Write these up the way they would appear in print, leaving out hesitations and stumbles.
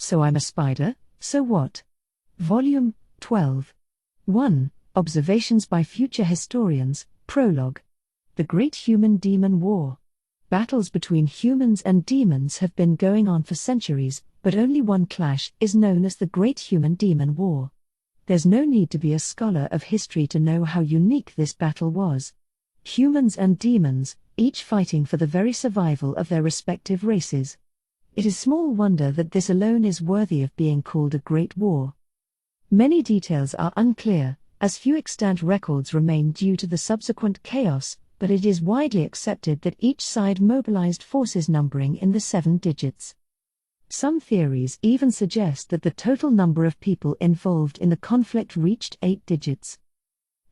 So I'm a spider, so what? Volume 12. 1. Observations by Future Historians, Prologue. The Great Human-Demon War. Battles between humans and demons have been going on for centuries, but only one clash is known as the Great Human-Demon War. There's no need to be a scholar of history to know how unique this battle was. Humans and demons, each fighting for the very survival of their respective races. It is small wonder that this alone is worthy of being called a great war. Many details are unclear, as few extant records remain due to the subsequent chaos, but it is widely accepted that each side mobilized forces numbering in the 7 digits. Some theories even suggest that the total number of people involved in the conflict reached 8 digits.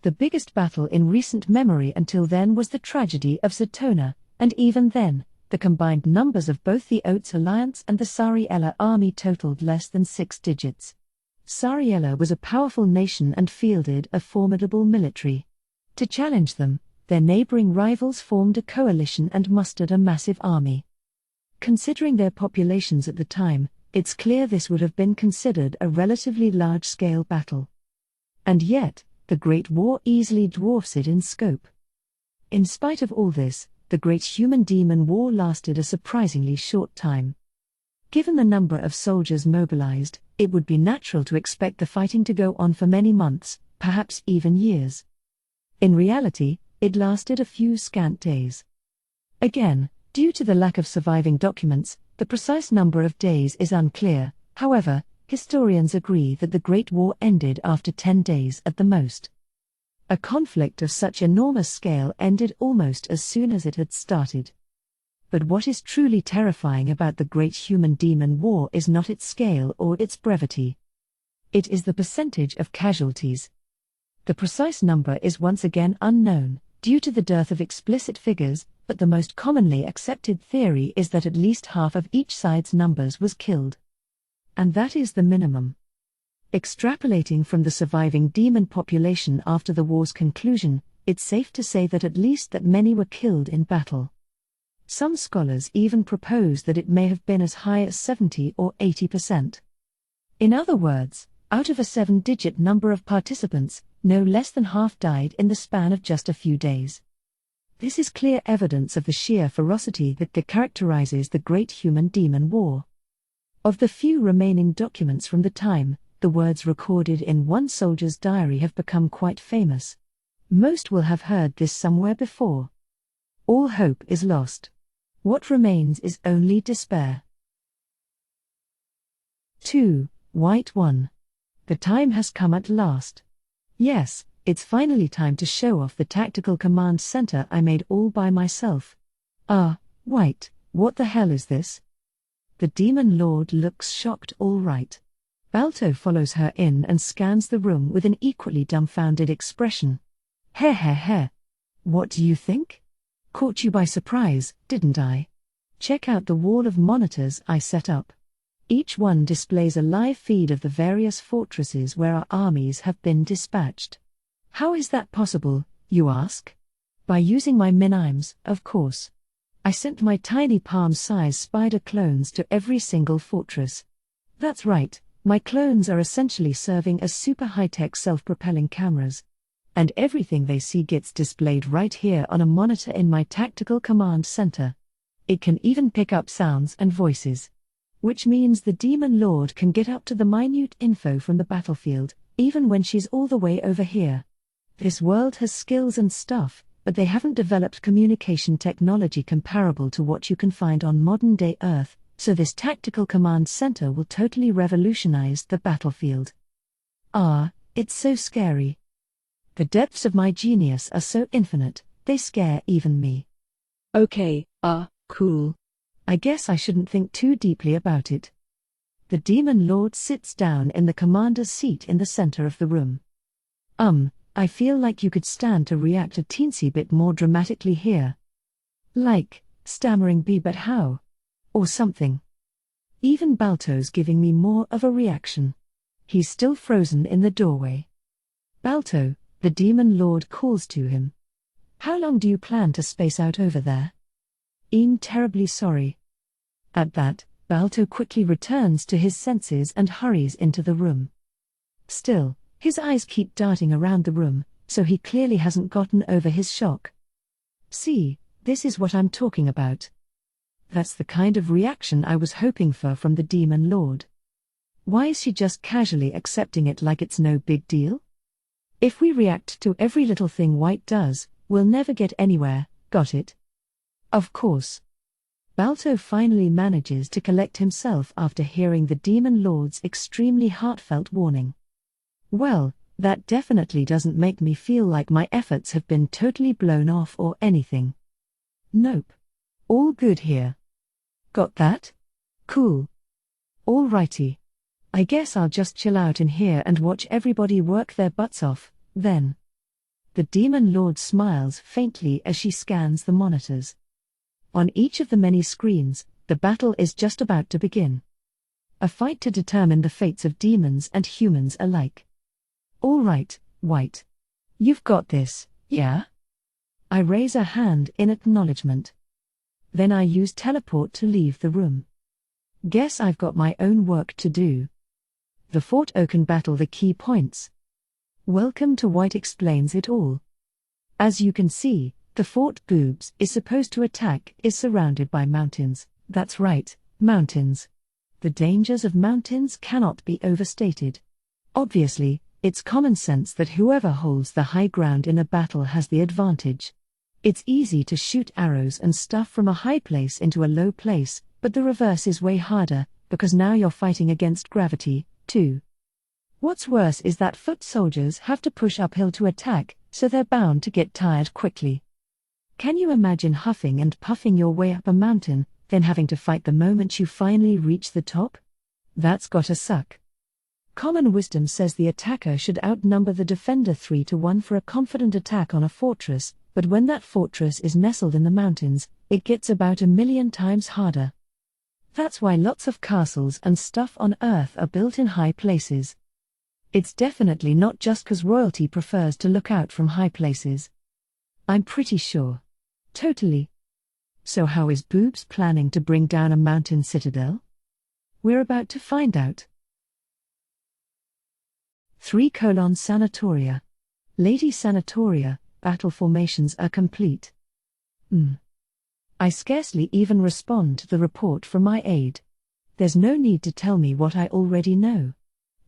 The biggest battle in recent memory until then was the tragedy of Zatona, and even then, the combined numbers of both the Oats Alliance and the Sariella army totaled less than 6 digits. Sariella was a powerful nation and fielded a formidable military. To challenge them, their neighboring rivals formed a coalition and mustered a massive army. Considering their populations at the time, it's clear this would have been considered a relatively large-scale battle. And yet, the Great War easily dwarfs it in scope. In spite of all this, the Great Human-Demon War lasted a surprisingly short time. Given the number of soldiers mobilized, it would be natural to expect the fighting to go on for many months, perhaps even years. In reality, it lasted a few scant days. Again, due to the lack of surviving documents, the precise number of days is unclear. However, historians agree that the Great War ended after 10 days at the most. A conflict of such enormous scale ended almost as soon as it had started. But what is truly terrifying about the Great Human-Demon War is not its scale or its brevity. It is the percentage of casualties. The precise number is once again unknown, due to the dearth of explicit figures, but the most commonly accepted theory is that at least half of each side's numbers was killed. And that is the minimum. Extrapolating from the surviving demon population after the war's conclusion, it's safe to say that at least that many were killed in battle. Some scholars even propose that it may have been as high as 70 or 80%. In other words, out of a 7-digit number of participants, no less than half died in the span of just a few days. This is clear evidence of the sheer ferocity that characterizes the Great Human-Demon War. Of the few remaining documents from the time, the words recorded in one soldier's diary have become quite famous. Most will have heard this somewhere before. All hope is lost. What remains is only despair. 2. White 1. The time has come at last. Yes, it's finally time to show off the tactical command center I made all by myself. White, what the hell is this? The Demon Lord looks shocked all right. Balto follows her in and scans the room with an equally dumbfounded expression. Heh. What do you think? Caught you by surprise, didn't I? Check out the wall of monitors I set up. Each one displays a live feed of the various fortresses where our armies have been dispatched. How is that possible, you ask? By using my minimes, of course. I sent my tiny palm-sized spider clones to every single fortress. That's right, my clones are essentially serving as super high-tech self-propelling cameras. And everything they see gets displayed right here on a monitor in my tactical command center. It can even pick up sounds and voices. Which means the Demon Lord can get up to the minute info from the battlefield, even when she's all the way over here. This world has skills and stuff, but they haven't developed communication technology comparable to what you can find on modern-day Earth, so this tactical command center will totally revolutionize the battlefield. It's so scary. The depths of my genius are so infinite, they scare even me. Okay, cool. I guess I shouldn't think too deeply about it. The Demon Lord sits down in the commander's seat in the center of the room. I feel like you could stand to react a teensy bit more dramatically here. Like, stammering but how? Or something. Even Balto's giving me more of a reaction. He's still frozen in the doorway. Balto, the Demon Lord calls to him. How long do you plan to space out over there? I'm terribly sorry. At that, Balto quickly returns to his senses and hurries into the room. Still, his eyes keep darting around the room, so he clearly hasn't gotten over his shock. See, this is what I'm talking about. That's the kind of reaction I was hoping for from the Demon Lord. Why is she just casually accepting it like it's no big deal? If we react to every little thing White does, we'll never get anywhere, got it? Of course. Balto finally manages to collect himself after hearing the Demon Lord's extremely heartfelt warning. Well, that definitely doesn't make me feel like my efforts have been totally blown off or anything. Nope. All good here. Got that? Cool. Alrighty. I guess I'll just chill out in here and watch everybody work their butts off, then. The Demon Lord smiles faintly as she scans the monitors. On each of the many screens, the battle is just about to begin. A fight to determine the fates of demons and humans alike. All right, White. You've got this, yeah? I raise a hand in acknowledgement. Then I use teleport to leave the room. Guess I've got my own work to do. The Fort Oaken battle, the key points. Welcome to White Explains It All. As you can see, the Fort Boobs is supposed to attack is surrounded by mountains. That's right, mountains. The dangers of mountains cannot be overstated. Obviously, it's common sense that whoever holds the high ground in a battle has the advantage. It's easy to shoot arrows and stuff from a high place into a low place, but the reverse is way harder, because now you're fighting against gravity, too. What's worse is that foot soldiers have to push uphill to attack, so they're bound to get tired quickly. Can you imagine huffing and puffing your way up a mountain, then having to fight the moment you finally reach the top? That's gotta suck. Common wisdom says the attacker should outnumber the defender 3-1 for a confident attack on a fortress, but when that fortress is nestled in the mountains, it gets about 1,000,000 times harder. That's why lots of castles and stuff on Earth are built in high places. It's definitely not just 'cause royalty prefers to look out from high places. I'm pretty sure. Totally. So how is Boobs planning to bring down a mountain citadel? We're about to find out. 3: Sanatoria. Lady Sanatoria, battle formations are complete. I scarcely even respond to the report from my aide. There's no need to tell me what I already know.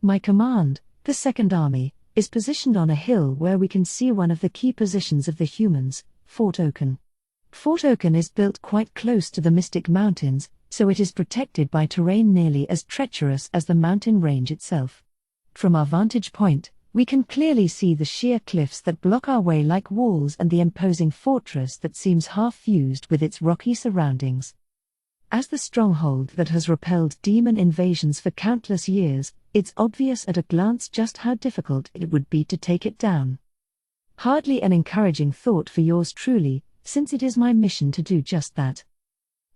My command, the Second Army, is positioned on a hill where we can see one of the key positions of the humans, Fort Oaken. Fort Oaken is built quite close to the Mystic Mountains, so it is protected by terrain nearly as treacherous as the mountain range itself. From our vantage point, we can clearly see the sheer cliffs that block our way like walls and the imposing fortress that seems half fused with its rocky surroundings. As the stronghold that has repelled demon invasions for countless years, it's obvious at a glance just how difficult it would be to take it down. Hardly an encouraging thought for yours truly, since it is my mission to do just that.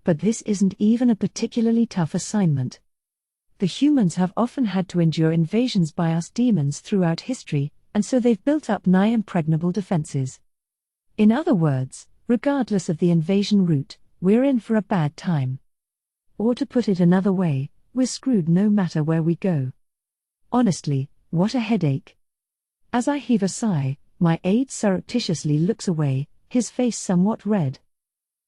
But this isn't even a particularly tough assignment. The humans have often had to endure invasions by us demons throughout history, and so they've built up nigh impregnable defenses. In other words, regardless of the invasion route, we're in for a bad time. Or to put it another way, we're screwed no matter where we go. Honestly, what a headache. As I heave a sigh, my aide surreptitiously looks away, his face somewhat red.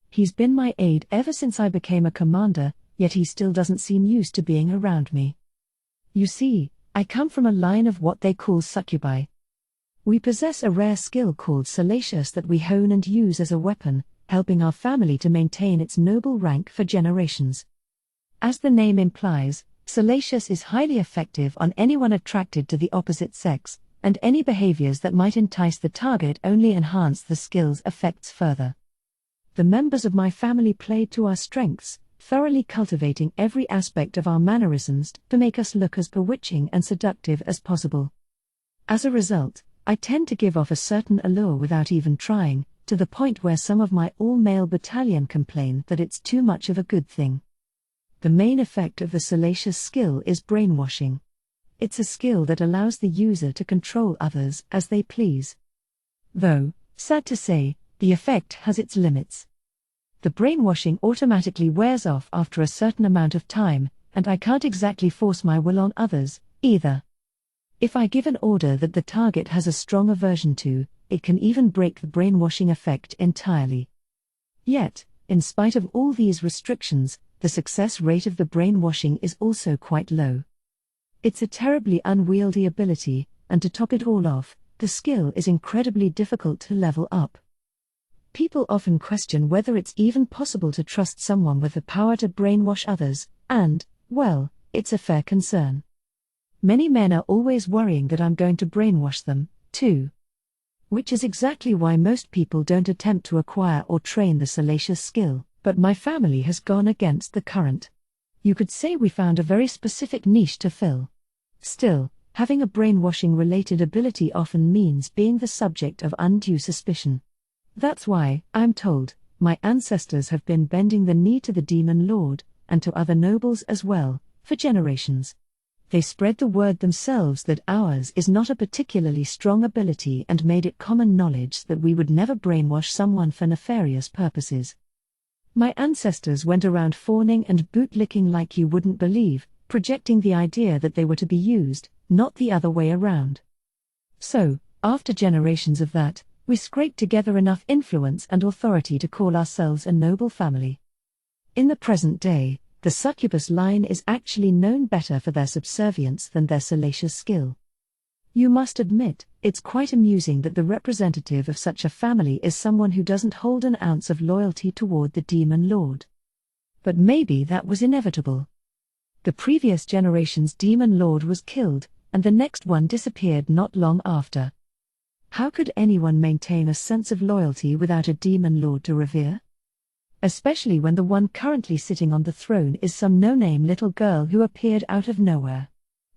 He's been my aide ever since I became a commander, yet he still doesn't seem used to being around me. You see, I come from a line of what they call succubi. We possess a rare skill called salacious that we hone and use as a weapon, helping our family to maintain its noble rank for generations. As the name implies, salacious is highly effective on anyone attracted to the opposite sex, and any behaviors that might entice the target only enhance the skill's effects further. The members of my family played to our strengths, thoroughly cultivating every aspect of our mannerisms to make us look as bewitching and seductive as possible. As a result, I tend to give off a certain allure without even trying, to the point where some of my all-male battalion complain that it's too much of a good thing. The main effect of the salacious skill is brainwashing. It's a skill that allows the user to control others as they please. Though, sad to say, the effect has its limits. The brainwashing automatically wears off after a certain amount of time, and I can't exactly force my will on others, either. If I give an order that the target has a strong aversion to, it can even break the brainwashing effect entirely. Yet, in spite of all these restrictions, the success rate of the brainwashing is also quite low. It's a terribly unwieldy ability, and to top it all off, the skill is incredibly difficult to level up. People often question whether it's even possible to trust someone with the power to brainwash others, and, well, it's a fair concern. Many men are always worrying that I'm going to brainwash them, too. Which is exactly why most people don't attempt to acquire or train the salacious skill, but my family has gone against the current. You could say we found a very specific niche to fill. Still, having a brainwashing-related ability often means being the subject of undue suspicion. That's why, I'm told, my ancestors have been bending the knee to the demon lord, and to other nobles as well, for generations. They spread the word themselves that ours is not a particularly strong ability and made it common knowledge that we would never brainwash someone for nefarious purposes. My ancestors went around fawning and bootlicking like you wouldn't believe, projecting the idea that they were to be used, not the other way around. So, after generations of that, we scraped together enough influence and authority to call ourselves a noble family. In the present day, the succubus line is actually known better for their subservience than their salacious skill. You must admit, it's quite amusing that the representative of such a family is someone who doesn't hold an ounce of loyalty toward the demon lord. But maybe that was inevitable. The previous generation's demon lord was killed, and the next one disappeared not long after. How could anyone maintain a sense of loyalty without a demon lord to revere? Especially when the one currently sitting on the throne is some no-name little girl who appeared out of nowhere.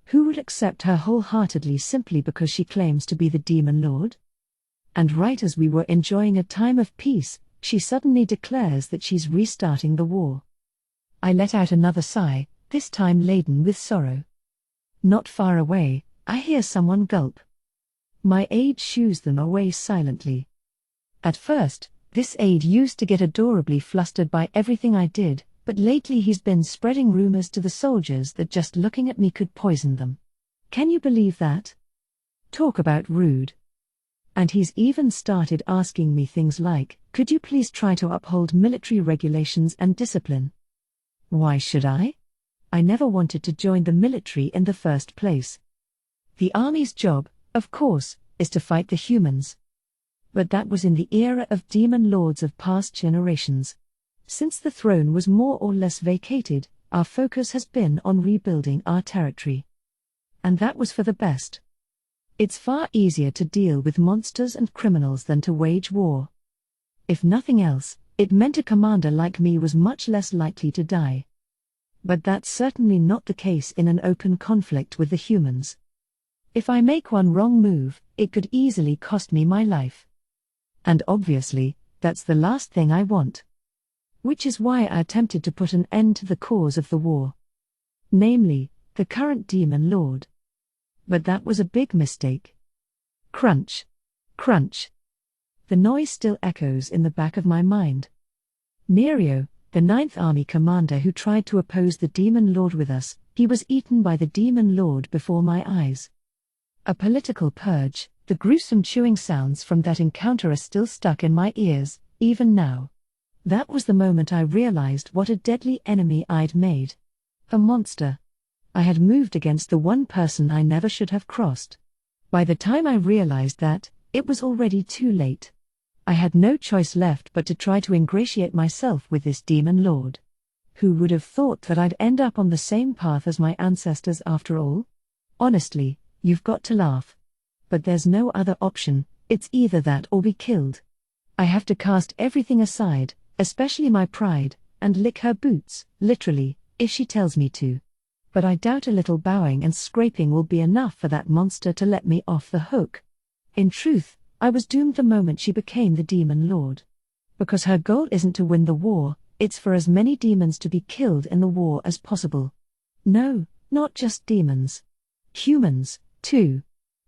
Who would accept her wholeheartedly simply because she claims to be the demon lord? And right as we were enjoying a time of peace, she suddenly declares that she's restarting the war. I let out another sigh, this time laden with sorrow. Not far away, I hear someone gulp. My aide shoos them away silently. At first, this aide used to get adorably flustered by everything I did, but lately he's been spreading rumors to the soldiers that just looking at me could poison them. Can you believe that? Talk about rude. And he's even started asking me things like, could you please try to uphold military regulations and discipline? Why should I? I never wanted to join the military in the first place. The army's job, of course, is to fight the humans. But that was in the era of demon lords of past generations. Since the throne was more or less vacated, our focus has been on rebuilding our territory. And that was for the best. It's far easier to deal with monsters and criminals than to wage war. If nothing else, it meant a commander like me was much less likely to die. But that's certainly not the case in an open conflict with the humans. If I make one wrong move, it could easily cost me my life. And obviously, that's the last thing I want. Which is why I attempted to put an end to the cause of the war. Namely, the current demon lord. But that was a big mistake. Crunch. Crunch. The noise still echoes in the back of my mind. Nerio, the 9th Army commander who tried to oppose the demon lord with us, he was eaten by the demon lord before my eyes. A political purge. The gruesome chewing sounds from that encounter are still stuck in my ears, even now. That was the moment I realized what a deadly enemy I'd made. A monster. I had moved against the one person I never should have crossed. By the time I realized that, it was already too late. I had no choice left but to try to ingratiate myself with this demon lord. Who would have thought that I'd end up on the same path as my ancestors after all? Honestly, you've got to laugh. But there's no other option, it's either that or be killed. I have to cast everything aside, especially my pride, and lick her boots, literally, if she tells me to. But I doubt a little bowing and scraping will be enough for that monster to let me off the hook. In truth, I was doomed the moment she became the demon lord. Because her goal isn't to win the war, it's for as many demons to be killed in the war as possible. No, not just demons. Humans, too.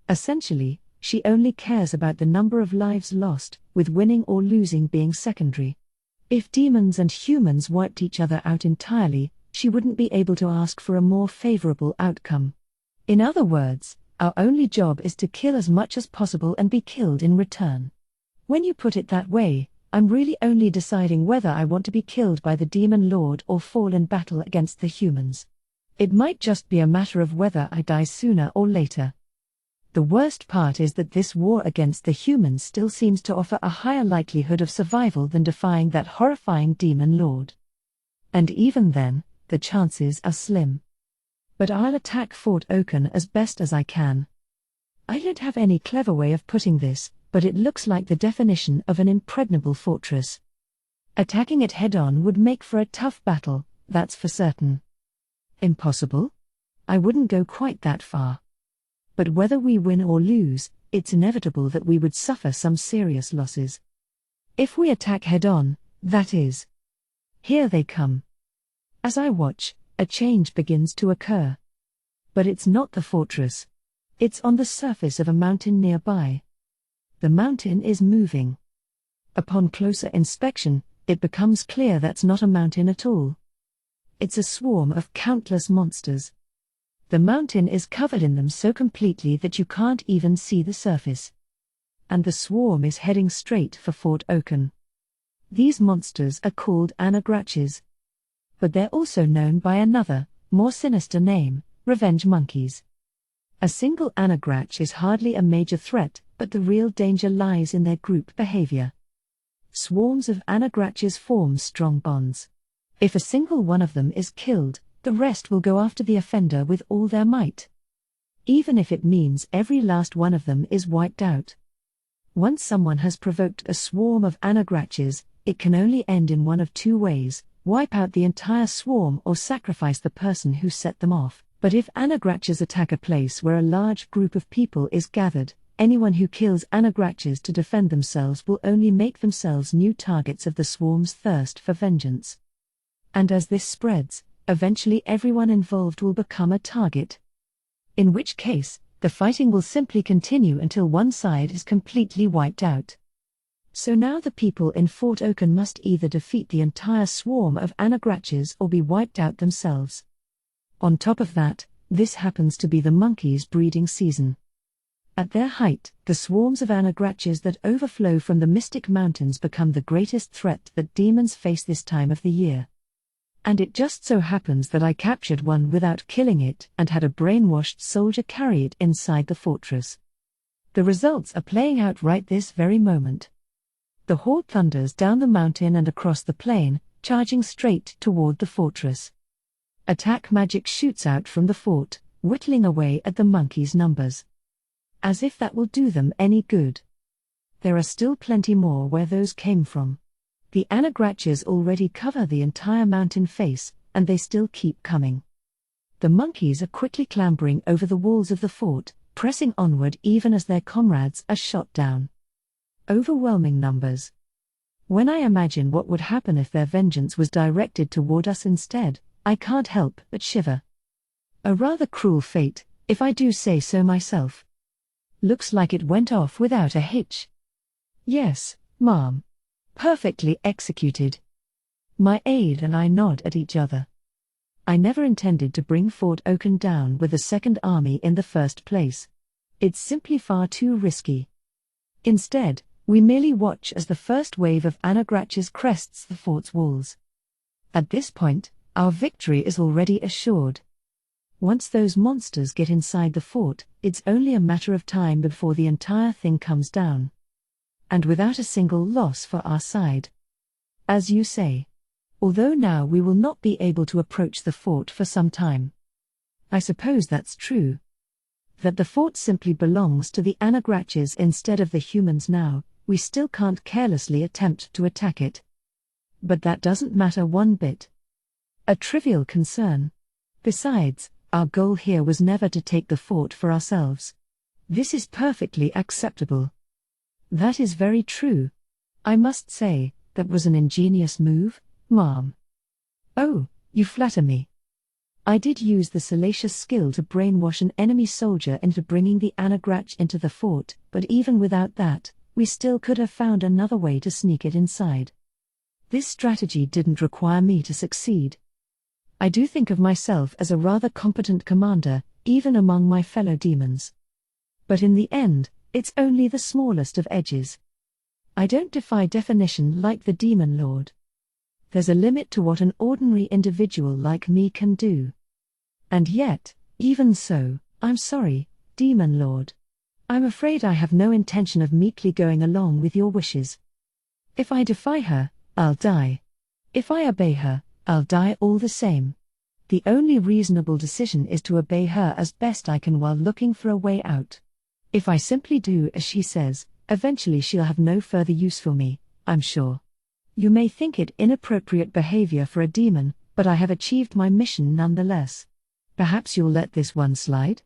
Essentially, she only cares about the number of lives lost, with winning or losing being secondary. If demons and humans wiped each other out entirely, she wouldn't be able to ask for a more favorable outcome. In other words, our only job is to kill as much as possible and be killed in return. When you put it that way, I'm really only deciding whether I want to be killed by the demon lord or fall in battle against the humans. It might just be a matter of whether I die sooner or later. The worst part is that this war against the humans still seems to offer a higher likelihood of survival than defying that horrifying demon lord. And even then, the chances are slim. But I'll attack Fort Okina as best as I can. I don't have any clever way of putting this, but it looks like the definition of an impregnable fortress. Attacking it head-on would make for a tough battle, that's for certain. Impossible? I wouldn't go quite that far. But whether we win or lose, it's inevitable that we would suffer some serious losses. If we attack head-on, that is. Here they come. As I watch, a change begins to occur. But it's not the fortress. It's on the surface of a mountain nearby. The mountain is moving. Upon closer inspection, it becomes clear that's not a mountain at all. It's a swarm of countless monsters. The mountain is covered in them so completely that you can't even see the surface. And the swarm is heading straight for Fort Okina. These monsters are called anagraches. But they're also known by another, more sinister name, revenge monkeys. A single anagrach is hardly a major threat, but the real danger lies in their group behavior. Swarms of anagraches form strong bonds. If a single one of them is killed, the rest will go after the offender with all their might. Even if it means every last one of them is wiped out. Once someone has provoked a swarm of anagraches, it can only end in one of two ways: wipe out the entire swarm or sacrifice the person who set them off. But if anagraches attack a place where a large group of people is gathered, anyone who kills anagraches to defend themselves will only make themselves new targets of the swarm's thirst for vengeance. And as this spreads, eventually everyone involved will become a target. In which case, the fighting will simply continue until one side is completely wiped out. So now the people in Fort Okina must either defeat the entire swarm of anagraches or be wiped out themselves. On top of that, this happens to be the monkeys' breeding season. At their height, the swarms of anagraches that overflow from the Mystic Mountains become the greatest threat that demons face this time of the year. And it just so happens that I captured one without killing it and had a brainwashed soldier carry it inside the fortress. The results are playing out right this very moment. The horde thunders down the mountain and across the plain, charging straight toward the fortress. Attack magic shoots out from the fort, whittling away at the monkeys' numbers. As if that will do them any good. There are still plenty more where those came from. The anagraches already cover the entire mountain face, and they still keep coming. The monkeys are quickly clambering over the walls of the fort, pressing onward even as their comrades are shot down. Overwhelming numbers. When I imagine what would happen if their vengeance was directed toward us instead, I can't help but shiver. A rather cruel fate, if I do say so myself. Looks like it went off without a hitch. Yes, Mom. Perfectly executed. My aide and I nod at each other. I never intended to bring Fort Okina down with the Second Army in the first place. It's simply far too risky. Instead, we merely watch as the first wave of anagraches crests the fort's walls. At this point, our victory is already assured. Once those monsters get inside the fort, it's only a matter of time before the entire thing comes down. And without a single loss for our side. As you say. Although now we will not be able to approach the fort for some time. I suppose that's true. That the fort simply belongs to the anagraches instead of the humans now, we still can't carelessly attempt to attack it. But that doesn't matter one bit. A trivial concern. Besides, our goal here was never to take the fort for ourselves. This is perfectly acceptable. That is very true. I must say, that was an ingenious move, Mom. Oh, you flatter me. I did use the salacious skill to brainwash an enemy soldier into bringing the anagrach into the fort, but even without that, we still could have found another way to sneak it inside. This strategy didn't require me to succeed. I do think of myself as a rather competent commander, even among my fellow demons. But in the end, it's only the smallest of edges. I don't defy definition like the Demon Lord. There's a limit to what an ordinary individual like me can do. And yet, even so, I'm sorry, Demon Lord. I'm afraid I have no intention of meekly going along with your wishes. If I defy her, I'll die. If I obey her, I'll die all the same. The only reasonable decision is to obey her as best I can while looking for a way out. If I simply do as she says, eventually she'll have no further use for me, I'm sure. You may think it inappropriate behavior for a demon, but I have achieved my mission nonetheless. Perhaps you'll let this one slide?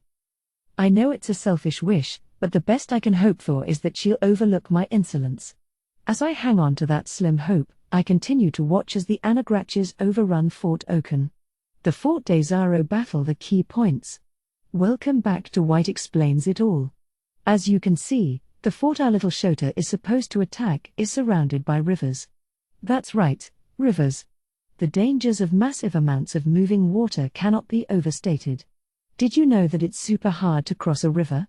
I know it's a selfish wish, but the best I can hope for is that she'll overlook my insolence. As I hang on to that slim hope, I continue to watch as the Anagrachs overrun Fort Okina. The Fort de Zaro battle the key points. Welcome back to White Explains It All. As you can see, the fort our little Shota is supposed to attack is surrounded by rivers. That's right, rivers. The dangers of massive amounts of moving water cannot be overstated. Did you know that it's super hard to cross a river?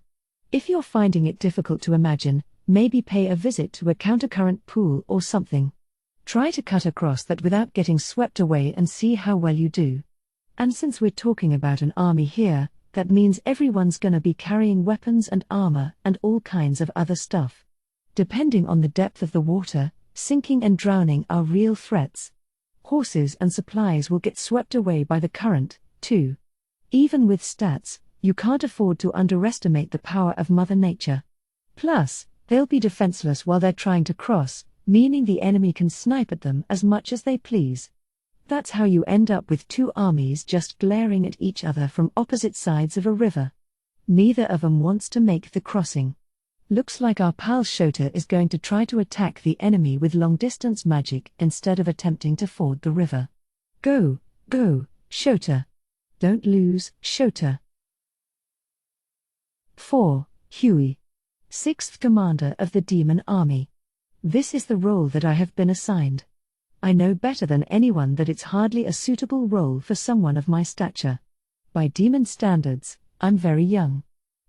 If you're finding it difficult to imagine, maybe pay a visit to a countercurrent pool or something. Try to cut across that without getting swept away and see how well you do. And since we're talking about an army here, that means everyone's gonna be carrying weapons and armor and all kinds of other stuff. Depending on the depth of the water, sinking and drowning are real threats. Horses and supplies will get swept away by the current, too. Even with stats, you can't afford to underestimate the power of Mother Nature. Plus, they'll be defenseless while they're trying to cross, meaning the enemy can snipe at them as much as they please. That's how you end up with two armies just glaring at each other from opposite sides of a river. Neither of them wants to make the crossing. Looks like our pal Shota is going to try to attack the enemy with long-distance magic instead of attempting to ford the river. Go, Shota. Don't lose, Shota. 4. Huey. 6th Commander of the Demon Army. This is the role that I have been assigned. I know better than anyone that it's hardly a suitable role for someone of my stature. By demon standards, I'm very young.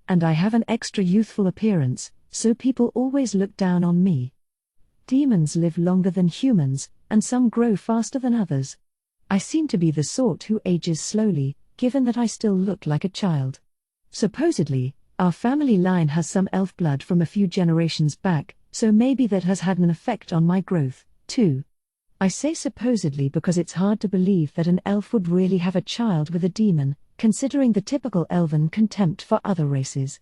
And I have an extra youthful appearance, so people always look down on me. Demons live longer than humans, and some grow faster than others. I seem to be the sort who ages slowly, given that I still look like a child. Supposedly, our family line has some elf blood from a few generations back, so maybe that has had an effect on my growth, too. I say supposedly because it's hard to believe that an elf would really have a child with a demon, considering the typical elven contempt for other races.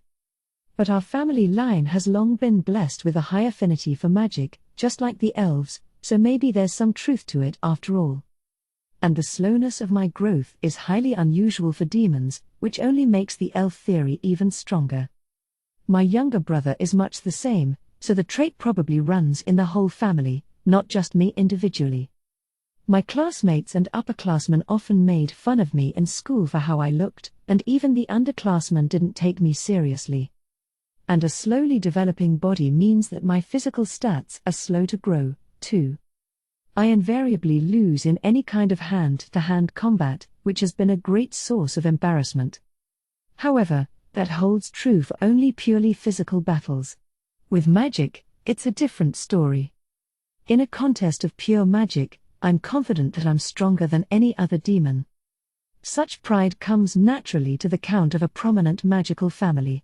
But our family line has long been blessed with a high affinity for magic, just like the elves, so maybe there's some truth to it after all. And the slowness of my growth is highly unusual for demons, which only makes the elf theory even stronger. My younger brother is much the same, so the trait probably runs in the whole family, not just me individually. My classmates and upperclassmen often made fun of me in school for how I looked, and even the underclassmen didn't take me seriously. And a slowly developing body means that my physical stats are slow to grow, too. I invariably lose in any kind of hand-to-hand combat, which has been a great source of embarrassment. However, that holds true for only purely physical battles. With magic, it's a different story. In a contest of pure magic, I'm confident that I'm stronger than any other demon. Such pride comes naturally to the count of a prominent magical family.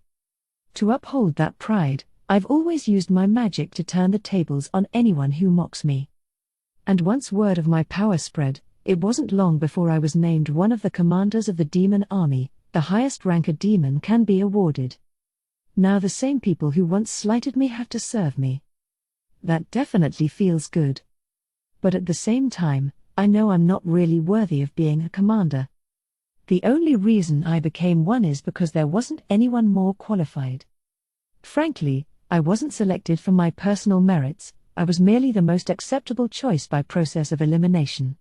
To uphold that pride, I've always used my magic to turn the tables on anyone who mocks me. And once word of my power spread, it wasn't long before I was named one of the commanders of the demon army, the highest rank a demon can be awarded. Now the same people who once slighted me have to serve me. That definitely feels good. But at the same time, I know I'm not really worthy of being a commander. The only reason I became one is because there wasn't anyone more qualified. Frankly, I wasn't selected for my personal merits, I was merely the most acceptable choice by process of elimination.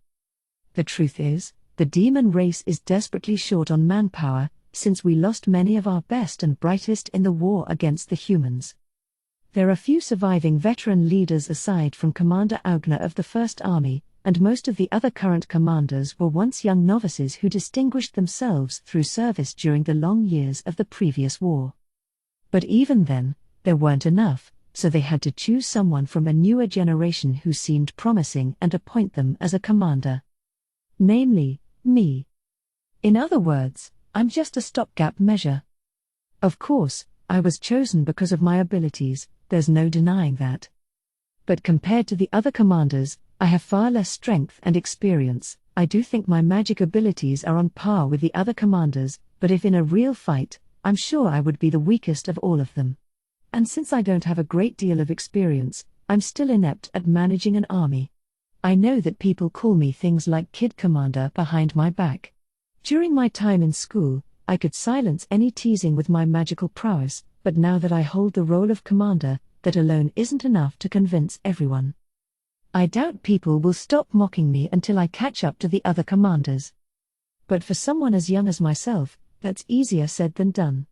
The truth is, the demon race is desperately short on manpower, since we lost many of our best and brightest in the war against the humans. There are few surviving veteran leaders aside from Commander Okina of the First Army, and most of the other current commanders were once young novices who distinguished themselves through service during the long years of the previous war. But even then, there weren't enough, so they had to choose someone from a newer generation who seemed promising and appoint them as a commander. Namely, me. In other words, I'm just a stopgap measure. Of course, I was chosen because of my abilities, there's no denying that. But compared to the other commanders, I have far less strength and experience. I do think my magic abilities are on par with the other commanders, but if in a real fight, I'm sure I would be the weakest of all of them. And since I don't have a great deal of experience, I'm still inept at managing an army. I know that people call me things like Kid Commander behind my back. During my time in school, I could silence any teasing with my magical prowess, but now that I hold the role of commander, that alone isn't enough to convince everyone. I doubt people will stop mocking me until I catch up to the other commanders. But for someone as young as myself, that's easier said than done.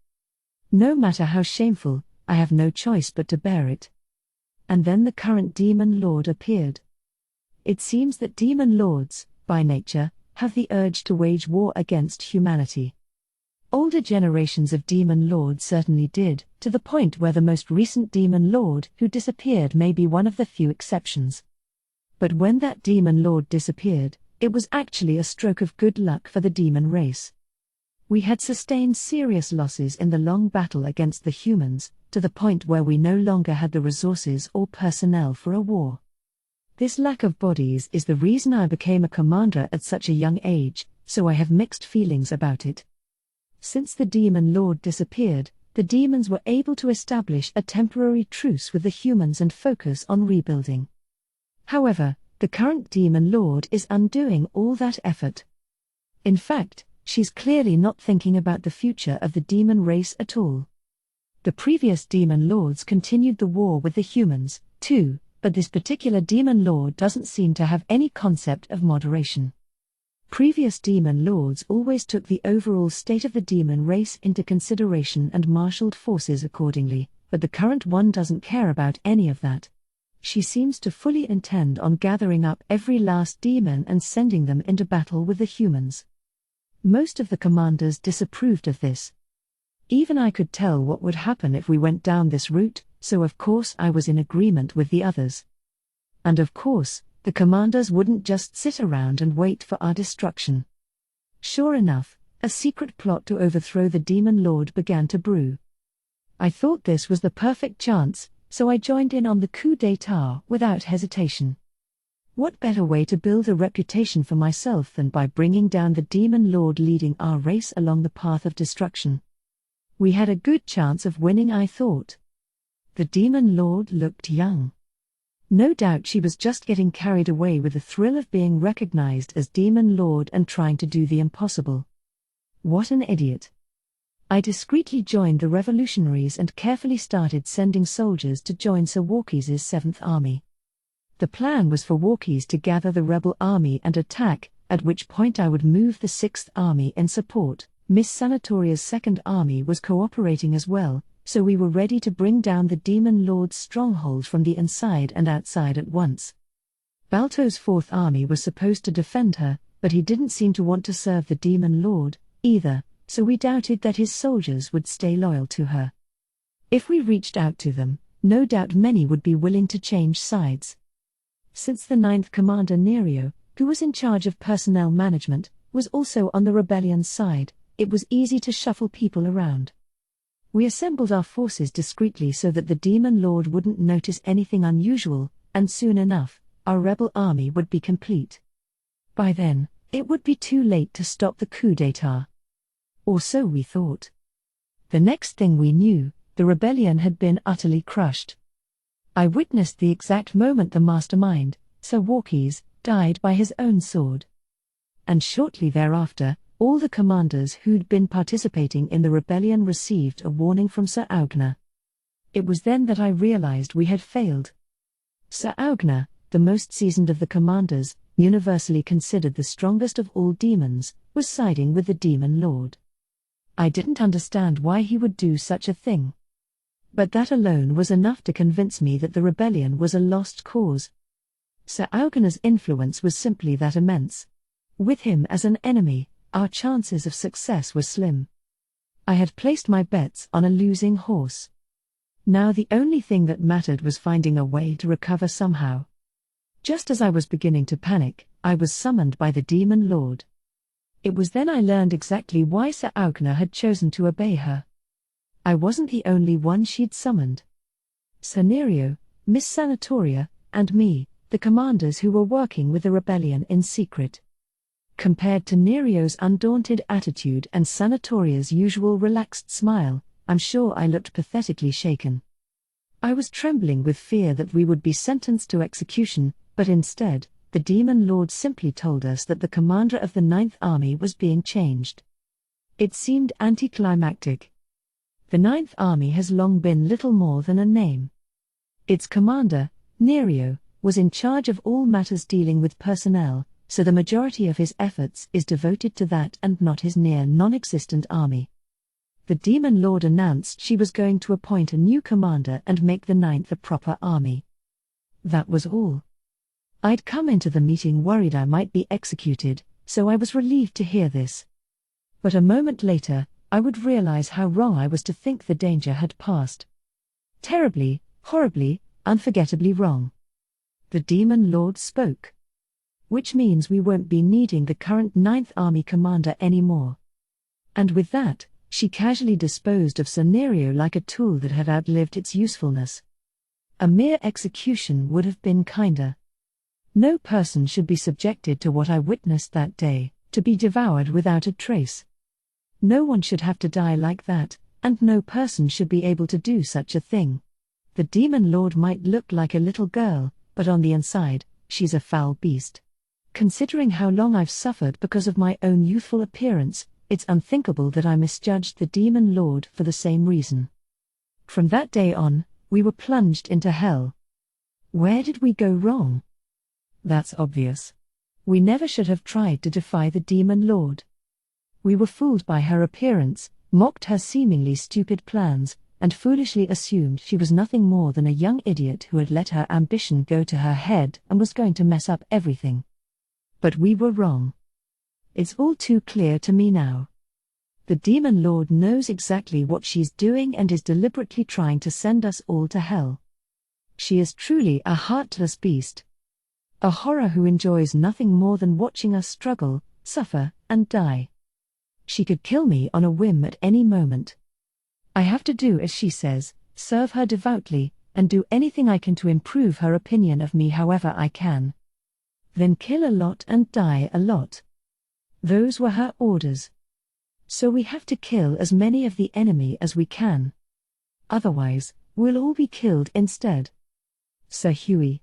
No matter how shameful, I have no choice but to bear it. And then the current Demon Lord appeared. It seems that Demon Lords, by nature, have the urge to wage war against humanity. Older generations of Demon Lords certainly did, to the point where the most recent Demon Lord who disappeared may be one of the few exceptions. But when that Demon Lord disappeared, it was actually a stroke of good luck for the demon race. We had sustained serious losses in the long battle against the humans, to the point where we no longer had the resources or personnel for a war. This lack of bodies is the reason I became a commander at such a young age, so I have mixed feelings about it. Since the Demon Lord disappeared, the demons were able to establish a temporary truce with the humans and focus on rebuilding. However, the current Demon Lord is undoing all that effort. In fact, she's clearly not thinking about the future of the demon race at all. The previous Demon Lords continued the war with the humans, too, but this particular Demon Lord doesn't seem to have any concept of moderation. Previous Demon Lords always took the overall state of the demon race into consideration and marshaled forces accordingly, but the current one doesn't care about any of that. She seems to fully intend on gathering up every last demon and sending them into battle with the humans. Most of the commanders disapproved of this. Even I could tell what would happen if we went down this route, so of course I was in agreement with the others. And of course, the commanders wouldn't just sit around and wait for our destruction. Sure enough, a secret plot to overthrow the Demon Lord began to brew. I thought this was the perfect chance, so I joined in on the coup d'état without hesitation. What better way to build a reputation for myself than by bringing down the Demon Lord leading our race along the path of destruction? We had a good chance of winning, I thought. The Demon Lord looked young. No doubt she was just getting carried away with the thrill of being recognized as Demon Lord and trying to do the impossible. What an idiot. I discreetly joined the revolutionaries and carefully started sending soldiers to join Sir Walkies' 7th Army. The plan was for Walkies to gather the rebel army and attack, at which point I would move the 6th Army in support. Miss Sanatoria's 2nd Army was cooperating as well, so we were ready to bring down the Demon Lord's stronghold from the inside and outside at once. Balto's 4th Army was supposed to defend her, but he didn't seem to want to serve the Demon Lord, either, so we doubted that his soldiers would stay loyal to her. If we reached out to them, no doubt many would be willing to change sides. Since the 9th Commander Nerio, who was in charge of personnel management, was also on the rebellion's side, it was easy to shuffle people around. We assembled our forces discreetly so that the Demon Lord wouldn't notice anything unusual, and soon enough, our rebel army would be complete. By then, it would be too late to stop the coup d'état. Or so we thought. The next thing we knew, the rebellion had been utterly crushed. I witnessed the exact moment the mastermind, Sir Walkies, died by his own sword. And shortly thereafter, all the commanders who'd been participating in the rebellion received a warning from Sir Okina. It was then that I realized we had failed. Sir Okina, the most seasoned of the commanders, universally considered the strongest of all demons, was siding with the Demon Lord. I didn't understand why he would do such a thing. But that alone was enough to convince me that the rebellion was a lost cause. Sir Okina's influence was simply that immense. With him as an enemy, our chances of success were slim. I had placed my bets on a losing horse. Now the only thing that mattered was finding a way to recover somehow. Just as I was beginning to panic, I was summoned by the Demon Lord. It was then I learned exactly why Sir Okina had chosen to obey her. I wasn't the only one she'd summoned. Sir Nerio, Miss Sanatoria, and me, the commanders who were working with the rebellion in secret. Compared to Nerio's undaunted attitude and Sanatoria's usual relaxed smile, I'm sure I looked pathetically shaken. I was trembling with fear that we would be sentenced to execution, but instead, the Demon Lord simply told us that the commander of the Ninth Army was being changed. It seemed anticlimactic. The Ninth Army has long been little more than a name. Its commander, Nerio, was in charge of all matters dealing with personnel, so the majority of his efforts is devoted to that and not his near non-existent army. The Demon Lord announced she was going to appoint a new commander and make the Ninth a proper army. That was all. I'd come into the meeting worried I might be executed, so I was relieved to hear this. But a moment later, I would realize how wrong I was to think the danger had passed. Terribly, horribly, unforgettably wrong. The Demon Lord spoke. Which means we won't be needing the current Ninth Army commander anymore. And with that, she casually disposed of Sir Nerio like a tool that had outlived its usefulness. A mere execution would have been kinder. No person should be subjected to what I witnessed that day, to be devoured without a trace. No one should have to die like that, and no person should be able to do such a thing. The Demon Lord might look like a little girl, but on the inside, she's a foul beast. Considering how long I've suffered because of my own youthful appearance, it's unthinkable that I misjudged the Demon Lord for the same reason. From that day on, we were plunged into hell. Where did we go wrong? That's obvious. We never should have tried to defy the Demon Lord. We were fooled by her appearance, mocked her seemingly stupid plans, and foolishly assumed she was nothing more than a young idiot who had let her ambition go to her head and was going to mess up everything. But we were wrong. It's all too clear to me now. The Demon Lord knows exactly what she's doing and is deliberately trying to send us all to hell. She is truly a heartless beast. A horror who enjoys nothing more than watching us struggle, suffer, and die. She could kill me on a whim at any moment. I have to do as she says, serve her devoutly, and do anything I can to improve her opinion of me however I can. Then kill a lot and die a lot. Those were her orders. So we have to kill as many of the enemy as we can. Otherwise, we'll all be killed instead. Sir Huey.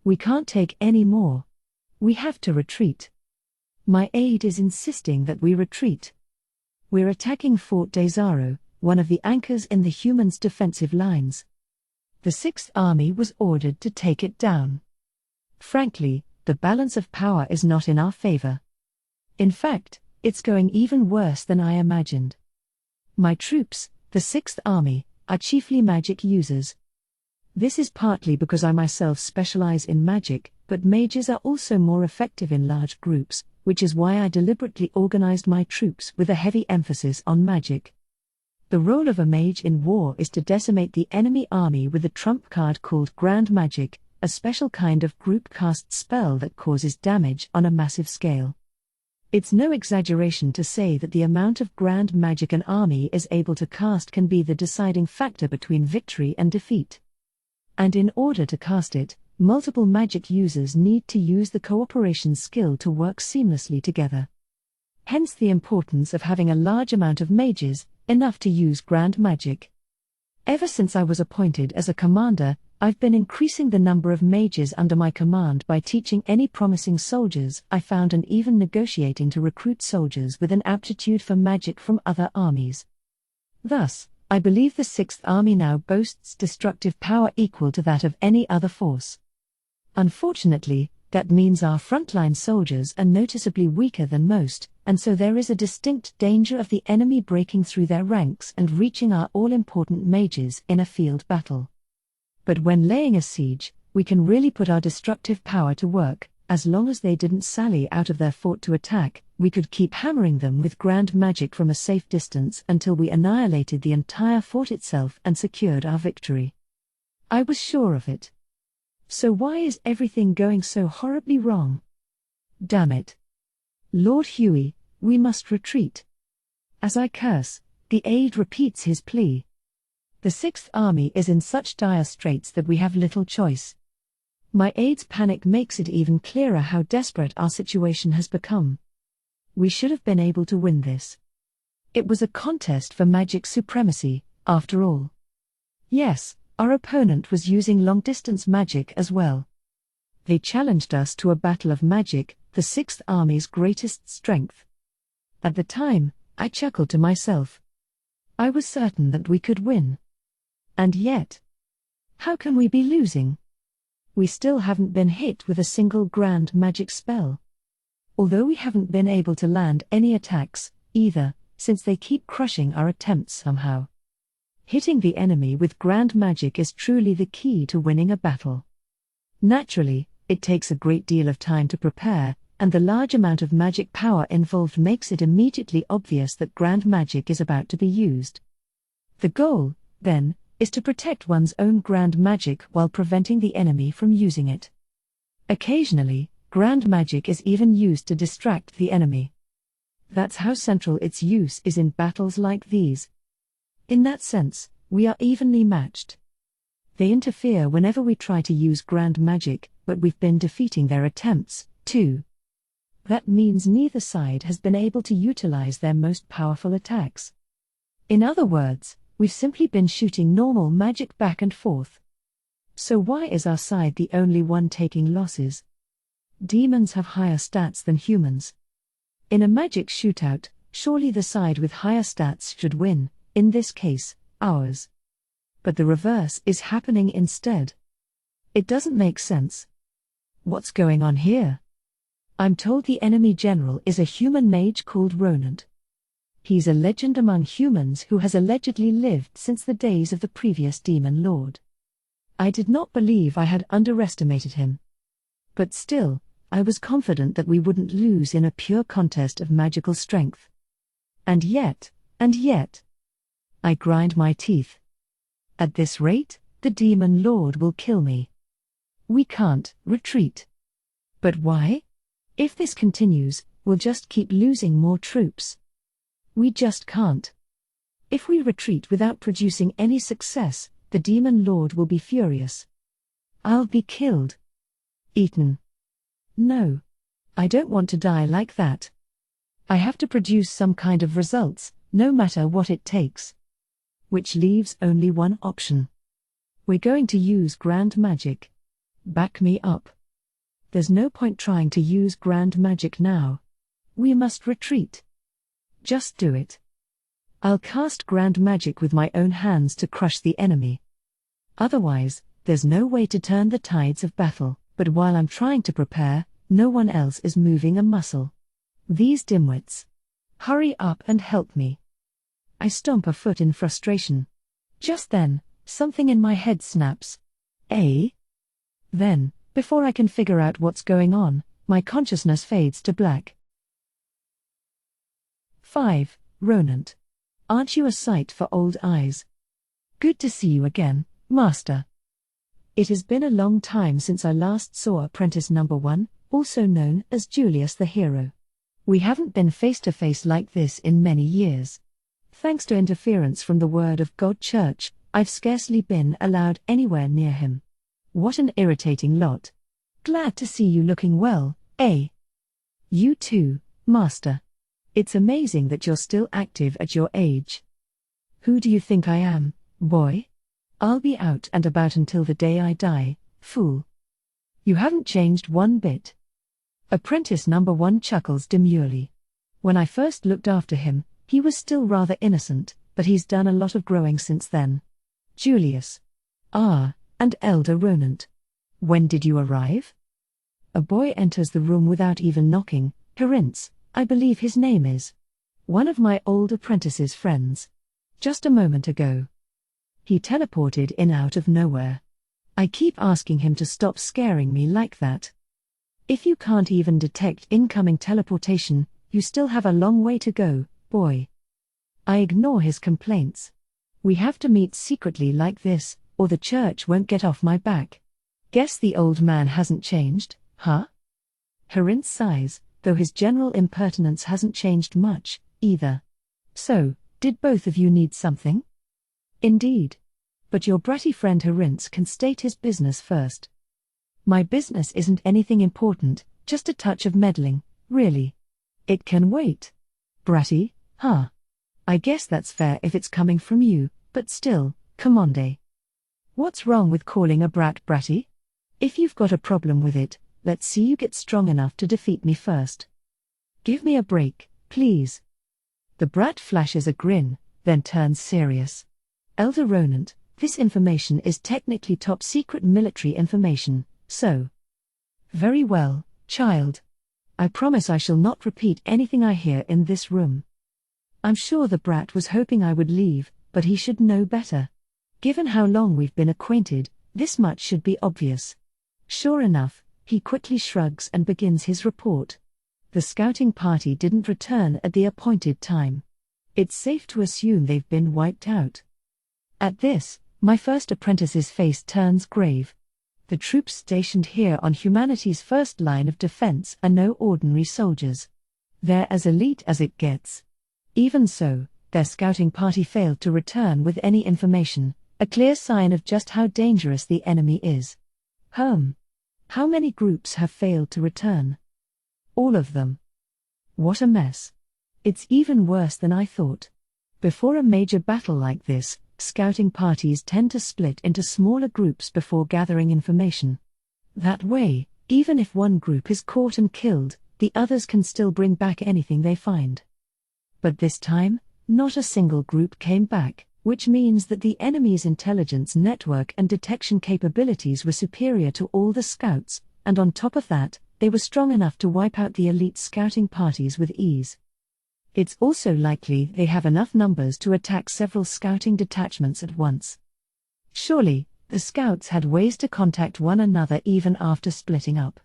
We can't take any more. We have to retreat. My aide is insisting that we retreat. We're attacking Fort Desaro, one of the anchors in the humans' defensive lines. The Sixth Army was ordered to take it down. Frankly, the balance of power is not in our favor. In fact, it's going even worse than I imagined. My troops, the Sixth Army, are chiefly magic users. This is partly because I myself specialize in magic, but mages are also more effective in large groups, which is why I deliberately organized my troops with a heavy emphasis on magic. The role of a mage in war is to decimate the enemy army with a trump card called Grand Magic, a special kind of group-cast spell that causes damage on a massive scale. It's no exaggeration to say that the amount of grand magic an army is able to cast can be the deciding factor between victory and defeat. And in order to cast it, multiple magic users need to use the cooperation skill to work seamlessly together. Hence the importance of having a large amount of mages, enough to use grand magic. Ever since I was appointed as a commander, I've been increasing the number of mages under my command by teaching any promising soldiers I found and even negotiating to recruit soldiers with an aptitude for magic from other armies. Thus, I believe the Sixth Army now boasts destructive power equal to that of any other force. Unfortunately, that means our frontline soldiers are noticeably weaker than most, and so there is a distinct danger of the enemy breaking through their ranks and reaching our all-important mages in a field battle. But when laying a siege, we can really put our destructive power to work. As long as they didn't sally out of their fort to attack, we could keep hammering them with grand magic from a safe distance until we annihilated the entire fort itself and secured our victory. I was sure of it. So why is everything going so horribly wrong? Damn it. Lord Huey, we must retreat. As I curse, the aide repeats his plea. The Sixth Army is in such dire straits that we have little choice. My aide's panic makes it even clearer how desperate our situation has become. We should have been able to win this. It was a contest for magic supremacy, after all. Yes, our opponent was using long-distance magic as well. They challenged us to a battle of magic, the Sixth Army's greatest strength. At the time, I chuckled to myself. I was certain that we could win. And yet, how can we be losing? We still haven't been hit with a single grand magic spell. Although we haven't been able to land any attacks, either, since they keep crushing our attempts somehow. Hitting the enemy with grand magic is truly the key to winning a battle. Naturally, it takes a great deal of time to prepare, and the large amount of magic power involved makes it immediately obvious that grand magic is about to be used. The goal, then, is to protect one's own grand magic while preventing the enemy from using it. Occasionally, grand magic is even used to distract the enemy. That's how central its use is in battles like these. In that sense, we are evenly matched. They interfere whenever we try to use grand magic, but we've been defeating their attempts, too. That means neither side has been able to utilize their most powerful attacks. In other words, we've simply been shooting normal magic back and forth. So why is our side the only one taking losses? Demons have higher stats than humans. In a magic shootout, surely the side with higher stats should win, in this case, ours. But the reverse is happening instead. It doesn't make sense. What's going on here? I'm told the enemy general is a human mage called Ronant. He's a legend among humans who has allegedly lived since the days of the previous demon lord. I did not believe I had underestimated him. But still, I was confident that we wouldn't lose in a pure contest of magical strength. And yet, I grind my teeth. At this rate, the demon lord will kill me. We can't retreat. But why? If this continues, we'll just keep losing more troops. We just can't. If we retreat without producing any success, the demon lord will be furious. I'll be killed. Eaten. No. I don't want to die like that. I have to produce some kind of results, no matter what it takes. Which leaves only one option. We're going to use grand magic. Back me up. There's no point trying to use grand magic now. We must retreat. Just do it. I'll cast grand magic with my own hands to crush the enemy. Otherwise, there's no way to turn the tides of battle, but while I'm trying to prepare, no one else is moving a muscle. These dimwits. Hurry up and help me. I stomp a foot in frustration. Just then, something in my head snaps. Eh? Then, before I can figure out what's going on, my consciousness fades to black. 5. Ronant. Aren't you a sight for old eyes? Good to see you again, Master. It has been a long time since I last saw Apprentice Number 1, also known as Julius the Hero. We haven't been face to face like this in many years. Thanks to interference from the Word of God Church, I've scarcely been allowed anywhere near him. What an irritating lot. Glad to see you looking well, eh? You too, Master. It's amazing that you're still active at your age. Who do you think I am, boy? I'll be out and about until the day I die, fool. You haven't changed one bit. Apprentice Number 1 chuckles demurely. When I first looked after him, he was still rather innocent, but he's done a lot of growing since then. Julius. Ah, and Elder Ronant. When did you arrive? A boy enters the room without even knocking. Prince, I believe his name is. One of my old apprentice's friends. Just a moment ago. He teleported in out of nowhere. I keep asking him to stop scaring me like that. If you can't even detect incoming teleportation, you still have a long way to go, boy. I ignore his complaints. We have to meet secretly like this, or the church won't get off my back. Guess the old man hasn't changed, huh? Harinth sighs, though his general impertinence hasn't changed much, either. So, did both of you need something? Indeed. But your bratty friend Harinth can state his business first. My business isn't anything important, just a touch of meddling, really. It can wait. Bratty, huh? I guess that's fair if it's coming from you, but still, Commander. What's wrong with calling a brat bratty? If you've got a problem with it, let's see you get strong enough to defeat me first. Give me a break, please. The brat flashes a grin, then turns serious. Elder Ronant, this information is technically top secret military information, so. Very well, child. I promise I shall not repeat anything I hear in this room. I'm sure the brat was hoping I would leave, but he should know better. Given how long we've been acquainted, this much should be obvious. Sure enough, he quickly shrugs and begins his report. The scouting party didn't return at the appointed time. It's safe to assume they've been wiped out. At this, my first apprentice's face turns grave. The troops stationed here on humanity's first line of defense are no ordinary soldiers. They're as elite as it gets. Even so, their scouting party failed to return with any information, a clear sign of just how dangerous the enemy is. How many groups have failed to return? All of them. What a mess. It's even worse than I thought. Before a major battle like this, scouting parties tend to split into smaller groups before gathering information. That way, even if one group is caught and killed, the others can still bring back anything they find. But this time, not a single group came back, which means that the enemy's intelligence network and detection capabilities were superior to all the scouts, and on top of that, they were strong enough to wipe out the elite scouting parties with ease. It's also likely they have enough numbers to attack several scouting detachments at once. Surely, the scouts had ways to contact one another even after splitting up.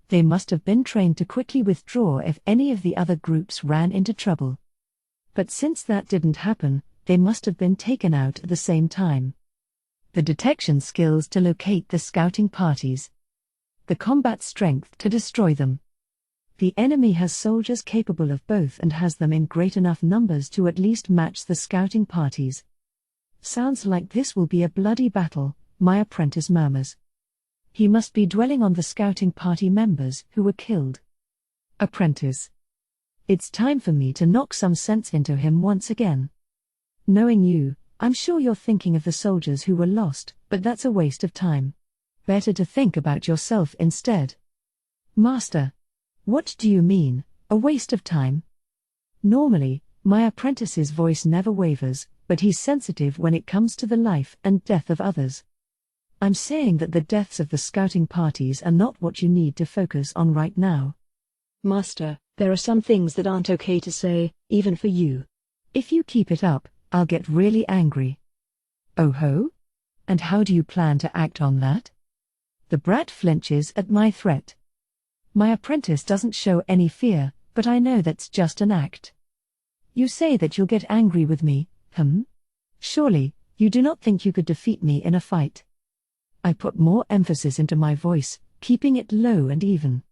They must have been trained to quickly withdraw if any of the other groups ran into trouble. But since that didn't happen, they must have been taken out at the same time. The detection skills to locate the scouting parties. The combat strength to destroy them. The enemy has soldiers capable of both and has them in great enough numbers to at least match the scouting parties. Sounds like this will be a bloody battle, my apprentice murmurs. He must be dwelling on the scouting party members who were killed. Apprentice. It's time for me to knock some sense into him once again. Knowing you, I'm sure you're thinking of the soldiers who were lost, but that's a waste of time. Better to think about yourself instead. Master. What do you mean, a waste of time? Normally, my apprentice's voice never wavers, but he's sensitive when it comes to the life and death of others. I'm saying that the deaths of the scouting parties are not what you need to focus on right now. Master, there are some things that aren't okay to say, even for you. If you keep it up, I'll get really angry. Oh ho? And how do you plan to act on that? The brat flinches at my threat. My apprentice doesn't show any fear, but I know that's just an act. You say that you'll get angry with me, Surely, you do not think you could defeat me in a fight. I put more emphasis into my voice, keeping it low and even.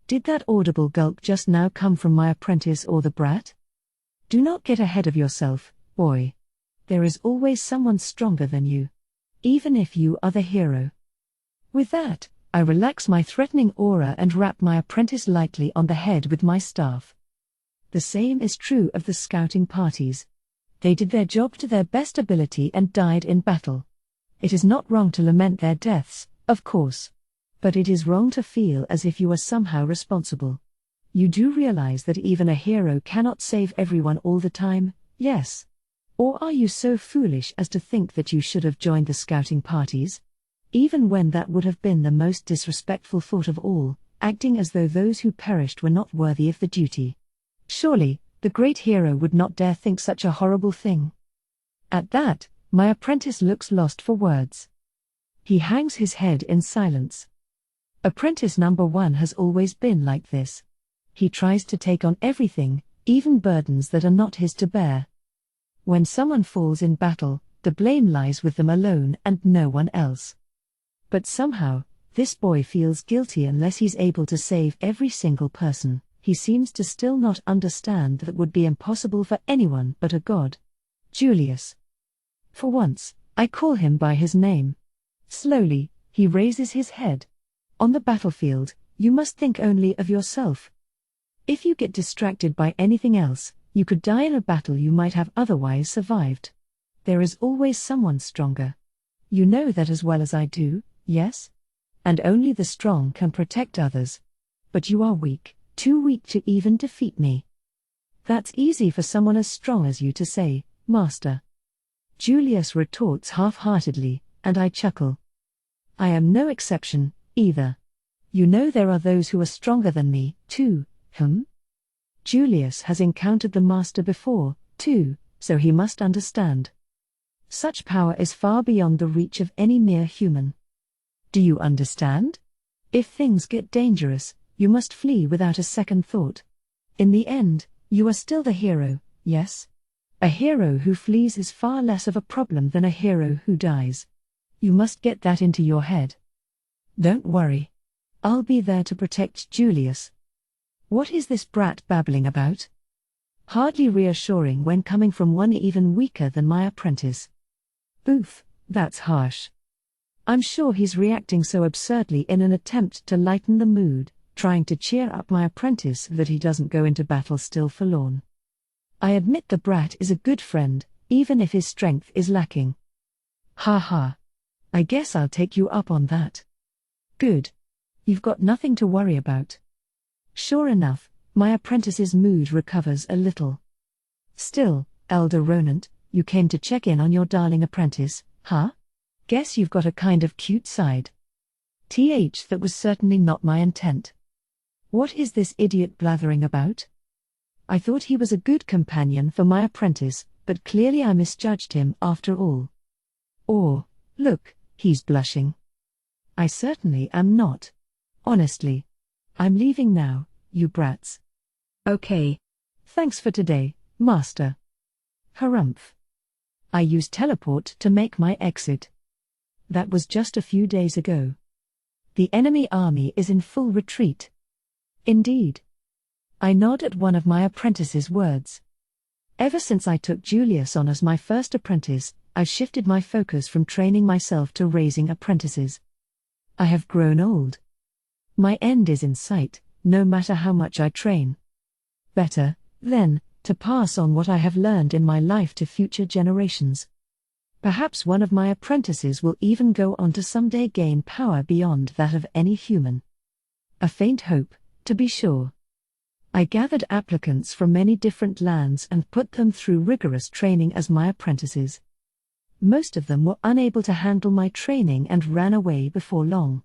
Did that audible gulp just now come from my apprentice or the brat? Do not get ahead of yourself, boy. There is always someone stronger than you. Even if you are the hero. With that, I relax my threatening aura and rap my apprentice lightly on the head with my staff. The same is true of the scouting parties. They did their job to their best ability and died in battle. It is not wrong to lament their deaths, of course. But it is wrong to feel as if you are somehow responsible. You do realize that even a hero cannot save everyone all the time, yes? Or are you so foolish as to think that you should have joined the scouting parties? Even when that would have been the most disrespectful thought of all, acting as though those who perished were not worthy of the duty. Surely, the great hero would not dare think such a horrible thing. At that, my apprentice looks lost for words. He hangs his head in silence. Apprentice number 1 has always been like this. He tries to take on everything, even burdens that are not his to bear. When someone falls in battle, the blame lies with them alone and no one else. But somehow, this boy feels guilty unless he's able to save every single person. He seems to still not understand that would be impossible for anyone but a god. Julius. For once, I call him by his name. Slowly, he raises his head. On the battlefield, you must think only of yourself. If you get distracted by anything else, you could die in a battle you might have otherwise survived. There is always someone stronger. You know that as well as I do, yes? And only the strong can protect others. But you are weak, too weak to even defeat me. That's easy for someone as strong as you to say, Master. Julius retorts half-heartedly, and I chuckle. I am no exception, either. You know there are those who are stronger than me, too, Julius has encountered the Master before, too, so he must understand. Such power is far beyond the reach of any mere human. Do you understand? If things get dangerous, you must flee without a second thought. In the end, you are still the hero, yes? A hero who flees is far less of a problem than a hero who dies. You must get that into your head. Don't worry. I'll be there to protect Julius. What is this brat babbling about? Hardly reassuring when coming from one even weaker than my apprentice. Oof, that's harsh. I'm sure he's reacting so absurdly in an attempt to lighten the mood, trying to cheer up my apprentice so that he doesn't go into battle still forlorn. I admit the brat is a good friend, even if his strength is lacking. Ha ha. I guess I'll take you up on that. Good. You've got nothing to worry about. Sure enough, my apprentice's mood recovers a little. Still, Elder Ronant, you came to check in on your darling apprentice, huh? Guess you've got a kind of cute side. That was certainly not my intent. What is this idiot blathering about? I thought he was a good companion for my apprentice, but clearly I misjudged him after all. Or, look, he's blushing. I certainly am not. Honestly. I'm leaving now, you brats. Okay. Thanks for today, Master. Harumph. I used teleport to make my exit. That was just a few days ago. The enemy army is in full retreat. Indeed. I nod at one of my apprentice's words. Ever since I took Julius on as my first apprentice, I've shifted my focus from training myself to raising apprentices. I have grown old. My end is in sight, no matter how much I train. Better, then, to pass on what I have learned in my life to future generations. Perhaps one of my apprentices will even go on to someday gain power beyond that of any human. A faint hope, to be sure. I gathered applicants from many different lands and put them through rigorous training as my apprentices. Most of them were unable to handle my training and ran away before long.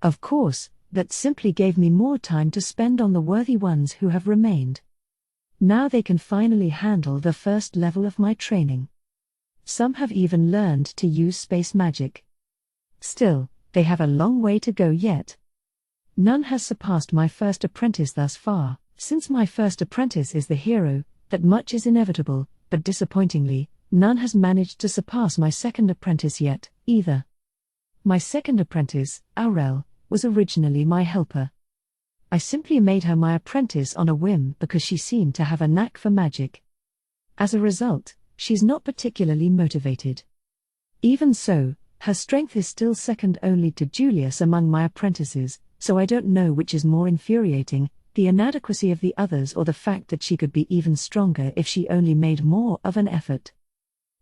Of course, that simply gave me more time to spend on the worthy ones who have remained. Now they can finally handle the first level of my training. Some have even learned to use space magic. Still, they have a long way to go yet. None has surpassed my first apprentice thus far. Since my first apprentice is the hero, that much is inevitable, but disappointingly, none has managed to surpass my second apprentice yet, either. My second apprentice, Aurel, was originally my helper. I simply made her my apprentice on a whim because she seemed to have a knack for magic. As a result, she's not particularly motivated. Even so, her strength is still second only to Julius among my apprentices, so I don't know which is more infuriating, the inadequacy of the others or the fact that she could be even stronger if she only made more of an effort.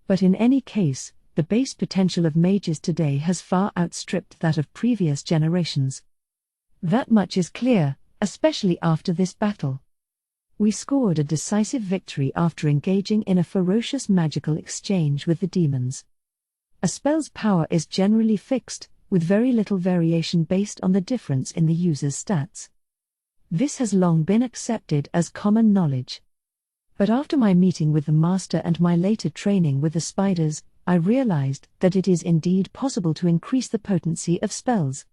But in any case, the base potential of mages today has far outstripped that of previous generations. That much is clear, especially after this battle. We scored a decisive victory after engaging in a ferocious magical exchange with the demons. A spell's power is generally fixed, with very little variation based on the difference in the user's stats. This has long been accepted as common knowledge. But after my meeting with the master and my later training with the spiders, I realized that it is indeed possible to increase the potency of spells.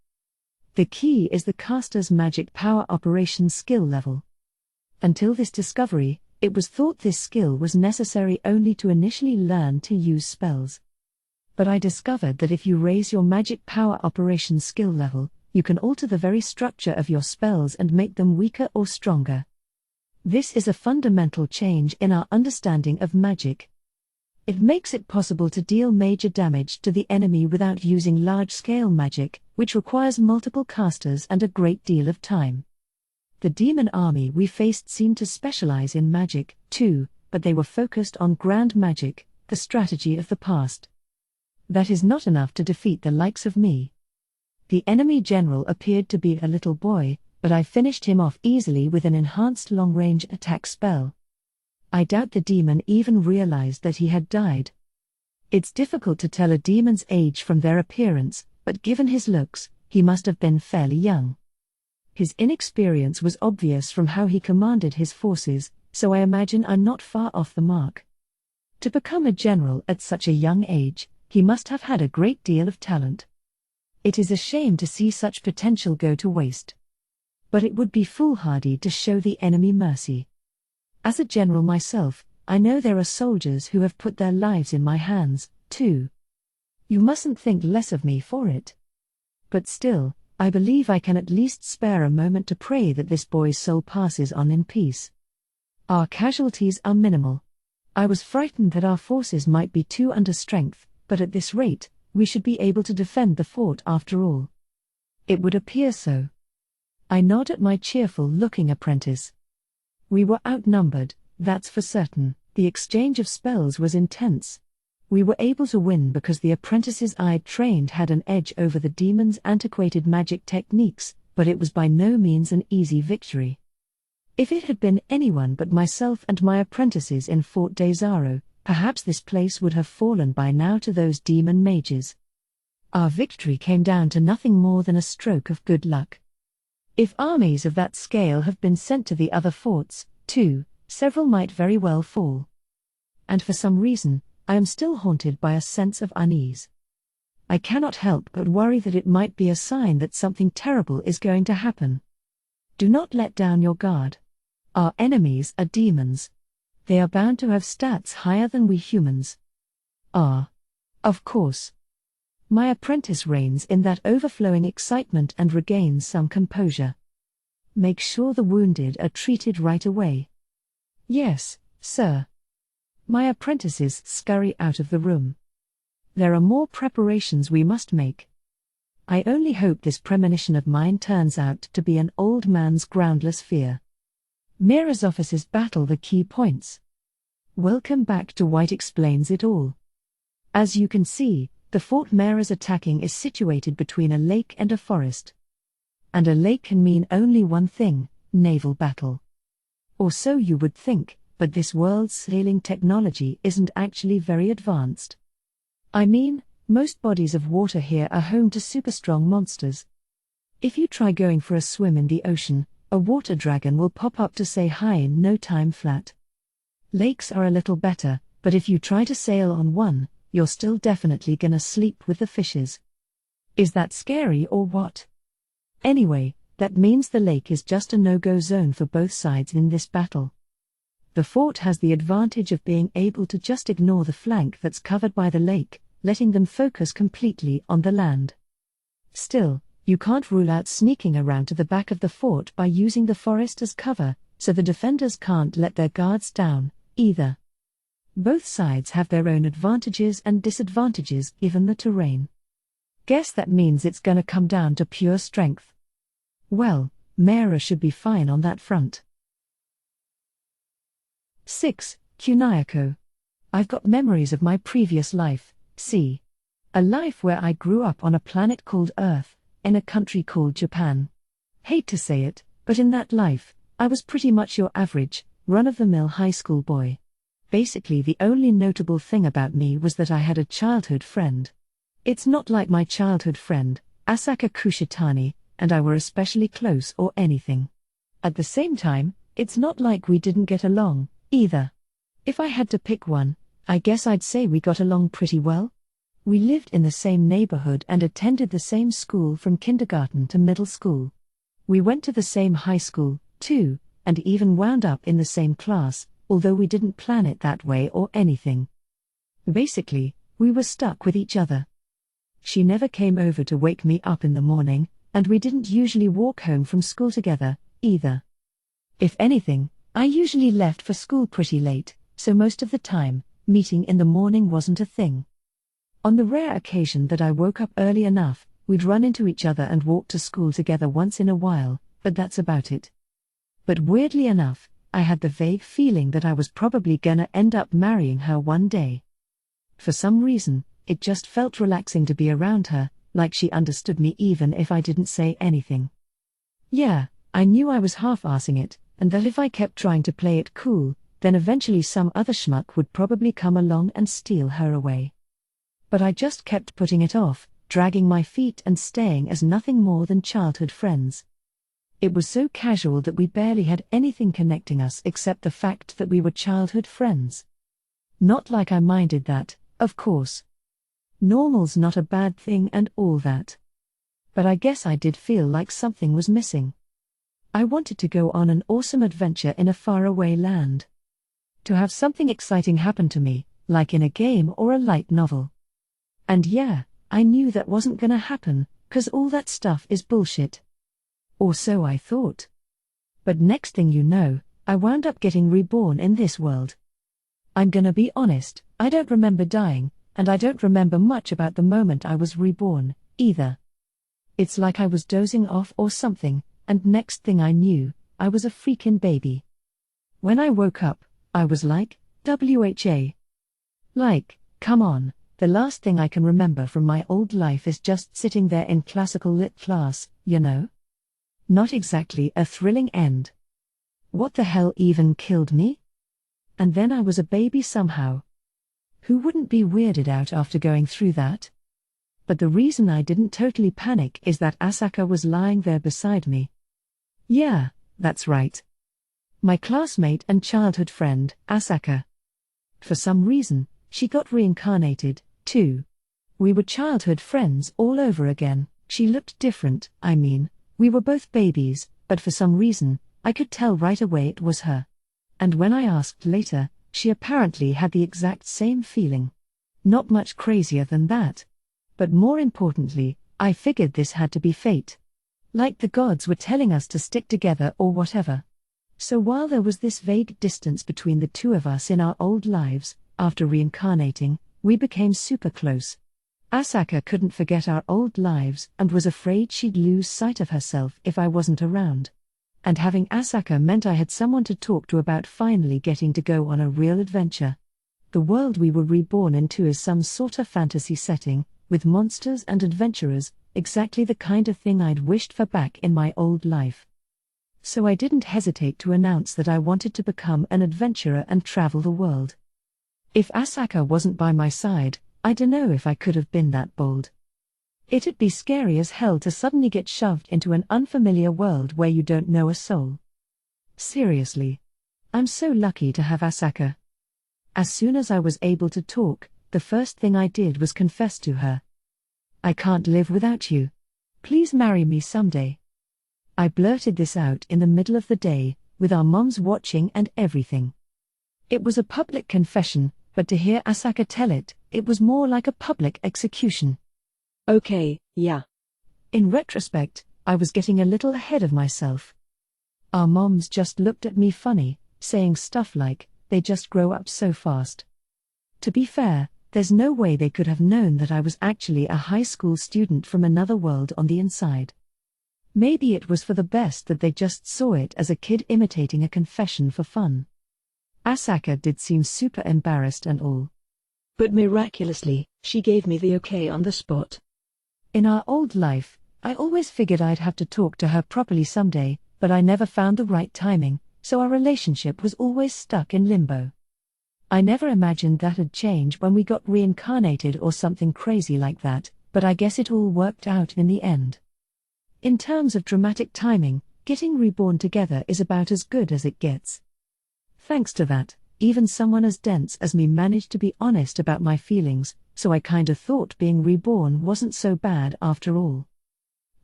The key is the caster's magic power operation skill level. Until this discovery, it was thought this skill was necessary only to initially learn to use spells. But I discovered that if you raise your magic power operation skill level, you can alter the very structure of your spells and make them weaker or stronger. This is a fundamental change in our understanding of magic. It makes it possible to deal major damage to the enemy without using large-scale magic, which requires multiple casters and a great deal of time. The demon army we faced seemed to specialize in magic, too, but they were focused on grand magic, the strategy of the past. That is not enough to defeat the likes of me. The enemy general appeared to be a little boy, but I finished him off easily with an enhanced long-range attack spell. I doubt the demon even realized that he had died. It's difficult to tell a demon's age from their appearance, but given his looks, he must have been fairly young. His inexperience was obvious from how he commanded his forces, so I imagine I'm not far off the mark. To become a general at such a young age, he must have had a great deal of talent. It is a shame to see such potential go to waste. But it would be foolhardy to show the enemy mercy. As a general myself, I know there are soldiers who have put their lives in my hands, too. You mustn't think less of me for it. But still, I believe I can at least spare a moment to pray that this boy's soul passes on in peace. Our casualties are minimal. I was frightened that our forces might be too under strength, but at this rate, we should be able to defend the fort after all. It would appear so. I nod at my cheerful-looking apprentice. We were outnumbered, that's for certain. The exchange of spells was intense. We were able to win because the apprentices I'd trained had an edge over the demon's antiquated magic techniques, but it was by no means an easy victory. If it had been anyone but myself and my apprentices in Fort Desaro, perhaps this place would have fallen by now to those demon mages. Our victory came down to nothing more than a stroke of good luck. If armies of that scale have been sent to the other forts, too, several might very well fall. And for some reason, I am still haunted by a sense of unease. I cannot help but worry that it might be a sign that something terrible is going to happen. Do not let down your guard. Our enemies are demons. They are bound to have stats higher than we humans. Of course. My apprentice reins in that overflowing excitement and regains some composure. Make sure the wounded are treated right away. Yes, sir. My apprentices scurry out of the room. There are more preparations we must make. I only hope this premonition of mine turns out to be an old man's groundless fear. Mira's officers battle the key points. Welcome back to White Explains It All. As you can see, the fort Mira's attacking is situated between a lake and a forest. And a lake can mean only one thing: naval battle. Or so you would think, but this world's sailing technology isn't actually very advanced. I mean, most bodies of water here are home to super-strong monsters. If you try going for a swim in the ocean, a water dragon will pop up to say hi in no time flat. Lakes are a little better, but if you try to sail on one, you're still definitely gonna sleep with the fishes. Is that scary or what? Anyway, that means the lake is just a no-go zone for both sides in this battle. The fort has the advantage of being able to just ignore the flank that's covered by the lake, letting them focus completely on the land. Still, you can't rule out sneaking around to the back of the fort by using the forest as cover, so the defenders can't let their guards down, either. Both sides have their own advantages and disadvantages given the terrain. Guess that means it's gonna come down to pure strength. Well, Mera should be fine on that front. 6. Kunayako. I've got memories of my previous life, see. A life where I grew up on a planet called Earth, in a country called Japan. Hate to say it, but in that life, I was pretty much your average, run-of-the-mill high school boy. Basically the only notable thing about me was that I had a childhood friend. It's not like my childhood friend, Asaka Kushitani, and I were especially close or anything. At the same time, it's not like we didn't get along, either. If I had to pick one, I guess I'd say we got along pretty well. We lived in the same neighborhood and attended the same school from kindergarten to middle school. We went to the same high school, too, and even wound up in the same class, although we didn't plan it that way or anything. Basically, we were stuck with each other. She never came over to wake me up in the morning, and we didn't usually walk home from school together, either. If anything, I usually left for school pretty late, so most of the time, meeting in the morning wasn't a thing. On the rare occasion that I woke up early enough, we'd run into each other and walk to school together once in a while, but that's about it. But weirdly enough, I had the vague feeling that I was probably gonna end up marrying her one day. For some reason, it just felt relaxing to be around her, like she understood me even if I didn't say anything. Yeah, I knew I was half-arsing it, and that if I kept trying to play it cool, then eventually some other schmuck would probably come along and steal her away. But I just kept putting it off, dragging my feet and staying as nothing more than childhood friends. It was so casual that we barely had anything connecting us except the fact that we were childhood friends. Not like I minded that, of course. Normal's not a bad thing and all that. But I guess I did feel like something was missing. I wanted to go on an awesome adventure in a faraway land. To have something exciting happen to me, like in a game or a light novel. And yeah, I knew that wasn't gonna happen, 'cause all that stuff is bullshit. Or so I thought. But next thing you know, I wound up getting reborn in this world. I'm gonna be honest, I don't remember dying, and I don't remember much about the moment I was reborn, either. It's like I was dozing off or something, and next thing I knew, I was a freaking baby. When I woke up, I was like, WHA. Like, come on. The last thing I can remember from my old life is just sitting there in classical lit class, you know? Not exactly a thrilling end. What the hell even killed me? And then I was a baby somehow. Who wouldn't be weirded out after going through that? But the reason I didn't totally panic is that Asaka was lying there beside me. Yeah, that's right. My classmate and childhood friend, Asaka. For some reason, she got reincarnated, too. We were childhood friends all over again. She looked different, I mean, we were both babies, but for some reason, I could tell right away it was her. And when I asked later, she apparently had the exact same feeling. Not much crazier than that. But more importantly, I figured this had to be fate. Like the gods were telling us to stick together or whatever. So while there was this vague distance between the two of us in our old lives, after reincarnating, we became super close. Asaka couldn't forget our old lives and was afraid she'd lose sight of herself if I wasn't around. And having Asaka meant I had someone to talk to about finally getting to go on a real adventure. The world we were reborn into is some sort of fantasy setting, with monsters and adventurers, exactly the kind of thing I'd wished for back in my old life. So I didn't hesitate to announce that I wanted to become an adventurer and travel the world. If Asaka wasn't by my side, I dunno if I could have been that bold. It'd be scary as hell to suddenly get shoved into an unfamiliar world where you don't know a soul. Seriously. I'm so lucky to have Asaka. As soon as I was able to talk, the first thing I did was confess to her. I can't live without you. Please marry me someday. I blurted this out in the middle of the day, with our moms watching and everything. It was a public confession, but to hear Asaka tell it, it was more like a public execution. Okay, yeah. In retrospect, I was getting a little ahead of myself. Our moms just looked at me funny, saying stuff like, they just grow up so fast. To be fair, there's no way they could have known that I was actually a high school student from another world on the inside. Maybe it was for the best that they just saw it as a kid imitating a confession for fun. Asaka did seem super embarrassed and all. But miraculously, she gave me the okay on the spot. In our old life, I always figured I'd have to talk to her properly someday, but I never found the right timing, so our relationship was always stuck in limbo. I never imagined that'd change when we got reincarnated or something crazy like that, but I guess it all worked out in the end. In terms of dramatic timing, getting reborn together is about as good as it gets. Thanks to that, even someone as dense as me managed to be honest about my feelings, so I kinda thought being reborn wasn't so bad after all.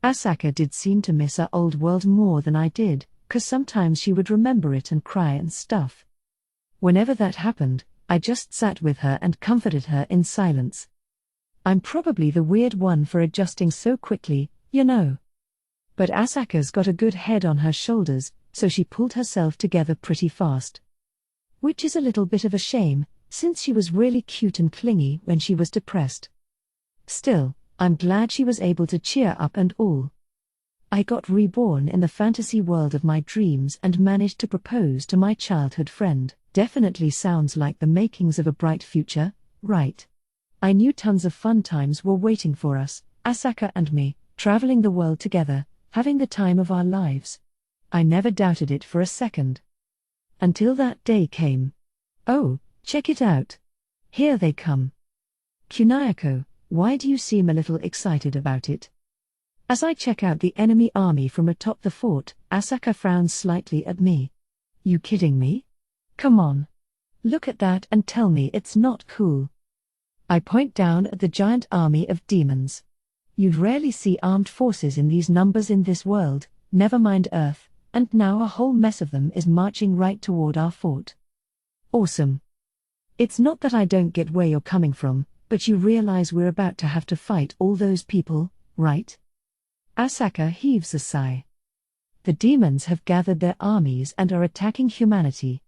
Asaka did seem to miss our old world more than I did, 'cause sometimes she would remember it and cry and stuff. Whenever that happened, I just sat with her and comforted her in silence. I'm probably the weird one for adjusting so quickly, you know. But Asaka's got a good head on her shoulders, so she pulled herself together pretty fast. Which is a little bit of a shame, since she was really cute and clingy when she was depressed. Still, I'm glad she was able to cheer up and all. I got reborn in the fantasy world of my dreams and managed to propose to my childhood friend. Definitely sounds like the makings of a bright future, right? I knew tons of fun times were waiting for us, Asaka and me, traveling the world together, having the time of our lives. I never doubted it for a second. Until that day came. Oh, check it out. Here they come. Kunayako, why do you seem a little excited about it? As I check out the enemy army from atop the fort, Asaka frowns slightly at me. You kidding me? Come on. Look at that and tell me it's not cool. I point down at the giant army of demons. You'd rarely see armed forces in these numbers in this world, never mind Earth, and now a whole mess of them is marching right toward our fort. Awesome. It's not that I don't get where you're coming from, but you realize we're about to have to fight all those people, right? Asaka heaves a sigh. The demons have gathered their armies and are attacking humanity.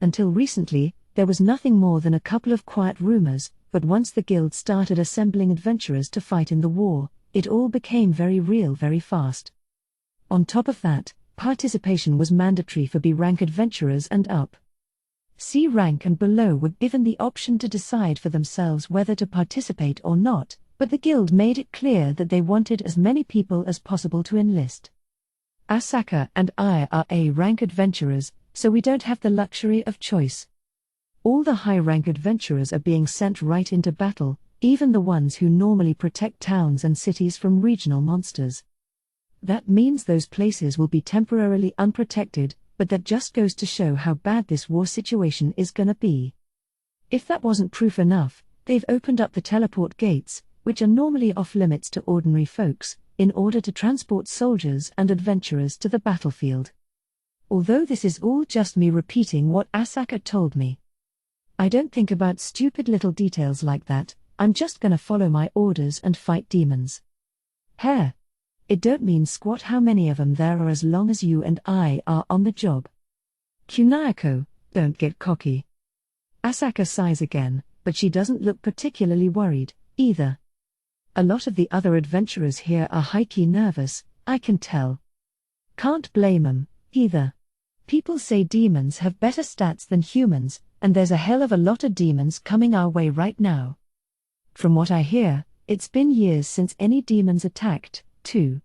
Until recently, there was nothing more than a couple of quiet rumors, but once the guild started assembling adventurers to fight in the war, it all became very real very fast. On top of that, participation was mandatory for B-rank adventurers and up. C rank and below were given the option to decide for themselves whether to participate or not, but the guild made it clear that they wanted as many people as possible to enlist. Asaka and I are A-rank adventurers, so we don't have the luxury of choice. All the high-rank adventurers are being sent right into battle, even the ones who normally protect towns and cities from regional monsters. That means those places will be temporarily unprotected, but that just goes to show how bad this war situation is gonna be. If that wasn't proof enough, they've opened up the teleport gates, which are normally off-limits to ordinary folks, in order to transport soldiers and adventurers to the battlefield. Although this is all just me repeating what Asaka told me. I don't think about stupid little details like that, I'm just gonna follow my orders and fight demons. Heh. It don't mean squat how many of them there are as long as you and I are on the job. Kunayako, don't get cocky. Asaka sighs again, but she doesn't look particularly worried, either. A lot of the other adventurers here are high-key nervous, I can tell. Can't blame them, either. People say demons have better stats than humans, and there's a hell of a lot of demons coming our way right now. From what I hear, it's been years since any demons attacked, too.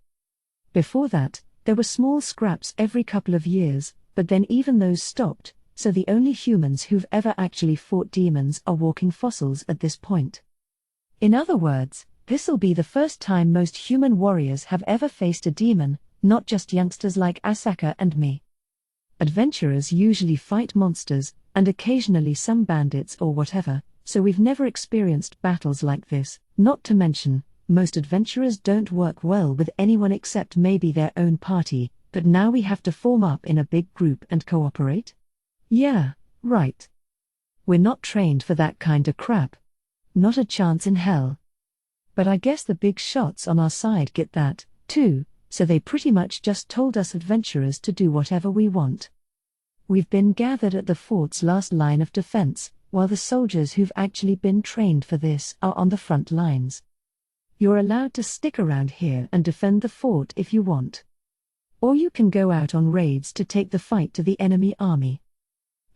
Before that, there were small scraps every couple of years, but then even those stopped, so the only humans who've ever actually fought demons are walking fossils at this point. In other words, this'll be the first time most human warriors have ever faced a demon, not just youngsters like Asaka and me. Adventurers usually fight monsters, and occasionally some bandits or whatever, so we've never experienced battles like this. Not to mention, most adventurers don't work well with anyone except maybe their own party, but now we have to form up in a big group and cooperate? Yeah, right. We're not trained for that kinda crap. Not a chance in hell. But I guess the big shots on our side get that, too, so they pretty much just told us adventurers to do whatever we want. We've been gathered at the fort's last line of defense, while the soldiers who've actually been trained for this are on the front lines. You're allowed to stick around here and defend the fort if you want. Or you can go out on raids to take the fight to the enemy army.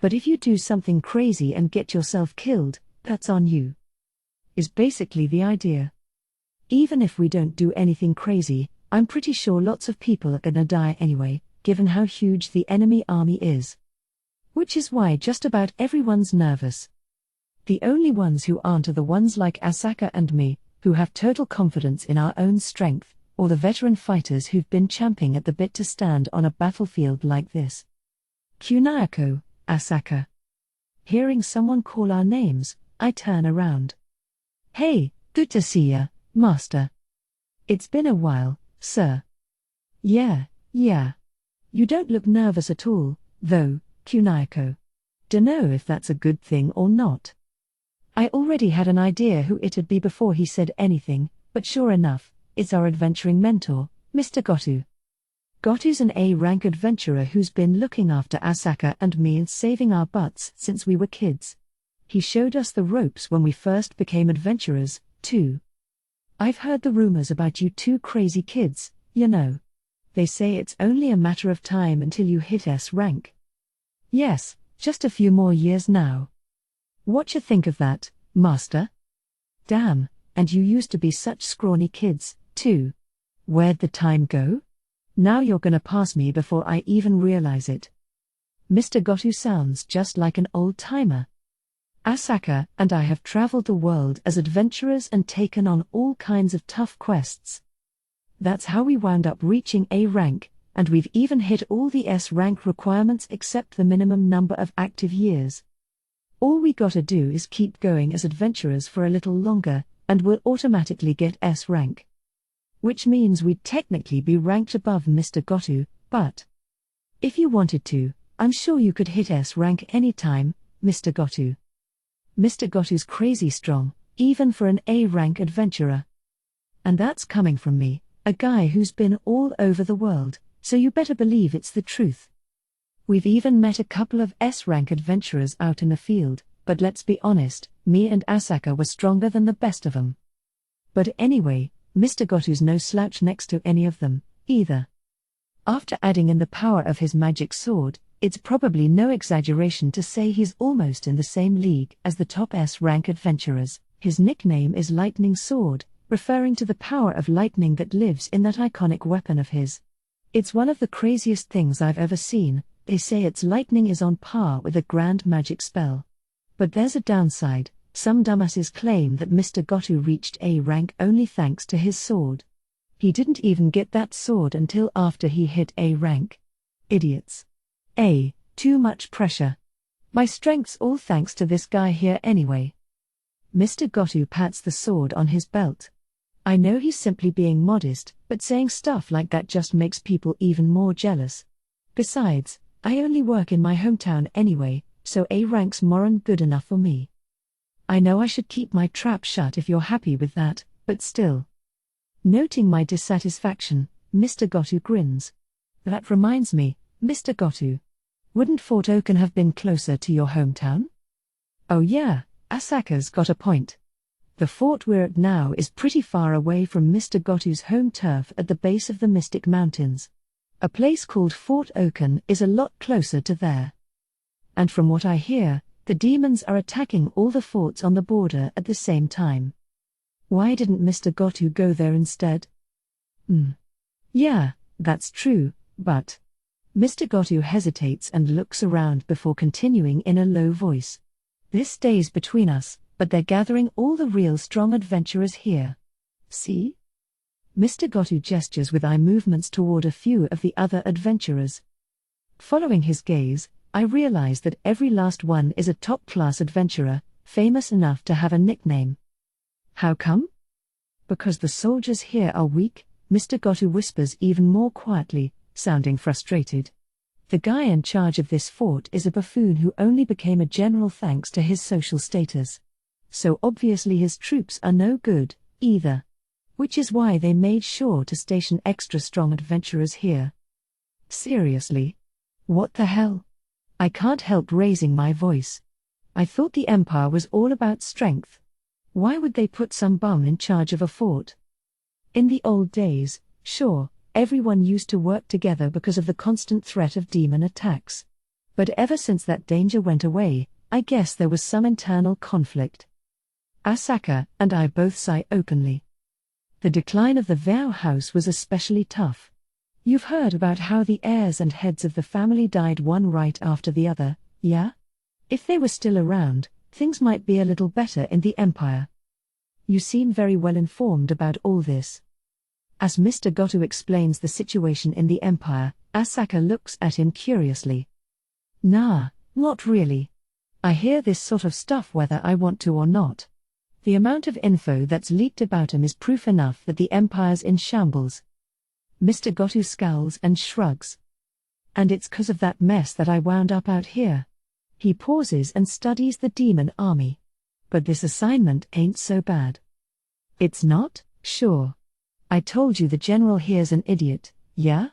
But if you do something crazy and get yourself killed, that's on you. Is basically the idea. Even if we don't do anything crazy, I'm pretty sure lots of people are gonna die anyway, given how huge the enemy army is. Which is why just about everyone's nervous. The only ones who aren't are the ones like Asaka and me, who have total confidence in our own strength, or the veteran fighters who've been champing at the bit to stand on a battlefield like this. Kunayako, Asaka. Hearing someone call our names, I turn around. Hey, good to see ya, Master. It's been a while, sir. Yeah. You don't look nervous at all, though, Kunayako. Dunno if that's a good thing or not. I already had an idea who it'd be before he said anything, but sure enough, it's our adventuring mentor, Mr. Gotu. Gotu's an A-rank adventurer who's been looking after Asaka and me and saving our butts since we were kids. He showed us the ropes when we first became adventurers, too. I've heard the rumors about you two crazy kids, you know. They say it's only a matter of time until you hit S rank. Yes, just a few more years now. What you think of that, Master? Damn, and you used to be such scrawny kids, too. Where'd the time go? Now you're gonna pass me before I even realize it. Mr. Gotu sounds just like an old-timer. Asaka and I have traveled the world as adventurers and taken on all kinds of tough quests. That's how we wound up reaching A rank, and we've even hit all the S rank requirements except the minimum number of active years. All we gotta do is keep going as adventurers for a little longer, and we'll automatically get S rank. Which means we'd technically be ranked above Mr. Gotu, but if you wanted to, I'm sure you could hit S rank anytime, Mr. Gotu. Mr. Gotu's crazy strong, even for an A rank adventurer. And that's coming from me, a guy who's been all over the world, so you better believe it's the truth. We've even met a couple of S rank adventurers out in the field, but let's be honest, me and Asaka were stronger than the best of them. But anyway, Mr. Gotu's no slouch next to any of them, either. After adding in the power of his magic sword, it's probably no exaggeration to say he's almost in the same league as the top S-rank adventurers. His nickname is Lightning Sword, referring to the power of lightning that lives in that iconic weapon of his. It's one of the craziest things I've ever seen. They say its lightning is on par with a grand magic spell. But there's a downside. Some dumbasses claim that Mr. Gotu reached A rank only thanks to his sword. He didn't even get that sword until after he hit A rank. Idiots. Too much pressure. My strength's all thanks to this guy here anyway. Mr. Gotu pats the sword on his belt. I know he's simply being modest, but saying stuff like that just makes people even more jealous. Besides, I only work in my hometown anyway, so A rank's more'n good enough for me. I know I should keep my trap shut if you're happy with that, but still. Noting my dissatisfaction, Mr. Gotu grins. That reminds me, Mr. Gotu. Wouldn't Fort Okina have been closer to your hometown? Oh yeah, Asaka's got a point. The fort we're at now is pretty far away from Mr. Gotu's home turf at the base of the Mystic Mountains. A place called Fort Okina is a lot closer to there. And from what I hear, the demons are attacking all the forts on the border at the same time. Why didn't Mr. Gotu go there instead? Yeah, that's true, but... Mr. Gotu hesitates and looks around before continuing in a low voice. This stays between us, but they're gathering all the real strong adventurers here. See? Mr. Gotu gestures with eye movements toward a few of the other adventurers. Following his gaze, I realize that every last one is a top-class adventurer, famous enough to have a nickname. How come? Because the soldiers here are weak, Mr. Gotu whispers even more quietly, sounding frustrated. The guy in charge of this fort is a buffoon who only became a general thanks to his social status. So obviously his troops are no good, either. Which is why they made sure to station extra strong adventurers here. Seriously? What the hell? I can't help raising my voice. I thought the Empire was all about strength. Why would they put some bum in charge of a fort? In the old days, sure, everyone used to work together because of the constant threat of demon attacks. But ever since that danger went away, I guess there was some internal conflict. Asaka and I both sigh openly. The decline of the Vow house was especially tough. You've heard about how the heirs and heads of the family died one right after the other, yeah? If they were still around, things might be a little better in the Empire. You seem very well informed about all this. As Mr. Goto explains the situation in the Empire, Asaka looks at him curiously. Nah, not really. I hear this sort of stuff whether I want to or not. The amount of info that's leaked about him is proof enough that the Empire's in shambles. Mr. Goto scowls and shrugs. And it's 'cause of that mess that I wound up out here. He pauses and studies the demon army. But this assignment ain't so bad. It's not? Sure. I told you the general here's an idiot, yeah?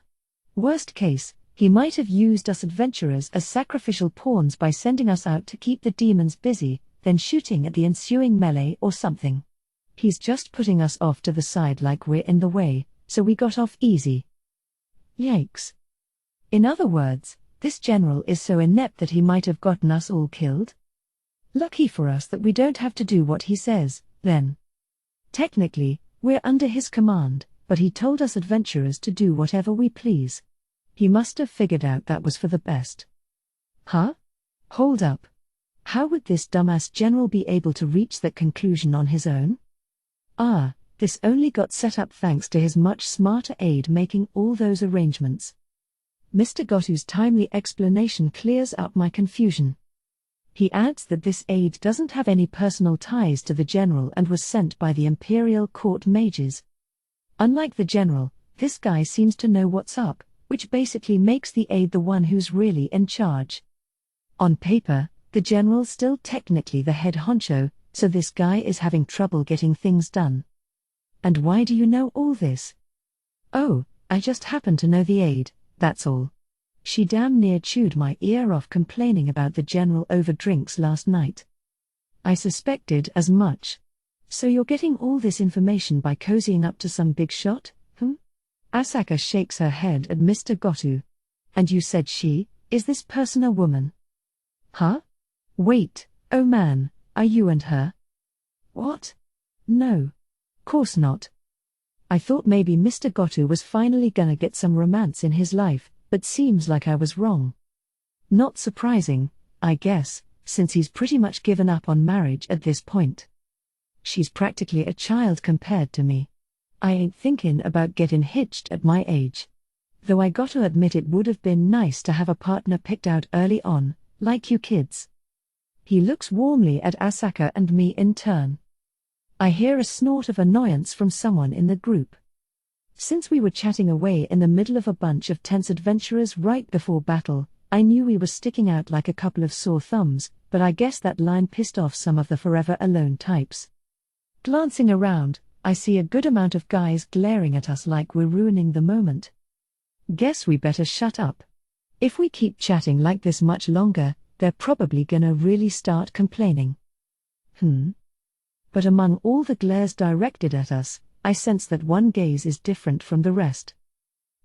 Worst case, he might have used us adventurers as sacrificial pawns by sending us out to keep the demons busy, then shooting at the ensuing melee or something. He's just putting us off to the side like we're in the way, so we got off easy. Yikes. In other words, this general is so inept that he might have gotten us all killed? Lucky for us that we don't have to do what he says, then. Technically, we're under his command, but he told us adventurers to do whatever we please. He must have figured out that was for the best. Huh? Hold up. How would this dumbass general be able to reach that conclusion on his own? This only got set up thanks to his much smarter aide making all those arrangements. Mr. Goto's timely explanation clears up my confusion. He adds that this aide doesn't have any personal ties to the general and was sent by the Imperial Court mages. Unlike the general, this guy seems to know what's up, which basically makes the aide the one who's really in charge. On paper, the general's still technically the head honcho, so this guy is having trouble getting things done. And why do you know all this? Oh, I just happen to know the aide, that's all. She damn near chewed my ear off complaining about the general over drinks last night. I suspected as much. So you're getting all this information by cozying up to some big shot, Asaka shakes her head at Mr. Goto. And you said is this person a woman? Huh? Wait, oh man, are you and her? What? No. Course not. I thought maybe Mr. Goto was finally gonna get some romance in his life, but seems like I was wrong. Not surprising, I guess, since he's pretty much given up on marriage at this point. She's practically a child compared to me. I ain't thinking about getting hitched at my age. Though I gotta admit it would have been nice to have a partner picked out early on, like you kids. He looks warmly at Asaka and me in turn. I hear a snort of annoyance from someone in the group. Since we were chatting away in the middle of a bunch of tense adventurers right before battle, I knew we were sticking out like a couple of sore thumbs, but I guess that line pissed off some of the forever alone types. Glancing around, I see a good amount of guys glaring at us like we're ruining the moment. Guess we better shut up. If we keep chatting like this much longer, they're probably gonna really start complaining. But among all the glares directed at us, I sense that one gaze is different from the rest.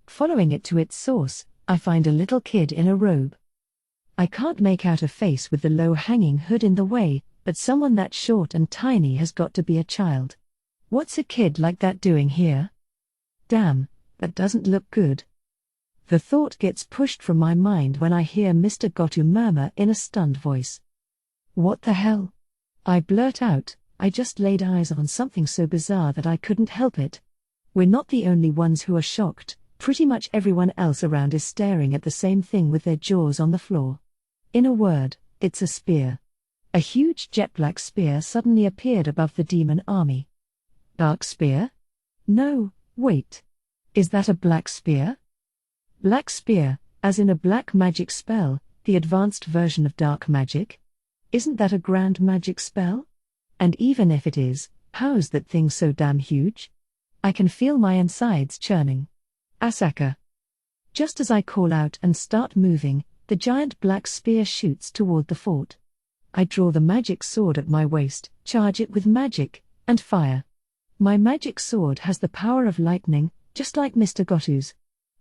Following it to its source, I find a little kid in a robe. I can't make out a face with the low-hanging hood in the way, but someone that short and tiny has got to be a child. What's a kid like that doing here? Damn, that doesn't look good. The thought gets pushed from my mind when I hear Mr. Goto murmur in a stunned voice. What the hell? I blurt out, I just laid eyes on something so bizarre that I couldn't help it. We're not the only ones who are shocked, pretty much everyone else around is staring at the same thing with their jaws on the floor. In a word, it's a spear. A huge jet-black spear suddenly appeared above the demon army. Dark spear? No, wait. Is that a black spear? Black spear, as in a black magic spell, the advanced version of dark magic? Isn't that a grand magic spell? And even if it is, how's that thing so damn huge? I can feel my insides churning. Asaka. Just as I call out and start moving, the giant black spear shoots toward the fort. I draw the magic sword at my waist, charge it with magic, and fire. My magic sword has the power of lightning, just like Mr. Goto's.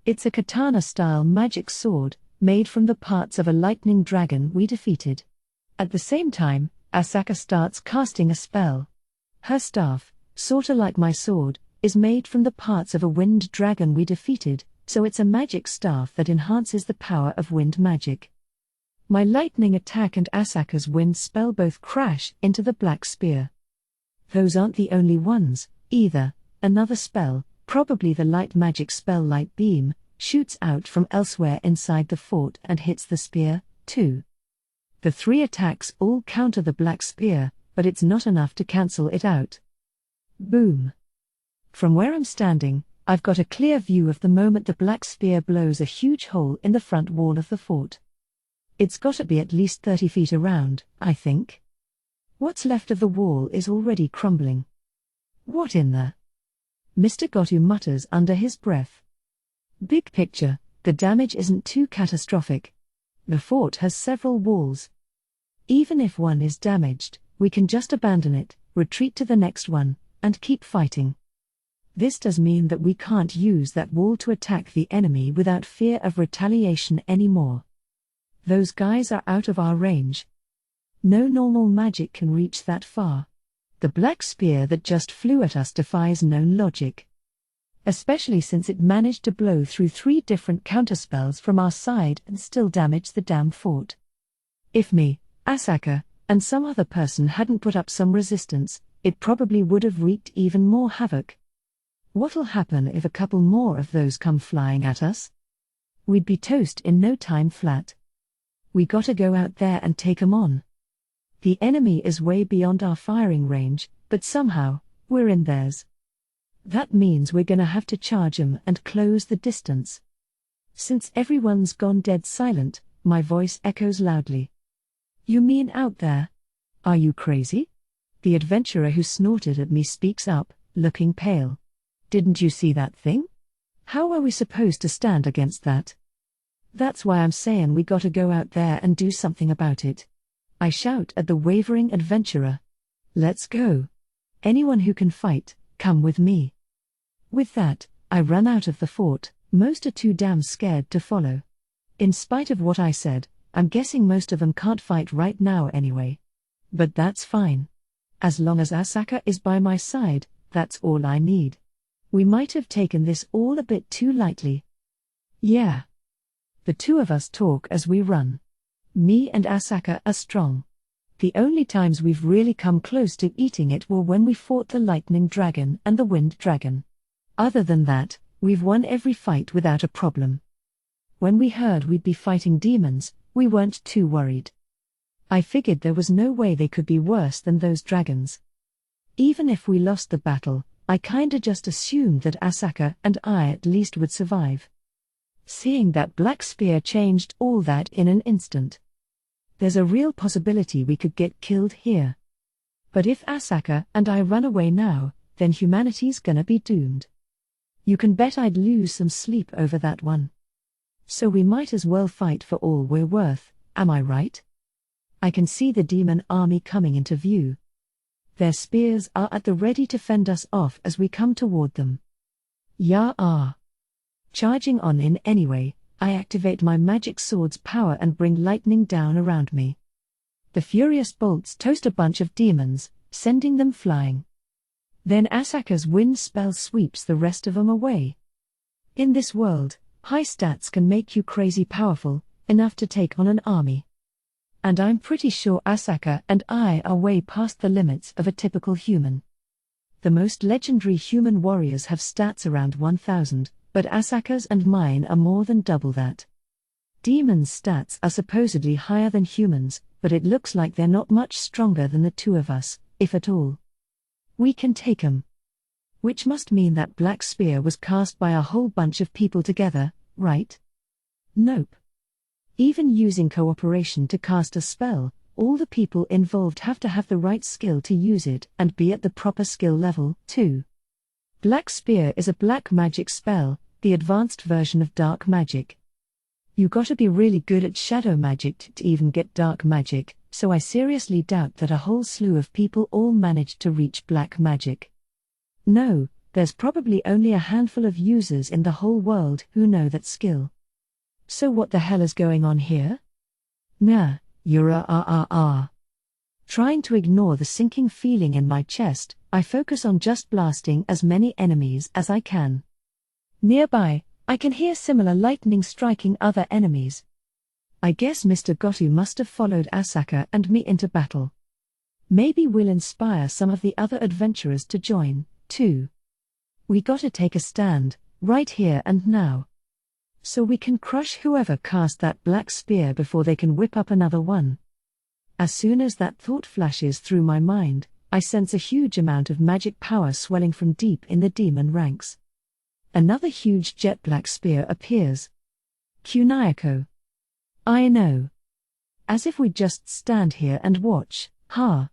It's a katana-style magic sword, made from the parts of a lightning dragon we defeated. At the same time, Asaka starts casting a spell. Her staff, sorta like my sword, is made from the parts of a wind dragon we defeated, so it's a magic staff that enhances the power of wind magic. My lightning attack and Asaka's wind spell both crash into the black spear. Those aren't the only ones, either. Another spell, Probably the light magic spell Light Beam shoots out from elsewhere inside the fort and hits the spear, too. The 3 attacks all counter the black spear, but it's not enough to cancel it out. Boom. From where I'm standing, I've got a clear view of the moment the black spear blows a huge hole in the front wall of the fort. It's gotta be at least 30 feet around, I think. What's left of the wall is already crumbling. What in the? Mr. Gotu mutters under his breath. Big picture, the damage isn't too catastrophic. The fort has several walls. Even if one is damaged, we can just abandon it, retreat to the next one, and keep fighting. This does mean that we can't use that wall to attack the enemy without fear of retaliation anymore. Those guys are out of our range. No normal magic can reach that far. The black spear that just flew at us defies known logic. Especially since it managed to blow through 3 different counterspells from our side and still damage the damn fort. If me, Asaka, and some other person hadn't put up some resistance, it probably would have wreaked even more havoc. What'll happen if a couple more of those come flying at us? We'd be toast in no time flat. We gotta go out there and take 'em on. The enemy is way beyond our firing range, but somehow, we're in theirs. That means we're gonna have to charge 'em and close the distance. Since everyone's gone dead silent, my voice echoes loudly. You mean out there? Are you crazy? The adventurer who snorted at me speaks up, looking pale. Didn't you see that thing? How are we supposed to stand against that? That's why I'm sayin' we gotta go out there and do something about it. I shout at the wavering adventurer. Let's go. Anyone who can fight, come with me. With that, I run out of the fort. Most are too damn scared to follow. In spite of what I said, I'm guessing most of them can't fight right now anyway. But that's fine. As long as Asaka is by my side, that's all I need. We might have taken this all a bit too lightly. Yeah. The 2 of us talk as we run. Me and Asaka are strong. The only times we've really come close to eating it were when we fought the lightning dragon and the wind dragon. Other than that, we've won every fight without a problem. When we heard we'd be fighting demons, we weren't too worried. I figured there was no way they could be worse than those dragons. Even if we lost the battle, I kinda just assumed that Asaka and I at least would survive. Seeing that black spear changed all that in an instant. There's a real possibility we could get killed here. But if Asaka and I run away now, then humanity's gonna be doomed. You can bet I'd lose some sleep over that one. So we might as well fight for all we're worth, am I right? I can see the demon army coming into view. Their spears are at the ready to fend us off as we come toward them. Yah-ah. Charging on in anyway, I activate my magic sword's power and bring lightning down around me. The furious bolts toast a bunch of demons, sending them flying. Then Asaka's wind spell sweeps the rest of them away. In this world, high stats can make you crazy powerful, enough to take on an army. And I'm pretty sure Asaka and I are way past the limits of a typical human. The most legendary human warriors have stats around 1000, but Asaka's and mine are more than double that. Demons' stats are supposedly higher than humans, but it looks like they're not much stronger than the 2 of us, if at all. We can take 'em. Which must mean that black spear was cast by a whole bunch of people together, right? Nope. Even using cooperation to cast a spell, all the people involved have to have the right skill to use it and be at the proper skill level, too. Black spear is a black magic spell, the advanced version of dark magic. You gotta be really good at shadow magic to even get dark magic, so I seriously doubt that a whole slew of people all managed to reach black magic. No, there's probably only a handful of users in the whole world who know that skill. So what the hell is going on here? Nah, you're Trying to ignore the sinking feeling in my chest, I focus on just blasting as many enemies as I can. Nearby, I can hear similar lightning striking other enemies. I guess Mr. Gotu must have followed Asaka and me into battle. Maybe we'll inspire some of the other adventurers to join, too. We gotta take a stand, right here and now. So we can crush whoever cast that black spear before they can whip up another one. As soon as that thought flashes through my mind, I sense a huge amount of magic power swelling from deep in the demon ranks. Another huge jet black spear appears. Kunayako. I know. As if we'd just stand here and watch, ha.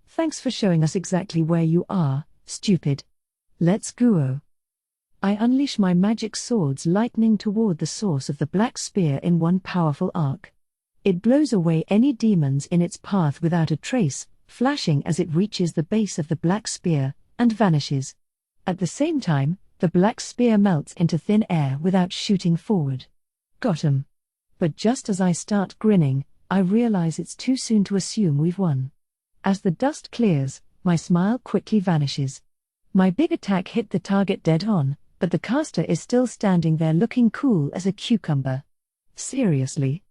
Thanks for showing us exactly where you are, stupid. Let's go. I unleash my magic sword's lightning toward the source of the black spear in one powerful arc. It blows away any demons in its path without a trace, flashing as it reaches the base of the black spear, and vanishes. At the same time, the black spear melts into thin air without shooting forward. Got 'em. But just as I start grinning, I realize it's too soon to assume we've won. As the dust clears, my smile quickly vanishes. My big attack hit the target dead on, but the caster is still standing there looking cool as a cucumber. Seriously?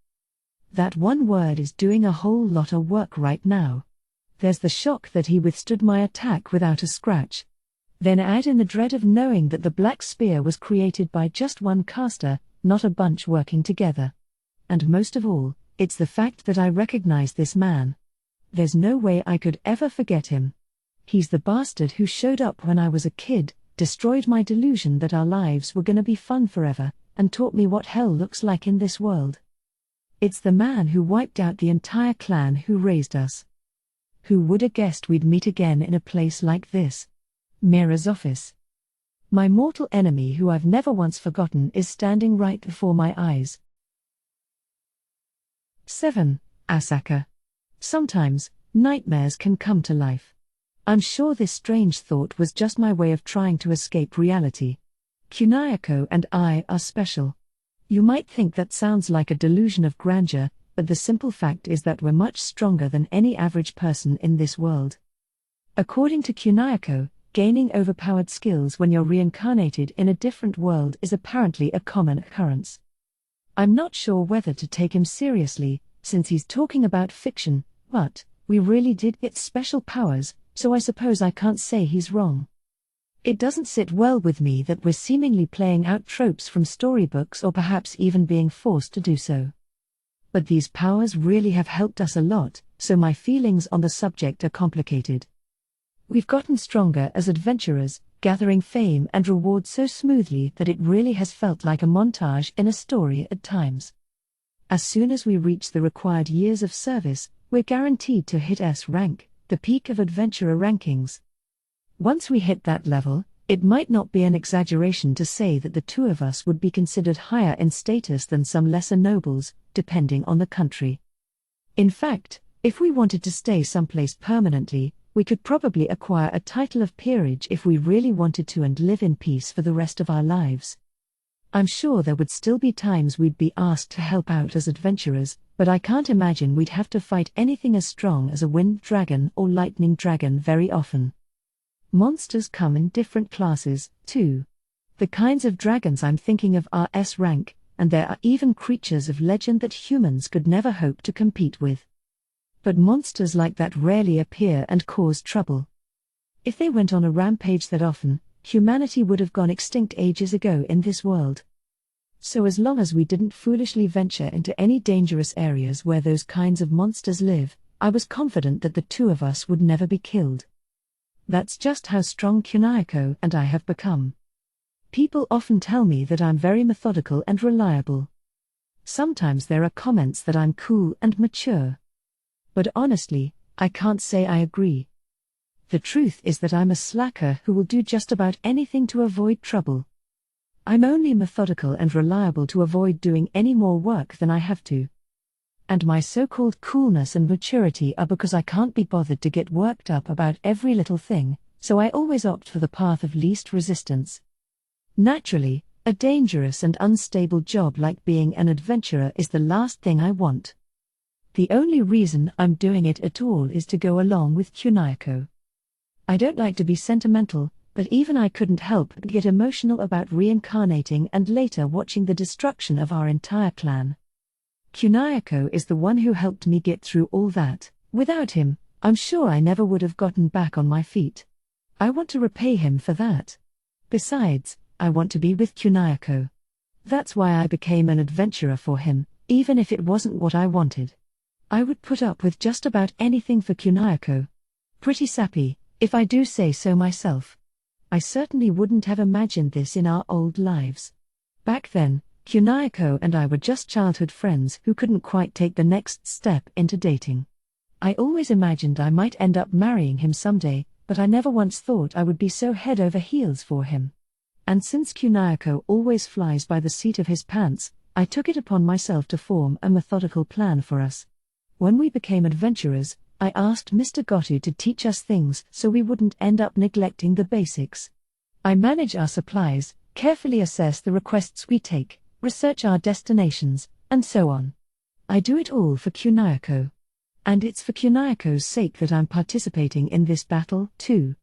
That one word is doing a whole lot of work right now. There's the shock that he withstood my attack without a scratch. Then add in the dread of knowing that the black spear was created by just one caster, not a bunch working together. And most of all, it's the fact that I recognize this man. There's no way I could ever forget him. He's the bastard who showed up when I was a kid, destroyed my delusion that our lives were gonna be fun forever, and taught me what hell looks like in this world. It's the man who wiped out the entire clan who raised us. Who would have guessed we'd meet again in a place like this? Mira's office. My mortal enemy who I've never once forgotten is standing right before my eyes. 7. Asaka. Sometimes, nightmares can come to life. I'm sure this strange thought was just my way of trying to escape reality. Kunayako and I are special. You might think that sounds like a delusion of grandeur, but the simple fact is that we're much stronger than any average person in this world. According to Kunayako, gaining overpowered skills when you're reincarnated in a different world is apparently a common occurrence. I'm not sure whether to take him seriously, since he's talking about fiction, but we really did get special powers, so I suppose I can't say he's wrong. It doesn't sit well with me that we're seemingly playing out tropes from storybooks or perhaps even being forced to do so. But these powers really have helped us a lot, so my feelings on the subject are complicated. We've gotten stronger as adventurers, gathering fame and reward so smoothly that it really has felt like a montage in a story at times. As soon as we reach the required years of service, we're guaranteed to hit S rank, the peak of adventurer rankings. Once we hit that level, it might not be an exaggeration to say that the two of us would be considered higher in status than some lesser nobles, depending on the country. In fact, if we wanted to stay someplace permanently, we could probably acquire a title of peerage if we really wanted to and live in peace for the rest of our lives. I'm sure there would still be times we'd be asked to help out as adventurers, but I can't imagine we'd have to fight anything as strong as a wind dragon or lightning dragon very often. Monsters come in different classes, too. The kinds of dragons I'm thinking of are S rank, and there are even creatures of legend that humans could never hope to compete with. But monsters like that rarely appear and cause trouble. If they went on a rampage that often, humanity would have gone extinct ages ago in this world. So as long as we didn't foolishly venture into any dangerous areas where those kinds of monsters live, I was confident that the two of us would never be killed. That's just how strong Kunayako and I have become. People often tell me that I'm very methodical and reliable. Sometimes there are comments that I'm cool and mature. But honestly, I can't say I agree. The truth is that I'm a slacker who will do just about anything to avoid trouble. I'm only methodical and reliable to avoid doing any more work than I have to. And my so-called coolness and maturity are because I can't be bothered to get worked up about every little thing, so I always opt for the path of least resistance. Naturally, a dangerous and unstable job like being an adventurer is the last thing I want. The only reason I'm doing it at all is to go along with Kunayako. I don't like to be sentimental, but even I couldn't help but get emotional about reincarnating and later watching the destruction of our entire clan. Kunayako is the one who helped me get through all that. Without him, I'm sure I never would have gotten back on my feet. I want to repay him for that. Besides, I want to be with Kunayako. That's why I became an adventurer for him, even if it wasn't what I wanted. I would put up with just about anything for Kunayako. Pretty sappy, if I do say so myself. I certainly wouldn't have imagined this in our old lives. Back then, Kunayako and I were just childhood friends who couldn't quite take the next step into dating. I always imagined I might end up marrying him someday, but I never once thought I would be so head over heels for him. And since Kunayako always flies by the seat of his pants, I took it upon myself to form a methodical plan for us. When we became adventurers, I asked Mr. Gotu to teach us things so we wouldn't end up neglecting the basics. I manage our supplies, carefully assess the requests we take, research our destinations, and so on. I do it all for Kunayako. And it's for Kunayako's sake that I'm participating in this battle, too.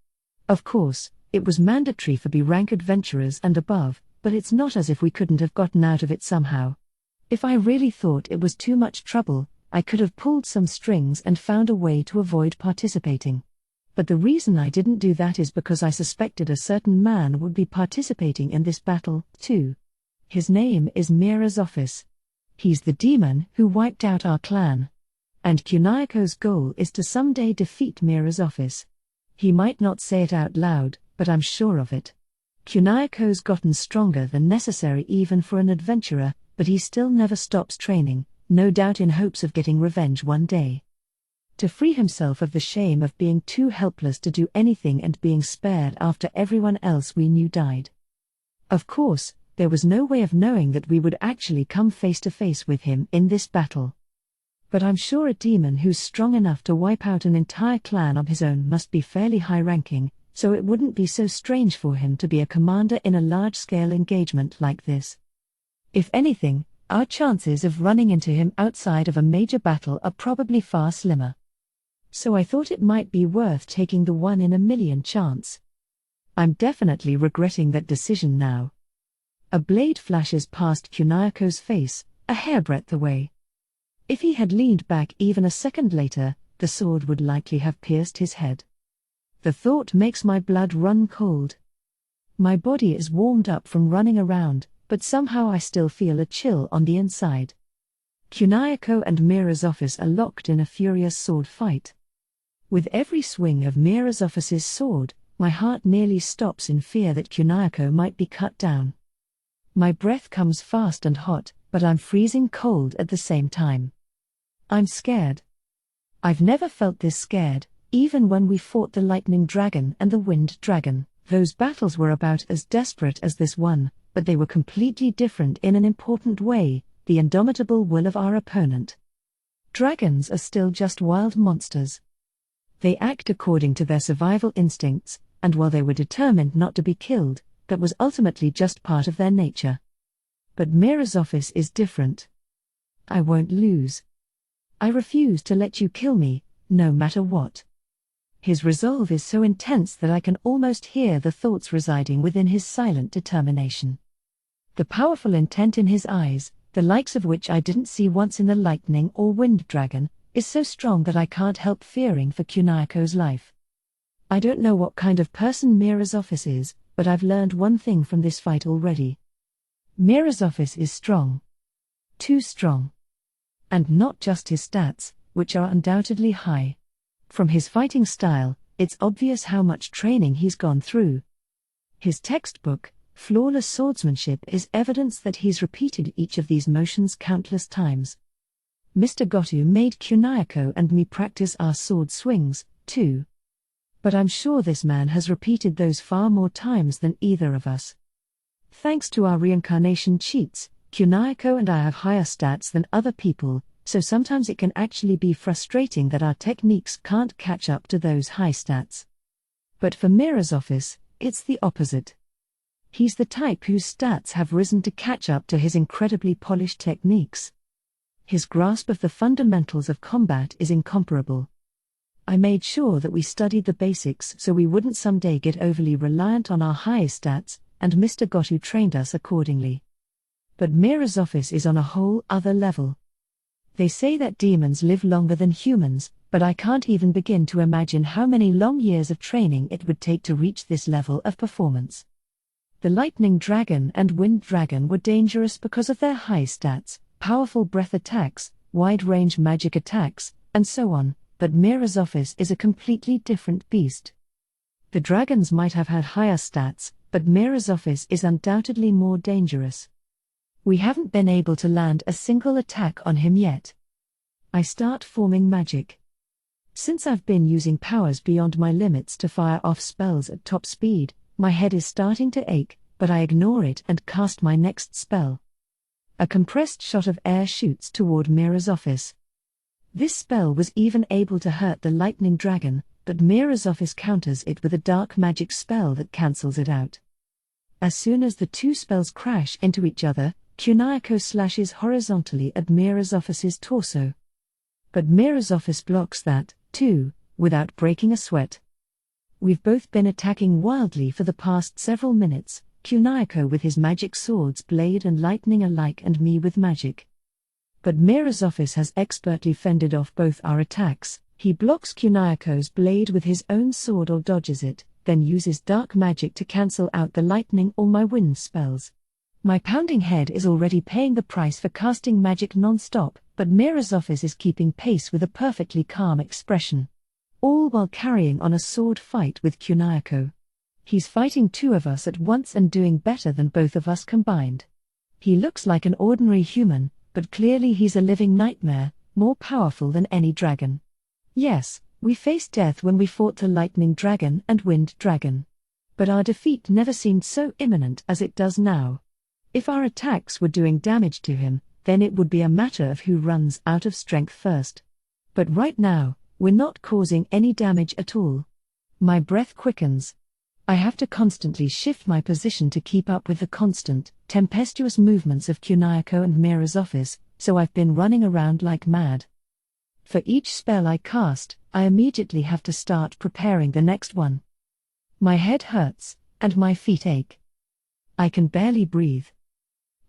Of course, it was mandatory for B-rank adventurers and above, but it's not as if we couldn't have gotten out of it somehow. If I really thought it was too much trouble, I could have pulled some strings and found a way to avoid participating. But the reason I didn't do that is because I suspected a certain man would be participating in this battle, too. His name is Mira's Office. He's the demon who wiped out our clan. And Kunayako's goal is to someday defeat Mira's Office. He might not say it out loud, but I'm sure of it. Kunayako's gotten stronger than necessary even for an adventurer, but he still never stops training, no doubt in hopes of getting revenge one day. To free himself of the shame of being too helpless to do anything and being spared after everyone else we knew died. Of course, there was no way of knowing that we would actually come face to face with him in this battle. But I'm sure a demon who's strong enough to wipe out an entire clan on his own must be fairly high-ranking, so it wouldn't be so strange for him to be a commander in a large-scale engagement like this. If anything, our chances of running into him outside of a major battle are probably far slimmer. So I thought it might be worth taking the 1 in a million chance. I'm definitely regretting that decision now. A blade flashes past Kunayako's face, a hairbreadth away. If he had leaned back even a second later, the sword would likely have pierced his head. The thought makes my blood run cold. My body is warmed up from running around, but somehow I still feel a chill on the inside. Kunayako and Mira's Office are locked in a furious sword fight. With every swing of Mira's Office's sword, my heart nearly stops in fear that Kunayako might be cut down. My breath comes fast and hot, but I'm freezing cold at the same time. I'm scared. I've never felt this scared, even when we fought the Lightning Dragon and the Wind Dragon. Those battles were about as desperate as this one, but they were completely different in an important way, the indomitable will of our opponent. Dragons are still just wild monsters. They act according to their survival instincts, and while they were determined not to be killed, that was ultimately just part of their nature. But Mira's Office is different. I won't lose. I refuse to let you kill me, no matter what. His resolve is so intense that I can almost hear the thoughts residing within his silent determination. The powerful intent in his eyes, the likes of which I didn't see once in the Lightning or Wind Dragon, is so strong that I can't help fearing for Kunayako's life. I don't know what kind of person Mira's Office is, but I've learned one thing from this fight already. Mira's Office is strong. Too strong. And not just his stats, which are undoubtedly high. From his fighting style, it's obvious how much training he's gone through. His textbook, Flawless Swordsmanship, is evidence that he's repeated each of these motions countless times. Mr. Gotu made Kunayako and me practice our sword swings, too. But I'm sure this man has repeated those far more times than either of us. Thanks to our reincarnation cheats, Kunayako and I have higher stats than other people, so sometimes it can actually be frustrating that our techniques can't catch up to those high stats. But for Mira's Office, it's the opposite. He's the type whose stats have risen to catch up to his incredibly polished techniques. His grasp of the fundamentals of combat is incomparable. I made sure that we studied the basics so we wouldn't someday get overly reliant on our high stats, and Mr. Gotu trained us accordingly. But Mira's Office is on a whole other level. They say that demons live longer than humans, but I can't even begin to imagine how many long years of training it would take to reach this level of performance. The lightning dragon and wind dragon were dangerous because of their high stats, powerful breath attacks, wide-range magic attacks, and so on, but Mirazophis is a completely different beast. The dragons might have had higher stats, but Mirazophis is undoubtedly more dangerous. We haven't been able to land a single attack on him yet. I start forming magic. Since I've been using powers beyond my limits to fire off spells at top speed, my head is starting to ache, but I ignore it and cast my next spell. A compressed shot of air shoots toward Mirazophis. This spell was even able to hurt the lightning dragon, but Mirazophis counters it with a dark magic spell that cancels it out. As soon as the two spells crash into each other, Kunayako slashes horizontally at Mirazophis's torso. But Mirazophis blocks that, too, without breaking a sweat. We've both been attacking wildly for the past several minutes, Kunayako with his magic sword's blade and lightning alike and me with magic. But Mirazophis has expertly fended off both our attacks. He blocks Kunayako's blade with his own sword or dodges it, then uses dark magic to cancel out the lightning or my wind spells. My pounding head is already paying the price for casting magic non-stop, but Mirazophis is keeping pace with a perfectly calm expression. All while carrying on a sword fight with Kunayako. He's fighting two of us at once and doing better than both of us combined. He looks like an ordinary human, but clearly he's a living nightmare, more powerful than any dragon. Yes, we faced death when we fought the lightning dragon and wind dragon. But our defeat never seemed so imminent as it does now. If our attacks were doing damage to him, then it would be a matter of who runs out of strength first. But right now, we're not causing any damage at all. My breath quickens. I have to constantly shift my position to keep up with the constant, tempestuous movements of Kunayako and Mirazophis, so I've been running around like mad. For each spell I cast, I immediately have to start preparing the next one. My head hurts, and my feet ache. I can barely breathe.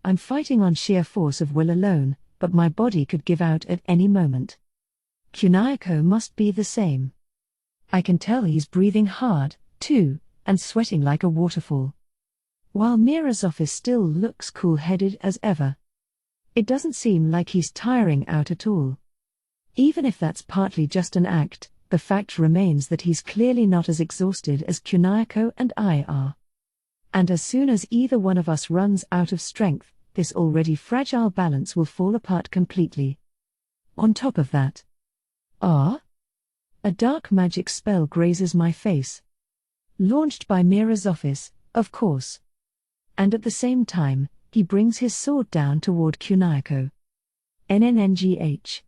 I'm fighting on sheer force of will alone, but my body could give out at any moment. Kunayako must be the same. I can tell he's breathing hard, too, and sweating like a waterfall. While Mirazophis still looks cool-headed as ever. It doesn't seem like he's tiring out at all. Even if that's partly just an act, the fact remains that he's clearly not as exhausted as Kunayako and I are. And as soon as either one of us runs out of strength, this already fragile balance will fall apart completely. On top of that, a dark magic spell grazes my face. Launched by Mirazophis, of course. And at the same time, he brings his sword down toward Kunayako. NNNGH.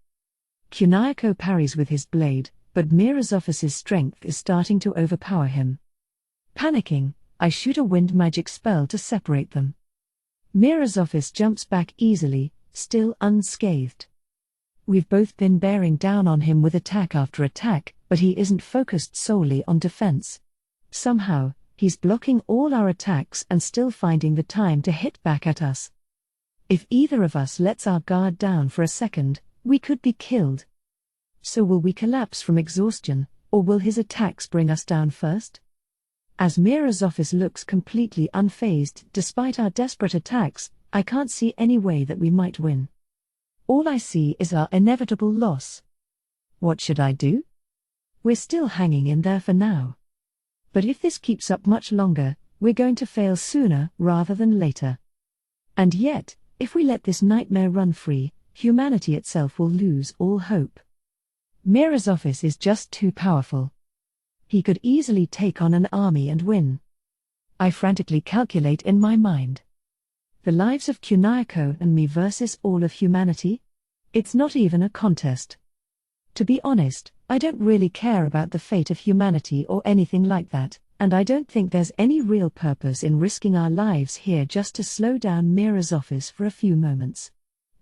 Kunayako parries with his blade, but Mirazophis's strength is starting to overpower him. Panicking, I shoot a wind magic spell to separate them. Mirazophis jumps back easily, still unscathed. We've both been bearing down on him with attack after attack, but he isn't focused solely on defense. Somehow, he's blocking all our attacks and still finding the time to hit back at us. If either of us lets our guard down for a second, we could be killed. So will we collapse from exhaustion, or will his attacks bring us down first? As Mirazophis looks completely unfazed despite our desperate attacks, I can't see any way that we might win. All I see is our inevitable loss. What should I do? We're still hanging in there for now. But if this keeps up much longer, we're going to fail sooner rather than later. And yet, if we let this nightmare run free, humanity itself will lose all hope. Mirazophis is just too powerful. He could easily take on an army and win. I frantically calculate in my mind. The lives of Kunayako and me versus all of humanity? It's not even a contest. To be honest, I don't really care about the fate of humanity or anything like that, and I don't think there's any real purpose in risking our lives here just to slow down Mirazophis for a few moments.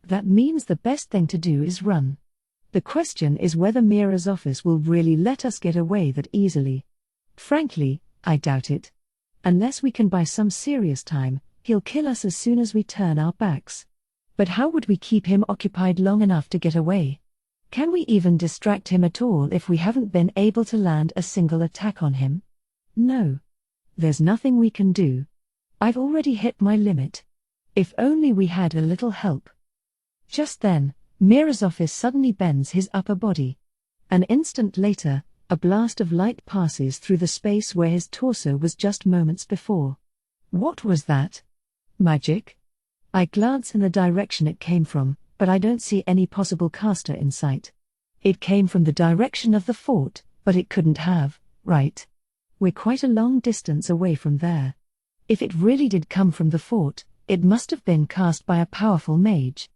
That means the best thing to do is run. The question is whether Mirazophis will really let us get away that easily. Frankly, I doubt it. Unless we can buy some serious time, he'll kill us as soon as we turn our backs. But how would we keep him occupied long enough to get away? Can we even distract him at all if we haven't been able to land a single attack on him? No. There's nothing we can do. I've already hit my limit. If only we had a little help. Just then, Mirosopis suddenly bends his upper body. An instant later, a blast of light passes through the space where his torso was just moments before. What was that? Magic? I glance in the direction it came from, but I don't see any possible caster in sight. It came from the direction of the fort, but it couldn't have, right? We're quite a long distance away from there. If it really did come from the fort, it must have been cast by a powerful mage.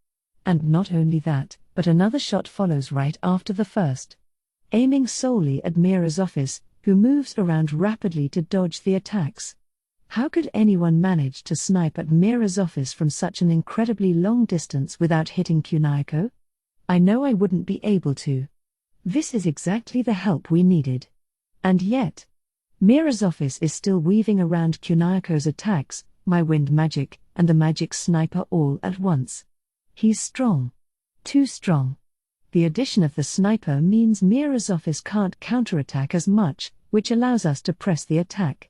And not only that, but another shot follows right after the first. Aiming solely at Mirosopis, who moves around rapidly to dodge the attacks. How could anyone manage to snipe at Mirosopis from such an incredibly long distance without hitting Kunihiko? I know I wouldn't be able to. This is exactly the help we needed. And yet, Mirosopis is still weaving around Kunihiko's attacks, my wind magic, and the magic sniper all at once. He's strong. Too strong. The addition of the sniper means Mirosopis can't counterattack as much, which allows us to press the attack.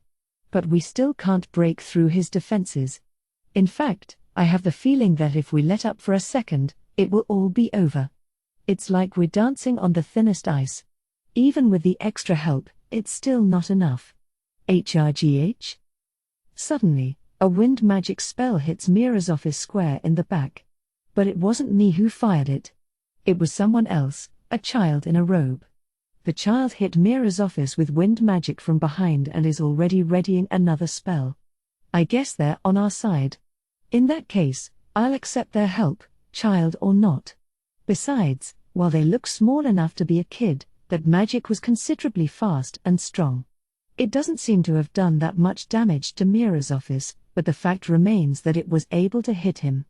But we still can't break through his defenses. In fact, I have the feeling that if we let up for a second, it will all be over. It's like we're dancing on the thinnest ice. Even with the extra help, it's still not enough. HRGH? Suddenly, a wind magic spell hits Mirosopis square in the back. But it wasn't me who fired it. It was someone else, a child in a robe. The child hit Mirosopis with wind magic from behind and is already readying another spell. I guess they're on our side. In that case, I'll accept their help, child or not. Besides, while they look small enough to be a kid, that magic was considerably fast and strong. It doesn't seem to have done that much damage to Mirosopis, but the fact remains that it was able to hit him.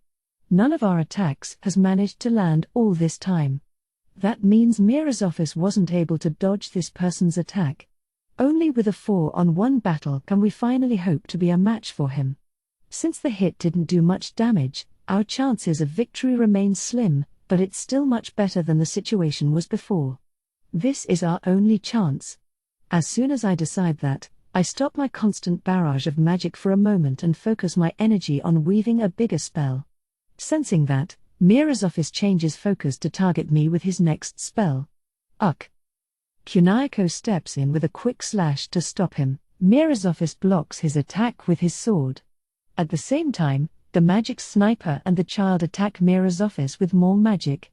None of our attacks has managed to land all this time. That means Mirosopis wasn't able to dodge this person's attack. Only with a 4-on-1 battle can we finally hope to be a match for him. Since the hit didn't do much damage, our chances of victory remain slim, but it's still much better than the situation was before. This is our only chance. As soon as I decide that, I stop my constant barrage of magic for a moment and focus my energy on weaving a bigger spell. Sensing that, Mirosopis changes focus to target me with his next spell. Uk. Kunihiko steps in with a quick slash to stop him. Mirosopis blocks his attack with his sword. At the same time, the magic sniper and the child attack Mirosopis with more magic.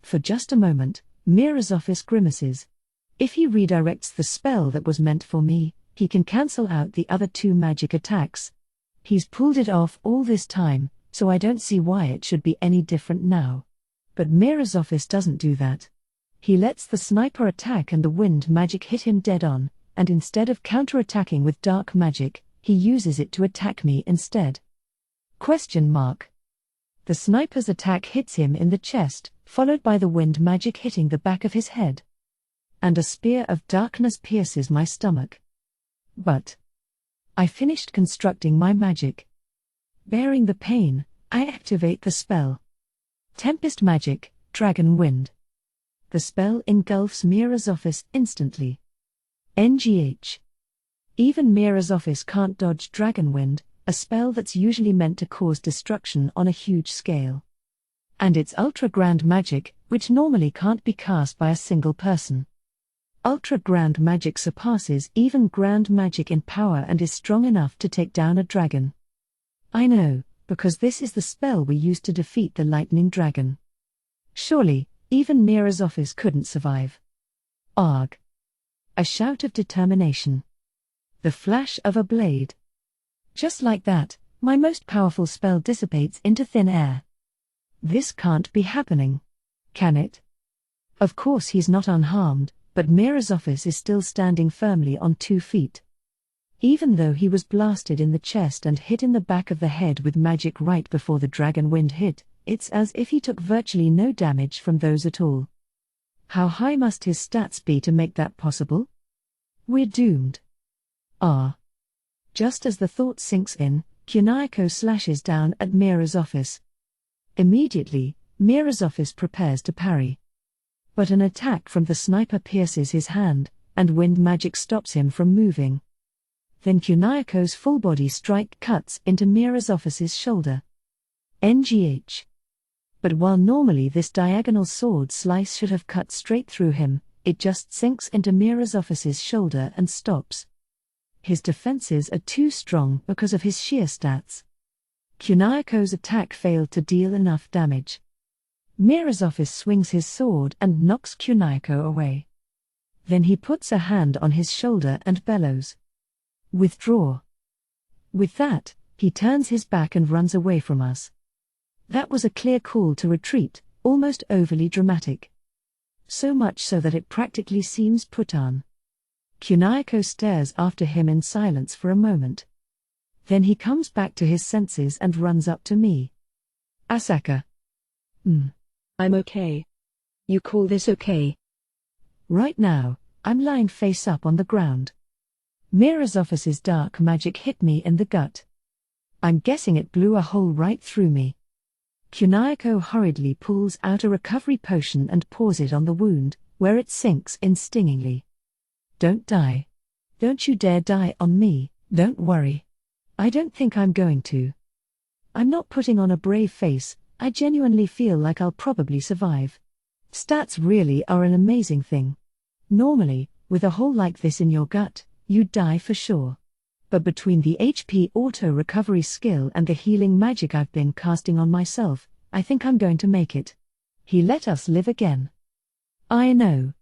For just a moment, Mirosopis grimaces. If he redirects the spell that was meant for me, he can cancel out the other two magic attacks. He's pulled it off all this time, so I don't see why it should be any different now. But Mirosopis doesn't do that. He lets the sniper attack and the wind magic hit him dead on, and instead of counterattacking with dark magic, he uses it to attack me instead. Question mark. The sniper's attack hits him in the chest, followed by the wind magic hitting the back of his head. And a spear of darkness pierces my stomach. But I finished constructing my magic. Bearing the pain, I activate the spell. Tempest Magic, Dragon Wind. The spell engulfs Mirosopis instantly. NGH. Even Mirosopis can't dodge Dragon Wind, a spell that's usually meant to cause destruction on a huge scale. And it's Ultra Grand Magic, which normally can't be cast by a single person. Ultra Grand Magic surpasses even Grand Magic in power and is strong enough to take down a dragon. I know, because this is the spell we used to defeat the Lightning Dragon. Surely, even Mirosopis couldn't survive. Arg. A shout of determination. The flash of a blade. Just like that, my most powerful spell dissipates into thin air. This can't be happening. Can it? Of course he's not unharmed, but Mirosopis is still standing firmly on 2 feet. Even though he was blasted in the chest and hit in the back of the head with magic right before the dragon wind hit, it's as if he took virtually no damage from those at all. How high must his stats be to make that possible? We're doomed. Just as the thought sinks in, Kunihiko slashes down at Mirosopis. Immediately, Mirosopis prepares to parry. But an attack from the sniper pierces his hand, and wind magic stops him from moving. Then Kunayako's full-body strike cuts into Mirazophis's shoulder. NGH. But while normally this diagonal sword slice should have cut straight through him, it just sinks into Mirazophis's shoulder and stops. His defenses are too strong because of his sheer stats. Kunayako's attack failed to deal enough damage. Mirazophis swings his sword and knocks Kunayako away. Then he puts a hand on his shoulder and bellows, "Withdraw." With that, he turns his back and runs away from us. That was a clear call to retreat, almost overly dramatic. So much so that it practically seems put on. Kunayako stares after him in silence for a moment. Then he comes back to his senses and runs up to me. "Asaka." I'm okay. You call this okay? Right now, I'm lying face up on the ground. Mirazophis's dark magic hit me in the gut. I'm guessing it blew a hole right through me. Kunayako hurriedly pulls out a recovery potion and pours it on the wound, where it sinks in stingingly. "Don't die. Don't you dare die on me, don't worry. I don't think I'm going to." I'm not putting on a brave face, I genuinely feel like I'll probably survive. Stats really are an amazing thing. Normally, with a hole like this in your gut, you'd die for sure. But between the HP auto-recovery skill and the healing magic I've been casting on myself, I think I'm going to make it. He let us live again. I know.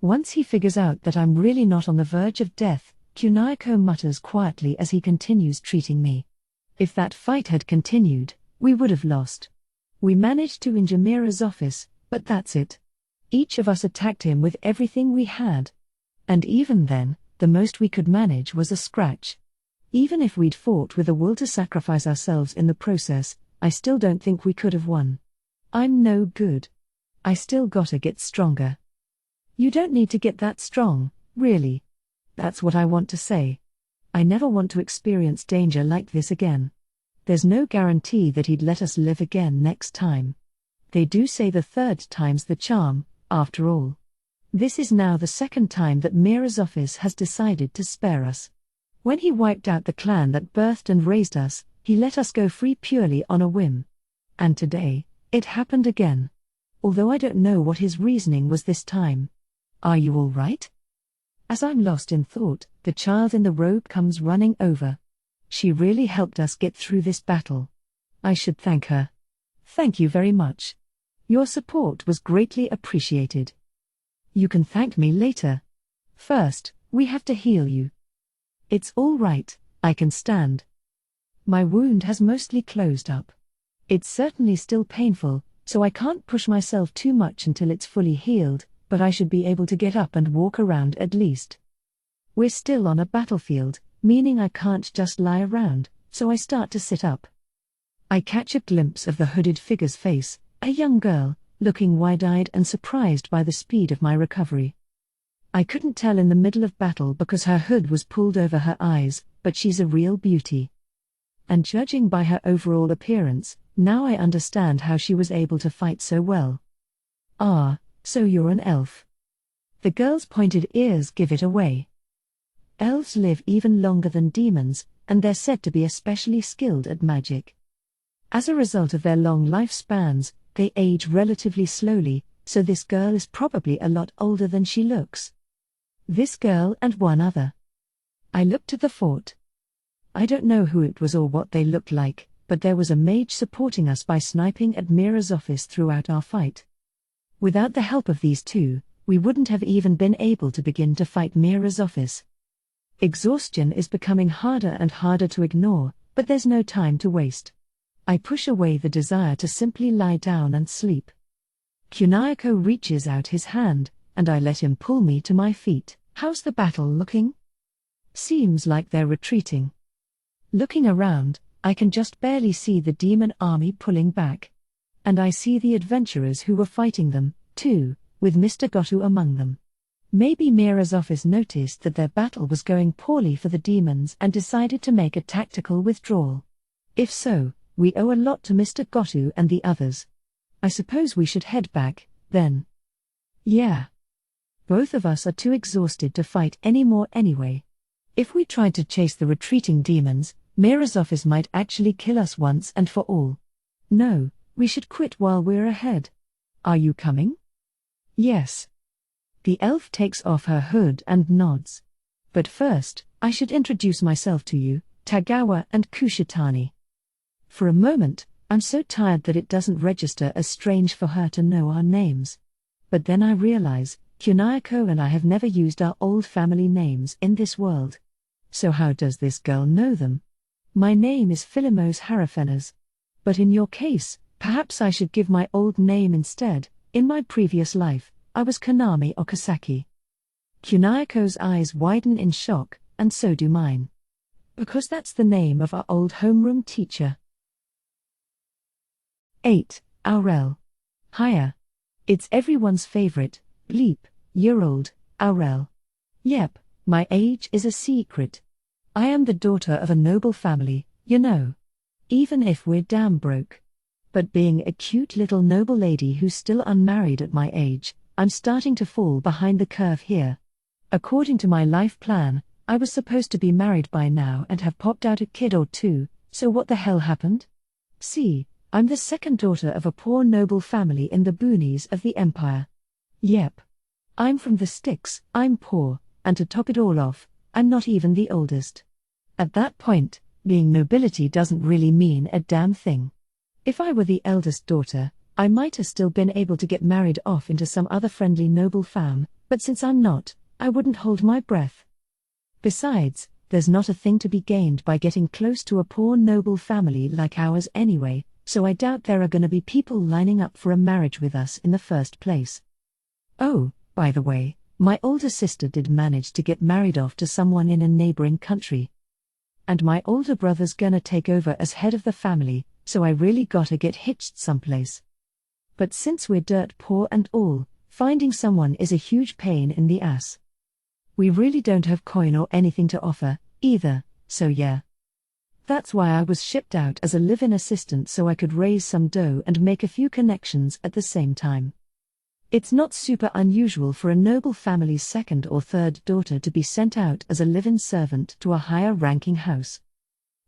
Once he figures out that I'm really not on the verge of death, Kunayako mutters quietly as he continues treating me. If that fight had continued, we would have lost. We managed to injure Mirazophis, but that's it. Each of us attacked him with everything we had. And even then, the most we could manage was a scratch. Even if we'd fought with a will to sacrifice ourselves in the process, I still don't think we could have won. I'm no good. I still gotta get stronger. You don't need to get that strong, really. That's what I want to say. I never want to experience danger like this again. There's no guarantee that he'd let us live again next time. They do say the third time's the charm, after all. This is now the second time that Mirazophis has decided to spare us. When he wiped out the clan that birthed and raised us, he let us go free purely on a whim. And today, it happened again. Although I don't know what his reasoning was this time. Are you all right? As I'm lost in thought, the child in the robe comes running over. She really helped us get through this battle. I should thank her. Thank you very much. Your support was greatly appreciated. You can thank me later. First, we have to heal you. It's all right, I can stand. My wound has mostly closed up. It's certainly still painful, so I can't push myself too much until it's fully healed, but I should be able to get up and walk around at least. We're still on a battlefield, meaning I can't just lie around, so I start to sit up. I catch a glimpse of the hooded figure's face, a young girl, looking wide-eyed and surprised by the speed of my recovery. I couldn't tell in the middle of battle because her hood was pulled over her eyes, but she's a real beauty. And judging by her overall appearance, now I understand how she was able to fight so well. "Ah, so you're an elf." The girl's pointed ears give it away. Elves live even longer than demons, and they're said to be especially skilled at magic. As a result of their long lifespans, they age relatively slowly, so this girl is probably a lot older than she looks. This girl and one other. I looked to the fort. I don't know who it was or what they looked like, but there was a mage supporting us by sniping at Mirazophis throughout our fight. Without the help of these two, we wouldn't have even been able to begin to fight Mirazophis. Exhaustion is becoming harder and harder to ignore, but there's no time to waste. I push away the desire to simply lie down and sleep. Kunayako reaches out his hand, and I let him pull me to my feet. "How's the battle looking?" "Seems like they're retreating." Looking around, I can just barely see the demon army pulling back. And I see the adventurers who were fighting them, too, with Mr. Gotu among them. Maybe Mirazophis noticed that their battle was going poorly for the demons and decided to make a tactical withdrawal. If so, we owe a lot to Mr. Gotu and the others. I suppose we should head back, then. Yeah. Both of us are too exhausted to fight anymore anyway. If we tried to chase the retreating demons, Mira's office might actually kill us once and for all. No, we should quit while we're ahead. Are you coming? Yes. The elf takes off her hood and nods. But first, I should introduce myself to you, Tagawa and Kushitani. For a moment, I'm so tired that it doesn't register as strange for her to know our names. But then I realize, Kunayako and I have never used our old family names in this world. So how does this girl know them? My name is Philimos Harafenas. But in your case, perhaps I should give my old name instead. In my previous life, I was Konami Okasaki. Kunayako's eyes widen in shock, and so do mine. Because that's the name of our old homeroom teacher. 8. Aurel. Hiya. It's everyone's favorite, bleep-year-old, Aurel. Yep, my age is a secret. I am the daughter of a noble family, you know. Even if we're damn broke. But being a cute little noble lady who's still unmarried at my age, I'm starting to fall behind the curve here. According to my life plan, I was supposed to be married by now and have popped out a kid or two, so what the hell happened? See, I'm the second daughter of a poor noble family in the boonies of the empire. Yep. I'm from the sticks, I'm poor, and to top it all off, I'm not even the oldest. At that point, being nobility doesn't really mean a damn thing. If I were the eldest daughter, I might have still been able to get married off into some other friendly noble fam, but since I'm not, I wouldn't hold my breath. Besides, there's not a thing to be gained by getting close to a poor noble family like ours anyway, so I doubt there are gonna be people lining up for a marriage with us in the first place. Oh, by the way, my older sister did manage to get married off to someone in a neighboring country. And my older brother's gonna take over as head of the family, so I really gotta get hitched someplace. But since we're dirt poor and all, finding someone is a huge pain in the ass. We really don't have coin or anything to offer, either, so yeah. That's why I was shipped out as a live-in assistant so I could raise some dough and make a few connections at the same time. It's not super unusual for a noble family's second or third daughter to be sent out as a live-in servant to a higher-ranking house.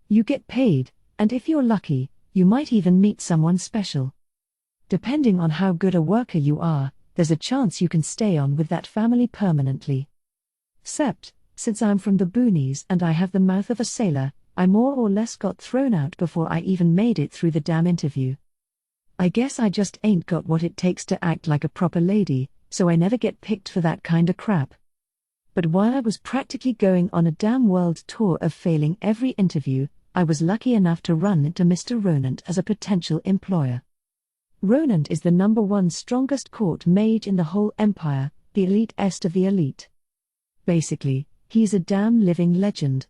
You get paid, and if you're lucky, you might even meet someone special. Depending on how good a worker you are, there's a chance you can stay on with that family permanently. Except, since I'm from the boonies and I have the mouth of a sailor, I more or less got thrown out before I even made it through the damn interview. I guess I just ain't got what it takes to act like a proper lady, so I never get picked for that kinda crap. But while I was practically going on a damn world tour of failing every interview, I was lucky enough to run into Mr. Ronant as a potential employer. Ronant is the #1 strongest court mage in the whole empire, the elite-est of the elite. Basically, he's a damn living legend.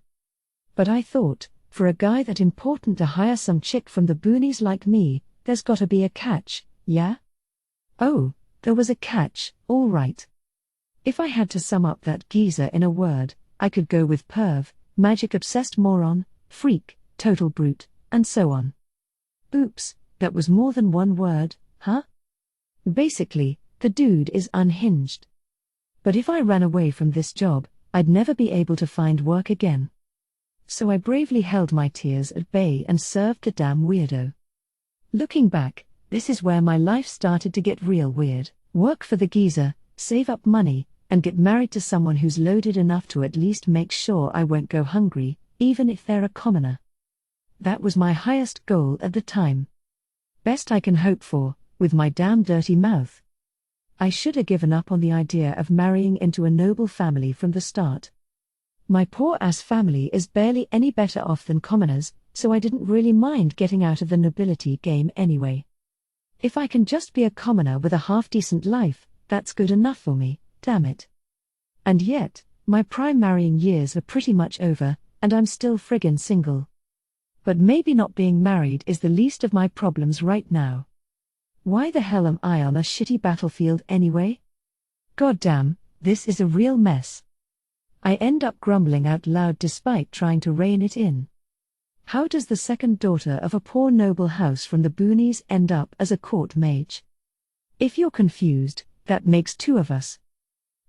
But I thought, for a guy that important to hire some chick from the boonies like me, there's gotta be a catch, yeah? Oh, there was a catch, all right. If I had to sum up that geezer in a word, I could go with perv, magic-obsessed moron, freak, total brute, and so on. Oops, that was more than one word, huh? Basically, the dude is unhinged. But if I ran away from this job, I'd never be able to find work again. So I bravely held my tears at bay and served the damn weirdo. Looking back, this is where my life started to get real weird. Work for the geezer, save up money, and get married to someone who's loaded enough to at least make sure I won't go hungry, even if they're a commoner. That was my highest goal at the time. Best I can hope for, with my damn dirty mouth. I should have given up on the idea of marrying into a noble family from the start. My poor-ass family is barely any better off than commoners, so I didn't really mind getting out of the nobility game anyway. If I can just be a commoner with a half-decent life, that's good enough for me, damn it. And yet, my prime marrying years are pretty much over, and I'm still friggin' single. But maybe not being married is the least of my problems right now. Why the hell am I on a shitty battlefield anyway? Goddamn, this is a real mess. I end up grumbling out loud despite trying to rein it in. How does the second daughter of a poor noble house from the boonies end up as a court mage? If you're confused, that makes two of us.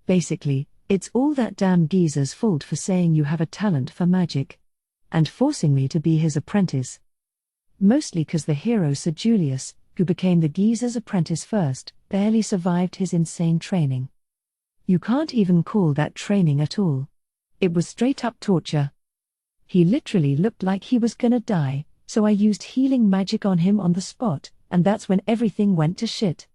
Basically, It's all that damn geezer's fault for saying you have a talent for magic. And forcing me to be his apprentice. Mostly 'cause the hero Sir Julius, who became the geezer's apprentice first, barely survived his insane training. You can't even call that training at all. It was straight up torture. He literally looked like he was gonna die, so I used healing magic on him on the spot, and that's when everything went to shit.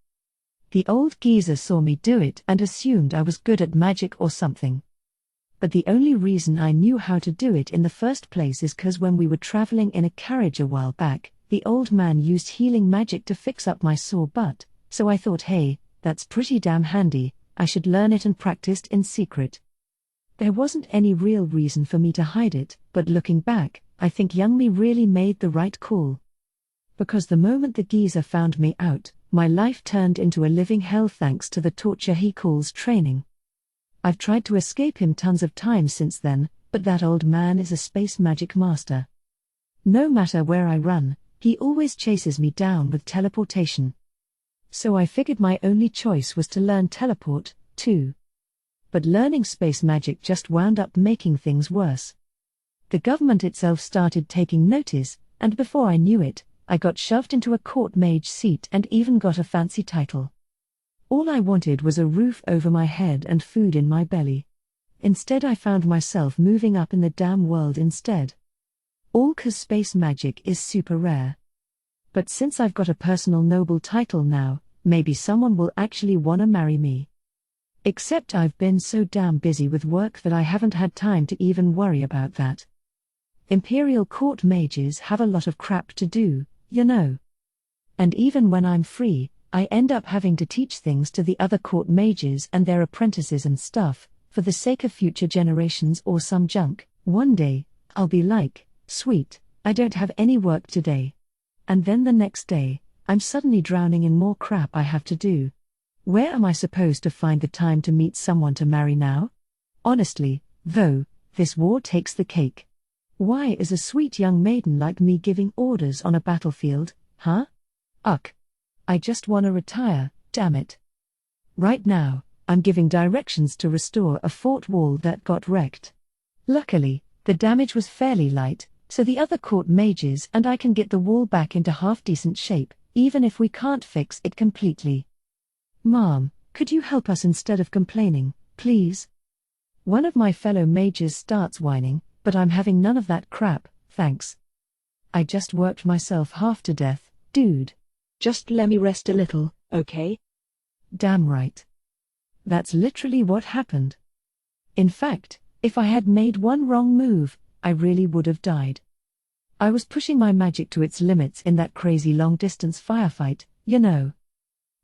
The old geezer saw me do it and assumed I was good at magic or something. But the only reason I knew how to do it in the first place is 'cause when we were traveling in a carriage a while back, the old man used healing magic to fix up my sore butt, so I thought, hey, that's pretty damn handy, I should learn it and practiced in secret. There wasn't any real reason for me to hide it, but looking back, I think young me really made the right call. Because the moment the geezer found me out, my life turned into a living hell thanks to the torture he calls training. I've tried to escape him tons of times since then, but that old man is a space magic master. No matter where I run, he always chases me down with teleportation. So I figured my only choice was to learn teleport, too. But learning space magic just wound up making things worse. The government itself started taking notice, and before I knew it, I got shoved into a court mage seat and even got a fancy title. All I wanted was a roof over my head and food in my belly. Instead I found myself moving up in the damn world instead. All 'cause space magic is super rare. But since I've got a personal noble title now, maybe someone will actually wanna marry me. Except I've been so damn busy with work that I haven't had time to even worry about that. Imperial court mages have a lot of crap to do, you know. And even when I'm free, I end up having to teach things to the other court mages and their apprentices and stuff, for the sake of future generations or some junk. One day, I'll be like, sweet, I don't have any work today. And then the next day, I'm suddenly drowning in more crap I have to do. Where am I supposed to find the time to meet someone to marry now? Honestly, though, this war takes the cake. Why is a sweet young maiden like me giving orders on a battlefield, huh? Ugh. I just wanna retire, damn it. Right now, I'm giving directions to restore a fort wall that got wrecked. Luckily, the damage was fairly light, so the other court mages and I can get the wall back into half-decent shape, even if we can't fix it completely. Mom, could you help us instead of complaining, please? One of my fellow mages starts whining, but I'm having none of that crap, thanks. I just worked myself half to death, dude. Just let me rest a little, okay? Damn right. That's literally what happened. In fact, if I had made one wrong move, I really would have died. I was pushing my magic to its limits in that crazy long-distance firefight, you know.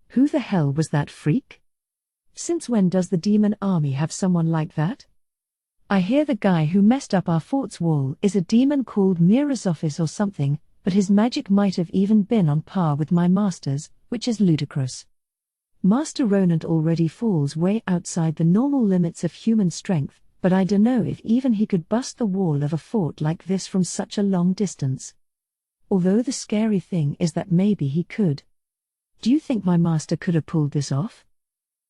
Who the hell was that freak? Since when does the demon army have someone like that? I hear the guy who messed up our fort's wall is a demon called Mirazophis or something, but his magic might have even been on par with my master's, which is ludicrous. Master Ronant already falls way outside the normal limits of human strength, but I dunno if even he could bust the wall of a fort like this from such a long distance. Although the scary thing is that maybe he could. Do you think my master could have pulled this off?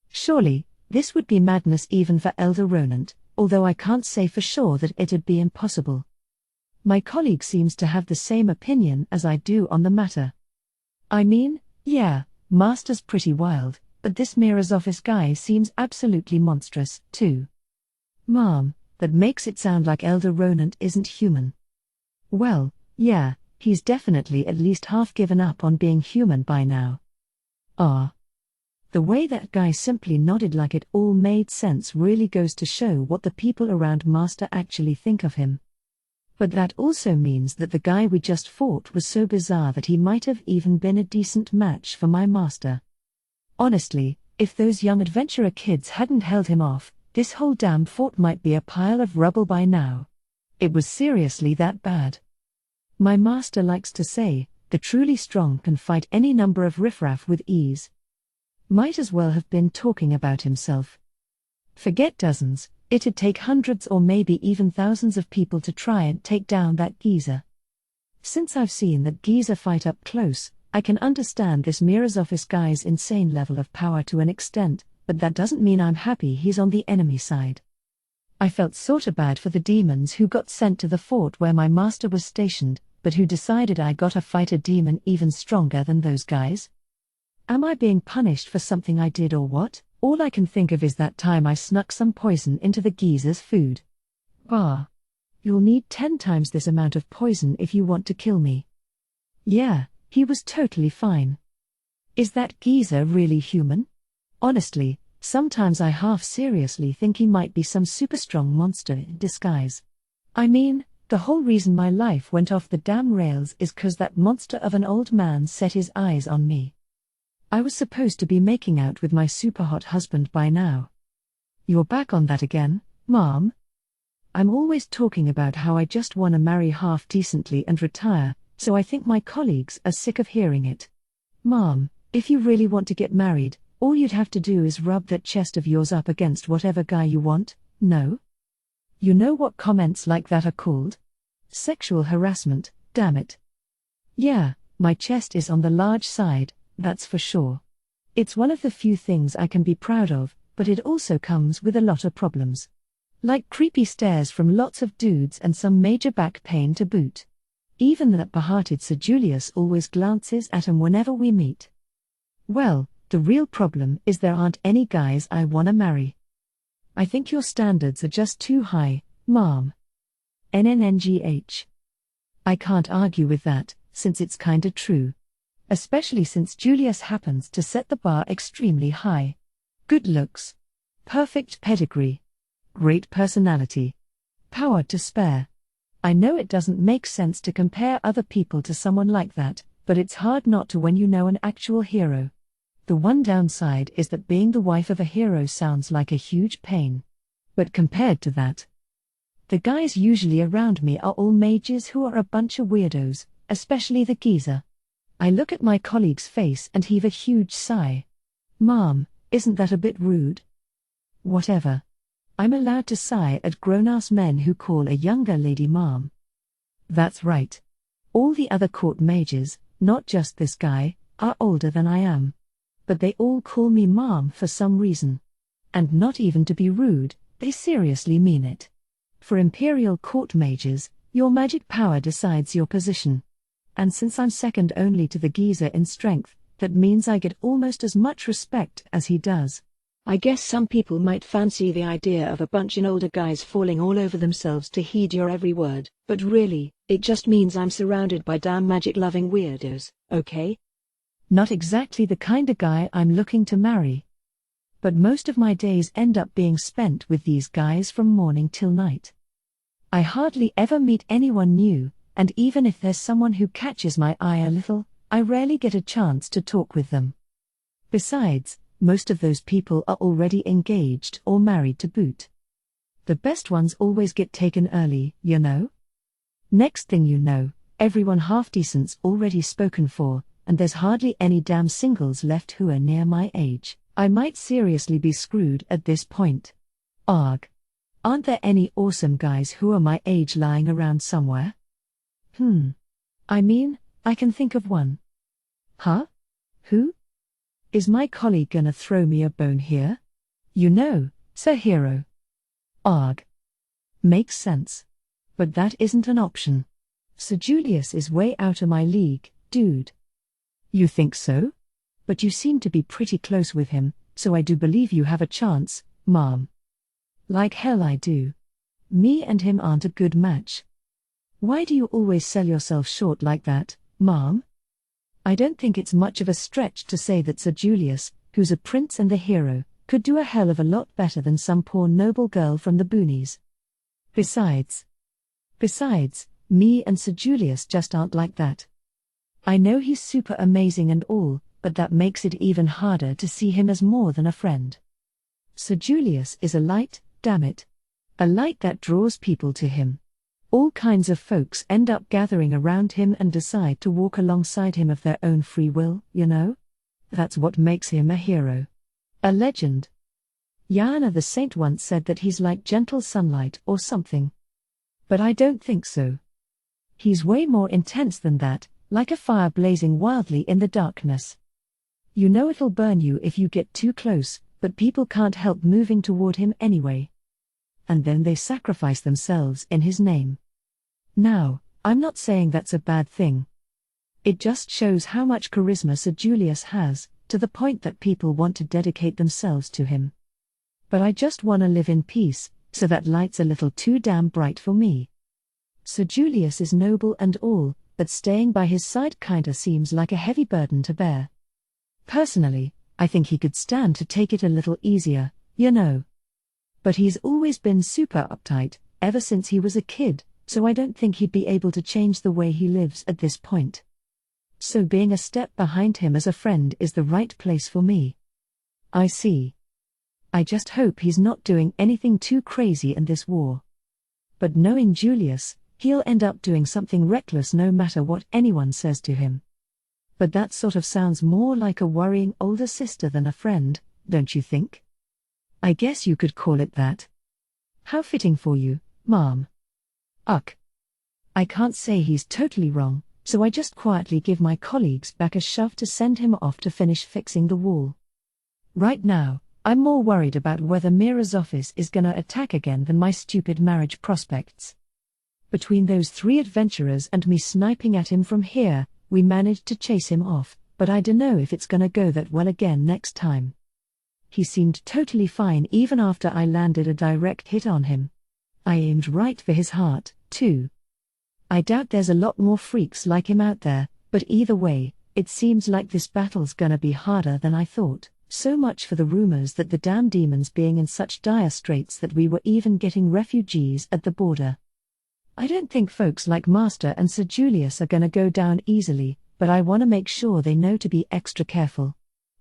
Surely, this would be madness even for Elder Ronant, although I can't say for sure that it'd be impossible. My colleague seems to have the same opinion as I do on the matter. I mean, yeah, Master's pretty wild, but this Mirazophis guy seems absolutely monstrous, too. Mom, that makes it sound like Elder Ronant isn't human. Well, yeah, he's definitely at least half given up on being human by now. The way that guy simply nodded like it all made sense really goes to show what the people around Master actually think of him. But that also means that the guy we just fought was so bizarre that he might have even been a decent match for my master. Honestly, if those young adventurer kids hadn't held him off, this whole damn fort might be a pile of rubble by now. It was seriously that bad. My master likes to say, the truly strong can fight any number of riffraff with ease. Might as well have been talking about himself. Forget dozens, it'd take hundreds or maybe even thousands of people to try and take down that geezer. Since I've seen that geezer fight up close, I can understand this Mirazophis guy's insane level of power to an extent, but that doesn't mean I'm happy he's on the enemy side. I felt sorta bad for the demons who got sent to the fort where my master was stationed, but who decided I gotta fight a demon even stronger than those guys? Am I being punished for something I did or what? All I can think of is that time I snuck some poison into the geezer's food. Bah. You'll need 10 times this amount of poison if you want to kill me. Yeah, he was totally fine. Is that geezer really human? Honestly, sometimes I half seriously think he might be some super strong monster in disguise. I mean, the whole reason my life went off the damn rails is 'cause that monster of an old man set his eyes on me. I was supposed to be making out with my super hot husband by now. You're back on that again, Mom? I'm always talking about how I just wanna marry half decently and retire, so I think my colleagues are sick of hearing it. Mom, if you really want to get married, all you'd have to do is rub that chest of yours up against whatever guy you want, no? You know what comments like that are called? Sexual harassment, damn it. Yeah, my chest is on the large side, that's for sure. It's one of the few things I can be proud of, but it also comes with a lot of problems. Like creepy stares from lots of dudes and some major back pain to boot. Even that behearted Sir Julius always glances at him whenever we meet. Well, the real problem is there aren't any guys I wanna marry. I think your standards are just too high, Mom. NNNGH. I can't argue with that, since it's kinda true. Especially since Julius happens to set the bar extremely high. Good looks. Perfect pedigree. Great personality. Power to spare. I know it doesn't make sense to compare other people to someone like that, but it's hard not to when you know an actual hero. The one downside is that being the wife of a hero sounds like a huge pain. But compared to that, the guys usually around me are all mages who are a bunch of weirdos, especially the geezer. I look at my colleague's face and heave a huge sigh. Mom, isn't that a bit rude? Whatever. I'm allowed to sigh at grown-ass men who call a younger lady Mom. That's right. All the other court mages, not just this guy, are older than I am. But they all call me Mom for some reason. And not even to be rude, they seriously mean it. For Imperial Court mages, your magic power decides your position. And since I'm second only to the geezer in strength, that means I get almost as much respect as he does. I guess some people might fancy the idea of a bunch of older guys falling all over themselves to heed your every word, but really, it just means I'm surrounded by damn magic-loving weirdos, okay? Not exactly the kind of guy I'm looking to marry. But most of my days end up being spent with these guys from morning till night. I hardly ever meet anyone new, and even if there's someone who catches my eye a little, I rarely get a chance to talk with them. Besides, most of those people are already engaged or married to boot. The best ones always get taken early, you know? Next thing you know, everyone half-decent's already spoken for, and there's hardly any damn singles left who are near my age. I might seriously be screwed at this point. Arg. Aren't there any awesome guys who are my age lying around somewhere? I mean, I can think of one. Huh? Who? Is my colleague gonna throw me a bone here? You know, Sir Hero. Arg. Makes sense. But that isn't an option. Sir Julius is way out of my league, dude. You think so? But you seem to be pretty close with him, so I do believe you have a chance, Mom. Like hell I do. Me and him aren't a good match. Why do you always sell yourself short like that, Mom? I don't think it's much of a stretch to say that Sir Julius, who's a prince and the hero, could do a hell of a lot better than some poor noble girl from the boonies. Besides, me and Sir Julius just aren't like that. I know he's super amazing and all, but that makes it even harder to see him as more than a friend. Sir Julius is a light, damn it. A light that draws people to him. All kinds of folks end up gathering around him and decide to walk alongside him of their own free will, you know? That's what makes him a hero. A legend. Yana the Saint once said that he's like gentle sunlight or something. But I don't think so. He's way more intense than that, like a fire blazing wildly in the darkness. You know it'll burn you if you get too close, but people can't help moving toward him anyway. And then they sacrifice themselves in his name. Now, I'm not saying that's a bad thing. It just shows how much charisma Sir Julius has, to the point that people want to dedicate themselves to him. But I just wanna live in peace, so that light's a little too damn bright for me. Sir Julius is noble and all, but staying by his side kinda seems like a heavy burden to bear. Personally, I think he could stand to take it a little easier, you know. But he's always been super uptight, ever since he was a kid, so I don't think he'd be able to change the way he lives at this point. So being a step behind him as a friend is the right place for me. I see. I just hope he's not doing anything too crazy in this war. But knowing Julius, he'll end up doing something reckless no matter what anyone says to him. But that sort of sounds more like a worrying older sister than a friend, don't you think? I guess you could call it that. How fitting for you, Mom. Ugh. I can't say he's totally wrong, so I just quietly give my colleagues back a shove to send him off to finish fixing the wall. Right now, I'm more worried about whether Mira's office is gonna attack again than my stupid marriage prospects. Between those 3 adventurers and me sniping at him from here, we managed to chase him off, but I dunno if it's gonna go that well again next time. He seemed totally fine even after I landed a direct hit on him. I aimed right for his heart, too. I doubt there's a lot more freaks like him out there, but either way, it seems like this battle's gonna be harder than I thought. So much for the rumors that the damn demons being in such dire straits that we were even getting refugees at the border. I don't think folks like Master and Sir Julius are gonna go down easily, but I wanna make sure they know to be extra careful.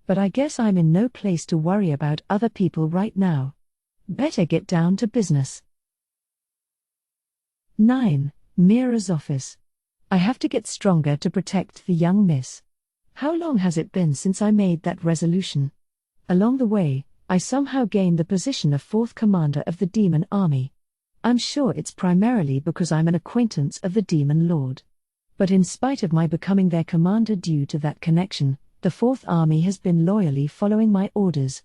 But I guess I'm in no place to worry about other people right now. Better get down to business. 9. Mira's office. I have to get stronger to protect the young miss. How long has it been since I made that resolution? Along the way, I somehow gained the position of 4th Commander of the Demon Army. I'm sure it's primarily because I'm an acquaintance of the Demon Lord. But in spite of my becoming their commander due to that connection, the 4th Army has been loyally following my orders.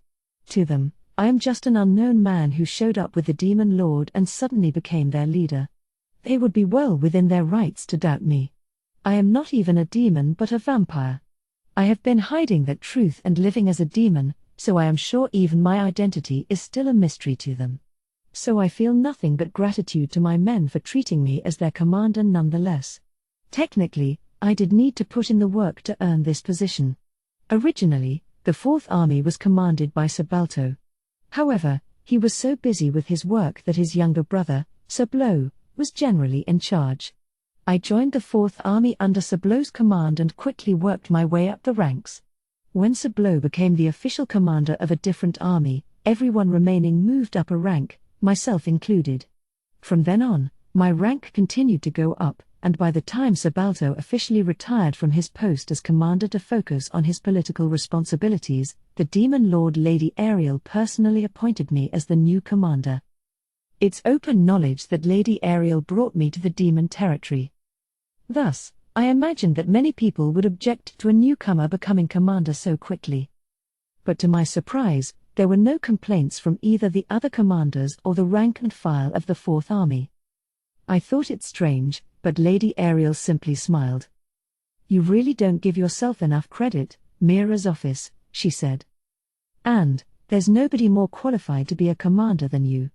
To them, I am just an unknown man who showed up with the Demon Lord and suddenly became their leader. They would be well within their rights to doubt me. I am not even a demon but a vampire. I have been hiding that truth and living as a demon, so I am sure even my identity is still a mystery to them. So I feel nothing but gratitude to my men for treating me as their commander nonetheless. Technically, I did need to put in the work to earn this position. Originally, the 4th Army was commanded by Sir Balto. However, he was so busy with his work that his younger brother, Sir Blow, was generally in charge. I joined the 4th Army under Sir Blow's command and quickly worked my way up the ranks. When Sir Blow became the official commander of a different army, everyone remaining moved up a rank, myself included. From then on, my rank continued to go up, and by the time Sir Balto officially retired from his post as commander to focus on his political responsibilities, the Demon Lord Lady Ariel personally appointed me as the new commander. It's open knowledge that Lady Ariel brought me to the demon territory. Thus, I imagined that many people would object to a newcomer becoming commander so quickly. But to my surprise, there were no complaints from either the other commanders or the rank and file of the 4th Army. I thought it strange, but Lady Ariel simply smiled. "You really don't give yourself enough credit, Mira's office," she said. "And there's nobody more qualified to be a commander than you."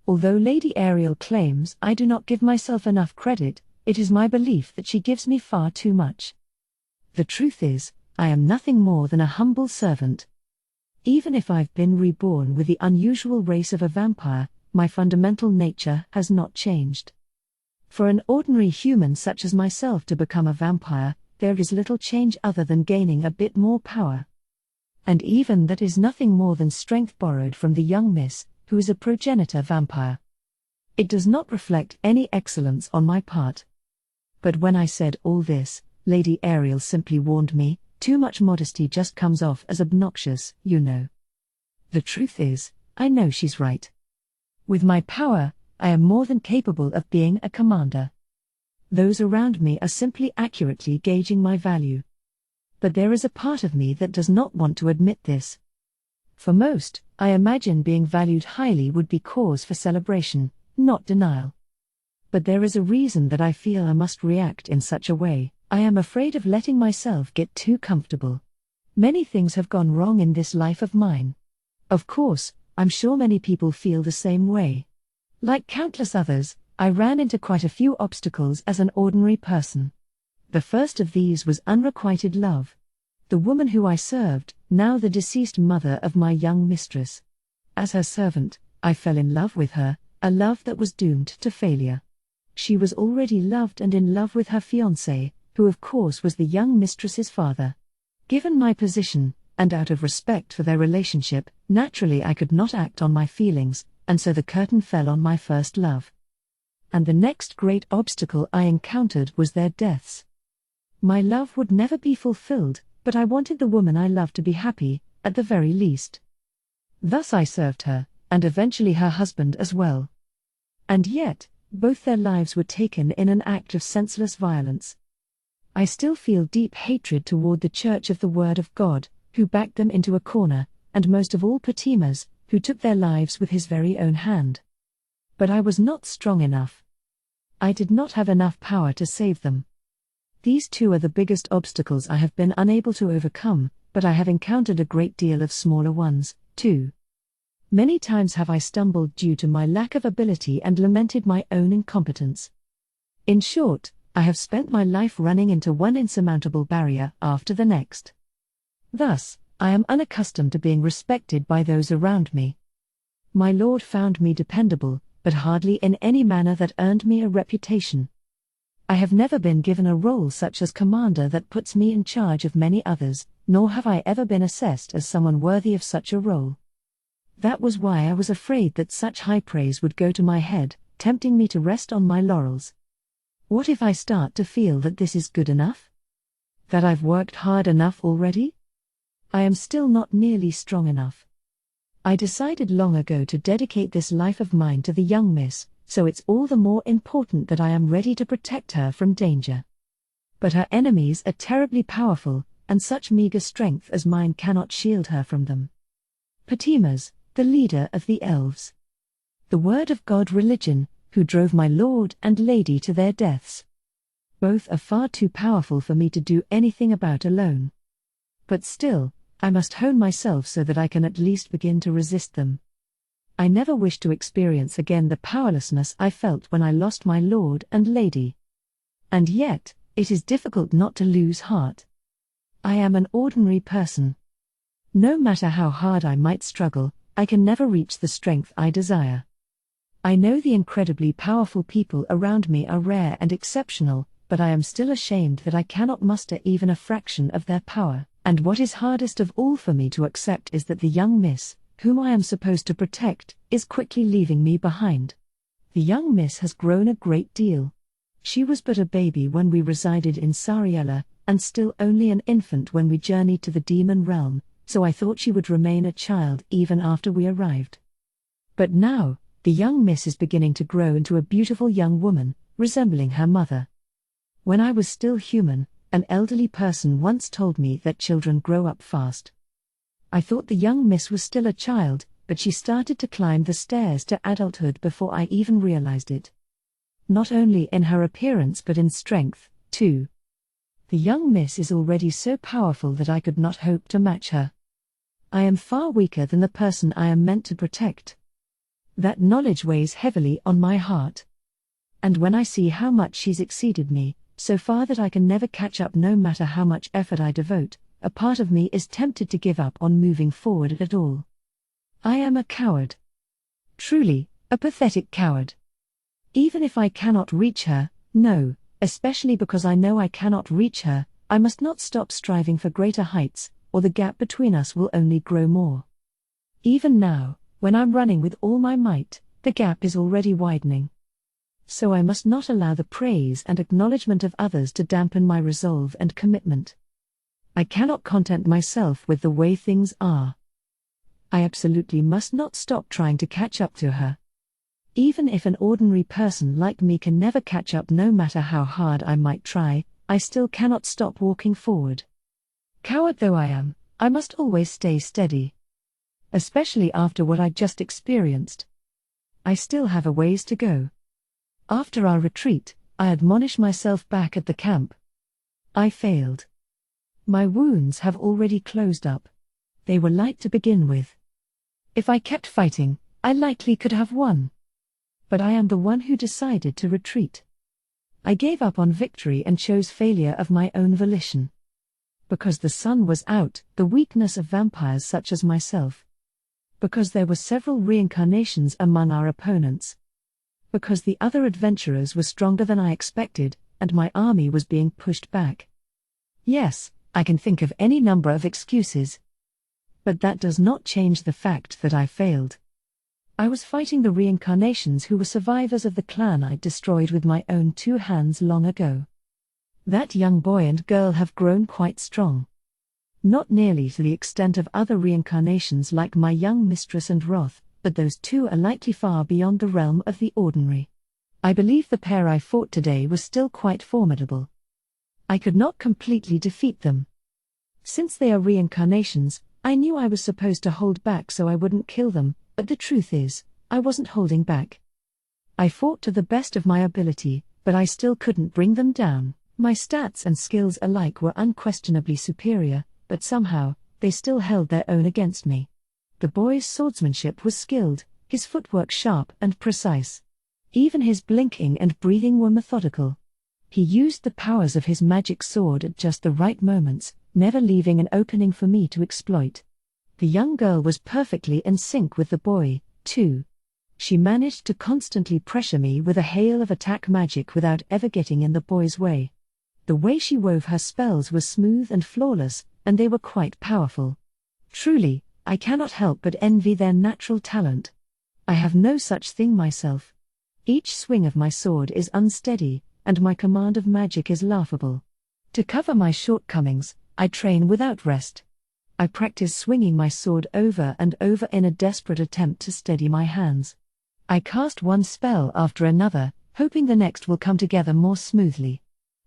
Although Lady Ariel claims I do not give myself enough credit, it is my belief that she gives me far too much. The truth is, I am nothing more than a humble servant. Even if I've been reborn with the unusual race of a vampire, my fundamental nature has not changed. For an ordinary human such as myself to become a vampire, there is little change other than gaining a bit more power. And even that is nothing more than strength borrowed from the young miss, who is a progenitor vampire. It does not reflect any excellence on my part. But when I said all this, Lady Ariel simply warned me, too much modesty just comes off as obnoxious, you know. The truth is, I know she's right. With my power, I am more than capable of being a commander. Those around me are simply accurately gauging my value. But there is a part of me that does not want to admit this. For most, I imagine being valued highly would be cause for celebration, not denial. But there is a reason that I feel I must react in such a way. I am afraid of letting myself get too comfortable. Many things have gone wrong in this life of mine. Of course, I'm sure many people feel the same way. Like countless others, I ran into quite a few obstacles as an ordinary person. The first of these was unrequited love. The woman who I served, now the deceased mother of my young mistress. As her servant, I fell in love with her, a love that was doomed to failure. She was already loved and in love with her fiancé, who of course was the young mistress's father. Given my position, and out of respect for their relationship, naturally I could not act on my feelings, and so the curtain fell on my first love. And the next great obstacle I encountered was their deaths. My love would never be fulfilled, but I wanted the woman I loved to be happy, at the very least. Thus I served her, and eventually her husband as well. And yet, both their lives were taken in an act of senseless violence. I still feel deep hatred toward the Church of the Word of God, who backed them into a corner, and most of all Patimas, who took their lives with his very own hand. But I was not strong enough. I did not have enough power to save them. These two are the biggest obstacles I have been unable to overcome, but I have encountered a great deal of smaller ones, too. Many times have I stumbled due to my lack of ability and lamented my own incompetence. In short, I have spent my life running into one insurmountable barrier after the next. Thus, I am unaccustomed to being respected by those around me. My Lord found me dependable, but hardly in any manner that earned me a reputation. I have never been given a role such as commander that puts me in charge of many others, nor have I ever been assessed as someone worthy of such a role. That was why I was afraid that such high praise would go to my head, tempting me to rest on my laurels. What if I start to feel that this is good enough? That I've worked hard enough already? I am still not nearly strong enough. I decided long ago to dedicate this life of mine to the young miss, so it's all the more important that I am ready to protect her from danger. But her enemies are terribly powerful, and such meager strength as mine cannot shield her from them. Patimas, the leader of the elves. The Word of God religion, who drove my lord and lady to their deaths. Both are far too powerful for me to do anything about alone. But still, I must hone myself so that I can at least begin to resist them. I never wish to experience again the powerlessness I felt when I lost my lord and lady. And yet, it is difficult not to lose heart. I am an ordinary person. No matter how hard I might struggle, I can never reach the strength I desire. I know the incredibly powerful people around me are rare and exceptional, but I am still ashamed that I cannot muster even a fraction of their power, and what is hardest of all for me to accept is that the young miss, whom I am supposed to protect, is quickly leaving me behind. The young miss has grown a great deal. She was but a baby when we resided in Sariella, and still only an infant when we journeyed to the demon realm, so I thought she would remain a child even after we arrived. But now, the young miss is beginning to grow into a beautiful young woman, resembling her mother. When I was still human, an elderly person once told me that children grow up fast. I thought the young miss was still a child, but she started to climb the stairs to adulthood before I even realized it. Not only in her appearance but in strength, too. The young miss is already so powerful that I could not hope to match her. I am far weaker than the person I am meant to protect. That knowledge weighs heavily on my heart. And when I see how much she's exceeded me, so far that I can never catch up no matter how much effort I devote, a part of me is tempted to give up on moving forward at all. I am a coward. Truly, a pathetic coward. Even if I cannot reach her, no, especially because I know I cannot reach her, I must not stop striving for greater heights, or the gap between us will only grow more. Even now, when I'm running with all my might, the gap is already widening. So I must not allow the praise and acknowledgement of others to dampen my resolve and commitment. I cannot content myself with the way things are. I absolutely must not stop trying to catch up to her. Even if an ordinary person like me can never catch up no matter how hard I might try, I still cannot stop walking forward. Coward though I am, I must always stay steady. especially after what I just experienced. I still have a ways to go. After our retreat, I admonish myself back at the camp. I failed. My wounds have already closed up. They were light to begin with. If I kept fighting, I likely could have won. But I am the one who decided to retreat. I gave up on victory and chose failure of my own volition. Because the sun was out, the weakness of vampires such as myself. Because there were several reincarnations among our opponents. Because the other adventurers were stronger than I expected, and my army was being pushed back. Yes, I can think of any number of excuses. But that does not change the fact that I failed. I was fighting the reincarnations who were survivors of the clan I destroyed with my own 2 hands long ago. That young boy and girl have grown quite strong. Not nearly to the extent of other reincarnations like my young mistress and Wrath, but those 2 are likely far beyond the realm of the ordinary. I believe the pair I fought today was still quite formidable. I could not completely defeat them. Since they are reincarnations, I knew I was supposed to hold back so I wouldn't kill them, but the truth is, I wasn't holding back. I fought to the best of my ability, but I still couldn't bring them down. My stats and skills alike were unquestionably superior, but somehow, they still held their own against me. The boy's swordsmanship was skilled, his footwork sharp and precise. Even his blinking and breathing were methodical. He used the powers of his magic sword at just the right moments, never leaving an opening for me to exploit. The young girl was perfectly in sync with the boy, too. She managed to constantly pressure me with a hail of attack magic without ever getting in the boy's way. The way she wove her spells was smooth and flawless, and they were quite powerful. Truly, I cannot help but envy their natural talent. I have no such thing myself. Each swing of my sword is unsteady, and my command of magic is laughable. To cover my shortcomings, I train without rest. I practice swinging my sword over and over in a desperate attempt to steady my hands. I cast one spell after another, hoping the next will come together more smoothly.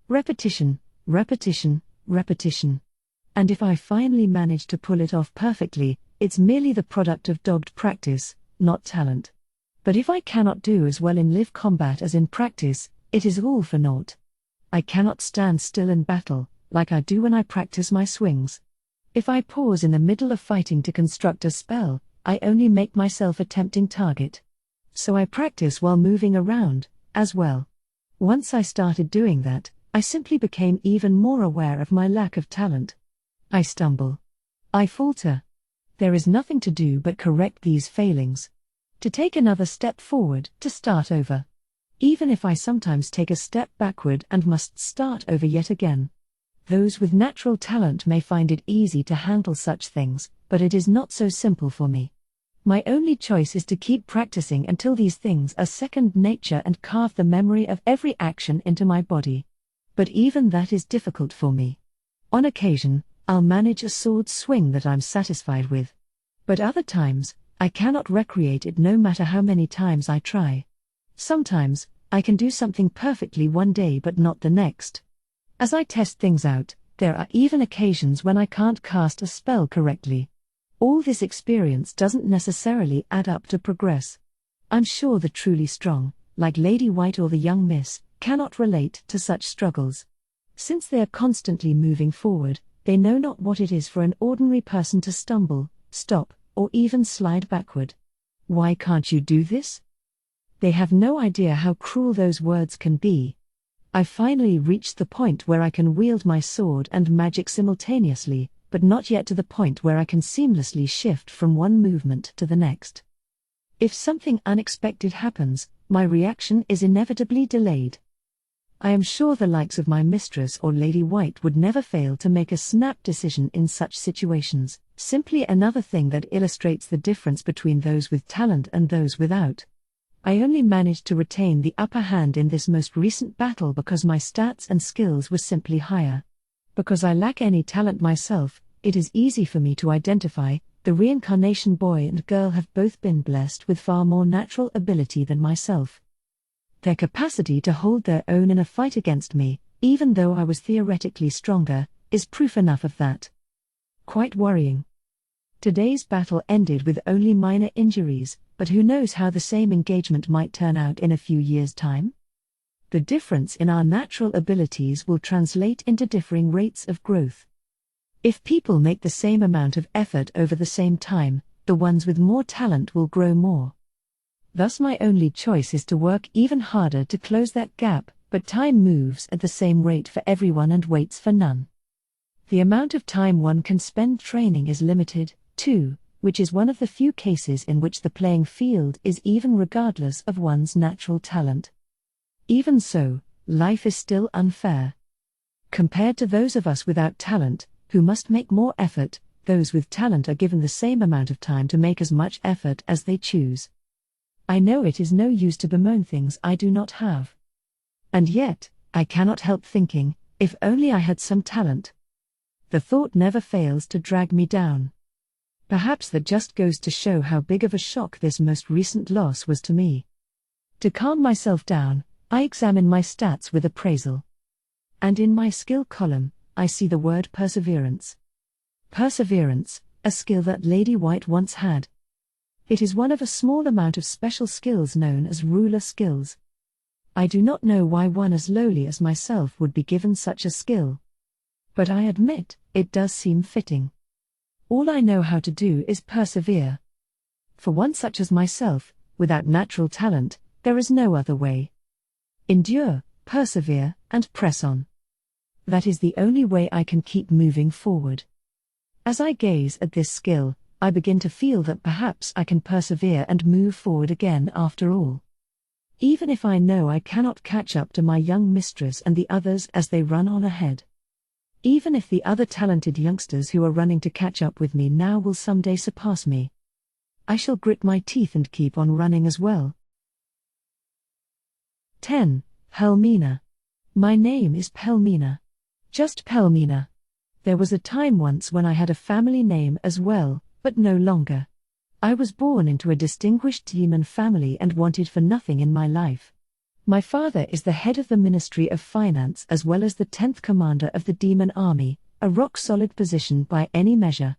Repetition, repetition, repetition. And if I finally manage to pull it off perfectly, it's merely the product of dogged practice, not talent. But if I cannot do as well in live combat as in practice, it is all for naught. I cannot stand still in battle, like I do when I practice my swings. If I pause in the middle of fighting to construct a spell, I only make myself a tempting target. So I practice while moving around, as well. Once I started doing that, I simply became even more aware of my lack of talent. I stumble. I falter. There is nothing to do but correct these failings. To take another step forward, to start over. Even if I sometimes take a step backward and must start over yet again. Those with natural talent may find it easy to handle such things, but it is not so simple for me. My only choice is to keep practicing until these things are second nature and carve the memory of every action into my body. But even that is difficult for me. On occasion, I'll manage a sword swing that I'm satisfied with. But other times, I cannot recreate it no matter how many times I try. Sometimes, I can do something perfectly one day but not the next. As I test things out, there are even occasions when I can't cast a spell correctly. All this experience doesn't necessarily add up to progress. I'm sure the truly strong, like Lady White or the young Miss, cannot relate to such struggles. Since they are constantly moving forward, they know not what it is for an ordinary person to stumble, stop, or even slide backward. Why can't you do this? They have no idea how cruel those words can be. I finally reached the point where I can wield my sword and magic simultaneously, but not yet to the point where I can seamlessly shift from one movement to the next. If something unexpected happens, my reaction is inevitably delayed. I am sure the likes of my mistress or Lady White would never fail to make a snap decision in such situations, simply another thing that illustrates the difference between those with talent and those without. I only managed to retain the upper hand in this most recent battle because my stats and skills were simply higher. Because I lack any talent myself, it is easy for me to identify, the reincarnation boy and girl have both been blessed with far more natural ability than myself. Their capacity to hold their own in a fight against me, even though I was theoretically stronger, is proof enough of that. Quite worrying. Today's battle ended with only minor injuries, but who knows how the same engagement might turn out in a few years' time? The difference in our natural abilities will translate into differing rates of growth. If people make the same amount of effort over the same time, the ones with more talent will grow more. Thus my only choice is to work even harder to close that gap, but time moves at the same rate for everyone and waits for none. The amount of time one can spend training is limited, too, which is one of the few cases in which the playing field is even regardless of one's natural talent. Even so, life is still unfair. Compared to those of us without talent, who must make more effort, those with talent are given the same amount of time to make as much effort as they choose. I know it is no use to bemoan things I do not have. And yet, I cannot help thinking, if only I had some talent. The thought never fails to drag me down. Perhaps that just goes to show how big of a shock this most recent loss was to me. To calm myself down, I examine my stats with appraisal. And in my skill column, I see the word perseverance. Perseverance, a skill that Lady White once had. It is one of a small amount of special skills known as ruler skills. I do not know why one as lowly as myself would be given such a skill. But I admit, it does seem fitting. All I know how to do is persevere. For one such as myself, without natural talent, there is no other way. Endure, persevere, and press on. That is the only way I can keep moving forward. As I gaze at this skill, I begin to feel that perhaps I can persevere and move forward again after all. Even if I know I cannot catch up to my young mistress and the others as they run on ahead. Even if the other talented youngsters who are running to catch up with me now will someday surpass me. I shall grit my teeth and keep on running as well. 10. Pelmina. My name is Pelmina. Just Pelmina. There was a time once when I had a family name as well, but no longer. I was born into a distinguished demon family and wanted for nothing in my life. My father is the head of the Ministry of Finance as well as the 10th commander of the demon army, a rock-solid position by any measure.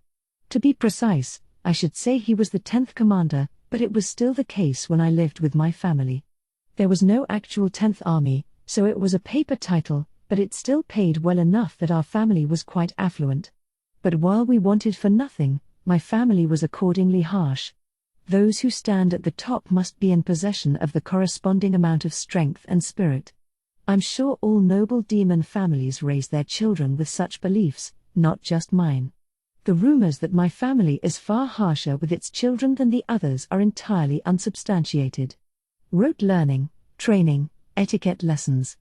To be precise, I should say he was the 10th commander, but it was still the case when I lived with my family. There was no actual 10th army, so it was a paper title, but it still paid well enough that our family was quite affluent. But while we wanted for nothing, my family was accordingly harsh. Those who stand at the top must be in possession of the corresponding amount of strength and spirit. I'm sure all noble demon families raise their children with such beliefs, not just mine. The rumors that my family is far harsher with its children than the others are entirely unsubstantiated. Rote learning, training, etiquette lessons.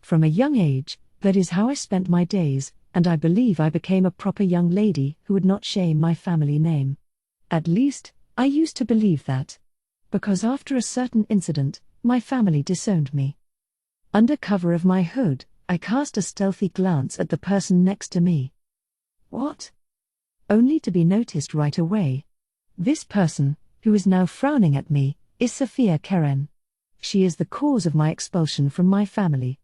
From a young age, that is how I spent my days, and I believe I became a proper young lady who would not shame my family name. At least, I used to believe that. Because after a certain incident, my family disowned me. Under cover of my hood, I cast a stealthy glance at the person next to me. What? Only to be noticed right away. This person, who is now frowning at me, is Sophia Keren. She is the cause of my expulsion from my family.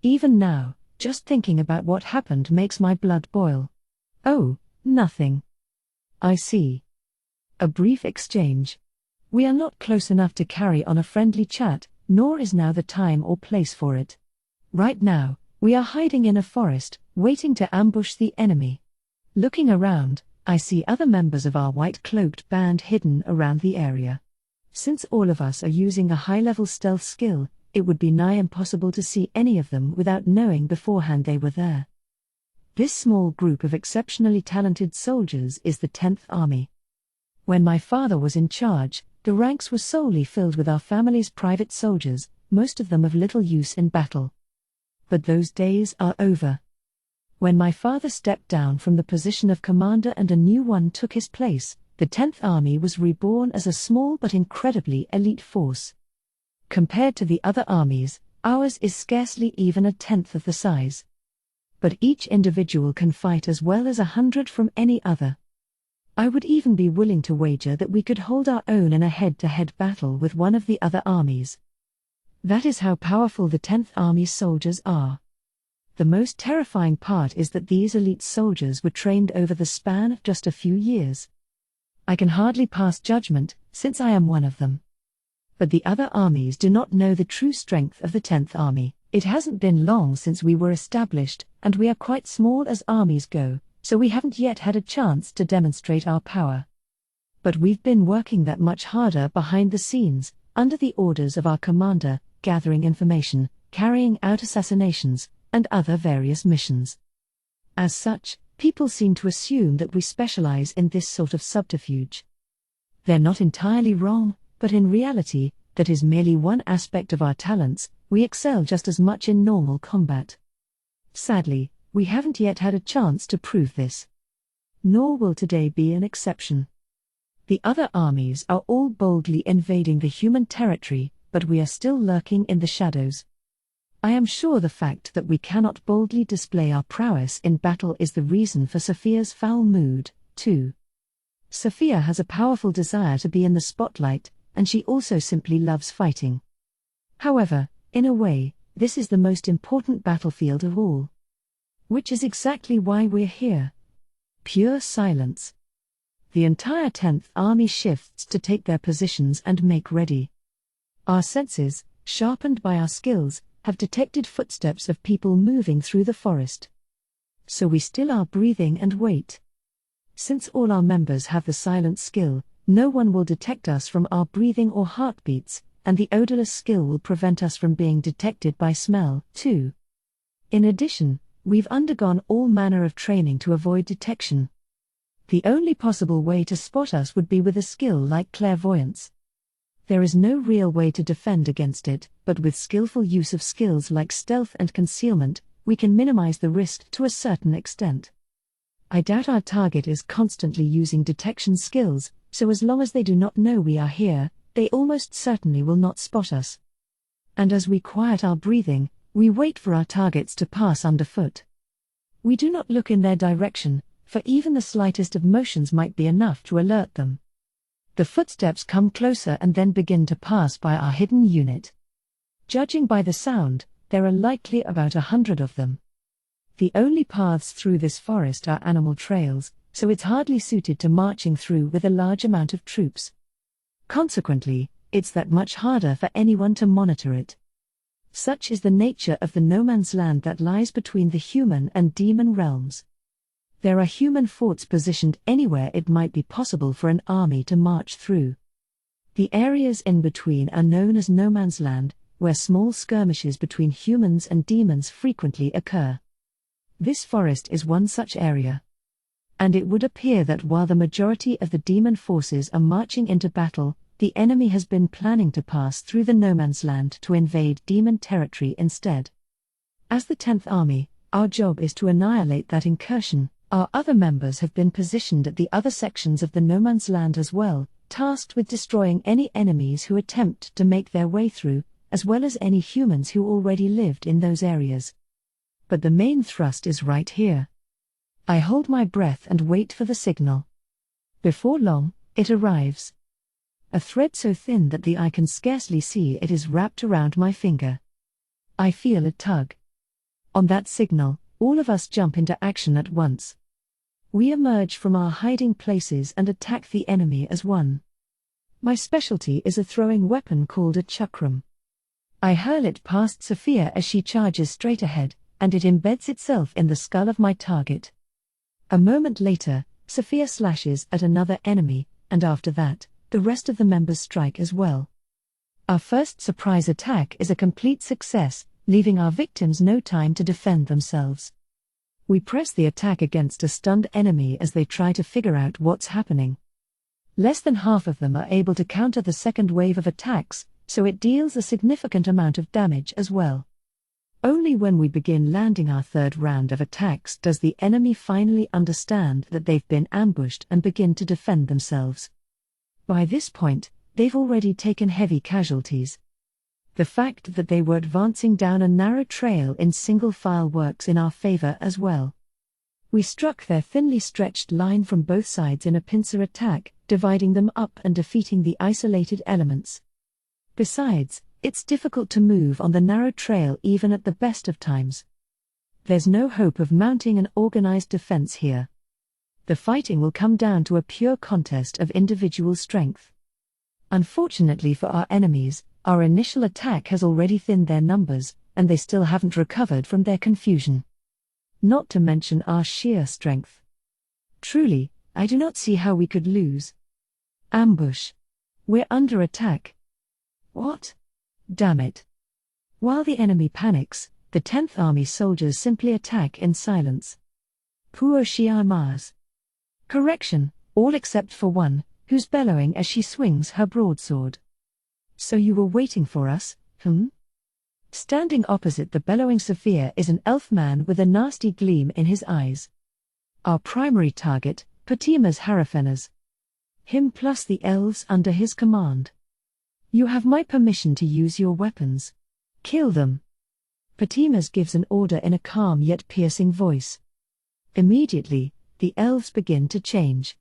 Even now, just thinking about what happened makes my blood boil. Oh, nothing. I see. A brief exchange. We are not close enough to carry on a friendly chat, nor is now the time or place for it. Right now, we are hiding in a forest, waiting to ambush the enemy. Looking around, I see other members of our white-cloaked band hidden around the area. Since all of us are using a high-level stealth skill, it would be nigh impossible to see any of them without knowing beforehand they were there. This small group of exceptionally talented soldiers is the 10th Army. When my father was in charge, the ranks were solely filled with our family's private soldiers, most of them of little use in battle. But those days are over. When my father stepped down from the position of commander and a new one took his place, the 10th Army was reborn as a small but incredibly elite force. Compared to the other armies, ours is scarcely even a tenth of the size. But each individual can fight as well as 100 from any other. I would even be willing to wager that we could hold our own in a head-to-head battle with one of the other armies. That is how powerful the 10th Army's soldiers are. The most terrifying part is that these elite soldiers were trained over the span of just a few years. I can hardly pass judgment, since I am one of them. But the other armies do not know the true strength of the 10th Army. It hasn't been long since we were established, and we are quite small as armies go, so we haven't yet had a chance to demonstrate our power. But we've been working that much harder behind the scenes, under the orders of our commander, gathering information, carrying out assassinations, and other various missions. As such, people seem to assume that we specialize in this sort of subterfuge. They're not entirely wrong, but in reality, that is merely one aspect of our talents. We excel just as much in normal combat. Sadly, we haven't yet had a chance to prove this. Nor will today be an exception. The other armies are all boldly invading the human territory, but we are still lurking in the shadows. I am sure the fact that we cannot boldly display our prowess in battle is the reason for Sophia's foul mood, too. Sophia has a powerful desire to be in the spotlight, and she also simply loves fighting. However, in a way, this is the most important battlefield of all. Which is exactly why we're here. Pure silence. The entire 10th Army shifts to take their positions and make ready. Our senses, sharpened by our skills, have detected footsteps of people moving through the forest. So we still are breathing and wait. Since all our members have the silent skill, no one will detect us from our breathing or heartbeats, and the odorless skill will prevent us from being detected by smell, too. In addition, we've undergone all manner of training to avoid detection. The only possible way to spot us would be with a skill like clairvoyance. There is no real way to defend against it, but with skillful use of skills like stealth and concealment, we can minimize the risk to a certain extent. I doubt our target is constantly using detection skills, so as long as they do not know we are here, they almost certainly will not spot us. And as we quiet our breathing, we wait for our targets to pass underfoot. We do not look in their direction, for even the slightest of motions might be enough to alert them. The footsteps come closer and then begin to pass by our hidden unit. Judging by the sound, there are likely about 100 of them. The only paths through this forest are animal trails, so it's hardly suited to marching through with a large amount of troops. Consequently, it's that much harder for anyone to monitor it. Such is the nature of the no man's land that lies between the human and demon realms. There are human forts positioned anywhere it might be possible for an army to march through. The areas in between are known as no man's land, where small skirmishes between humans and demons frequently occur. This forest is one such area. And it would appear that while the majority of the demon forces are marching into battle, the enemy has been planning to pass through the no man's land to invade demon territory instead. As the 10th Army, our job is to annihilate that incursion. Our other members have been positioned at the other sections of the no man's land as well, tasked with destroying any enemies who attempt to make their way through, as well as any humans who already lived in those areas. But the main thrust is right here. I hold my breath and wait for the signal. Before long, it arrives. A thread so thin that the eye can scarcely see it is wrapped around my finger. I feel a tug. On that signal, all of us jump into action at once. We emerge from our hiding places and attack the enemy as one. My specialty is a throwing weapon called a chakram. I hurl it past Sophia as she charges straight ahead, and it embeds itself in the skull of my target. A moment later, Sophia slashes at another enemy, and after that, the rest of the members strike as well. Our first surprise attack is a complete success, leaving our victims no time to defend themselves. We press the attack against a stunned enemy as they try to figure out what's happening. Less than half of them are able to counter the second wave of attacks, so it deals a significant amount of damage as well. Only when we begin landing our third round of attacks does the enemy finally understand that they've been ambushed and begin to defend themselves. By this point, they've already taken heavy casualties. The fact that they were advancing down a narrow trail in single file works in our favor as well. We struck their thinly stretched line from both sides in a pincer attack, dividing them up and defeating the isolated elements. Besides, it's difficult to move on the narrow trail even at the best of times. There's no hope of mounting an organized defense here. The fighting will come down to a pure contest of individual strength. Unfortunately for our enemies, our initial attack has already thinned their numbers, and they still haven't recovered from their confusion. Not to mention our sheer strength. Truly, I do not see how we could lose. Ambush. We're under attack. What? Damn it. While the enemy panics, the 10th Army soldiers simply attack in silence. Puo Xiaoma's. Correction, all except for one, who's bellowing as she swings her broadsword. So you were waiting for us, Standing opposite the bellowing Sophia is an elf man with a nasty gleam in his eyes. Our primary target, Patima's Harafenas. Him plus the elves under his command. You have my permission to use your weapons. Kill them. Patima's gives an order in a calm yet piercing voice. Immediately, the elves begin to change.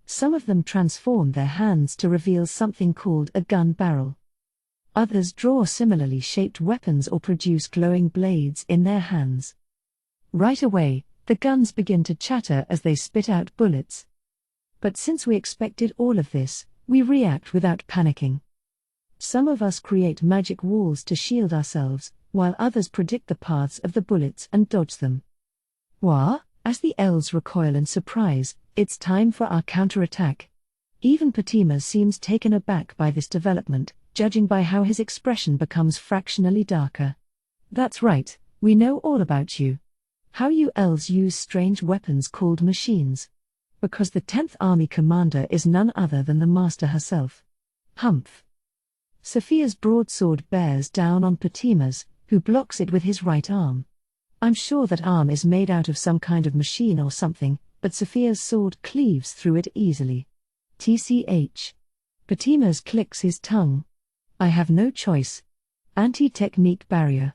Some of them transform their hands to reveal something called a gun barrel. Others draw similarly shaped weapons or produce glowing blades in their hands. Right away, the guns begin to chatter as they spit out bullets. But since we expected all of this, we react without panicking. Some of us create magic walls to shield ourselves, while others predict the paths of the bullets and dodge them. Wah! As the elves recoil in surprise, it's time for our counterattack. Even Patima seems taken aback by this development, judging by how his expression becomes fractionally darker. That's right, we know all about you. How you elves use strange weapons called machines. Because the 10th Army commander is none other than the master herself. Humph. Sophia's broadsword bears down on Patima's, who blocks it with his right arm. I'm sure that arm is made out of some kind of machine or something, but Sophia's sword cleaves through it easily. TCH. Patima's clicks his tongue. I have no choice. Anti-technique barrier.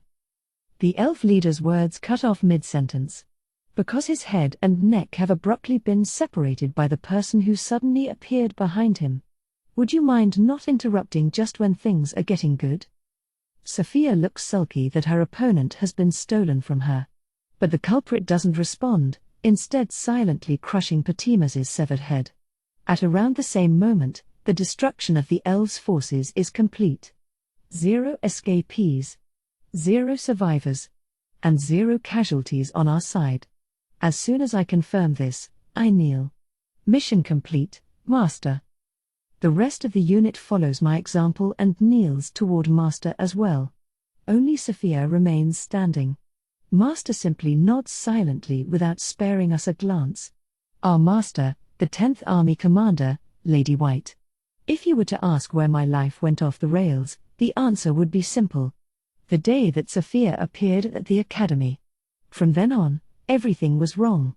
The elf leader's words cut off mid-sentence. Because his head and neck have abruptly been separated by the person who suddenly appeared behind him. Would you mind not interrupting just when things are getting good? Sophia looks sulky that her opponent has been stolen from her. But the culprit doesn't respond, instead silently crushing Patima's severed head. At around the same moment, the destruction of the elves' forces is complete. 0 escapees. 0 survivors. And 0 casualties on our side. As soon as I confirm this, I kneel. Mission complete, Master. The rest of the unit follows my example and kneels toward Master as well. Only Sophia remains standing. Master simply nods silently without sparing us a glance. Our Master, the 10th Army Commander, Lady White. If you were to ask where my life went off the rails, the answer would be simple. The day that Sophia appeared at the Academy. From then on, everything was wrong.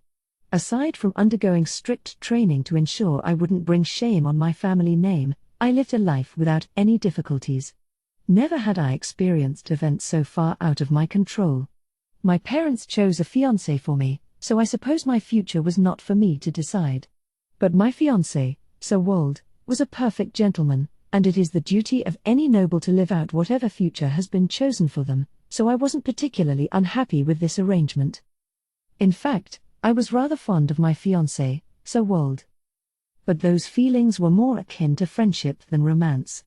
Aside from undergoing strict training to ensure I wouldn't bring shame on my family name, I lived a life without any difficulties. Never had I experienced events so far out of my control. My parents chose a fiancé for me, so I suppose my future was not for me to decide. But my fiancé, Sir Wold, was a perfect gentleman, and it is the duty of any noble to live out whatever future has been chosen for them, so I wasn't particularly unhappy with this arrangement. In fact, I was rather fond of my fiancé, Sir Wold. But those feelings were more akin to friendship than romance.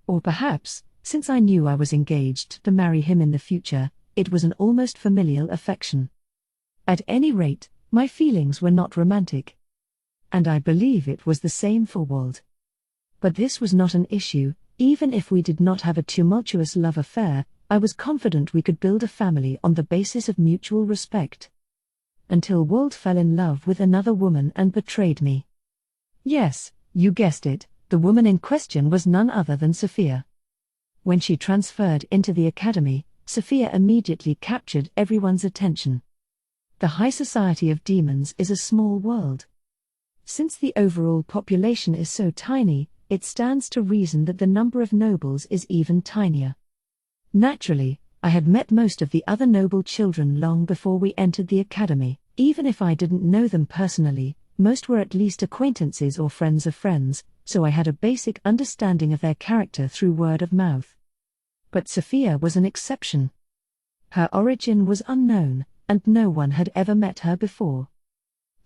Or perhaps, since I knew I was engaged to marry him in the future, it was an almost familial affection. At any rate, my feelings were not romantic. And I believe it was the same for Wold. But this was not an issue. Even if we did not have a tumultuous love affair, I was confident we could build a family on the basis of mutual respect. Until Wold fell in love with another woman and betrayed me. Yes, you guessed it, the woman in question was none other than Sophia. When she transferred into the academy, Sophia immediately captured everyone's attention. The high society of demons is a small world. Since the overall population is so tiny, it stands to reason that the number of nobles is even tinier. Naturally, I had met most of the other noble children long before we entered the academy. Even if I didn't know them personally, most were at least acquaintances or friends of friends, so I had a basic understanding of their character through word of mouth. But Sophia was an exception. Her origin was unknown, and no one had ever met her before.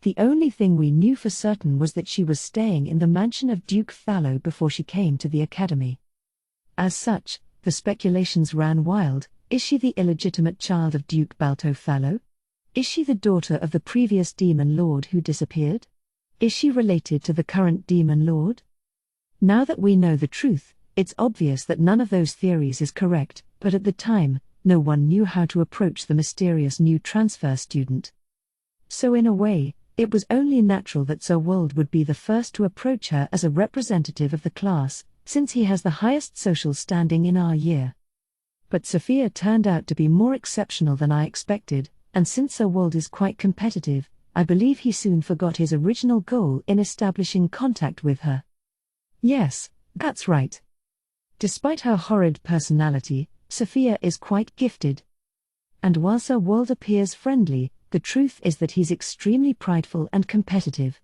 The only thing we knew for certain was that she was staying in the mansion of Duke Thallo before she came to the academy. As such, the speculations ran wild. Is she the illegitimate child of Duke Balto Thallo? Is she the daughter of the previous demon lord who disappeared? Is she related to the current demon lord? Now that we know the truth, it's obvious that none of those theories is correct, but at the time, no one knew how to approach the mysterious new transfer student. So in a way, it was only natural that Sir Wold would be the first to approach her as a representative of the class, since he has the highest social standing in our year. But Sophia turned out to be more exceptional than I expected, and since Sir Wold is quite competitive, I believe he soon forgot his original goal in establishing contact with her. Yes, that's right. Despite her horrid personality, Sophia is quite gifted. And while Sir Wold appears friendly, the truth is that he's extremely prideful and competitive.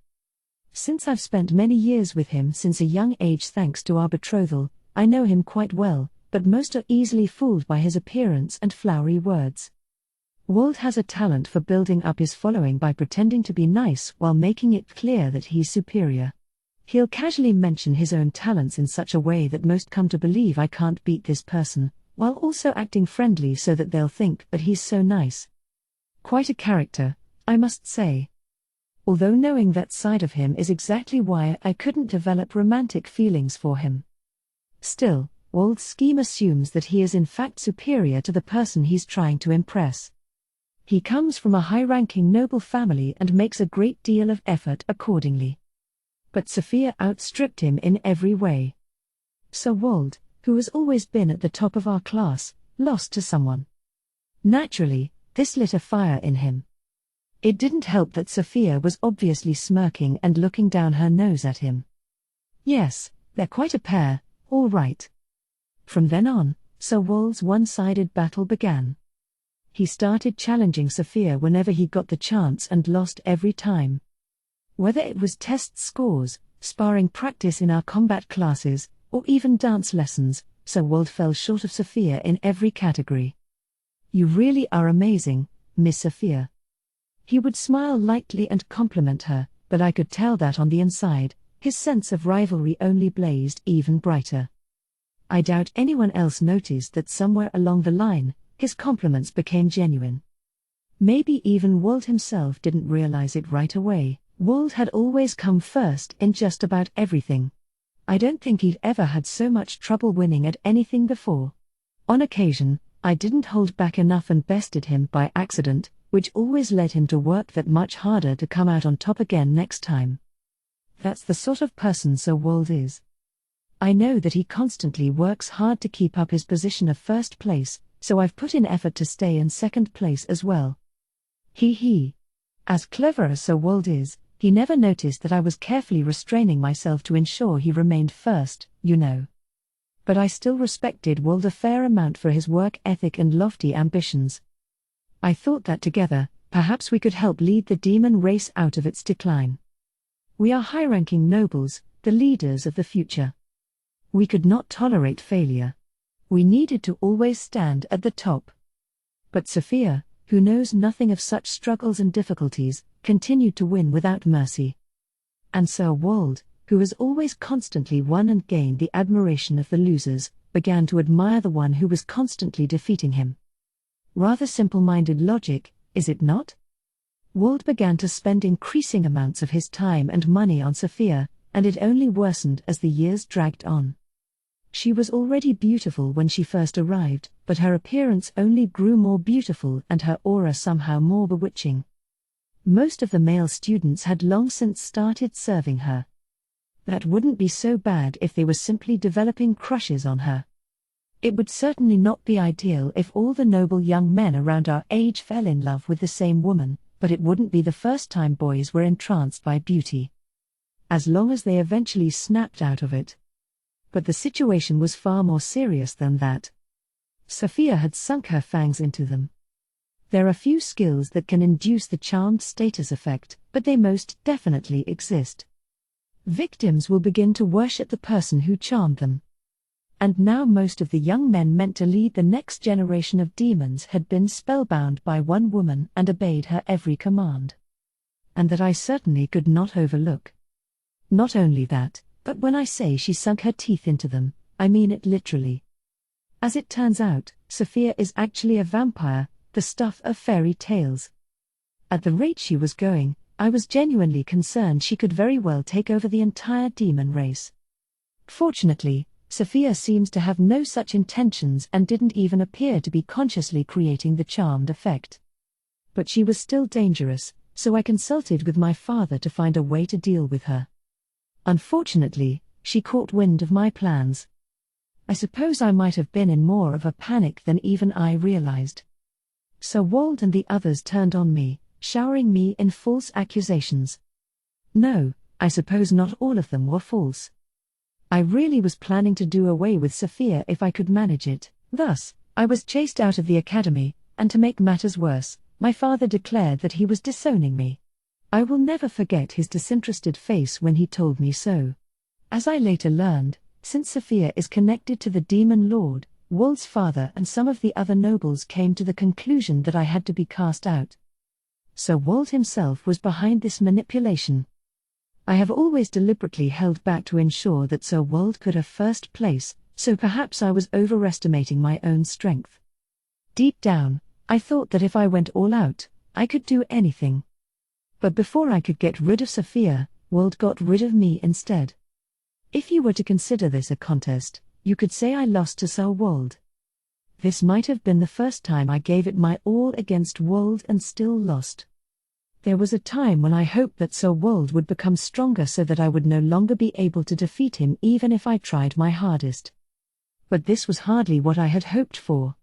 Since I've spent many years with him since a young age thanks to our betrothal, I know him quite well, but most are easily fooled by his appearance and flowery words. Wold has a talent for building up his following by pretending to be nice while making it clear that he's superior. He'll casually mention his own talents in such a way that most come to believe I can't beat this person, while also acting friendly so that they'll think that he's so nice. Quite a character, I must say. Although knowing that side of him is exactly why I couldn't develop romantic feelings for him. Still, Wold's scheme assumes that he is in fact superior to the person he's trying to impress. He comes from a high-ranking noble family and makes a great deal of effort accordingly. But Sophia outstripped him in every way. Sir Wold, who has always been at the top of our class, lost to someone. Naturally, this lit a fire in him. It didn't help that Sophia was obviously smirking and looking down her nose at him. Yes, they're quite a pair, all right. From then on, Sir Wold's one-sided battle began. He started challenging Sophia whenever he got the chance and lost every time. Whether it was test scores, sparring practice in our combat classes, or even dance lessons, Sir Wold fell short of Sophia in every category. You really are amazing, Miss Sophia. He would smile lightly and compliment her, but I could tell that on the inside, his sense of rivalry only blazed even brighter. I doubt anyone else noticed that somewhere along the line, his compliments became genuine. Maybe even Wold himself didn't realize it right away. Wold had always come first in just about everything. I don't think he'd ever had so much trouble winning at anything before. On occasion, I didn't hold back enough and bested him by accident, which always led him to work that much harder to come out on top again next time. That's the sort of person Sir Wold is. I know that he constantly works hard to keep up his position of first place, so I've put in effort to stay in second place as well. As clever as Sir Wold is, he never noticed that I was carefully restraining myself to ensure he remained first, you know. But I still respected Wold a fair amount for his work ethic and lofty ambitions. I thought that together, perhaps we could help lead the demon race out of its decline. We are high-ranking nobles, the leaders of the future. We could not tolerate failure. We needed to always stand at the top. But Sophia, who knows nothing of such struggles and difficulties, continued to win without mercy. And Sir Wold, who has always constantly won and gained the admiration of the losers, began to admire the one who was constantly defeating him. Rather simple-minded logic, is it not? Wold began to spend increasing amounts of his time and money on Sophia, and it only worsened as the years dragged on. She was already beautiful when she first arrived, but her appearance only grew more beautiful and her aura somehow more bewitching. Most of the male students had long since started serving her. That wouldn't be so bad if they were simply developing crushes on her. It would certainly not be ideal if all the noble young men around our age fell in love with the same woman, but it wouldn't be the first time boys were entranced by beauty. As long as they eventually snapped out of it. But the situation was far more serious than that. Sophia had sunk her fangs into them. There are few skills that can induce the charmed status effect, but they most definitely exist. Victims will begin to worship the person who charmed them. And now most of the young men meant to lead the next generation of demons had been spellbound by one woman and obeyed her every command. and that I certainly could not overlook. Not only that, but when I say she sunk her teeth into them, I mean it literally. As it turns out, Sophia is actually a vampire, the stuff of fairy tales. At the rate she was going, I was genuinely concerned she could very well take over the entire demon race. Fortunately, Sophia seems to have no such intentions and didn't even appear to be consciously creating the charmed effect. But she was still dangerous, so I consulted with my father to find a way to deal with her. Unfortunately, she caught wind of my plans. I suppose I might have been in more of a panic than even I realized. Sir Wold and the others turned on me, showering me in false accusations. No, I suppose not all of them were false. I really was planning to do away with Sophia if I could manage it. Thus, I was chased out of the academy, and to make matters worse, my father declared that he was disowning me. I will never forget his disinterested face when he told me so. As I later learned, since Sophia is connected to the demon lord, Wold's father and some of the other nobles came to the conclusion that I had to be cast out. Sir Wold himself was behind this manipulation. I have always deliberately held back to ensure that Sir Wold could have first place, so perhaps I was overestimating my own strength. Deep down, I thought that if I went all out, I could do anything. But before I could get rid of Sophia, Wold got rid of me instead. If you were to consider this a contest, you could say I lost to Sir Wold. This might have been the first time I gave it my all against Wold and still lost. There was a time when I hoped that Sir Wold would become stronger so that I would no longer be able to defeat him even if I tried my hardest. But this was hardly what I had hoped for.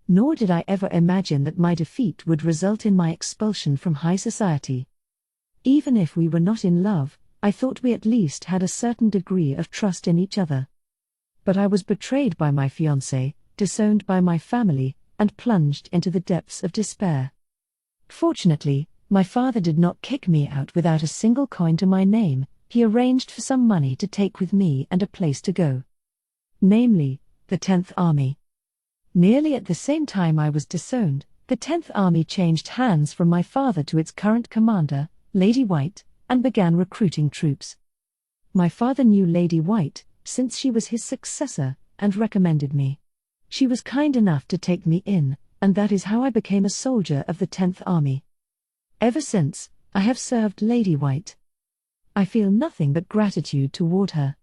Nor did I ever imagine that my defeat would result in my expulsion from high society. Even if we were not in love, I thought we at least had a certain degree of trust in each other. But I was betrayed by my fiancé, disowned by my family, and plunged into the depths of despair. Fortunately, my father did not kick me out without a single coin to my name. He arranged for some money to take with me and a place to go. Namely, the 10th Army. Nearly at the same time I was disowned, the 10th Army changed hands from my father to its current commander, Lady White, and began recruiting troops. My father knew Lady White, since she was his successor, and recommended me. She was kind enough to take me in, and that is how I became a soldier of the 10th Army. Ever since, I have served Lady White. I feel nothing but gratitude toward her.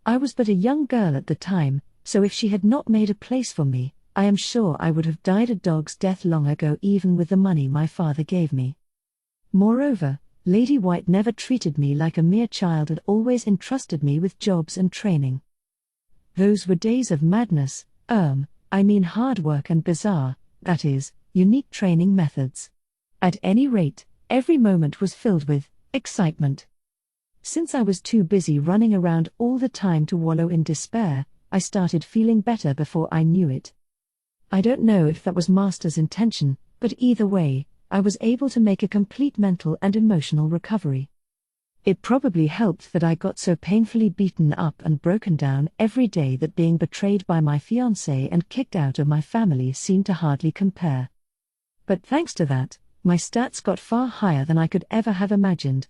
I was but a young girl at the time, so if she had not made a place for me, I am sure I would have died a dog's death long ago even with the money my father gave me. Moreover, Lady White never treated me like a mere child and always entrusted me with jobs and training. Those were days of madness, I mean hard work and bizarre, that is, unique training methods. At any rate, every moment was filled with excitement. Since I was too busy running around all the time to wallow in despair, I started feeling better before I knew it. I don't know if that was Master's intention, but either way, I was able to make a complete mental and emotional recovery. It probably helped that I got so painfully beaten up and broken down every day that being betrayed by my fiancé and kicked out of my family seemed to hardly compare. But thanks to that, my stats got far higher than I could ever have imagined.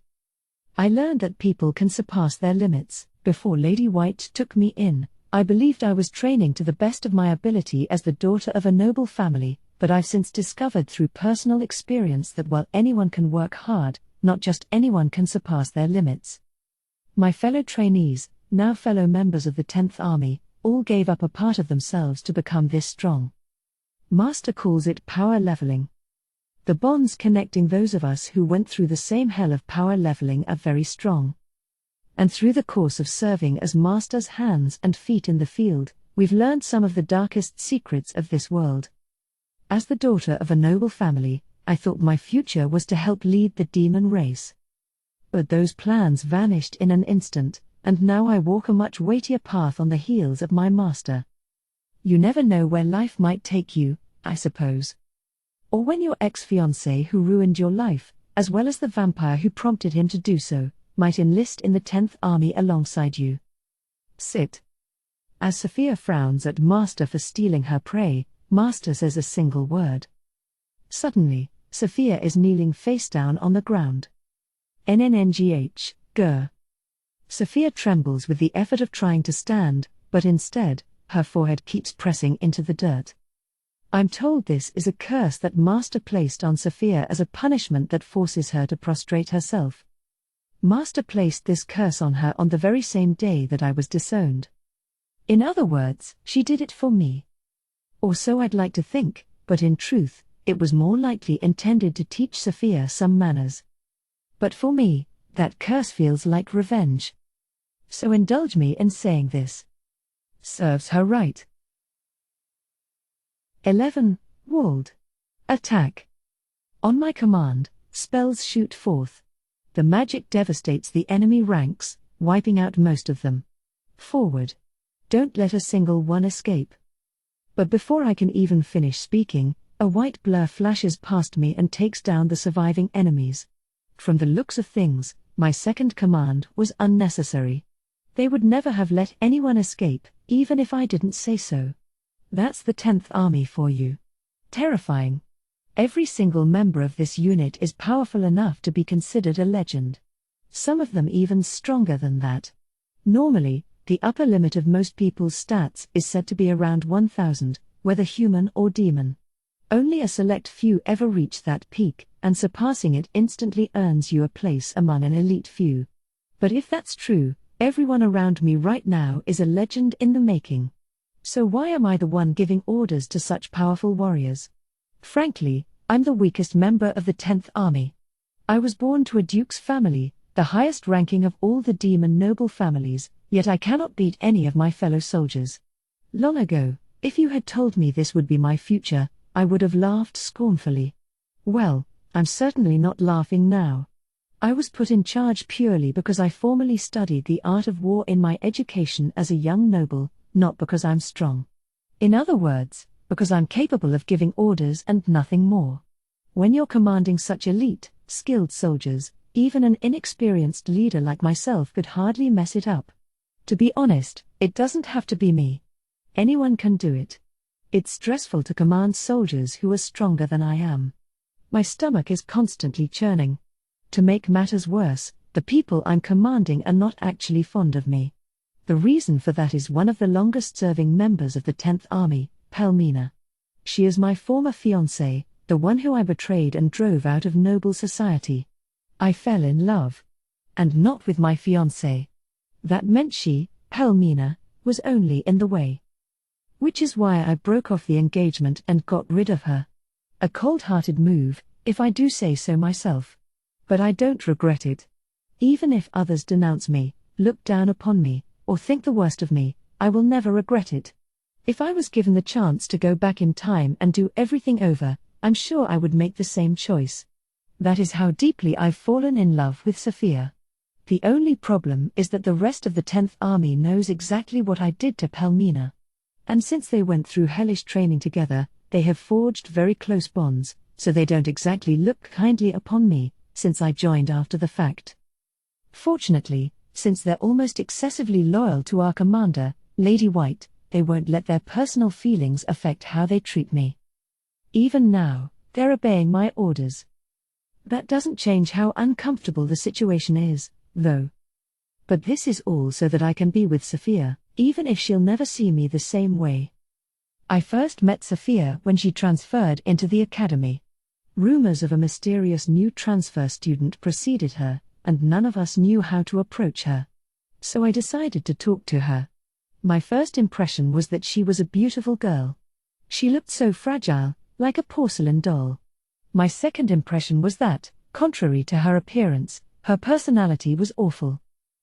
I learned that people can surpass their limits. Before Lady White took me in, I believed I was training to the best of my ability as the daughter of a noble family, but I've since discovered through personal experience that while anyone can work hard, not just anyone can surpass their limits. My fellow trainees, now fellow members of the 10th Army, all gave up a part of themselves to become this strong. Master calls it power leveling. The bonds connecting those of us who went through the same hell of power leveling are very strong. And through the course of serving as Master's hands and feet in the field, we've learned some of the darkest secrets of this world. As the daughter of a noble family, I thought my future was to help lead the demon race. But those plans vanished in an instant, and now I walk a much weightier path on the heels of my master. You never know where life might take you, I suppose. Or when your ex-fiancé who ruined your life, as well as the vampire who prompted him to do so, might enlist in the 10th Army alongside you. Sit. As Sophia frowns at Master for stealing her prey, Master says a single word. Suddenly, Sophia is kneeling face down on the ground. NNNGH, Gur. Sophia trembles with the effort of trying to stand, but instead, her forehead keeps pressing into the dirt. I'm told this is a curse that Master placed on Sophia as a punishment that forces her to prostrate herself. Master placed this curse on her on the very same day that I was disowned. In other words, she did it for me. Or so I'd like to think, but in truth, it was more likely intended to teach Sophia some manners. But for me, that curse feels like revenge. So indulge me in saying this. Serves her right. 11. Walled. Attack. On my command, spells shoot forth. The magic devastates the enemy ranks, wiping out most of them. Forward. Don't let a single one escape. But before I can even finish speaking, a white blur flashes past me and takes down the surviving enemies. From the looks of things, my second command was unnecessary. They would never have let anyone escape, even if I didn't say so. That's the 10th Army for you. Terrifying. Every single member of this unit is powerful enough to be considered a legend. Some of them even stronger than that. Normally, the upper limit of most people's stats is said to be around 1,000, whether human or demon. Only a select few ever reach that peak, and surpassing it instantly earns you a place among an elite few. But if that's true, everyone around me right now is a legend in the making. So why am I the one giving orders to such powerful warriors? Frankly, I'm the weakest member of the 10th Army. I was born to a duke's family, the highest ranking of all the demon noble families, yet I cannot beat any of my fellow soldiers. Long ago, if you had told me this would be my future, I would have laughed scornfully. Well, I'm certainly not laughing now. I was put in charge purely because I formally studied the art of war in my education as a young noble, not because I'm strong. In other words, because I'm capable of giving orders and nothing more. When you're commanding such elite, skilled soldiers, even an inexperienced leader like myself could hardly mess it up. To be honest, it doesn't have to be me. Anyone can do it. It's stressful to command soldiers who are stronger than I am. My stomach is constantly churning. To make matters worse, the people I'm commanding are not actually fond of me. The reason for that is one of the longest-serving members of the 10th Army, Pelmina. She is my former fiancée, the one who I betrayed and drove out of noble society. I fell in love. And not with my fiancé. That meant she, Pelmina, was only in the way. Which is why I broke off the engagement and got rid of her. A cold-hearted move, if I do say so myself. But I don't regret it. Even if others denounce me, look down upon me, or think the worst of me, I will never regret it. If I was given the chance to go back in time and do everything over, I'm sure I would make the same choice. That is how deeply I've fallen in love with Sophia. The only problem is that the rest of the 10th Army knows exactly what I did to Pelmina. And since they went through hellish training together, they have forged very close bonds, so they don't exactly look kindly upon me, since I joined after the fact. Fortunately, since they're almost excessively loyal to our commander, Lady White, they won't let their personal feelings affect how they treat me. Even now, they're obeying my orders. That doesn't change how uncomfortable the situation is, though. But this is all so that I can be with Sophia, even if she'll never see me the same way. I first met Sophia when she transferred into the academy. Rumors of a mysterious new transfer student preceded her, and none of us knew how to approach her. So I decided to talk to her. My first impression was that she was a beautiful girl. She looked so fragile, like a porcelain doll. My second impression was that, contrary to her appearance, her personality was awful.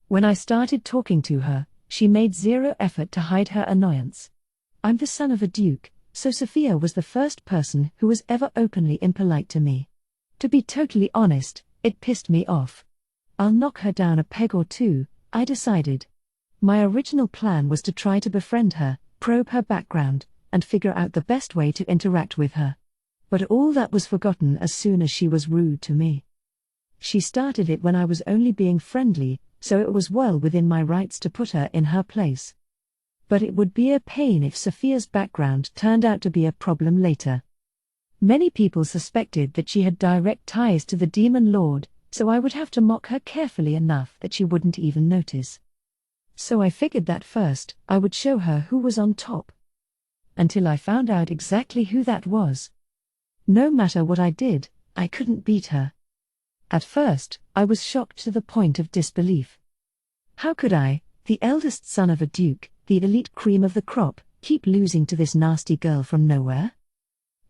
When I started talking to her, she made zero effort to hide her annoyance. I'm the son of a duke, so Sophia was the first person who was ever openly impolite to me. To be totally honest, it pissed me off. I'll knock her down a peg or two, I decided. My original plan was to try to befriend her, probe her background, and figure out the best way to interact with her. But all that was forgotten as soon as she was rude to me. She started it when I was only being friendly, so it was well within my rights to put her in her place. But it would be a pain if Sophia's background turned out to be a problem later. Many people suspected that she had direct ties to the Demon Lord, so I would have to mock her carefully enough that she wouldn't even notice. So I figured that first, I would show her who was on top. Until I found out exactly who that was. No matter what I did, I couldn't beat her. At first, I was shocked to the point of disbelief. How could I, the eldest son of a duke, the elite cream of the crop, keep losing to this nasty girl from nowhere?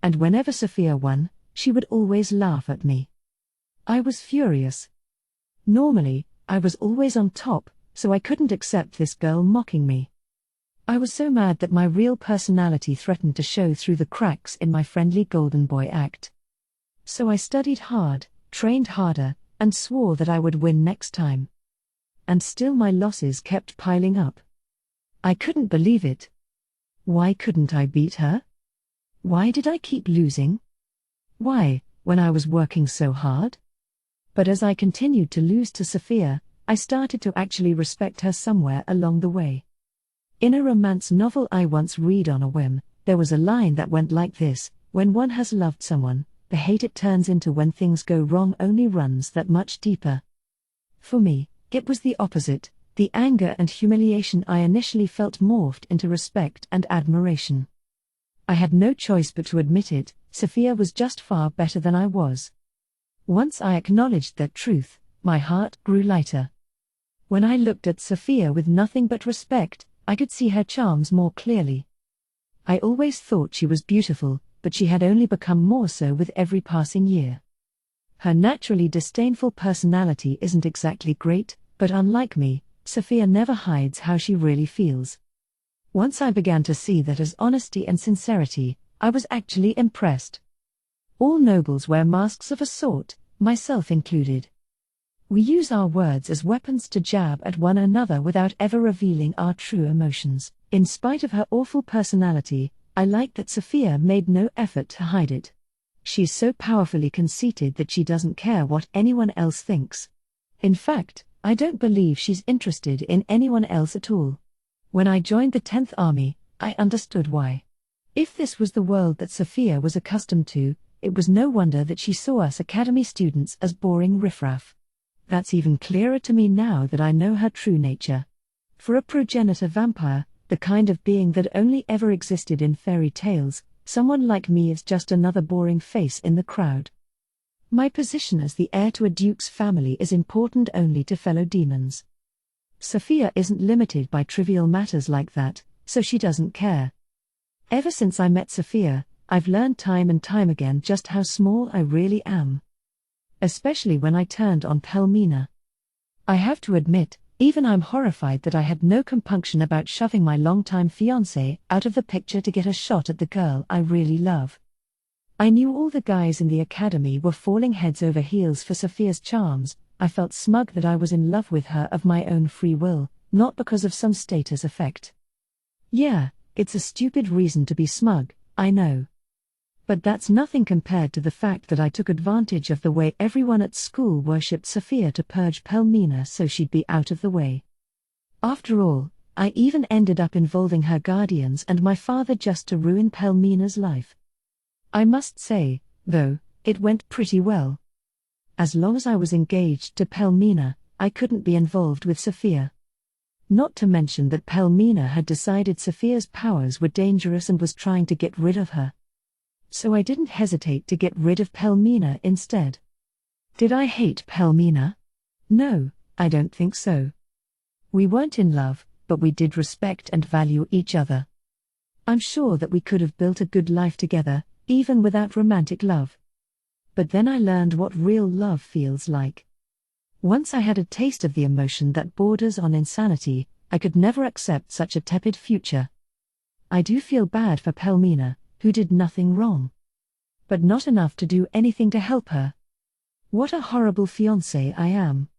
And whenever Sophia won, she would always laugh at me. I was furious. Normally, I was always on top, so I couldn't accept this girl mocking me. I was so mad that my real personality threatened to show through the cracks in my friendly golden boy act. So I studied hard, trained harder, and swore that I would win next time. And still my losses kept piling up. I couldn't believe it. Why couldn't I beat her? Why did I keep losing? Why, when I was working so hard? But as I continued to lose to Sophia, I started to actually respect her somewhere along the way. In a romance novel I once read on a whim, there was a line that went like this: when one has loved someone, the hate it turns into when things go wrong only runs that much deeper. For me, it was the opposite. The anger and humiliation I initially felt morphed into respect and admiration. I had no choice but to admit it, Sophia was just far better than I was. Once I acknowledged that truth, my heart grew lighter. When I looked at Sophia with nothing but respect, I could see her charms more clearly. I always thought she was beautiful, but she had only become more so with every passing year. Her naturally disdainful personality isn't exactly great, but unlike me, Sophia never hides how she really feels. Once I began to see that as honesty and sincerity, I was actually impressed. All nobles wear masks of a sort, myself included. We use our words as weapons to jab at one another without ever revealing our true emotions. In spite of her awful personality, I like that Sophia made no effort to hide it. She's so powerfully conceited that she doesn't care what anyone else thinks. In fact, I don't believe she's interested in anyone else at all. When I joined the 10th Army, I understood why. If this was the world that Sophia was accustomed to, it was no wonder that she saw us academy students as boring riffraff. That's even clearer to me now that I know her true nature. For a progenitor vampire, the kind of being that only ever existed in fairy tales, someone like me is just another boring face in the crowd. My position as the heir to a duke's family is important only to fellow demons. Sophia isn't limited by trivial matters like that, so she doesn't care. Ever since I met Sophia, I've learned time and time again just how small I really am. Especially when I turned on Pelmina. I have to admit, even I'm horrified that I had no compunction about shoving my longtime fiancé out of the picture to get a shot at the girl I really love. I knew all the guys in the academy were falling heads over heels for Sophia's charms. I felt smug that I was in love with her of my own free will, not because of some status effect. Yeah, it's a stupid reason to be smug, I know. But that's nothing compared to the fact that I took advantage of the way everyone at school worshipped Sophia to purge Pelmina so she'd be out of the way. After all, I even ended up involving her guardians and my father just to ruin Pelmina's life. I must say, though, it went pretty well. As long as I was engaged to Pelmina, I couldn't be involved with Sophia. Not to mention that Pelmina had decided Sophia's powers were dangerous and was trying to get rid of her. So I didn't hesitate to get rid of Pelmina instead. Did I hate Pelmina? No, I don't think so. We weren't in love, but we did respect and value each other. I'm sure that we could have built a good life together, even without romantic love. But then I learned what real love feels like. Once I had a taste of the emotion that borders on insanity, I could never accept such a tepid future. I do feel bad for Pelmina, who did nothing wrong. But not enough to do anything to help her. What a horrible fiancé I am.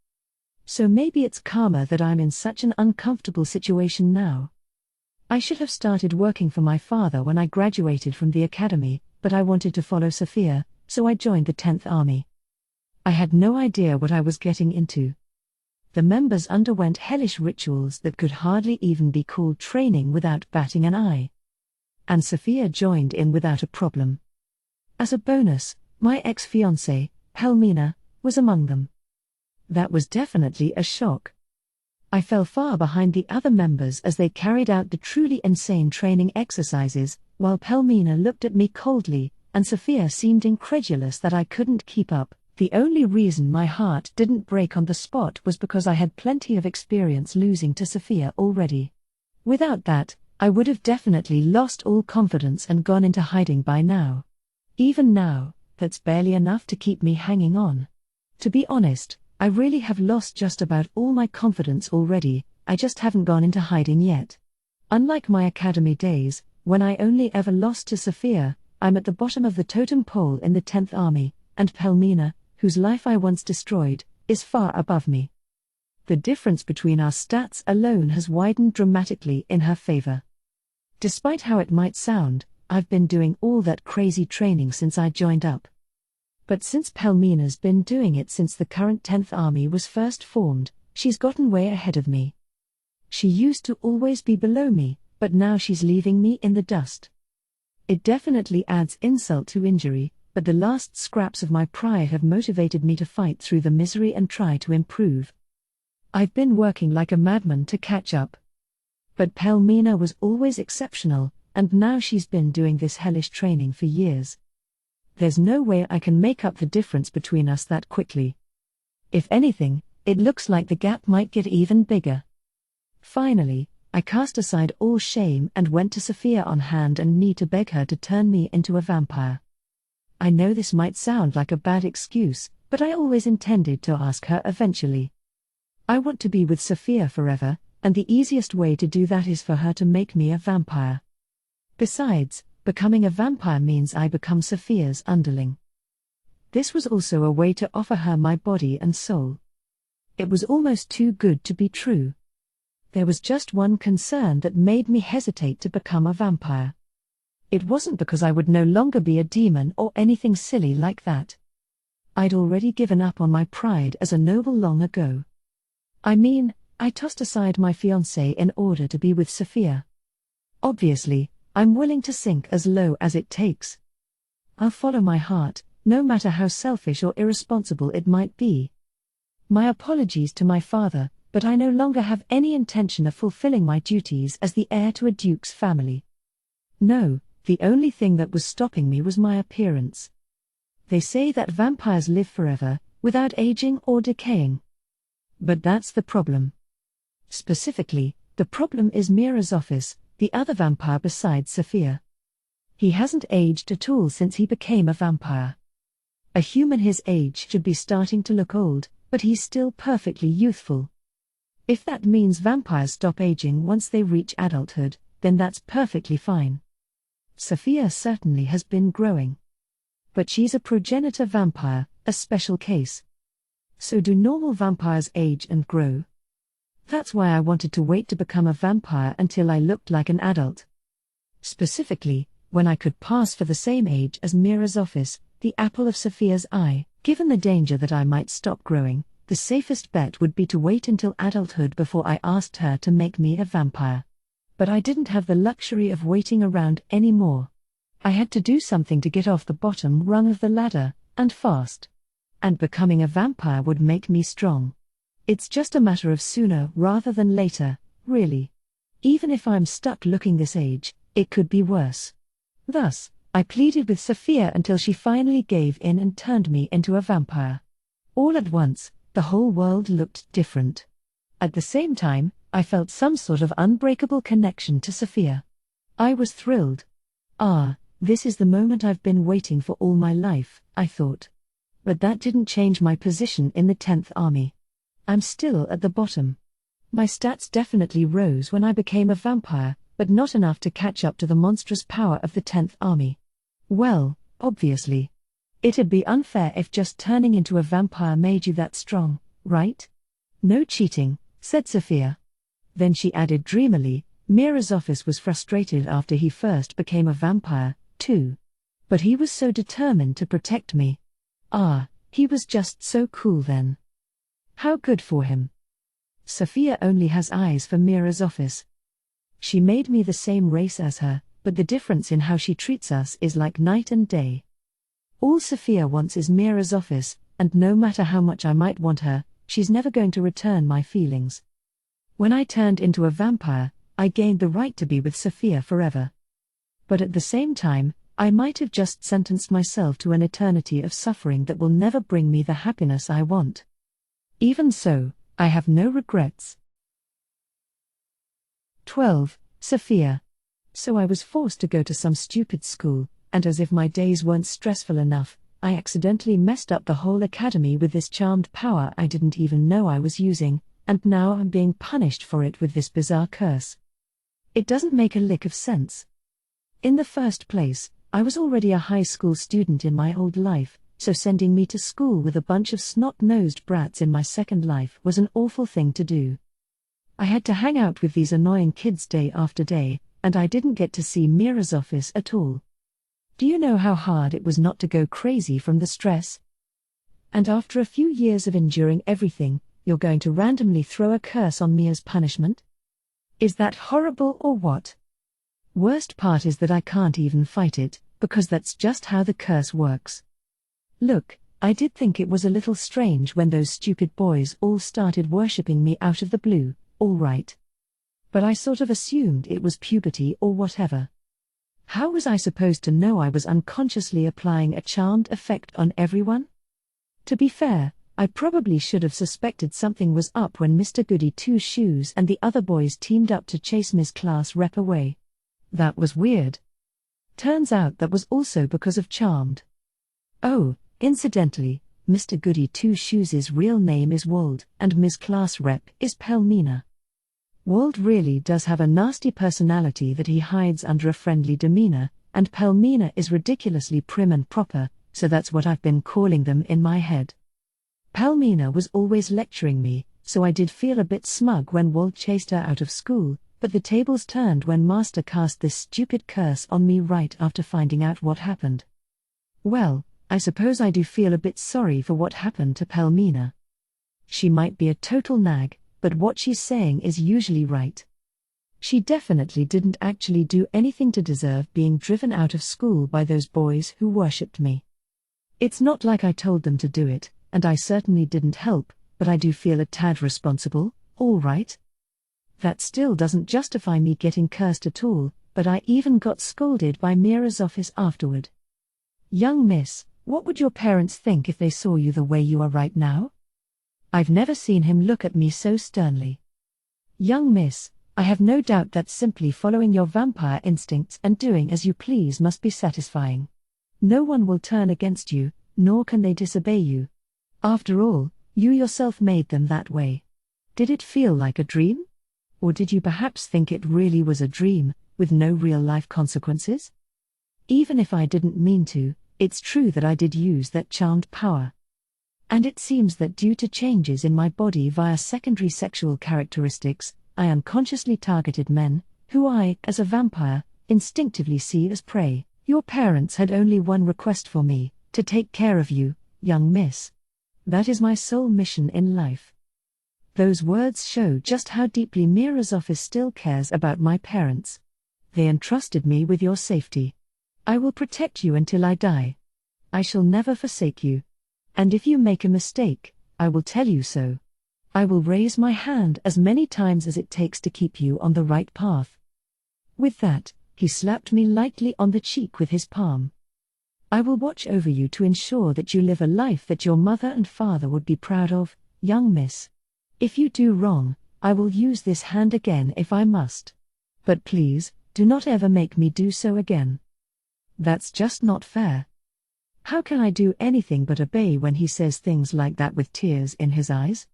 So maybe it's karma that I'm in such an uncomfortable situation now. I should have started working for my father when I graduated from the academy, but I wanted to follow Sophia, so I joined the 10th Army. I had no idea what I was getting into. The members underwent hellish rituals that could hardly even be called training without batting an eye. And Sophia joined in without a problem. As a bonus, my ex-fiancée, Pelmina, was among them. That was definitely a shock. I fell far behind the other members as they carried out the truly insane training exercises, while Pelmina looked at me coldly, and Sophia seemed incredulous that I couldn't keep up. The only reason my heart didn't break on the spot was because I had plenty of experience losing to Sophia already. Without that, I would have definitely lost all confidence and gone into hiding by now. Even now, that's barely enough to keep me hanging on. To be honest, I really have lost just about all my confidence already, I just haven't gone into hiding yet. Unlike my academy days, when I only ever lost to Sophia, I'm at the bottom of the totem pole in the 10th Army, and Pelmina, whose life I once destroyed, is far above me. The difference between our stats alone has widened dramatically in her favor. Despite how it might sound, I've been doing all that crazy training since I joined up. But since Pelmina's been doing it since the current 10th Army was first formed, she's gotten way ahead of me. She used to always be below me, but now she's leaving me in the dust. It definitely adds insult to injury, but the last scraps of my pride have motivated me to fight through the misery and try to improve. I've been working like a madman to catch up. But Pelmina was always exceptional, and now she's been doing this hellish training for years. There's no way I can make up the difference between us that quickly. If anything, it looks like the gap might get even bigger. Finally, I cast aside all shame and went to Sophia on hand and knee to beg her to turn me into a vampire. I know this might sound like a bad excuse, but I always intended to ask her eventually. I want to be with Sophia forever, and the easiest way to do that is for her to make me a vampire. Besides, becoming a vampire means I become Sophia's underling. This was also a way to offer her my body and soul. It was almost too good to be true. There was just one concern that made me hesitate to become a vampire. It wasn't because I would no longer be a demon or anything silly like that. I'd already given up on my pride as a noble long ago. I mean, I tossed aside my fiancé in order to be with Sophia. Obviously, I'm willing to sink as low as it takes. I'll follow my heart, no matter how selfish or irresponsible it might be. My apologies to my father, but I no longer have any intention of fulfilling my duties as the heir to a duke's family. No, the only thing that was stopping me was my appearance. They say that vampires live forever, without aging or decaying. But that's the problem. Specifically, the problem is Mirazofis, the other vampire besides Sophia. He hasn't aged at all since he became a vampire. A human his age should be starting to look old, but he's still perfectly youthful. If that means vampires stop aging once they reach adulthood, then that's perfectly fine. Sophia certainly has been growing. But she's a progenitor vampire, a special case. So do normal vampires age and grow? That's why I wanted to wait to become a vampire until I looked like an adult. Specifically, when I could pass for the same age as Mirazofis, the apple of Sophia's eye. Given the danger that I might stop growing, the safest bet would be to wait until adulthood before I asked her to make me a vampire. But I didn't have the luxury of waiting around anymore. I had to do something to get off the bottom rung of the ladder, and fast. And becoming a vampire would make me strong. It's just a matter of sooner rather than later, really. Even if I'm stuck looking this age, it could be worse. Thus, I pleaded with Sophia until she finally gave in and turned me into a vampire. All at once, the whole world looked different. At the same time, I felt some sort of unbreakable connection to Sophia. I was thrilled. This is the moment I've been waiting for all my life, I thought. But that didn't change my position in the 10th Army. I'm still at the bottom. My stats definitely rose when I became a vampire, but not enough to catch up to the monstrous power of the 10th Army. Well, obviously. It'd be unfair if just turning into a vampire made you that strong, right? No cheating, said Sophia. Then she added dreamily, Mirazofis was frustrated after he first became a vampire, too. But he was so determined to protect me. He was just so cool then. How good for him. Sophia only has eyes for Mirazofis. She made me the same race as her, but the difference in how she treats us is like night and day. All Sophia wants is Mirazofis, and no matter how much I might want her, she's never going to return my feelings. When I turned into a vampire, I gained the right to be with Sophia forever. But at the same time, I might have just sentenced myself to an eternity of suffering that will never bring me the happiness I want. Even so, I have no regrets. 12. Sophia. So I was forced to go to some stupid school, and as if my days weren't stressful enough, I accidentally messed up the whole academy with this charmed power I didn't even know I was using, and now I'm being punished for it with this bizarre curse. It doesn't make a lick of sense. In the first place, I was already a high school student in my old life, so sending me to school with a bunch of snot-nosed brats in my second life was an awful thing to do. I had to hang out with these annoying kids day after day, and I didn't get to see Mira's office at all. Do you know how hard it was not to go crazy from the stress? And after a few years of enduring everything, you're going to randomly throw a curse on me as punishment? Is that horrible or what? Worst part is that I can't even fight it, because that's just how the curse works. Look, I did think it was a little strange when those stupid boys all started worshipping me out of the blue, all right. But I sort of assumed it was puberty or whatever. How was I supposed to know I was unconsciously applying a charmed effect on everyone? To be fair, I probably should have suspected something was up when Mr. Goody Two-Shoes and the other boys teamed up to chase Miss Class Rep away. That was weird. Turns out that was also because of Charmed. Oh, incidentally, Mr. Goody Two-Shoes' real name is Wald, and Miss Class Rep is Pelmina. Wald really does have a nasty personality that he hides under a friendly demeanor, and Pelmina is ridiculously prim and proper, so that's what I've been calling them in my head. Pelmina was always lecturing me, so I did feel a bit smug when Wald chased her out of school, but the tables turned when Master cast this stupid curse on me right after finding out what happened. Well, I suppose I do feel a bit sorry for what happened to Pelmina. She might be a total nag, but what she's saying is usually right. She definitely didn't actually do anything to deserve being driven out of school by those boys who worshipped me. It's not like I told them to do it, and I certainly didn't help, but I do feel a tad responsible, all right? That still doesn't justify me getting cursed at all, but I even got scolded by Mira's office afterward. Young miss, what would your parents think if they saw you the way you are right now? I've never seen him look at me so sternly. Young miss, I have no doubt that simply following your vampire instincts and doing as you please must be satisfying. No one will turn against you, nor can they disobey you. After all, you yourself made them that way. Did it feel like a dream? Or did you perhaps think it really was a dream, with no real-life consequences? Even if I didn't mean to, it's true that I did use that charmed power. And it seems that due to changes in my body via secondary sexual characteristics, I unconsciously targeted men, who I, as a vampire, instinctively see as prey. Your parents had only one request for me, to take care of you, young miss. That is my sole mission in life. Those words show just how deeply Mira's office still cares about my parents. They entrusted me with your safety. I will protect you until I die. I shall never forsake you. And if you make a mistake, I will tell you so. I will raise my hand as many times as it takes to keep you on the right path. With that, he slapped me lightly on the cheek with his palm. I will watch over you to ensure that you live a life that your mother and father would be proud of, young miss. If you do wrong, I will use this hand again if I must. But please, do not ever make me do so again. That's just not fair. How can I do anything but obey when he says things like that with tears in his eyes?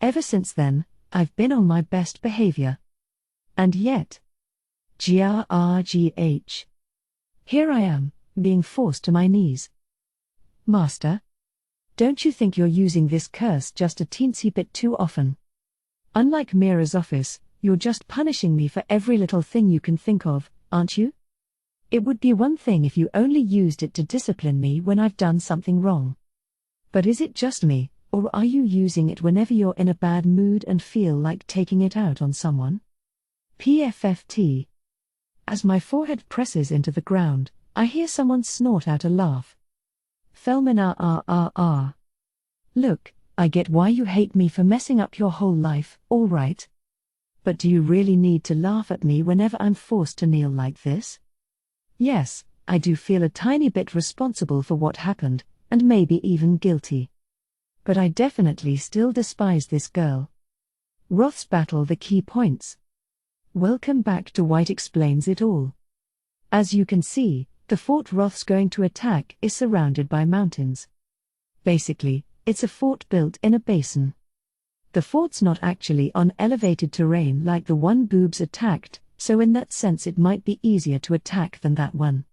Ever since then, I've been on my best behavior. And yet, grrgh. Here I am, being forced to my knees. Master? Don't you think you're using this curse just a teensy bit too often? Unlike Mira's office, you're just punishing me for every little thing you can think of, aren't you? It would be one thing if you only used it to discipline me when I've done something wrong. But is it just me, or are you using it whenever you're in a bad mood and feel like taking it out on someone? PFFT. As my forehead presses into the ground, I hear someone snort out a laugh. Felmin. Look, I get why you hate me for messing up your whole life, alright. But do you really need to laugh at me whenever I'm forced to kneel like this? Yes, I do feel a tiny bit responsible for what happened, and maybe even guilty. But I definitely still despise this girl. Roth's battle. The key points. Welcome back to White Explains It All. As you can see, the fort Roth's going to attack is surrounded by mountains. Basically, it's a fort built in a basin. The fort's not actually on elevated terrain like the one Boobs attacked, so in that sense it might be easier to attack than that one.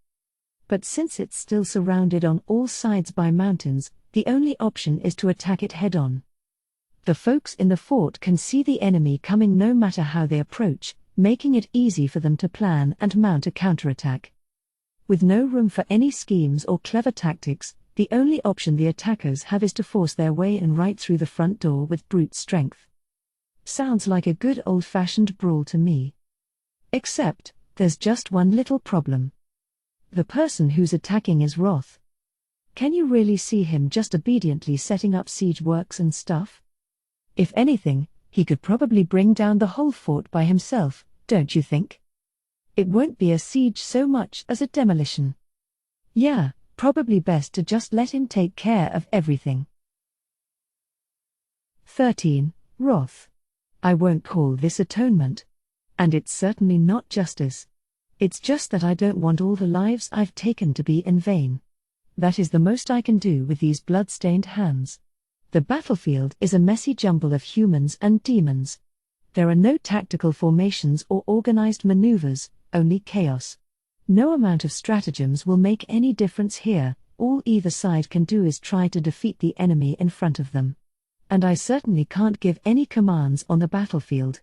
But since it's still surrounded on all sides by mountains, the only option is to attack it head-on. The folks in the fort can see the enemy coming no matter how they approach, making it easy for them to plan and mount a counterattack. With no room for any schemes or clever tactics, the only option the attackers have is to force their way in right through the front door with brute strength. Sounds like a good old-fashioned brawl to me. Except, there's just one little problem. The person who's attacking is Roth. Can you really see him just obediently setting up siege works and stuff? If anything, he could probably bring down the whole fort by himself, don't you think? It won't be a siege so much as a demolition. Yeah, probably best to just let him take care of everything. 13. Roth. I won't call this atonement. And it's certainly not justice. It's just that I don't want all the lives I've taken to be in vain. That is the most I can do with these blood-stained hands. The battlefield is a messy jumble of humans and demons. There are no tactical formations or organized maneuvers, only chaos. No amount of stratagems will make any difference here. All either side can do is try to defeat the enemy in front of them. And I certainly can't give any commands on the battlefield.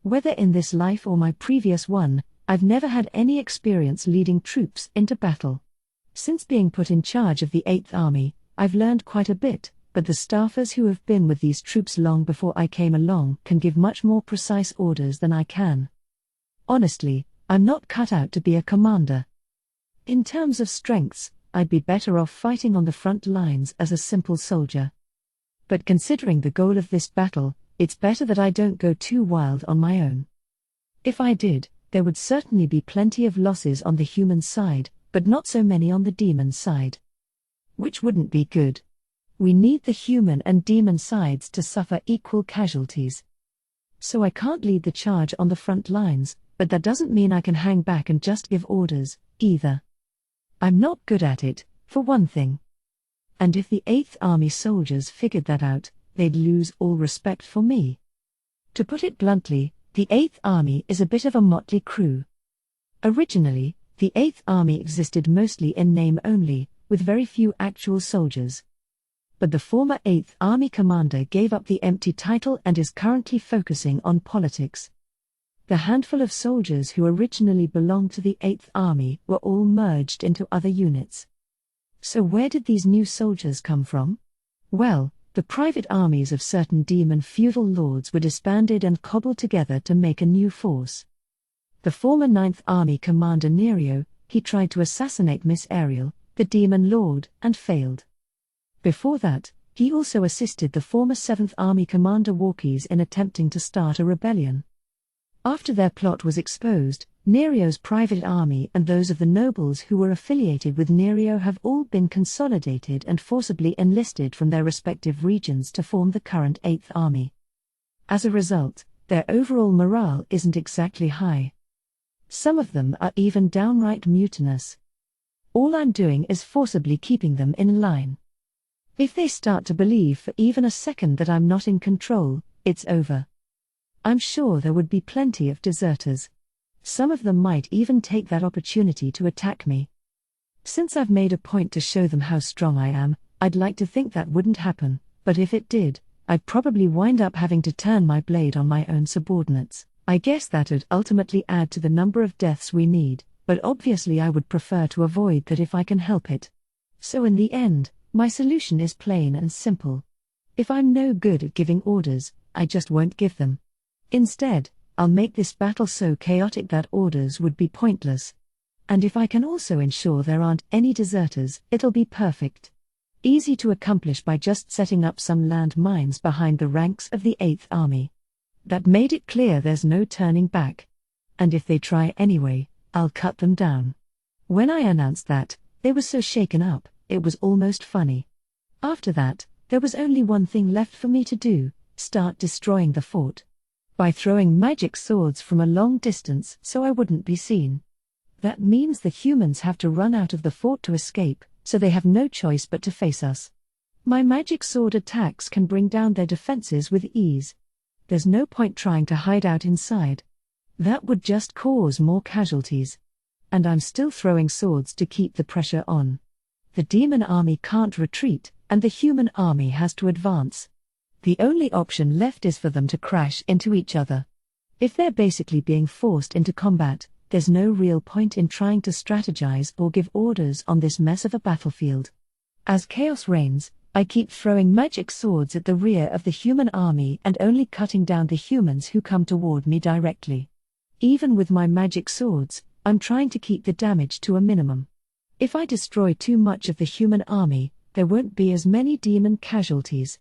Whether in this life or my previous one, I've never had any experience leading troops into battle. Since being put in charge of the 8th Army, I've learned quite a bit, but the staffers who have been with these troops long before I came along can give much more precise orders than I can. Honestly, I'm not cut out to be a commander. In terms of strengths, I'd be better off fighting on the front lines as a simple soldier. But considering the goal of this battle, it's better that I don't go too wild on my own. If I did, there would certainly be plenty of losses on the human side, but not so many on the demon side. Which wouldn't be good. We need the human and demon sides to suffer equal casualties. So I can't lead the charge on the front lines, but that doesn't mean I can hang back and just give orders, either. I'm not good at it, for one thing. And if the 8th Army soldiers figured that out, they'd lose all respect for me. To put it bluntly, the 8th Army is a bit of a motley crew. Originally, the 8th Army existed mostly in name only, with very few actual soldiers. But the former 8th Army commander gave up the empty title and is currently focusing on politics. The handful of soldiers who originally belonged to the 8th Army were all merged into other units. So where did these new soldiers come from? Well, the private armies of certain demon feudal lords were disbanded and cobbled together to make a new force. The former 9th Army commander Nerio, he tried to assassinate Miss Ariel, the demon lord, and failed. Before that, he also assisted the former 7th Army commander Walkies in attempting to start a rebellion. After their plot was exposed, Nerio's private army and those of the nobles who were affiliated with Nerio have all been consolidated and forcibly enlisted from their respective regions to form the current 8th Army. As a result, their overall morale isn't exactly high. Some of them are even downright mutinous. All I'm doing is forcibly keeping them in line. If they start to believe for even a second that I'm not in control, it's over. I'm sure there would be plenty of deserters. Some of them might even take that opportunity to attack me. Since I've made a point to show them how strong I am, I'd like to think that wouldn't happen, but if it did, I'd probably wind up having to turn my blade on my own subordinates. I guess that'd ultimately add to the number of deaths we need, but obviously I would prefer to avoid that if I can help it. So in the end, my solution is plain and simple. If I'm no good at giving orders, I just won't give them. Instead, I'll make this battle so chaotic that orders would be pointless. And if I can also ensure there aren't any deserters, it'll be perfect. Easy to accomplish by just setting up some land mines behind the ranks of the 8th Army. That made it clear there's no turning back. And if they try anyway, I'll cut them down. When I announced that, they were so shaken up, it was almost funny. After that, there was only one thing left for me to do: start destroying the fort. By throwing magic swords from a long distance so I wouldn't be seen. That means the humans have to run out of the fort to escape, so they have no choice but to face us. My magic sword attacks can bring down their defenses with ease. There's no point trying to hide out inside. That would just cause more casualties. And I'm still throwing swords to keep the pressure on. The demon army can't retreat, and the human army has to advance. The only option left is for them to crash into each other. If they're basically being forced into combat, there's no real point in trying to strategize or give orders on this mess of a battlefield. As chaos reigns, I keep throwing magic swords at the rear of the human army and only cutting down the humans who come toward me directly. Even with my magic swords, I'm trying to keep the damage to a minimum. If I destroy too much of the human army, there won't be as many demon casualties.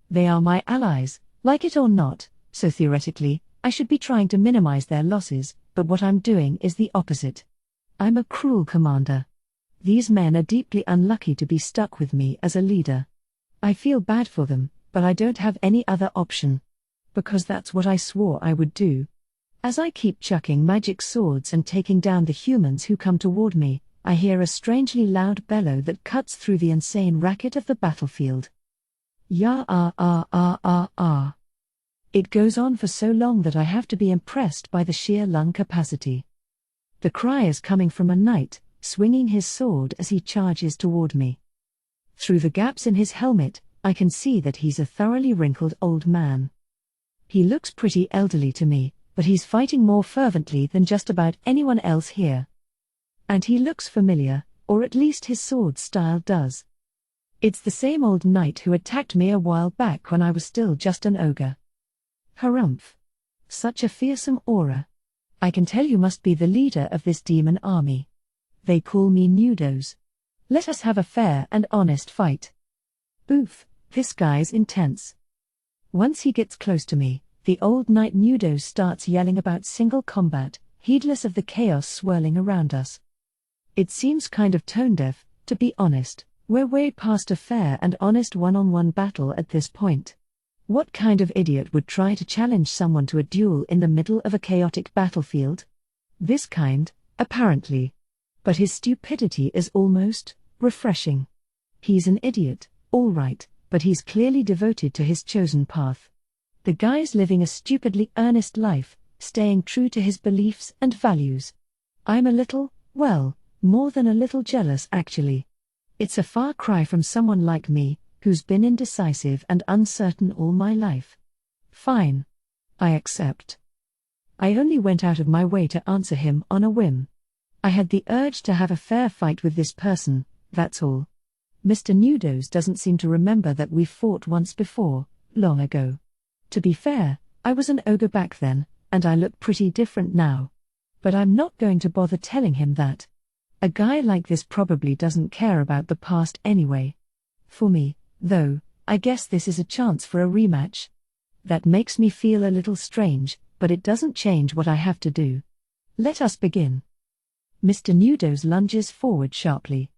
They are my allies, like it or not, so theoretically, I should be trying to minimize their losses, but what I'm doing is the opposite. I'm a cruel commander. These men are deeply unlucky to be stuck with me as a leader. I feel bad for them, but I don't have any other option. Because that's what I swore I would do. As I keep chucking magic swords and taking down the humans who come toward me, I hear a strangely loud bellow that cuts through the insane racket of the battlefield. Ya ah ah ah ah ah. It goes on for so long that I have to be impressed by the sheer lung capacity. The cry is coming from a knight, swinging his sword as he charges toward me. Through the gaps in his helmet, I can see that he's a thoroughly wrinkled old man. He looks pretty elderly to me, but he's fighting more fervently than just about anyone else here. And he looks familiar, or at least his sword style does. It's the same old knight who attacked me a while back when I was still just an ogre. Harumph. Such a fearsome aura. I can tell you must be the leader of this demon army. They call me Nudos. Let us have a fair and honest fight. Oof, this guy's intense. Once he gets close to me, the old knight Nudos starts yelling about single combat, heedless of the chaos swirling around us. It seems kind of tone-deaf, to be honest. We're way past a fair and honest one-on-one battle at this point. What kind of idiot would try to challenge someone to a duel in the middle of a chaotic battlefield? This kind, apparently. But his stupidity is almost refreshing. He's an idiot, all right, but he's clearly devoted to his chosen path. The guy's living a stupidly earnest life, staying true to his beliefs and values. I'm a little, well, more than a little jealous actually. It's a far cry from someone like me, who's been indecisive and uncertain all my life. Fine. I accept. I only went out of my way to answer him on a whim. I had the urge to have a fair fight with this person, that's all. Mr. Nudos doesn't seem to remember that we fought once before, long ago. To be fair, I was an ogre back then, and I look pretty different now. But I'm not going to bother telling him that. A guy like this probably doesn't care about the past anyway. For me, though, I guess this is a chance for a rematch. That makes me feel a little strange, but it doesn't change what I have to do. Let us begin. Mr. Nudos lunges forward sharply.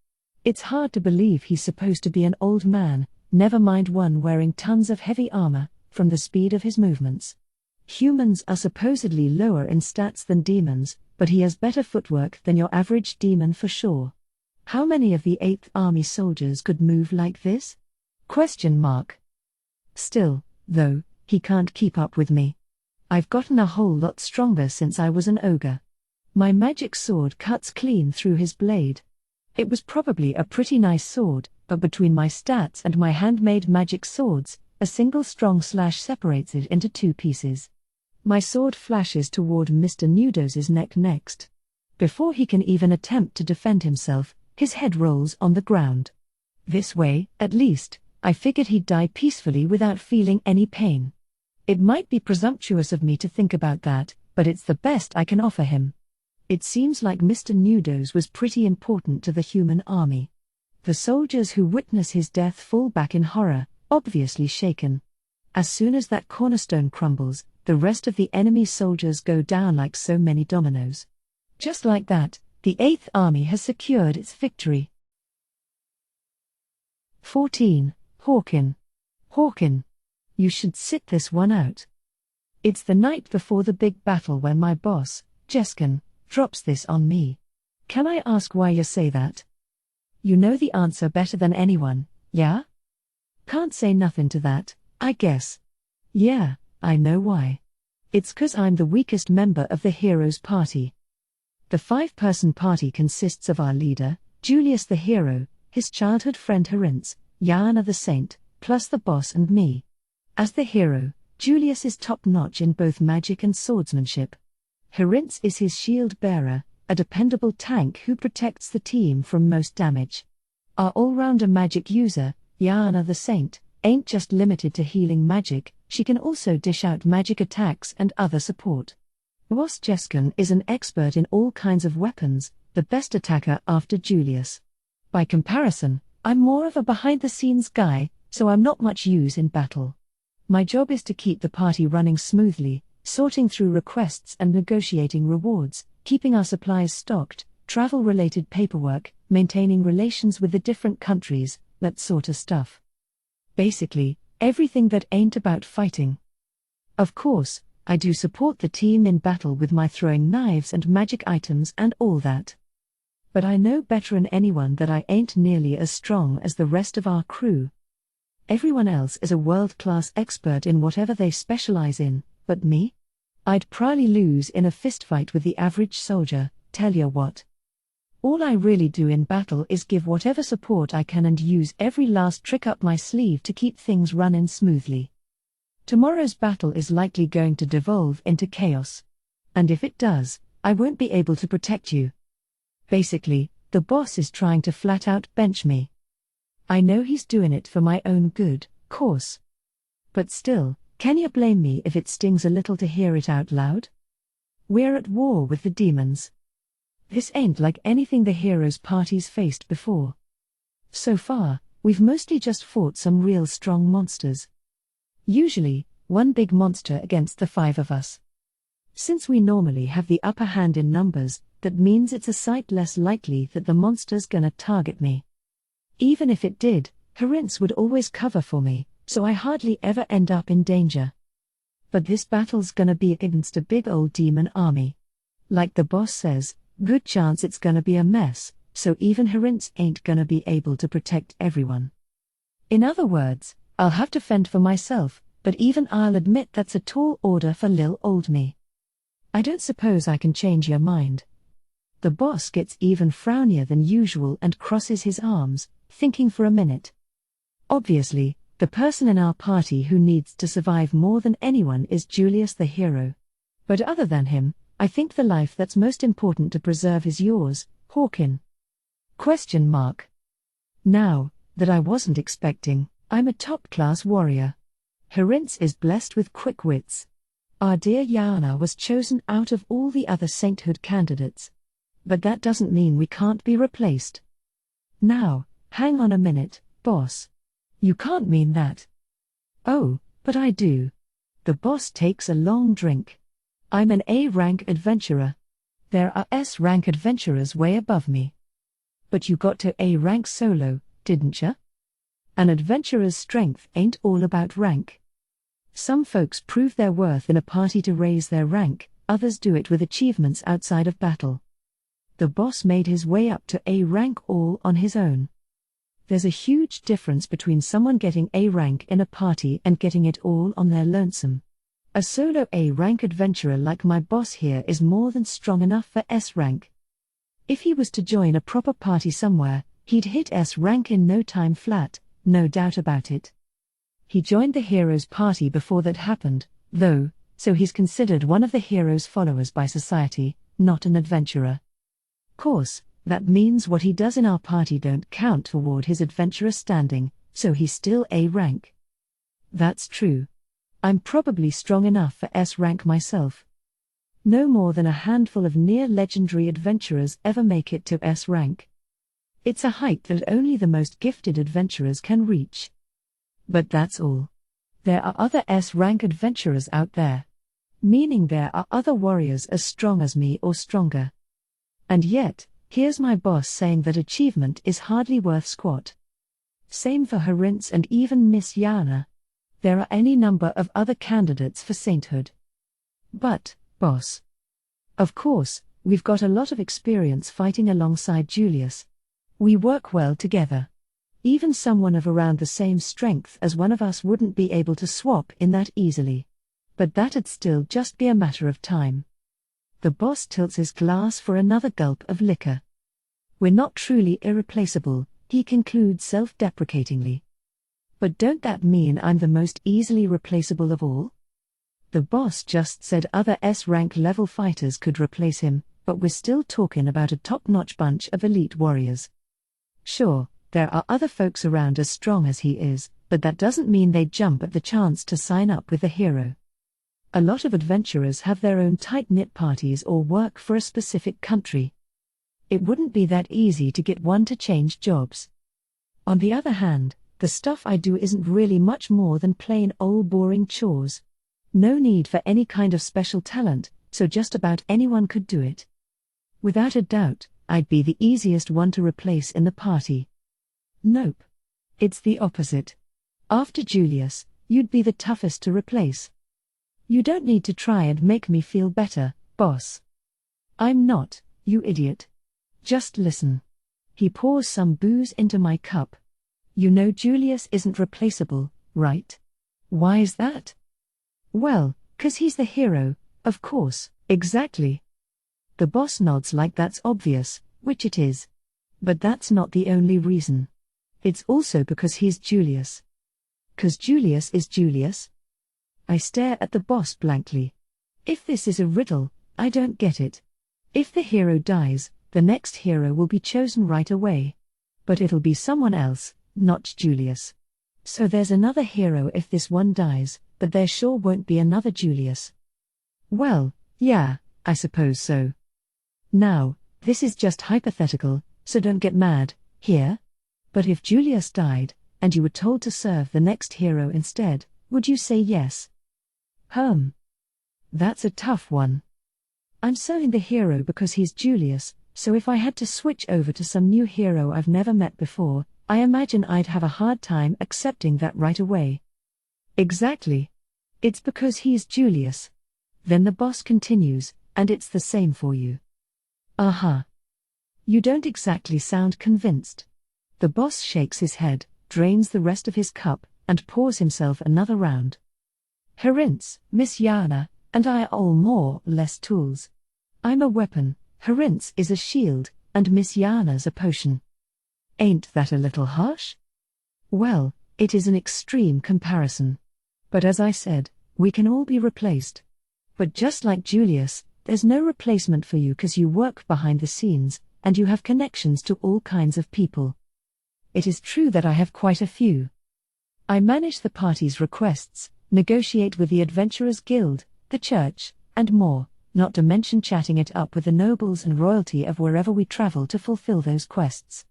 It's hard to believe he's supposed to be an old man, never mind one wearing tons of heavy armor, from the speed of his movements. Humans are supposedly lower in stats than demons, but he has better footwork than your average demon for sure. How many of the 8th Army soldiers could move like this? Question mark. Still, though, he can't keep up with me. I've gotten a whole lot stronger since I was an ogre. My magic sword cuts clean through his blade. It was probably a pretty nice sword, but between my stats and my handmade magic swords, a single strong slash separates it into two pieces. My sword flashes toward Mr. Nudos' neck next. Before he can even attempt to defend himself, his head rolls on the ground. This way, at least, I figured he'd die peacefully without feeling any pain. It might be presumptuous of me to think about that, but it's the best I can offer him. It seems like Mr. Nudos was pretty important to the human army. The soldiers who witness his death fall back in horror, obviously shaken. As soon as that cornerstone crumbles, the rest of the enemy's soldiers go down like so many dominoes. Just like that, the 8th Army has secured its victory. 14. Hawkin. Hawkin. You should sit this one out. It's the night before the big battle when my boss, Jeskin, drops this on me. Can I ask why you say that? You know the answer better than anyone, yeah? Can't say nothing to that, I guess. Yeah, I know why. It's 'cause I'm the weakest member of the Heroes Party. The 5-person party consists of our leader, Julius the Hero, his childhood friend Herinz, Yana the Saint, plus the boss and me. As the hero, Julius is top-notch in both magic and swordsmanship. Herinz is his shield bearer, a dependable tank who protects the team from most damage. Our all-rounder magic user, Yana the Saint, ain't just limited to healing magic, she can also dish out magic attacks and other support. Boss Jeskin is an expert in all kinds of weapons, the best attacker after Julius. By comparison, I'm more of a behind-the-scenes guy, so I'm not much use in battle. My job is to keep the party running smoothly, sorting through requests and negotiating rewards, keeping our supplies stocked, travel-related paperwork, maintaining relations with the different countries, that sort of stuff. Basically, everything that ain't about fighting. Of course, I do support the team in battle with my throwing knives and magic items and all that. But I know better than anyone that I ain't nearly as strong as the rest of our crew. Everyone else is a world-class expert in whatever they specialize in, but me? I'd probably lose in a fistfight with the average soldier, tell ya what. All I really do in battle is give whatever support I can and use every last trick up my sleeve to keep things running smoothly. Tomorrow's battle is likely going to devolve into chaos. And if it does, I won't be able to protect you. Basically, the boss is trying to flat out bench me. I know he's doing it for my own good, course. But still, can you blame me if it stings a little to hear it out loud? We're at war with the demons. This ain't like anything the Heroes Party's faced before. So far, we've mostly just fought some real strong monsters. Usually, one big monster against the 5 of us. Since we normally have the upper hand in numbers, that means it's a sight less likely that the monster's gonna target me. Even if it did, Herinz would always cover for me, so I hardly ever end up in danger. But this battle's gonna be against a big old demon army. Like the boss says, good chance it's gonna be a mess, so even Herinz ain't gonna be able to protect everyone. In other words, I'll have to fend for myself, but even I'll admit that's a tall order for lil old me. I don't suppose I can change your mind. The boss gets even frownier than usual and crosses his arms, thinking for a minute. Obviously, the person in our party who needs to survive more than anyone is Julius the Hero. But other than him, I think the life that's most important to preserve is yours, Hawkin. Question mark. Now, that I wasn't expecting, I'm a top-class warrior. Herinz is blessed with quick wits. Our dear Yana was chosen out of all the other sainthood candidates. But that doesn't mean we can't be replaced. Now, hang on a minute, boss. You can't mean that. Oh, but I do. The boss takes a long drink. I'm an A-rank adventurer. There are S-rank adventurers way above me. But you got to A-rank solo, didn't ya? An adventurer's strength ain't all about rank. Some folks prove their worth in a party to raise their rank, others do it with achievements outside of battle. The boss made his way up to A rank all on his own. There's a huge difference between someone getting A rank in a party and getting it all on their lonesome. A solo A rank adventurer like my boss here is more than strong enough for S rank. If he was to join a proper party somewhere, he'd hit S rank in no time flat, no doubt about it. He joined the Heroes Party before that happened, though, so he's considered one of the Heroes' followers by society, not an adventurer. Course, that means what he does in our party don't count toward his adventurer standing, so he's still A rank. That's true. I'm probably strong enough for S rank myself. No more than a handful of near-legendary adventurers ever make it to S rank. It's a height that only the most gifted adventurers can reach. But that's all. There are other S-rank adventurers out there. Meaning there are other warriors as strong as me or stronger. And yet, here's my boss saying that achievement is hardly worth squat. Same for Harince and even Miss Yana. There are any number of other candidates for sainthood. But, boss. Of course, we've got a lot of experience fighting alongside Julius. We work well together. Even someone of around the same strength as one of us wouldn't be able to swap in that easily. But that'd still just be a matter of time. The boss tilts his glass for another gulp of liquor. We're not truly irreplaceable, he concludes self-deprecatingly. But don't that mean I'm the most easily replaceable of all? The boss just said other S-rank level fighters could replace him, but we're still talking about a top-notch bunch of elite warriors. Sure, there are other folks around as strong as he is, but that doesn't mean they'd jump at the chance to sign up with the hero. A lot of adventurers have their own tight-knit parties or work for a specific country. It wouldn't be that easy to get one to change jobs. On the other hand, the stuff I do isn't really much more than plain old boring chores. No need for any kind of special talent, so just about anyone could do it. Without a doubt, I'd be the easiest one to replace in the party. Nope. It's the opposite. After Julius, you'd be the toughest to replace. You don't need to try and make me feel better, boss. I'm not, you idiot. Just listen. He pours some booze into my cup. You know Julius isn't replaceable, right? Why is that? Well, 'cause he's the hero, of course, exactly. The boss nods like that's obvious, which it is. But that's not the only reason. It's also because he's Julius. 'Cause Julius is Julius? I stare at the boss blankly. If this is a riddle, I don't get it. If the hero dies, the next hero will be chosen right away. But it'll be someone else, not Julius. So there's another hero if this one dies, but there sure won't be another Julius. Well, yeah, I suppose so. Now, this is just hypothetical, so don't get mad, here? But if Julius died, and you were told to serve the next hero instead, would you say yes? That's a tough one. I'm serving the hero because he's Julius, so if I had to switch over to some new hero I've never met before, I imagine I'd have a hard time accepting that right away. Exactly. It's because he's Julius. Then the boss continues, and it's the same for you. Uh-huh. You don't exactly sound convinced. The boss shakes his head, drains the rest of his cup, and pours himself another round. Harince, Miss Yana, and I are all more or less tools. I'm a weapon, Harince is a shield, and Miss Yana's a potion. Ain't that a little harsh? Well, it is an extreme comparison. But as I said, we can all be replaced. But just like Julius, there's no replacement for you 'cause you work behind the scenes, and you have connections to all kinds of people. It is true that I have quite a few. I manage the party's requests, negotiate with the Adventurers Guild, the church, and more, not to mention chatting it up with the nobles and royalty of wherever we travel to fulfill those quests.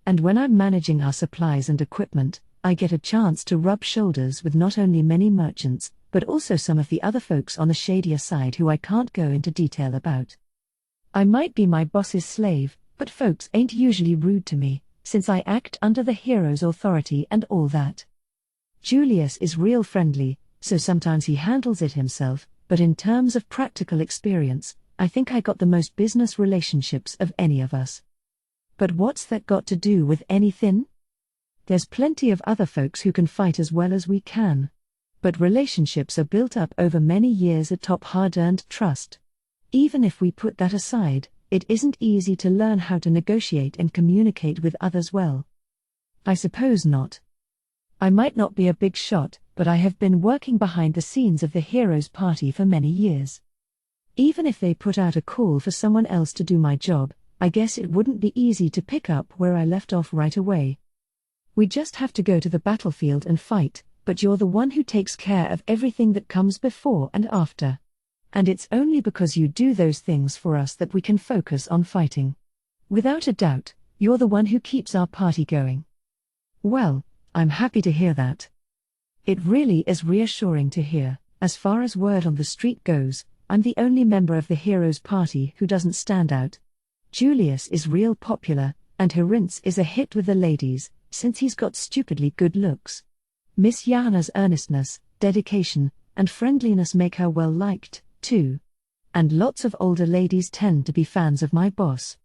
And when I'm managing our supplies and equipment, I get a chance to rub shoulders with not only many merchants, but also some of the other folks on the shadier side who I can't go into detail about. I might be my boss's slave, but folks ain't usually rude to me, since I act under the hero's authority and all that. Julius is real friendly, so sometimes he handles it himself, but in terms of practical experience, I think I got the most business relationships of any of us. But what's that got to do with anything? There's plenty of other folks who can fight as well as we can. But relationships are built up over many years atop hard-earned trust. Even if we put that aside, it isn't easy to learn how to negotiate and communicate with others well. I suppose not. I might not be a big shot, but I have been working behind the scenes of the hero's party for many years. Even if they put out a call for someone else to do my job, I guess it wouldn't be easy to pick up where I left off right away. We just have to go to the battlefield and fight, but you're the one who takes care of everything that comes before and after. And it's only because you do those things for us that we can focus on fighting. Without a doubt, You're the one who keeps our party going. Well, I'm happy to hear that. It really is reassuring to hear. As far as word on the street goes, I'm the only member of the heroes party who doesn't stand out. Julius is real popular, and Herince is a hit with the ladies, since he's got stupidly good looks. Miss Yana's earnestness, dedication, and friendliness make her well liked, too. And lots of older ladies tend to be fans of my boss.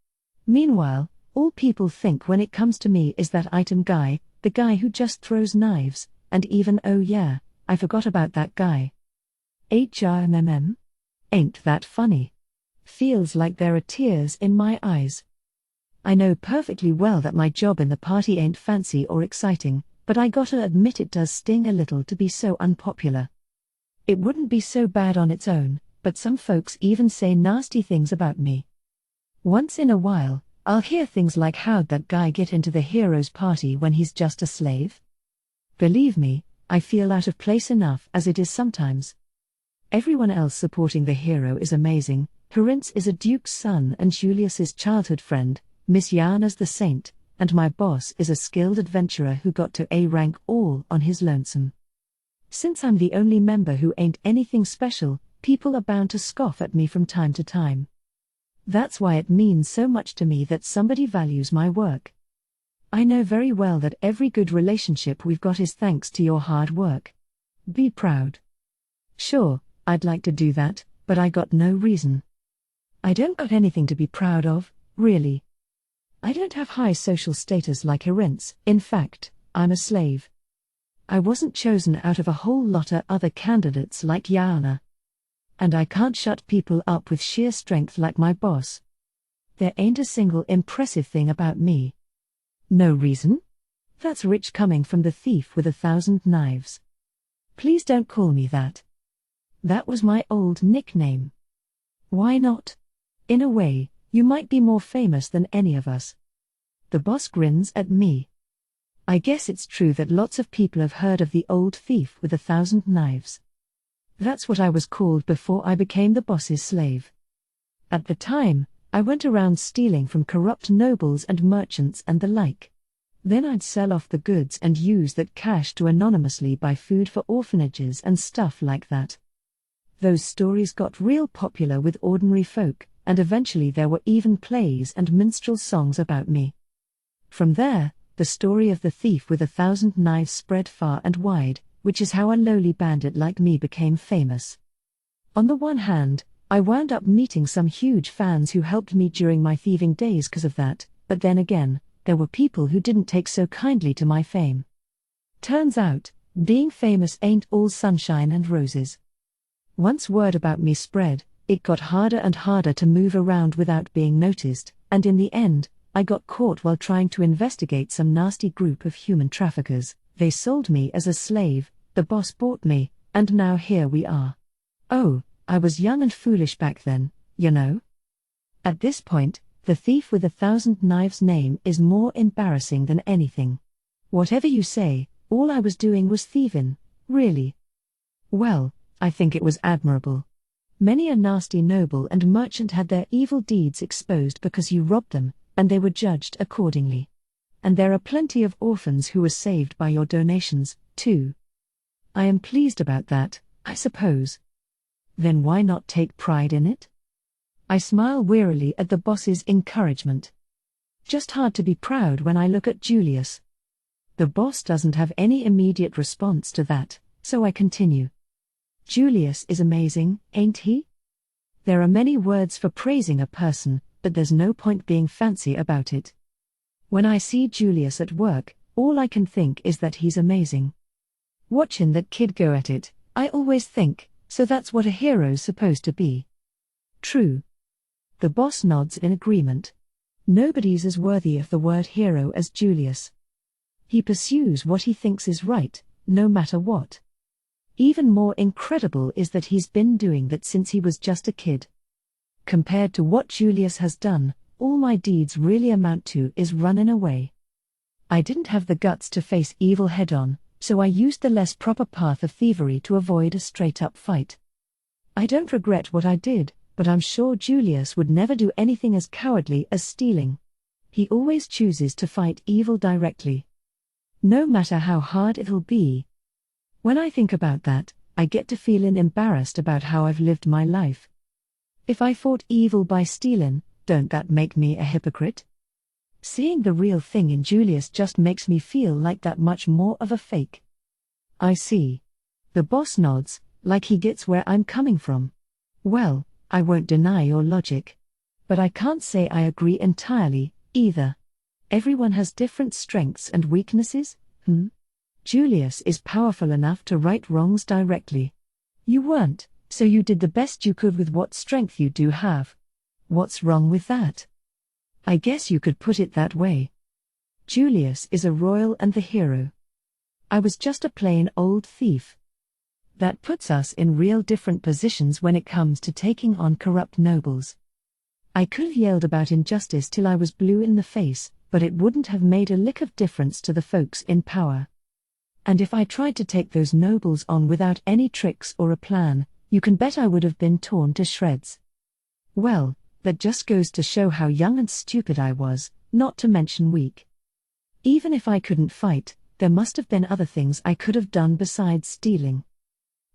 Meanwhile, all people think when it comes to me is that item guy, the guy who just throws knives, and even oh yeah, I forgot about that guy. HRMMM? Ain't that funny? Feels like there are tears in my eyes. I know perfectly well that my job in the party ain't fancy or exciting, but I gotta admit it does sting a little to be so unpopular. It wouldn't be so bad on its own, but some folks even say nasty things about me. Once in a while, I'll hear things like how'd that guy get into the heroes party when he's just a slave? Believe me, I feel out of place enough as it is sometimes. Everyone else supporting the hero is amazing. Herince is a duke's son and Julius's childhood friend, Miss Yana's the saint, and my boss is a skilled adventurer who got to A rank all on his lonesome. Since I'm the only member who ain't anything special, people are bound to scoff at me from time to time. That's why it means so much to me that somebody values my work. I know very well that every good relationship we've got is thanks to your hard work. Be proud. Sure, I'd like to do that, but I got no reason. I don't got anything to be proud of, really. I don't have high social status like Herince. In fact, I'm a slave. I wasn't chosen out of a whole lot of other candidates like Yana. And I can't shut people up with sheer strength like my boss. There ain't a single impressive thing about me. No reason? That's rich coming from the thief with 1,000 knives. Please don't call me that. That was my old nickname. Why not? In a way, you might be more famous than any of us. The boss grins at me. I guess it's true that lots of people have heard of the old thief with 1,000 knives. That's what I was called before I became the boss's slave. At the time, I went around stealing from corrupt nobles and merchants and the like. Then I'd sell off the goods and use that cash to anonymously buy food for orphanages and stuff like that. Those stories got real popular with ordinary folk, and eventually there were even plays and minstrel songs about me. From there, the story of the thief with 1,000 knives spread far and wide, which is how a lowly bandit like me became famous. On the one hand, I wound up meeting some huge fans who helped me during my thieving days because of that, but then again, there were people who didn't take so kindly to my fame. Turns out, being famous ain't all sunshine and roses. Once word about me spread, it got harder and harder to move around without being noticed, and in the end, I got caught while trying to investigate some nasty group of human traffickers. They sold me as a slave, the boss bought me, and now here we are. Oh, I was young and foolish back then, you know. At this point, the thief with 1,000 knives name is more embarrassing than anything. Whatever you say, all I was doing was thieving, really. Well, I think it was admirable. Many a nasty noble and merchant had their evil deeds exposed because you robbed them, and they were judged accordingly. And there are plenty of orphans who were saved by your donations, too. I am pleased about that, I suppose. Then why not take pride in it? I smile wearily at the boss's encouragement. Just hard to be proud when I look at Julius. The boss doesn't have any immediate response to that, so I continue. Julius is amazing, ain't he? There are many words for praising a person, but there's no point being fancy about it. When I see Julius at work, all I can think is that he's amazing. Watching that kid go at it, I always think, so that's what a hero's supposed to be. True. The boss nods in agreement. Nobody's as worthy of the word hero as Julius. He pursues what he thinks is right, no matter what. Even more incredible is that he's been doing that since he was just a kid. Compared to what Julius has done, all my deeds really amount to is running away. I didn't have the guts to face evil head-on, so I used the less proper path of thievery to avoid a straight-up fight. I don't regret what I did, but I'm sure Julius would never do anything as cowardly as stealing. He always chooses to fight evil directly. No matter how hard it'll be. When I think about that, I get to feeling embarrassed about how I've lived my life. If I fought evil by stealing, don't that make me a hypocrite? Seeing the real thing in Julius just makes me feel like that much more of a fake. I see. The boss nods, like he gets where I'm coming from. Well, I won't deny your logic. But I can't say I agree entirely, either. Everyone has different strengths and weaknesses, Julius is powerful enough to right wrongs directly. You weren't, so you did the best you could with what strength you do have. What's wrong with that? I guess you could put it that way. Julius is a royal and the hero. I was just a plain old thief. That puts us in real different positions when it comes to taking on corrupt nobles. I could have yelled about injustice till I was blue in the face, but it wouldn't have made a lick of difference to the folks in power. And if I tried to take those nobles on without any tricks or a plan, you can bet I would have been torn to shreds. Well, that just goes to show how young and stupid I was, not to mention weak. Even if I couldn't fight, there must have been other things I could have done besides stealing.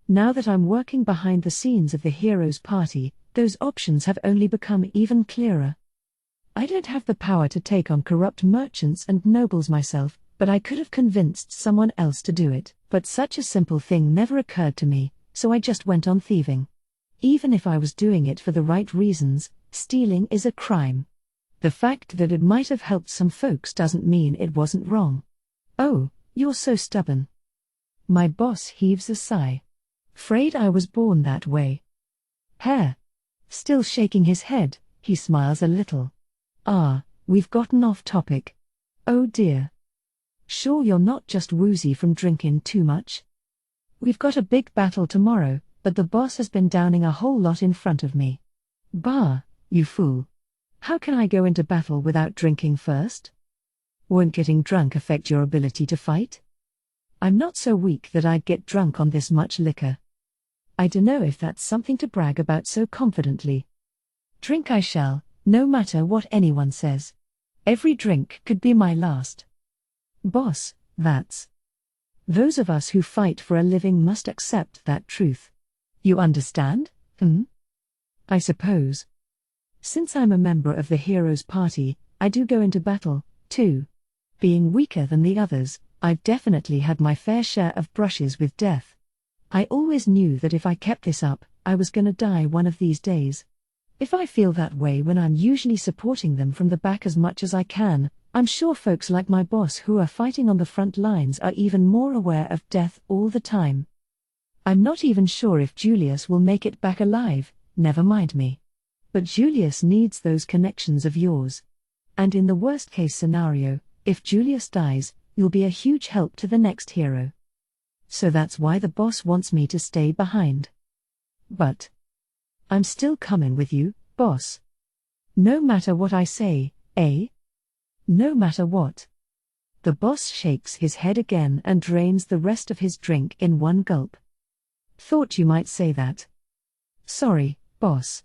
Now that I'm working behind the scenes of the hero's party, those options have only become even clearer. I don't have the power to take on corrupt merchants and nobles myself, but I could have convinced someone else to do it. But such a simple thing never occurred to me, so I just went on thieving. Even if I was doing it for the right reasons, stealing is a crime. The fact that it might have helped some folks doesn't mean it wasn't wrong. Oh, you're so stubborn. My boss heaves a sigh. Afraid I was born that way. Hair. Still shaking his head, he smiles a little. We've gotten off topic. Oh dear. Sure you're not just woozy from drinking too much? We've got a big battle tomorrow, but the boss has been downing a whole lot in front of me. Bah, you fool. How can I go into battle without drinking first? Won't getting drunk affect your ability to fight? I'm not so weak that I'd get drunk on this much liquor. I dunno if that's something to brag about so confidently. Drink I shall, no matter what anyone says. Every drink could be my last. Boss, that's. Those of us who fight for a living must accept that truth. You understand? I suppose. Since I'm a member of the hero's party, I do go into battle, too. Being weaker than the others, I've definitely had my fair share of brushes with death. I always knew that if I kept this up, I was gonna die one of these days. If I feel that way when I'm usually supporting them from the back as much as I can, I'm sure folks like my boss who are fighting on the front lines are even more aware of death all the time. I'm not even sure if Julius will make it back alive, never mind me. But Julius needs those connections of yours. And in the worst case scenario, if Julius dies, you'll be a huge help to the next hero. So that's why the boss wants me to stay behind. But I'm still coming with you, boss. No matter what I say, eh? No matter what. The boss shakes his head again and drains the rest of his drink in one gulp. Thought you might say that. Sorry, boss.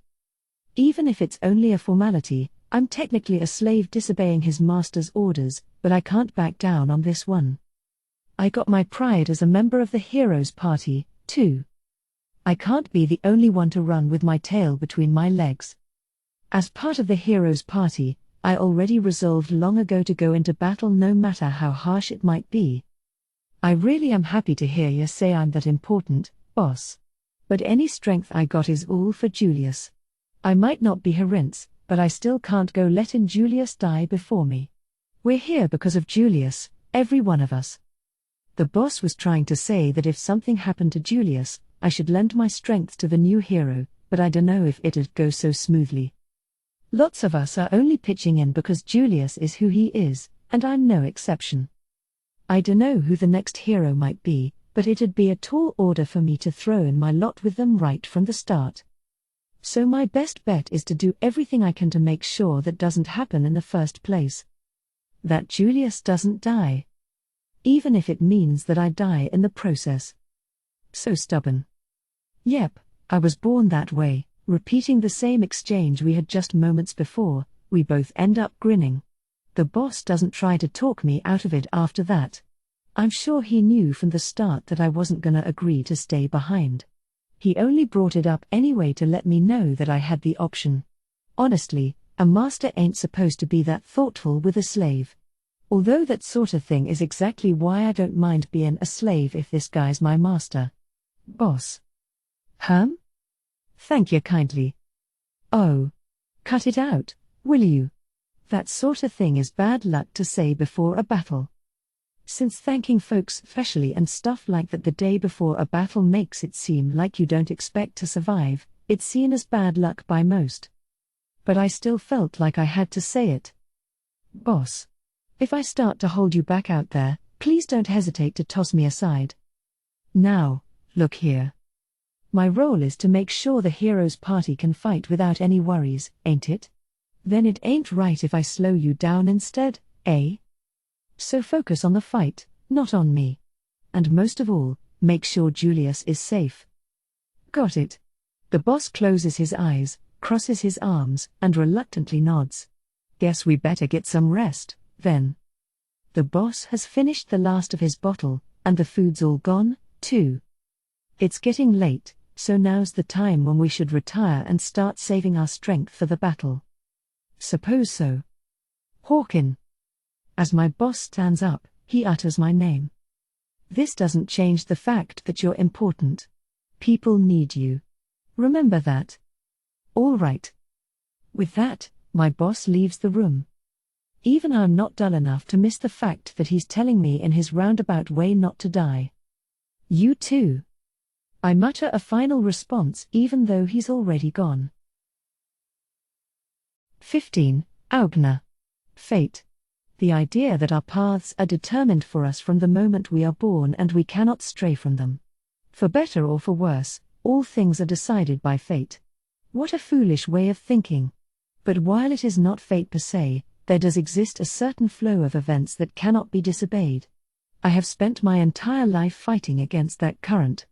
Even if it's only a formality, I'm technically a slave disobeying his master's orders, but I can't back down on this one. I got my pride as a member of the hero's party, too. I can't be the only one to run with my tail between my legs. As part of the hero's party, I already resolved long ago to go into battle no matter how harsh it might be. I really am happy to hear you say I'm that important, boss. But any strength I got is all for Julius. I might not be Herince, but I still can't go letting Julius die before me. We're here because of Julius, every one of us. The boss was trying to say that if something happened to Julius, I should lend my strength to the new hero, but I dunno if it'd go so smoothly. Lots of us are only pitching in because Julius is who he is, and I'm no exception. I dunno who the next hero might be, but it'd be a tall order for me to throw in my lot with them right from the start. So my best bet is to do everything I can to make sure that doesn't happen in the first place. That Julius doesn't die. Even if it means that I die in the process. So stubborn. Yep, I was born that way. Repeating the same exchange we had just moments before, we both end up grinning. The boss doesn't try to talk me out of it after that. I'm sure he knew from the start that I wasn't gonna agree to stay behind. He only brought it up anyway to let me know that I had the option. Honestly, a master ain't supposed to be that thoughtful with a slave. Although that sort of thing is exactly why I don't mind being a slave if this guy's my master. Boss. Thank you kindly. Oh. Cut it out, will you? That sort of thing is bad luck to say before a battle. Since thanking folks specially and stuff like that the day before a battle makes it seem like you don't expect to survive, it's seen as bad luck by most. But I still felt like I had to say it. Boss. If I start to hold you back out there, please don't hesitate to toss me aside. Now, look here. My role is to make sure the hero's party can fight without any worries, ain't it? Then it ain't right if I slow you down instead, eh? So focus on the fight, not on me. And most of all, make sure Julius is safe. Got it. The boss closes his eyes, crosses his arms, and reluctantly nods. Guess we better get some rest, then. The boss has finished the last of his bottle, and the food's all gone, too. It's getting late, so now's the time when we should retire and start saving our strength for the battle. Suppose so. Hawkin. As my boss stands up, he utters my name. This doesn't change the fact that you're important. People need you. Remember that. All right. With that, my boss leaves the room. Even I'm not dull enough to miss the fact that he's telling me in his roundabout way not to die. You too. I mutter a final response even though he's already gone. 15. Okina. Fate. The idea that our paths are determined for us from the moment we are born and we cannot stray from them. For better or for worse, all things are decided by fate. What a foolish way of thinking. But while it is not fate per se, there does exist a certain flow of events that cannot be disobeyed. I have spent my entire life fighting against that current.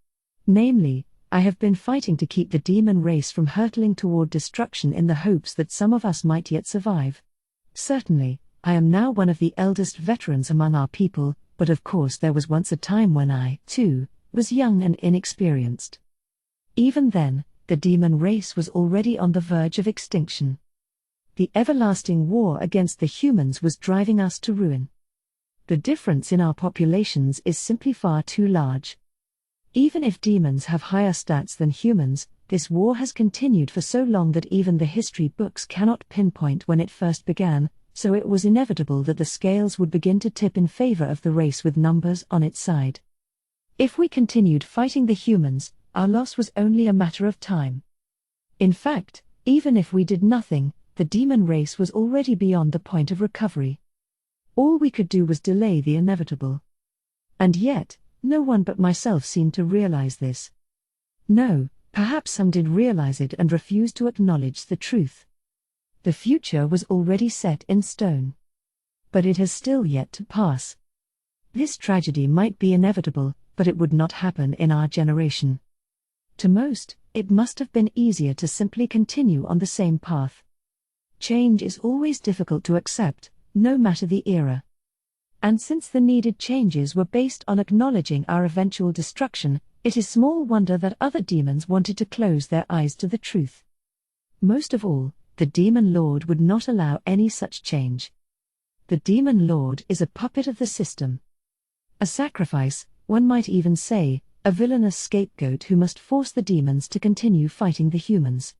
Namely, I have been fighting to keep the demon race from hurtling toward destruction in the hopes that some of us might yet survive. Certainly, I am now one of the eldest veterans among our people, but of course there was once a time when I, too, was young and inexperienced. Even then, the demon race was already on the verge of extinction. The everlasting war against the humans was driving us to ruin. The difference in our populations is simply far too large. Even if demons have higher stats than humans, this war has continued for so long that even the history books cannot pinpoint when it first began, so it was inevitable that the scales would begin to tip in favor of the race with numbers on its side. If we continued fighting the humans, our loss was only a matter of time. In fact, even if we did nothing, the demon race was already beyond the point of recovery. All we could do was delay the inevitable. And yet, no one but myself seemed to realize this. No, perhaps some did realize it and refused to acknowledge the truth. The future was already set in stone. But it has still yet to pass. This tragedy might be inevitable, but it would not happen in our generation. To most, it must have been easier to simply continue on the same path. Change is always difficult to accept, no matter the era. And since the needed changes were based on acknowledging our eventual destruction, it is small wonder that other demons wanted to close their eyes to the truth. Most of all, the Demon Lord would not allow any such change. The Demon Lord is a puppet of the system. A sacrifice, one might even say, a villainous scapegoat who must force the demons to continue fighting the humans.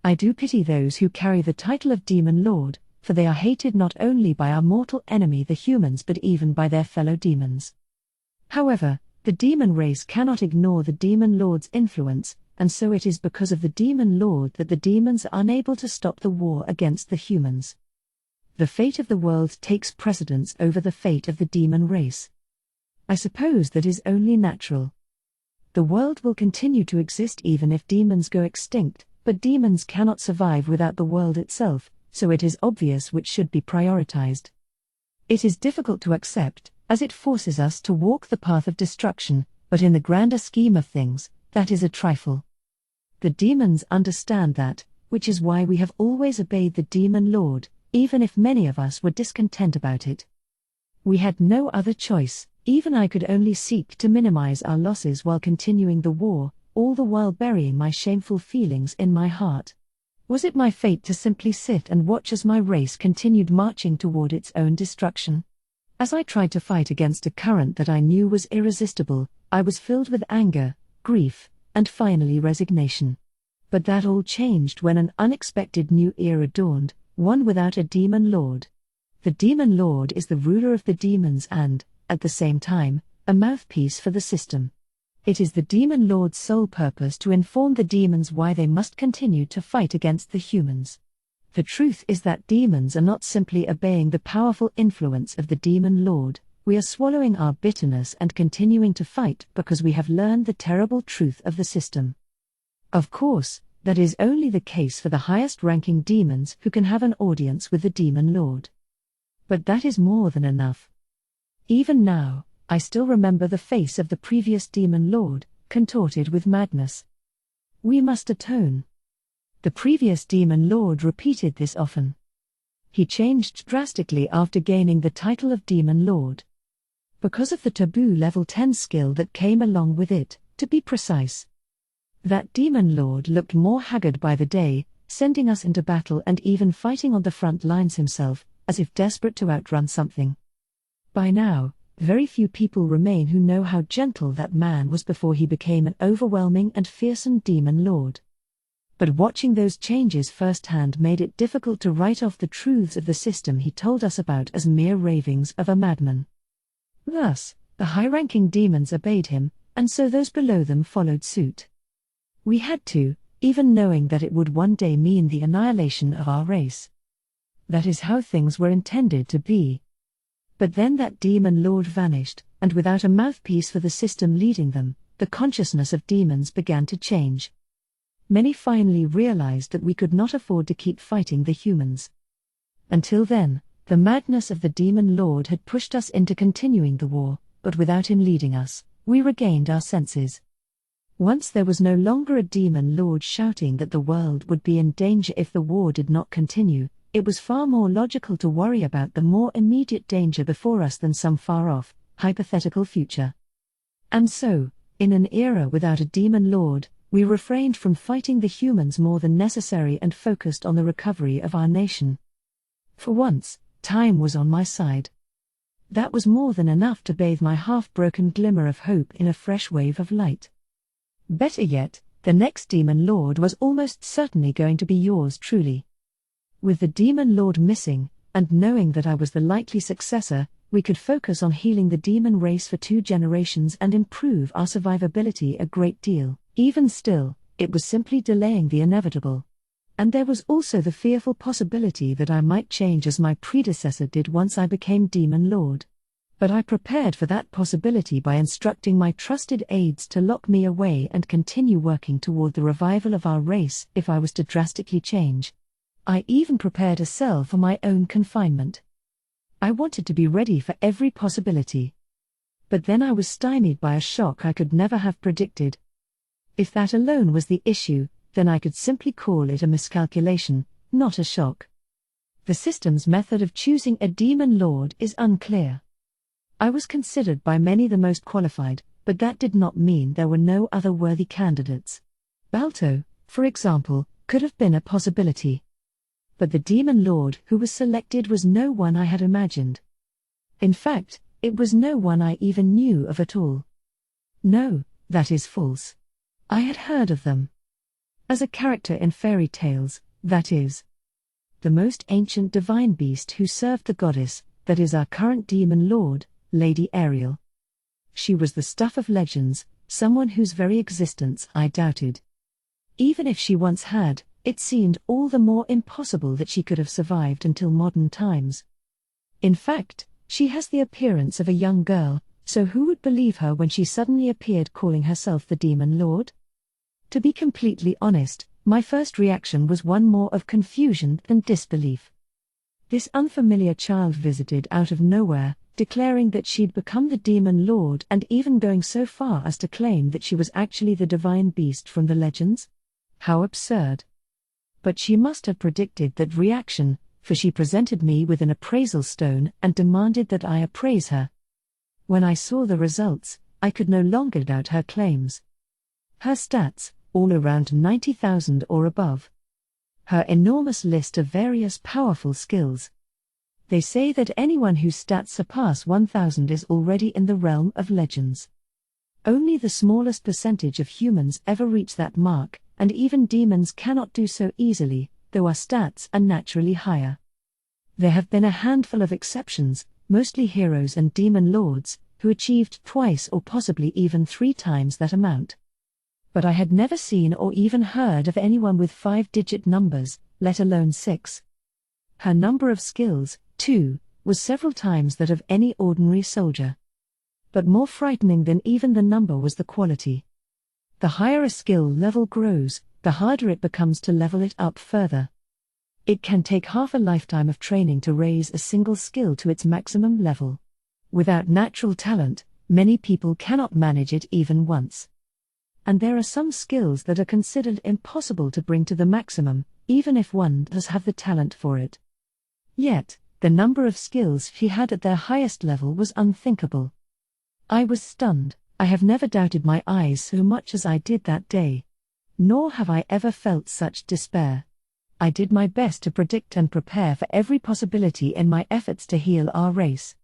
I do pity those who carry the title of Demon Lord, for they are hated not only by our mortal enemy the humans but even by their fellow demons. However, the demon race cannot ignore the Demon Lord's influence, and so it is because of the Demon Lord that the demons are unable to stop the war against the humans. The fate of the world takes precedence over the fate of the demon race. I suppose that is only natural. The world will continue to exist even if demons go extinct, but demons cannot survive without the world itself, so it is obvious which should be prioritized. It is difficult to accept, as it forces us to walk the path of destruction, but in the grander scheme of things, that is a trifle. The demons understand that, which is why we have always obeyed the Demon Lord, even if many of us were discontent about it. We had no other choice, even I could only seek to minimize our losses while continuing the war, all the while burying my shameful feelings in my heart. Was it my fate to simply sit and watch as my race continued marching toward its own destruction? As I tried to fight against a current that I knew was irresistible, I was filled with anger, grief, and finally resignation. But that all changed when an unexpected new era dawned, one without a demon lord. The demon lord is the ruler of the demons and, at the same time, a mouthpiece for the system. It is the demon lord's sole purpose to inform the demons why they must continue to fight against the humans. The truth is that demons are not simply obeying the powerful influence of the demon lord, we are swallowing our bitterness and continuing to fight because we have learned the terrible truth of the system. Of course, that is only the case for the highest-ranking demons who can have an audience with the demon lord. But that is more than enough. Even now, I still remember the face of the previous demon lord, contorted with madness. We must atone. The previous demon lord repeated this often. He changed drastically after gaining the title of demon lord. Because of the taboo level 10 skill that came along with it, to be precise. That demon lord looked more haggard by the day, sending us into battle and even fighting on the front lines himself, as if desperate to outrun something. By now, very few people remain who know how gentle that man was before he became an overwhelming and fearsome demon lord. But watching those changes firsthand made it difficult to write off the truths of the system he told us about as mere ravings of a madman. Thus, the high-ranking demons obeyed him, and so those below them followed suit. We had to, even knowing that it would one day mean the annihilation of our race. That is how things were intended to be. But then that demon lord vanished, and without a mouthpiece for the system leading them, the consciousness of demons began to change. Many finally realized that we could not afford to keep fighting the humans. Until then, the madness of the demon lord had pushed us into continuing the war, but without him leading us, we regained our senses. Once there was no longer a demon lord shouting that the world would be in danger if the war did not continue, it was far more logical to worry about the more immediate danger before us than some far-off, hypothetical future. And so, in an era without a demon lord, we refrained from fighting the humans more than necessary and focused on the recovery of our nation. For once, time was on my side. That was more than enough to bathe my half-broken glimmer of hope in a fresh wave of light. Better yet, the next demon lord was almost certainly going to be yours truly. With the demon lord missing, and knowing that I was the likely successor, we could focus on healing the demon race for 2 generations and improve our survivability a great deal. Even still, it was simply delaying the inevitable. And there was also the fearful possibility that I might change as my predecessor did once I became demon lord. But I prepared for that possibility by instructing my trusted aides to lock me away and continue working toward the revival of our race if I was to drastically change. I even prepared a cell for my own confinement. I wanted to be ready for every possibility. But then I was stymied by a shock I could never have predicted. If that alone was the issue, then I could simply call it a miscalculation, not a shock. The system's method of choosing a demon lord is unclear. I was considered by many the most qualified, but that did not mean there were no other worthy candidates. Balto, for example, could have been a possibility. But the demon lord who was selected was no one I had imagined. In fact, it was no one I even knew of at all. No, that is false. I had heard of them. As a character in fairy tales, that is. The most ancient divine beast who served the goddess, that is our current demon lord, Lady Ariel. She was the stuff of legends, someone whose very existence I doubted. Even if she once had, it seemed all the more impossible that she could have survived until modern times. In fact, she has the appearance of a young girl, so who would believe her when she suddenly appeared calling herself the demon lord? To be completely honest, my first reaction was one more of confusion than disbelief. This unfamiliar child visited out of nowhere, declaring that she'd become the demon lord and even going so far as to claim that she was actually the divine beast from the legends? How absurd. But she must have predicted that reaction, for she presented me with an appraisal stone and demanded that I appraise her. When I saw the results, I could no longer doubt her claims. Her stats, all around 90,000 or above. Her enormous list of various powerful skills. They say that anyone whose stats surpass 1,000 is already in the realm of legends. Only the smallest percentage of humans ever reach that mark, and even demons cannot do so easily, though our stats are naturally higher. There have been a handful of exceptions, mostly heroes and demon lords, who achieved twice or possibly even 3 times that amount. But I had never seen or even heard of anyone with 5-digit numbers, let alone 6. Her number of skills, too, was several times that of any ordinary soldier. But more frightening than even the number was the quality. The higher a skill level grows, the harder it becomes to level it up further. It can take half a lifetime of training to raise a single skill to its maximum level. Without natural talent, many people cannot manage it even once. And there are some skills that are considered impossible to bring to the maximum, even if one does have the talent for it. Yet, the number of skills she had at their highest level was unthinkable. I was stunned. I have never doubted my eyes so much as I did that day. Nor have I ever felt such despair. I did my best to predict and prepare for every possibility in my efforts to heal our race.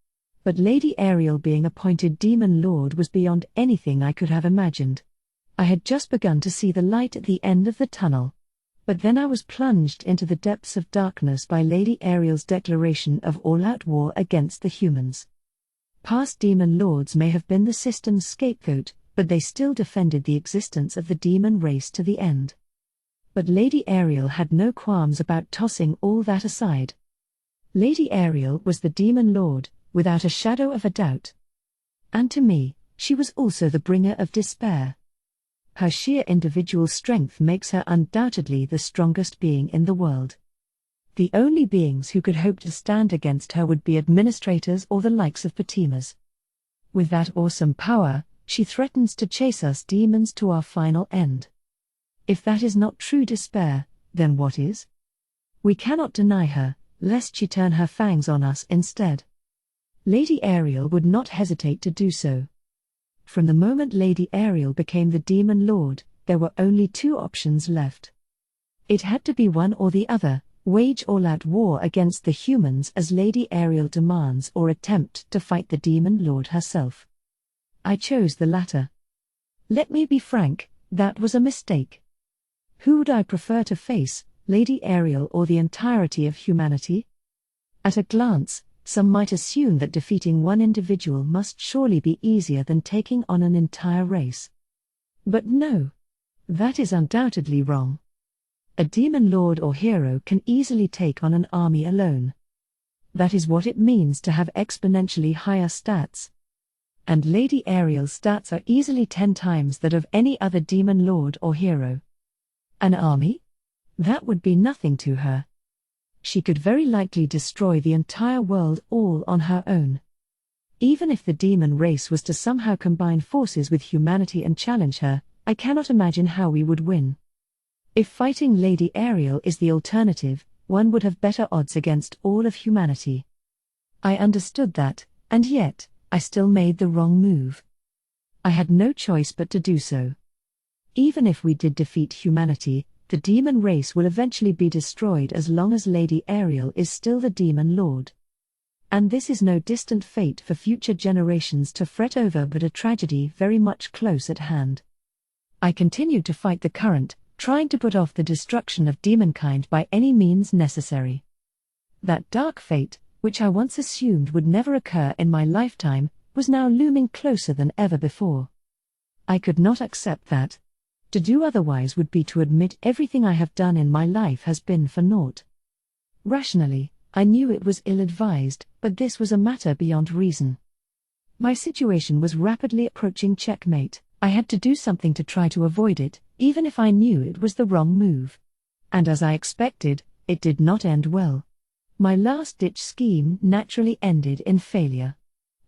But Lady Ariel being appointed Demon Lord was beyond anything I could have imagined. I had just begun to see the light at the end of the tunnel. But then I was plunged into the depths of darkness by Lady Ariel's declaration of all-out war against the humans. Past demon lords may have been the system's scapegoat, but they still defended the existence of the demon race to the end. But Lady Ariel had no qualms about tossing all that aside. Lady Ariel was the demon lord, without a shadow of a doubt. And to me, she was also the bringer of despair. Her sheer individual strength makes her undoubtedly the strongest being in the world. The only beings who could hope to stand against her would be administrators or the likes of Patimas. With that awesome power, she threatens to chase us demons to our final end. If that is not true despair, then what is? We cannot deny her, lest she turn her fangs on us instead. Lady Ariel would not hesitate to do so. From the moment Lady Ariel became the Demon Lord, there were only 2 options left. It had to be one or the other: wage all-out war against the humans as Lady Ariel demands, or attempt to fight the Demon Lord herself. I chose the latter. Let me be frank, that was a mistake. Who would I prefer to face, Lady Ariel or the entirety of humanity? At a glance, some might assume that defeating one individual must surely be easier than taking on an entire race. But no. That is undoubtedly wrong. A demon lord or hero can easily take on an army alone. That is what it means to have exponentially higher stats. And Lady Ariel's stats are easily 10 times that of any other demon lord or hero. An army? That would be nothing to her. She could very likely destroy the entire world all on her own. Even if the demon race was to somehow combine forces with humanity and challenge her, I cannot imagine how we would win. If fighting Lady Ariel is the alternative, one would have better odds against all of humanity. I understood that, and yet, I still made the wrong move. I had no choice but to do so. Even if we did defeat humanity, the demon race will eventually be destroyed as long as Lady Ariel is still the Demon Lord. And this is no distant fate for future generations to fret over, but a tragedy very much close at hand. I continued to fight the current, trying to put off the destruction of demonkind by any means necessary. That dark fate, which I once assumed would never occur in my lifetime, was now looming closer than ever before. I could not accept that. To do otherwise would be to admit everything I have done in my life has been for naught. Rationally, I knew it was ill-advised, but this was a matter beyond reason. My situation was rapidly approaching checkmate. I had to do something to try to avoid it, even if I knew it was the wrong move. And as I expected, it did not end well. My last-ditch scheme naturally ended in failure.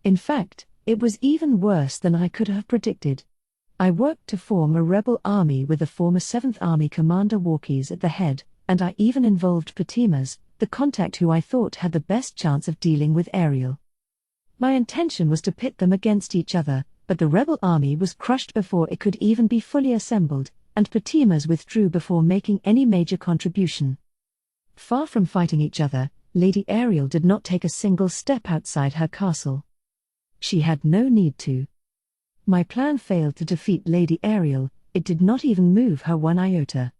In fact, it was even worse than I could have predicted. I worked to form a rebel army with the former 7th Army Commander Walkies at the head, and I even involved Patimas, the contact who I thought had the best chance of dealing with Ariel. My intention was to pit them against each other, but the rebel army was crushed before it could even be fully assembled, and Patimas withdrew before making any major contribution. Far from fighting each other, Lady Ariel did not take a single step outside her castle. She had no need to. My plan failed to defeat Lady Ariel, it did not even move her one iota.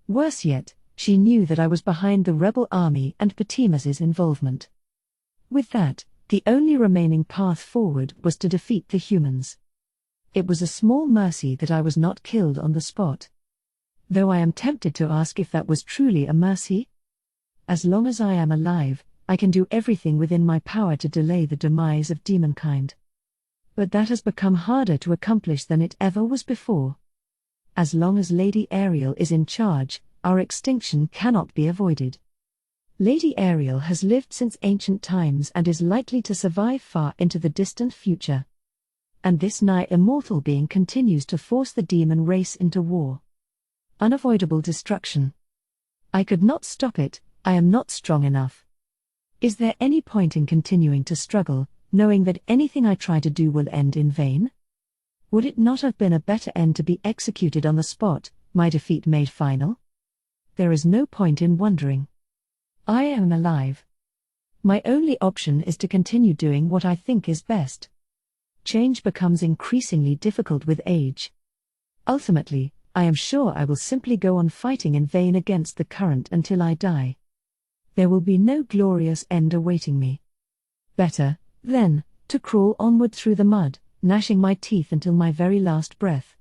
Worse yet, she knew that I was behind the rebel army and Patimas's involvement. With that, the only remaining path forward was to defeat the humans. It was a small mercy that I was not killed on the spot. Though I am tempted to ask if that was truly a mercy. As long as I am alive, I can do everything within my power to delay the demise of demonkind. But that has become harder to accomplish than it ever was before. As long as Lady Ariel is in charge, our extinction cannot be avoided. Lady Ariel has lived since ancient times and is likely to survive far into the distant future. And this nigh immortal being continues to force the demon race into war. Unavoidable destruction. I could not stop it, I am not strong enough. Is there any point in continuing to struggle, knowing that anything I try to do will end in vain? Would it not have been a better end to be executed on the spot, my defeat made final? There is no point in wondering. I am alive. My only option is to continue doing what I think is best. Change becomes increasingly difficult with age. Ultimately, I am sure I will simply go on fighting in vain against the current until I die. There will be no glorious end awaiting me. Better, then, to crawl onward through the mud, gnashing my teeth until my very last breath.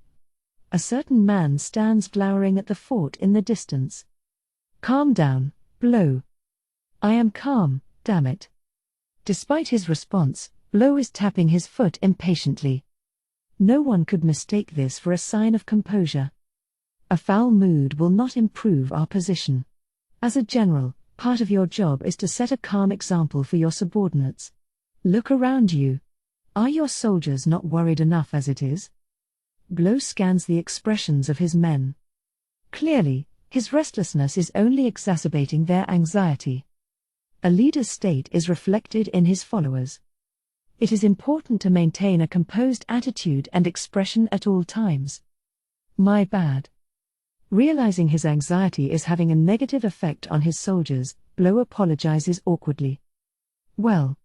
A certain man stands glowering at the fort in the distance. Calm down, Blow. I am calm, damn it. Despite his response, Blow is tapping his foot impatiently. No one could mistake this for a sign of composure. A foul mood will not improve our position. As a general, part of your job is to set a calm example for your subordinates. Look around you. Are your soldiers not worried enough as it is? Blow scans the expressions of his men. Clearly, his restlessness is only exacerbating their anxiety. A leader's state is reflected in his followers. It is important to maintain a composed attitude and expression at all times. My bad. Realizing his anxiety is having a negative effect on his soldiers, Blow apologizes awkwardly. Well,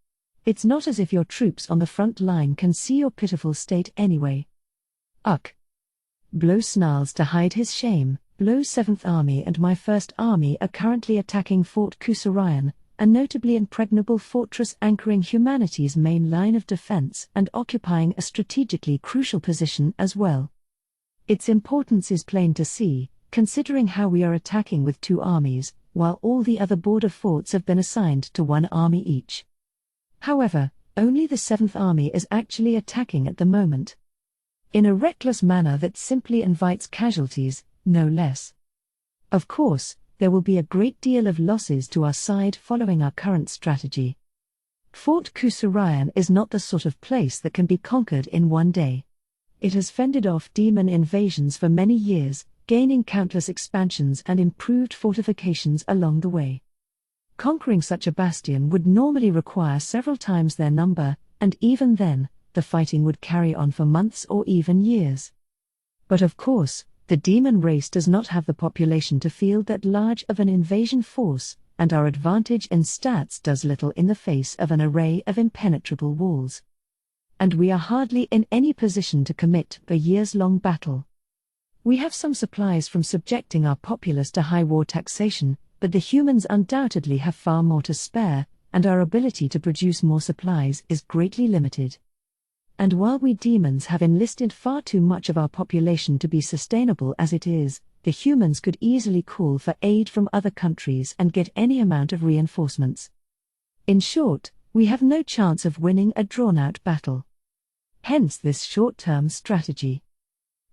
it's not as if your troops on the front line can see your pitiful state anyway. Ugh. Blow snarls to hide his shame. Blow's 7th Army and my 1st Army are currently attacking Fort Kusarayan, a notably impregnable fortress anchoring humanity's main line of defense and occupying a strategically crucial position as well. Its importance is plain to see, considering how we are attacking with 2 armies, while all the other border forts have been assigned to 1 army each. However, only the 7th Army is actually attacking at the moment. In a reckless manner that simply invites casualties, no less. Of course, there will be a great deal of losses to our side following our current strategy. Fort Kusarayan is not the sort of place that can be conquered in one day. It has fended off demon invasions for many years, gaining countless expansions and improved fortifications along the way. Conquering such a bastion would normally require several times their number, and even then, the fighting would carry on for months or even years. But of course, the demon race does not have the population to field that large of an invasion force, and our advantage in stats does little in the face of an array of impenetrable walls. And we are hardly in any position to commit a years-long battle. We have some supplies from subjecting our populace to high war taxation, but the humans undoubtedly have far more to spare, and our ability to produce more supplies is greatly limited. And while we demons have enlisted far too much of our population to be sustainable as it is, the humans could easily call for aid from other countries and get any amount of reinforcements. In short, we have no chance of winning a drawn-out battle. Hence this short-term strategy.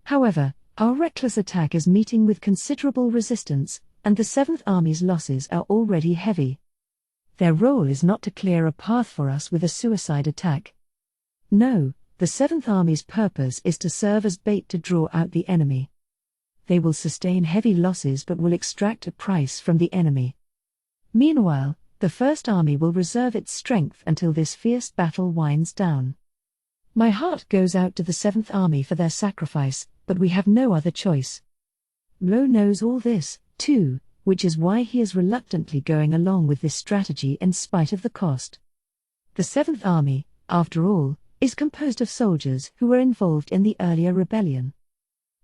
However, our reckless attack is meeting with considerable resistance, and the 7th Army's losses are already heavy. Their role is not to clear a path for us with a suicide attack. No, the 7th Army's purpose is to serve as bait to draw out the enemy. They will sustain heavy losses but will extract a price from the enemy. Meanwhile, the First Army will reserve its strength until this fierce battle winds down. My heart goes out to the Seventh Army for their sacrifice, but we have no other choice. Lo knows all this, too, which is why he is reluctantly going along with this strategy in spite of the cost. The Seventh Army, after all, is composed of soldiers who were involved in the earlier rebellion.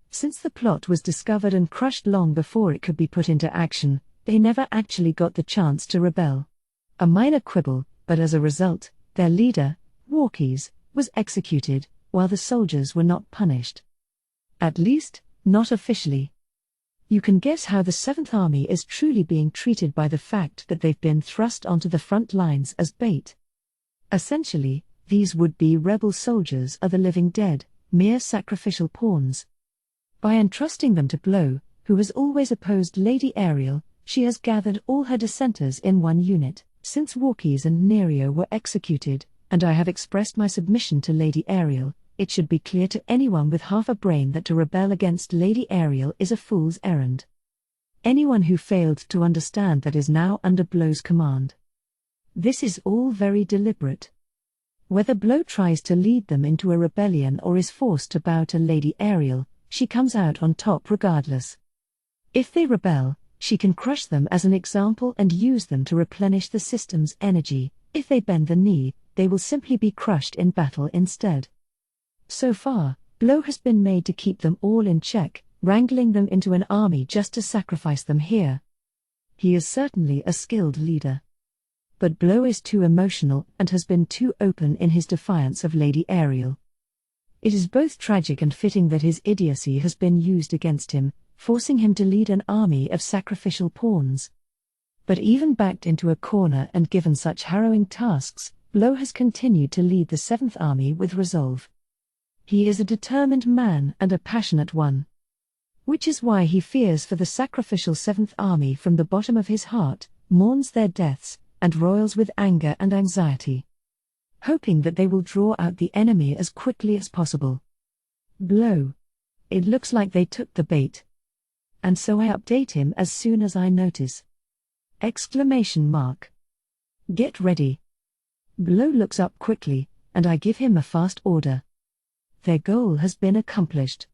Since the plot was discovered and crushed long before it could be put into action, they never actually got the chance to rebel. A minor quibble, but as a result, their leader, Walkies, was executed, while the soldiers were not punished. At least, not officially. You can guess how the Seventh Army is truly being treated by the fact that they've been thrust onto the front lines as bait. Essentially, these would-be rebel soldiers are the living dead, mere sacrificial pawns. By entrusting them to Blow, who has always opposed Lady Ariel, she has gathered all her dissenters in one unit. Since Walkies and Nerio were executed, and I have expressed my submission to Lady Ariel, it should be clear to anyone with half a brain that to rebel against Lady Ariel is a fool's errand. Anyone who failed to understand that is now under Blow's command. This is all very deliberate. Whether Blow tries to lead them into a rebellion or is forced to bow to Lady Ariel, she comes out on top regardless. If they rebel, she can crush them as an example and use them to replenish the system's energy. If they bend the knee, they will simply be crushed in battle instead. So far, Blow has been made to keep them all in check, wrangling them into an army just to sacrifice them here. He is certainly a skilled leader. But Blow is too emotional and has been too open in his defiance of Lady Ariel. It is both tragic and fitting that his idiocy has been used against him, forcing him to lead an army of sacrificial pawns. But even backed into a corner and given such harrowing tasks, Blow has continued to lead the Seventh Army with resolve. He is a determined man and a passionate one. Which is why he fears for the sacrificial Seventh Army from the bottom of his heart, mourns their deaths, and roils with anger and anxiety, hoping that they will draw out the enemy as quickly as possible. Blow. It looks like they took the bait. And so I update him as soon as I notice. Exclamation mark. Get ready. Blow looks up quickly, and I give him a fast order. Their goal has been accomplished.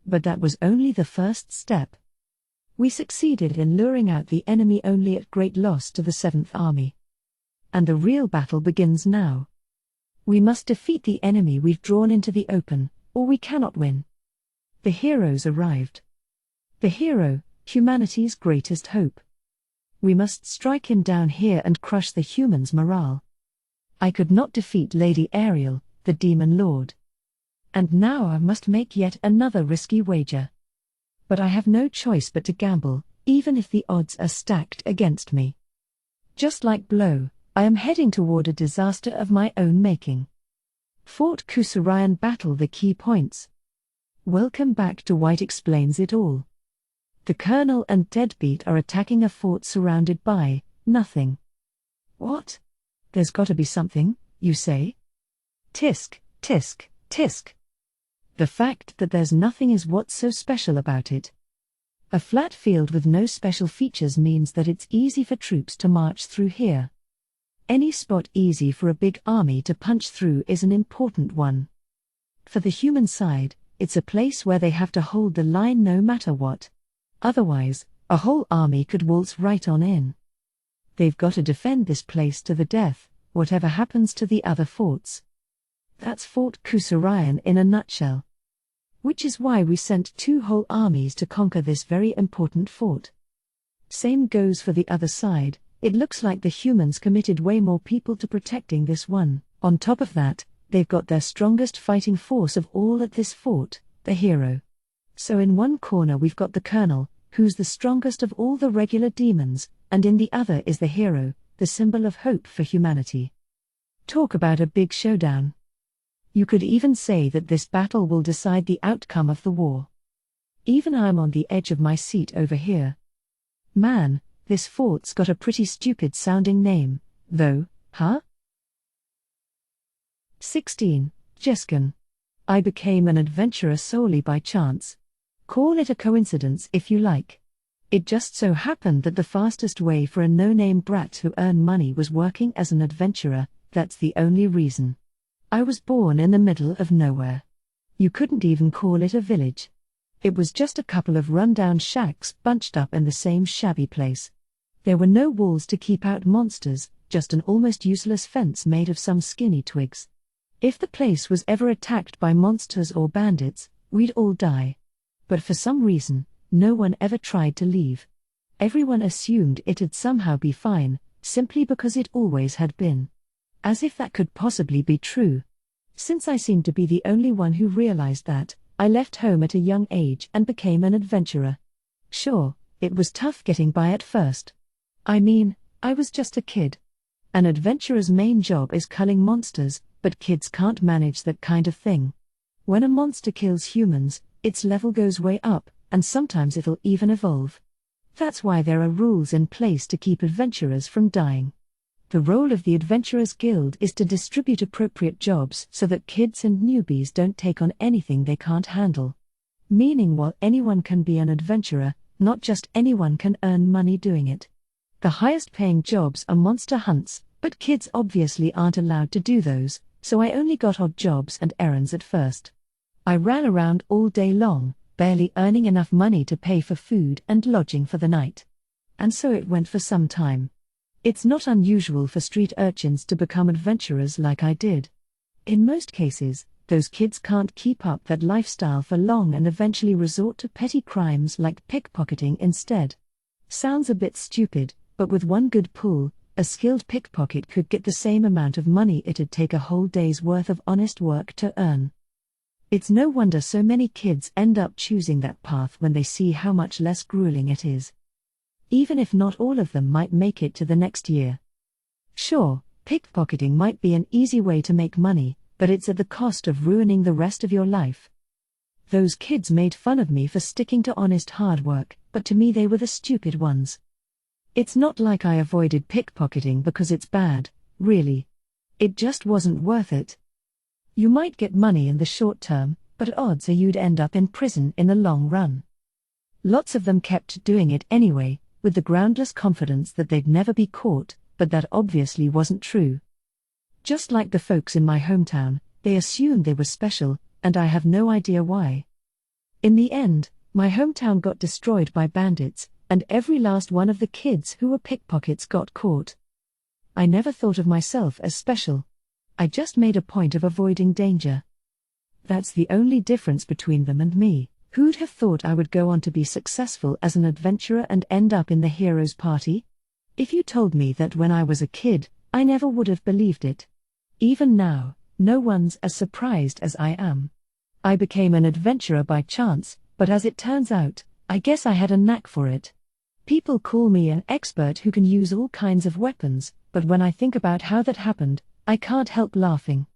But that was only the first step. We succeeded in luring out the enemy only at great loss to the Seventh Army. And the real battle begins now. We must defeat the enemy we've drawn into the open, or we cannot win. The heroes arrived. The hero, humanity's greatest hope. We must strike him down here and crush the humans' morale. I could not defeat Lady Ariel, the Demon Lord. And now I must make yet another risky wager. But I have no choice but to gamble, even if the odds are stacked against me. Just like Blow, I am heading toward a disaster of my own making. Fort Kusurayan battle. The key points. Welcome back to White Explains It All. The Colonel and Deadbeat are attacking a fort surrounded by nothing. What? There's gotta be something, you say? Tisk, tisk, tisk. The fact that there's nothing is what's so special about it. A flat field with no special features means that it's easy for troops to march through here. Any spot easy for a big army to punch through is an important one. For the human side, it's a place where they have to hold the line no matter what. Otherwise, a whole army could waltz right on in. They've got to defend this place to the death, whatever happens to the other forts. That's Fort Kusurayan in a nutshell. Which is why we sent 2 whole armies to conquer this very important fort. Same goes for the other side. It looks like the humans committed way more people to protecting this one. On top of that, they've got their strongest fighting force of all at this fort, the hero. So in one corner we've got the Colonel, who's the strongest of all the regular demons, and in the other is the hero, the symbol of hope for humanity. Talk about a big showdown. You could even say that this battle will decide the outcome of the war. Even I'm on the edge of my seat over here. Man, this fort's got a pretty stupid sounding name, though, huh? 16. Jeskan. I became an adventurer solely by chance. Call it a coincidence if you like. It just so happened that the fastest way for a no-name brat to earn money was working as an adventurer. That's the only reason. I was born in the middle of nowhere. You couldn't even call it a village. It was just a couple of run-down shacks bunched up in the same shabby place. There were no walls to keep out monsters, just an almost useless fence made of some skinny twigs. If the place was ever attacked by monsters or bandits, we'd all die. But for some reason, no one ever tried to leave. Everyone assumed it'd somehow be fine, simply because it always had been. As if that could possibly be true. Since I seemed to be the only one who realized that, I left home at a young age and became an adventurer. Sure, it was tough getting by at first. I mean, I was just a kid. An adventurer's main job is culling monsters, but kids can't manage that kind of thing. When a monster kills humans, its level goes way up, and sometimes it'll even evolve. That's why there are rules in place to keep adventurers from dying. The role of the Adventurers Guild is to distribute appropriate jobs so that kids and newbies don't take on anything they can't handle. Meaning while anyone can be an adventurer, not just anyone can earn money doing it. The highest paying jobs are monster hunts, but kids obviously aren't allowed to do those, so I only got odd jobs and errands at first. I ran around all day long, barely earning enough money to pay for food and lodging for the night. And so it went for some time. It's not unusual for street urchins to become adventurers like I did. In most cases, those kids can't keep up that lifestyle for long and eventually resort to petty crimes like pickpocketing instead. Sounds a bit stupid, but with one good pull, a skilled pickpocket could get the same amount of money it'd take a whole day's worth of honest work to earn. It's no wonder so many kids end up choosing that path when they see how much less grueling it is. Even if not all of them might make it to the next year. Sure, pickpocketing might be an easy way to make money, but it's at the cost of ruining the rest of your life. Those kids made fun of me for sticking to honest hard work, but to me they were the stupid ones. It's not like I avoided pickpocketing because it's bad, really. It just wasn't worth it. You might get money in the short term, but odds are you'd end up in prison in the long run. Lots of them kept doing it anyway, with the groundless confidence that they'd never be caught, but that obviously wasn't true. Just like the folks in my hometown, they assumed they were special, and I have no idea why. In the end, my hometown got destroyed by bandits, and every last one of the kids who were pickpockets got caught. I never thought of myself as special. I just made a point of avoiding danger. That's the only difference between them and me. Who'd have thought I would go on to be successful as an adventurer and end up in the hero's party? If you told me that when I was a kid, I never would have believed it. Even now, no one's as surprised as I am. I became an adventurer by chance, but as it turns out, I guess I had a knack for it. People call me an expert who can use all kinds of weapons, but when I think about how that happened, I can't help laughing.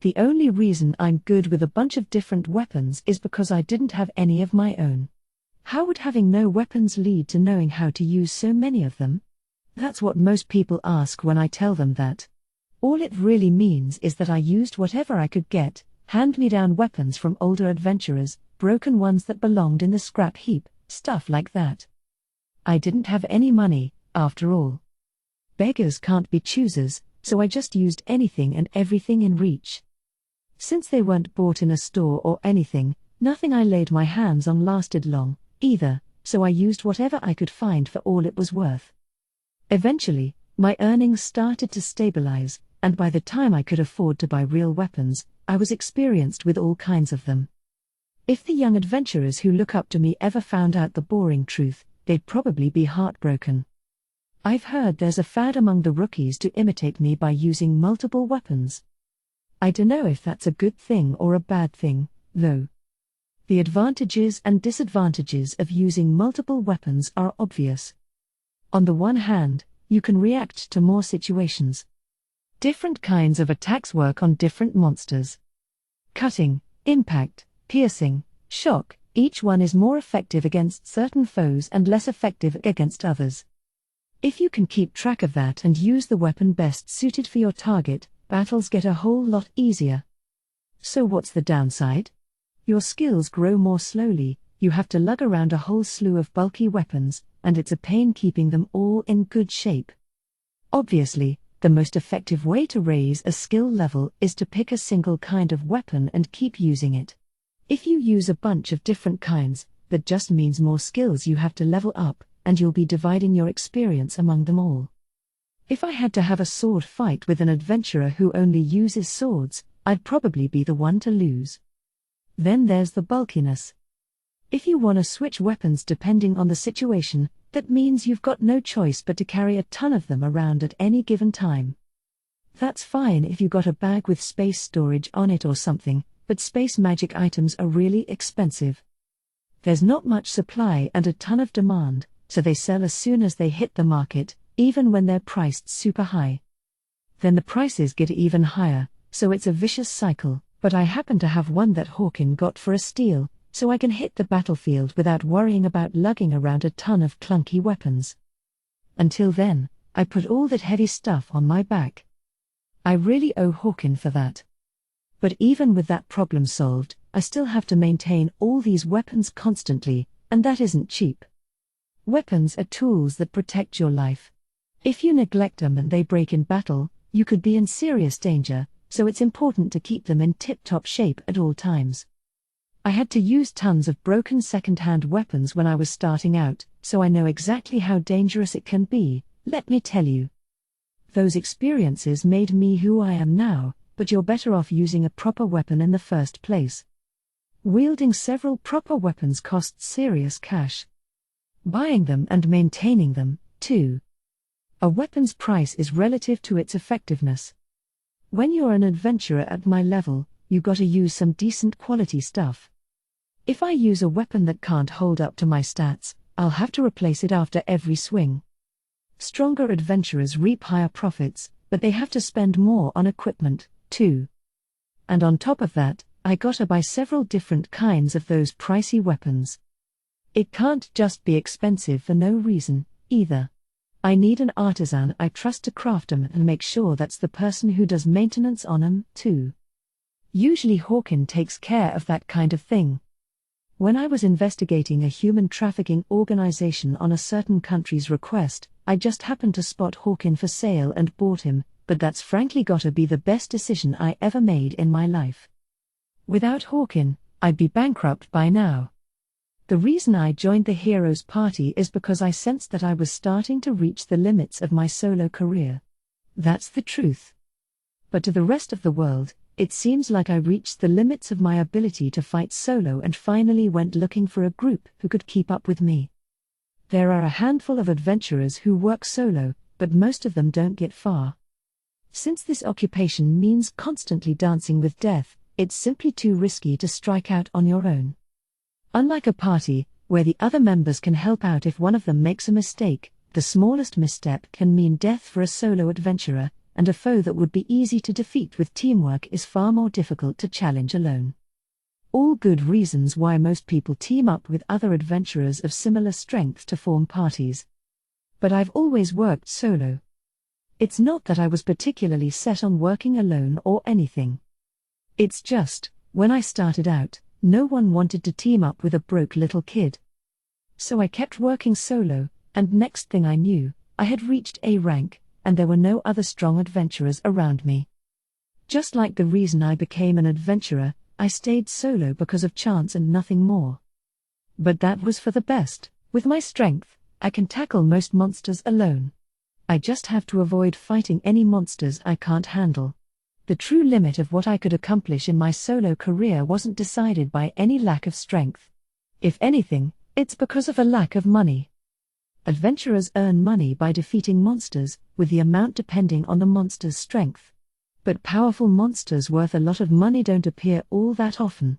The only reason I'm good with a bunch of different weapons is because I didn't have any of my own. How would having no weapons lead to knowing how to use so many of them? That's what most people ask when I tell them that. All it really means is that I used whatever I could get, hand-me-down weapons from older adventurers, broken ones that belonged in the scrap heap, stuff like that. I didn't have any money, after all. Beggars can't be choosers, so I just used anything and everything in reach. Since they weren't bought in a store or anything, nothing I laid my hands on lasted long, either, so I used whatever I could find for all it was worth. Eventually, my earnings started to stabilize, and by the time I could afford to buy real weapons, I was experienced with all kinds of them. If the young adventurers who look up to me ever found out the boring truth, they'd probably be heartbroken. I've heard there's a fad among the rookies to imitate me by using multiple weapons. I dunno if that's a good thing or a bad thing, though. The advantages and disadvantages of using multiple weapons are obvious. On the one hand, you can react to more situations. Different kinds of attacks work on different monsters. Cutting, impact, piercing, shock, each one is more effective against certain foes and less effective against others. If you can keep track of that and use the weapon best suited for your target, battles get a whole lot easier. So what's the downside? Your skills grow more slowly, You have to lug around a whole slew of bulky weapons, and it's a pain keeping them all in good shape. Obviously, the most effective way to raise a skill level is to pick a single kind of weapon and keep using it. If you use a bunch of different kinds, that just means more skills you have to level up, and you'll be dividing your experience among them all. If I had to have a sword fight with an adventurer who only uses swords, I'd probably be the one to lose. Then there's the bulkiness. If you want to switch weapons depending on the situation, that means you've got no choice but to carry a ton of them around at any given time. That's fine if you got a bag with space storage on it or something, but space magic items are really expensive. There's not much supply and a ton of demand, so they sell as soon as they hit the market, even when they're priced super high. Then the prices get even higher, so it's a vicious cycle, but I happen to have one that Hawkin got for a steal, so I can hit the battlefield without worrying about lugging around a ton of clunky weapons. Until then, I put all that heavy stuff on my back. I really owe Hawkin for that. But even with that problem solved, I still have to maintain all these weapons constantly, and that isn't cheap. Weapons are tools that protect your life. If you neglect them and they break in battle, you could be in serious danger, so it's important to keep them in tip-top shape at all times. I had to use tons of broken second-hand weapons when I was starting out, so I know exactly how dangerous it can be, let me tell you. Those experiences made me who I am now, but you're better off using a proper weapon in the first place. Wielding several proper weapons costs serious cash. Buying them and maintaining them, too. A weapon's price is relative to its effectiveness. When you're an adventurer at my level, you gotta use some decent quality stuff. If I use a weapon that can't hold up to my stats, I'll have to replace it after every swing. Stronger adventurers reap higher profits, but they have to spend more on equipment, too. And on top of that, I gotta buy several different kinds of those pricey weapons. It can't just be expensive for no reason, either. I need an artisan I trust to craft 'em and make sure that's the person who does maintenance on 'em, too. Usually Hawkin takes care of that kind of thing. When I was investigating a human trafficking organization on a certain country's request, I just happened to spot Hawkin for sale and bought him, but that's frankly gotta be the best decision I ever made in my life. Without Hawkin, I'd be bankrupt by now. The reason I joined the Heroes Party is because I sensed that I was starting to reach the limits of my solo career. That's the truth. But to the rest of the world, it seems like I reached the limits of my ability to fight solo and finally went looking for a group who could keep up with me. There are a handful of adventurers who work solo, but most of them don't get far. Since this occupation means constantly dancing with death, it's simply too risky to strike out on your own. Unlike a party, where the other members can help out if one of them makes a mistake, the smallest misstep can mean death for a solo adventurer, and a foe that would be easy to defeat with teamwork is far more difficult to challenge alone. All good reasons why most people team up with other adventurers of similar strength to form parties. But I've always worked solo. It's not that I was particularly set on working alone or anything. It's just, when I started out, no one wanted to team up with a broke little kid. So I kept working solo, and next thing I knew, I had reached A rank, and there were no other strong adventurers around me. Just like the reason I became an adventurer, I stayed solo because of chance and nothing more. But that was for the best. With my strength, I can tackle most monsters alone. I just have to avoid fighting any monsters I can't handle. The true limit of what I could accomplish in my solo career wasn't decided by any lack of strength. If anything, it's because of a lack of money. Adventurers earn money by defeating monsters, with the amount depending on the monster's strength. But powerful monsters worth a lot of money don't appear all that often.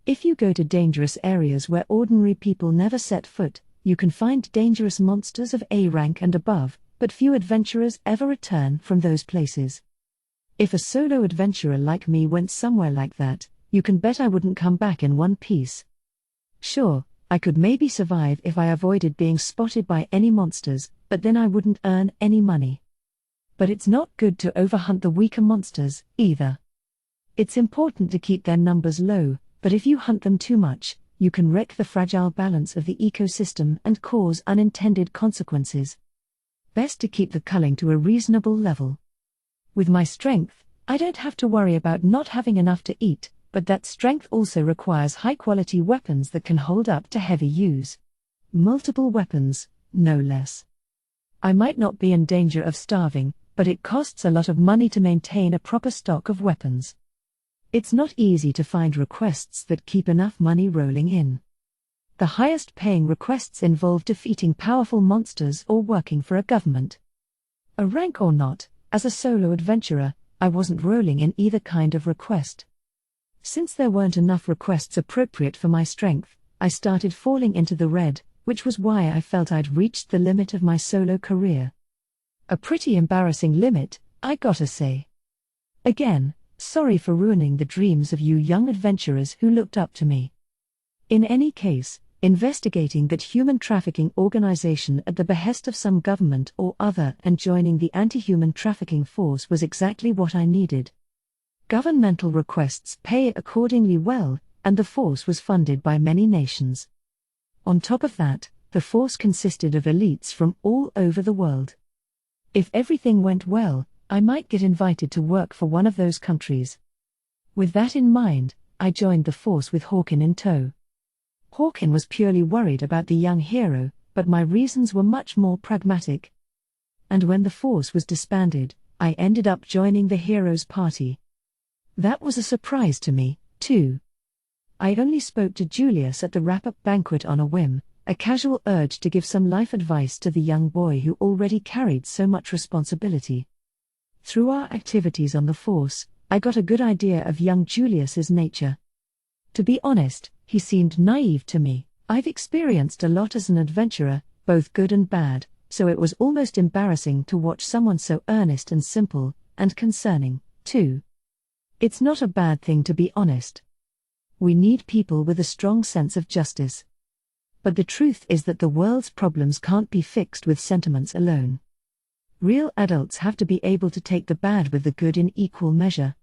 If you go to dangerous areas where ordinary people never set foot, you can find dangerous monsters of A rank and above, but few adventurers ever return from those places. If a solo adventurer like me went somewhere like that, you can bet I wouldn't come back in one piece. Sure, I could maybe survive if I avoided being spotted by any monsters, but then I wouldn't earn any money. But it's not good to overhunt the weaker monsters, either. It's important to keep their numbers low, but if you hunt them too much, You can wreck the fragile balance of the ecosystem and cause unintended consequences. Best to keep the culling to a reasonable level. With my strength, I don't have to worry about not having enough to eat, but that strength also requires high-quality weapons that can hold up to heavy use. Multiple weapons, no less. I might not be in danger of starving, but it costs a lot of money to maintain a proper stock of weapons. It's not easy to find requests that keep enough money rolling in. The highest-paying requests involve defeating powerful monsters or working for a government. A rank or not, as a solo adventurer, I wasn't rolling in either kind of request. Since there weren't enough requests appropriate for my strength, I started falling into the red, which was why I felt I'd reached the limit of my solo career. A pretty embarrassing limit, I gotta say. Again, sorry for ruining the dreams of you young adventurers who looked up to me. In any case, investigating that human trafficking organization at the behest of some government or other and joining the anti-human trafficking force was exactly what I needed. Governmental requests pay accordingly well, and the force was funded by many nations. On top of that, the force consisted of elites from all over the world. If everything went well, I might get invited to work for one of those countries. With that in mind, I joined the force with Hawkin in tow. Hawkin was purely worried about the young hero, but my reasons were much more pragmatic. And when the force was disbanded, I ended up joining the hero's party. That was a surprise to me, too. I only spoke to Julius at the wrap-up banquet on a whim, a casual urge to give some life advice to the young boy who already carried so much responsibility. Through our activities on the force, I got a good idea of young Julius's nature. To be honest, he seemed naive to me. I've experienced a lot as an adventurer, both good and bad, so it was almost embarrassing to watch someone so earnest and simple, and concerning, too. It's not a bad thing to be honest. We need people with a strong sense of justice. But the truth is that the world's problems can't be fixed with sentiments alone. Real adults have to be able to take the bad with the good in equal measure.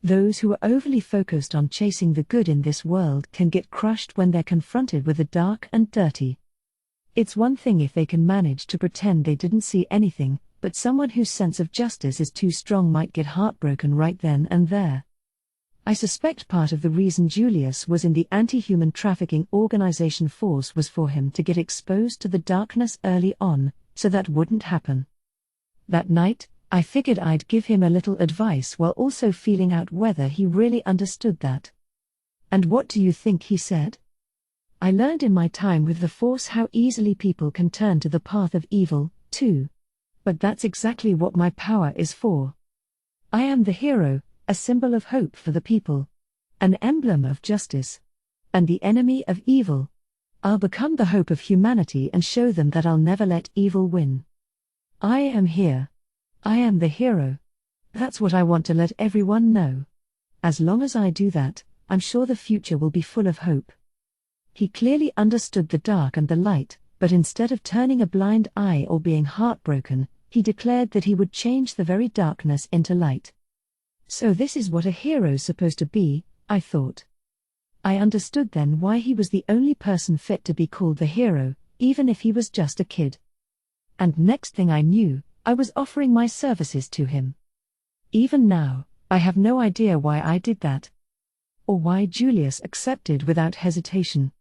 Those who are overly focused on chasing the good in this world can get crushed when they're confronted with the dark and dirty. It's one thing if they can manage to pretend they didn't see anything, but someone whose sense of justice is too strong might get heartbroken right then and there. I suspect part of the reason Julius was in the anti-human trafficking organization force was for him to get exposed to the darkness early on, so that wouldn't happen. That night, I figured I'd give him a little advice while also feeling out whether he really understood that. And what do you think he said? I learned in my time with the force how easily people can turn to the path of evil, too. But that's exactly what my power is for. I am the hero, a symbol of hope for the people. An emblem of justice. And the enemy of evil. I'll become the hope of humanity and show them that I'll never let evil win. I am here. I am the hero. That's what I want to let everyone know. As long as I do that, I'm sure the future will be full of hope. He clearly understood the dark and the light, but instead of turning a blind eye or being heartbroken, he declared that he would change the very darkness into light. So this is what a hero's supposed to be, I thought. I understood then why he was the only person fit to be called the hero, even if he was just a kid. And next thing I knew, I was offering my services to him. Even now, I have no idea why I did that. Or why Julius accepted without hesitation.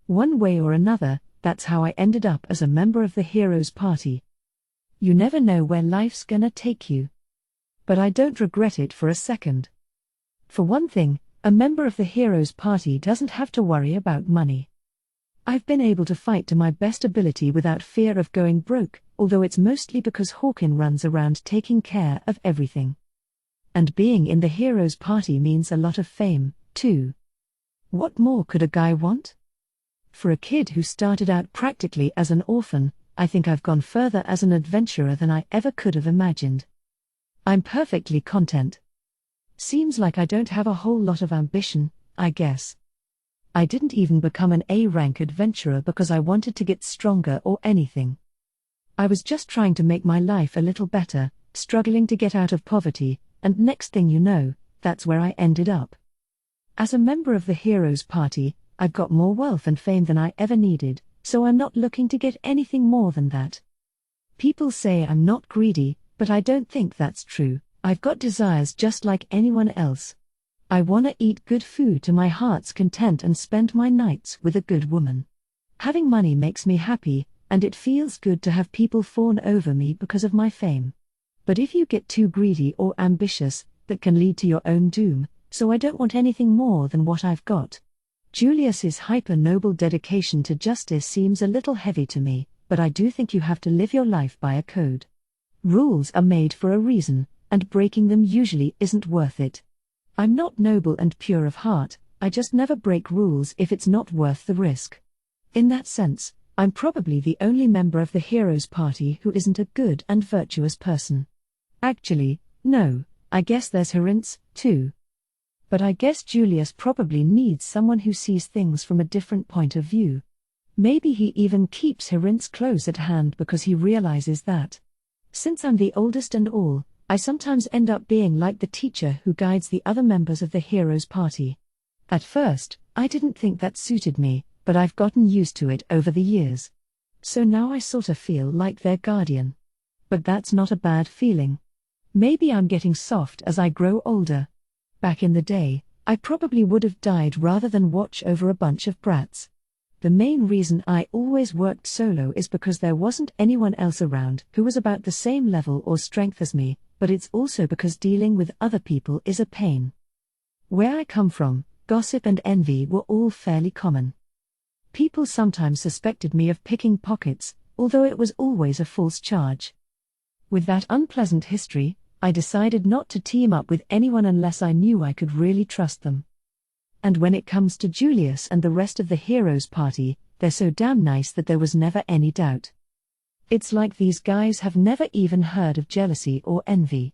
One way or another, that's how I ended up as a member of the hero's party. You never know where life's gonna take you. But I don't regret it for a second. For one thing, a member of the hero's party doesn't have to worry about money. I've been able to fight to my best ability without fear of going broke, although it's mostly because Hawkin runs around taking care of everything. And being in the hero's party means a lot of fame, too. What more could a guy want? For a kid who started out practically as an orphan, I think I've gone further as an adventurer than I ever could have imagined. I'm perfectly content. Seems like I don't have a whole lot of ambition, I guess. I didn't even become an A-rank adventurer because I wanted to get stronger or anything. I was just trying to make my life a little better, struggling to get out of poverty, and next thing you know, that's where I ended up. As a member of the hero's party, I've got more wealth and fame than I ever needed, so I'm not looking to get anything more than that. People say I'm not greedy, but I don't think that's true. I've got desires just like anyone else. I wanna eat good food to my heart's content and spend my nights with a good woman. Having money makes me happy, and it feels good to have people fawn over me because of my fame. But if you get too greedy or ambitious, that can lead to your own doom, so I don't want anything more than what I've got. Julius's hyper-noble dedication to justice seems a little heavy to me, but I do think you have to live your life by a code. Rules are made for a reason, and breaking them usually isn't worth it. I'm not noble and pure of heart, I just never break rules if it's not worth the risk. In that sense, I'm probably the only member of the Heroes Party who isn't a good and virtuous person. Actually, no, I guess there's Herince, too. But I guess Julius probably needs someone who sees things from a different point of view. Maybe he even keeps Herince close at hand because he realizes that, since I'm the oldest and all, I sometimes end up being like the teacher who guides the other members of the Heroes Party. At first, I didn't think that suited me, but I've gotten used to it over the years. So now I sorta feel like their guardian. But that's not a bad feeling. Maybe I'm getting soft as I grow older. Back in the day, I probably would have died rather than watch over a bunch of brats. The main reason I always worked solo is because there wasn't anyone else around who was about the same level or strength as me, but it's also because dealing with other people is a pain. Where I come from, gossip and envy were all fairly common. People sometimes suspected me of picking pockets, although it was always a false charge. With that unpleasant history, I decided not to team up with anyone unless I knew I could really trust them. And when it comes to Julius and the rest of the Heroes Party, they're so damn nice that there was never any doubt. It's like these guys have never even heard of jealousy or envy.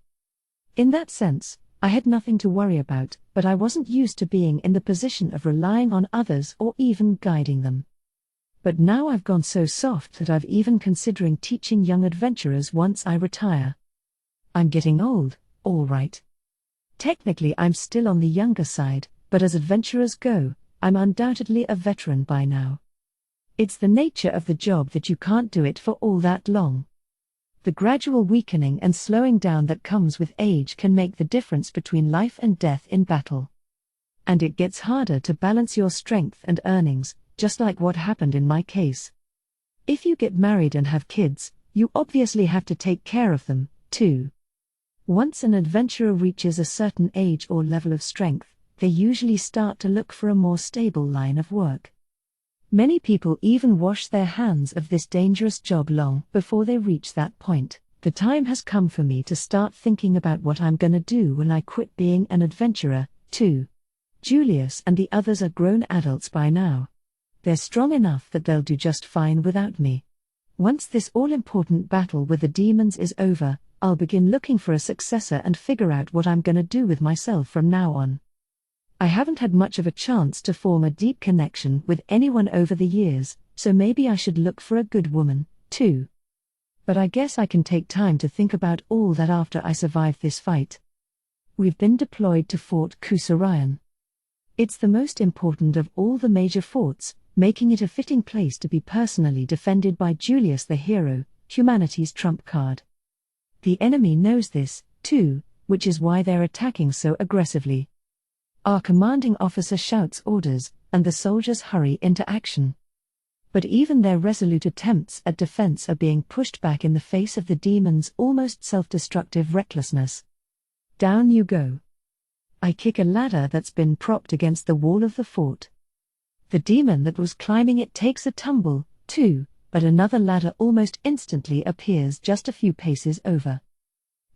In that sense, I had nothing to worry about, but I wasn't used to being in the position of relying on others or even guiding them. But now I've gone so soft that I've even considering teaching young adventurers once I retire. I'm getting old, all right. Technically I'm still on the younger side, but as adventurers go, I'm undoubtedly a veteran by now. It's the nature of the job that you can't do it for all that long. The gradual weakening and slowing down that comes with age can make the difference between life and death in battle. And it gets harder to balance your strength and earnings, just like what happened in my case. If you get married and have kids, you obviously have to take care of them, too. Once an adventurer reaches a certain age or level of strength, they usually start to look for a more stable line of work. Many people even wash their hands of this dangerous job long before they reach that point. The time has come for me to start thinking about what I'm gonna do when I quit being an adventurer, too. Julius and the others are grown adults by now. They're strong enough that they'll do just fine without me. Once this all-important battle with the demons is over, I'll begin looking for a successor and figure out what I'm gonna do with myself from now on. I haven't had much of a chance to form a deep connection with anyone over the years, so maybe I should look for a good woman, too. But I guess I can take time to think about all that after I survive this fight. We've been deployed to Fort Kusarayan. It's the most important of all the major forts, making it a fitting place to be personally defended by Julius the hero, humanity's trump card. The enemy knows this, too, which is why they're attacking so aggressively. Our commanding officer shouts orders, and the soldiers hurry into action. But even their resolute attempts at defense are being pushed back in the face of the demon's almost self-destructive recklessness. Down you go. I kick a ladder that's been propped against the wall of the fort. The demon that was climbing it takes a tumble, too, but another ladder almost instantly appears just a few paces over.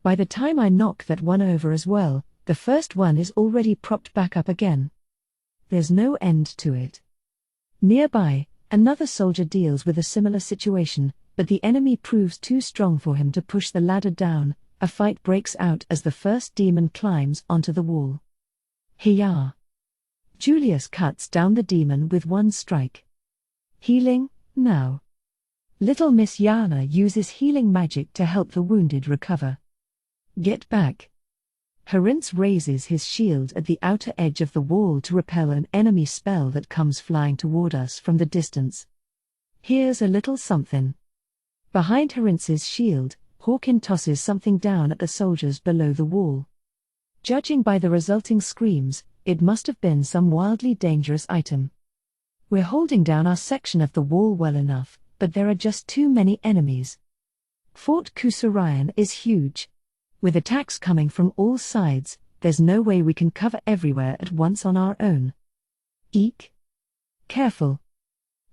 By the time I knock that one over as well, the first one is already propped back up again. There's no end to it. Nearby, another soldier deals with a similar situation, but the enemy proves too strong for him to push the ladder down. A fight breaks out as the first demon climbs onto the wall. Hiya! Julius cuts down the demon with one strike. Healing, now. Little Miss Yana uses healing magic to help the wounded recover. Get back. Herinz raises his shield at the outer edge of the wall to repel an enemy spell that comes flying toward us from the distance. Here's a little something. Behind Herinz's shield, Hawkin tosses something down at the soldiers below the wall. Judging by the resulting screams, it must have been some wildly dangerous item. We're holding down our section of the wall well enough, but there are just too many enemies. Fort Kusarayan is huge. With attacks coming from all sides, there's no way we can cover everywhere at once on our own. Eek! Careful!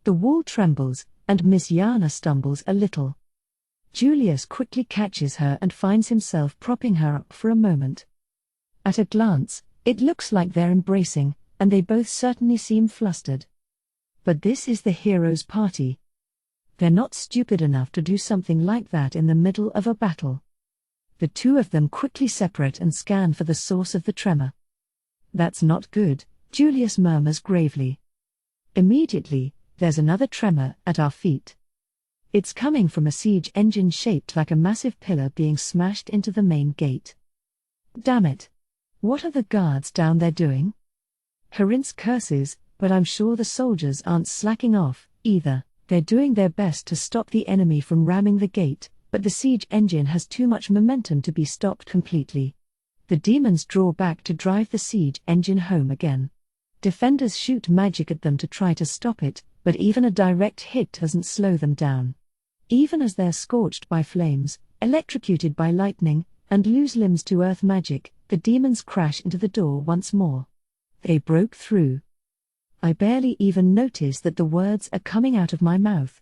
The wall trembles, and Miss Yana stumbles a little. Julius quickly catches her and finds himself propping her up for a moment. At a glance, it looks like they're embracing, and they both certainly seem flustered. But this is the hero's party. They're not stupid enough to do something like that in the middle of a battle. The two of them quickly separate and scan for the source of the tremor. That's not good, Julius murmurs gravely. Immediately, there's another tremor at our feet. It's coming from a siege engine shaped like a massive pillar being smashed into the main gate. Damn it! What are the guards down there doing? Herinz curses, but I'm sure the soldiers aren't slacking off, either. They're doing their best to stop the enemy from ramming the gate, but the siege engine has too much momentum to be stopped completely. The demons draw back to drive the siege engine home again. Defenders shoot magic at them to try to stop it, but even a direct hit doesn't slow them down. Even as they're scorched by flames, electrocuted by lightning, and lose limbs to earth magic, the demons crash into the door once more. They broke through. I barely even notice that the words are coming out of my mouth.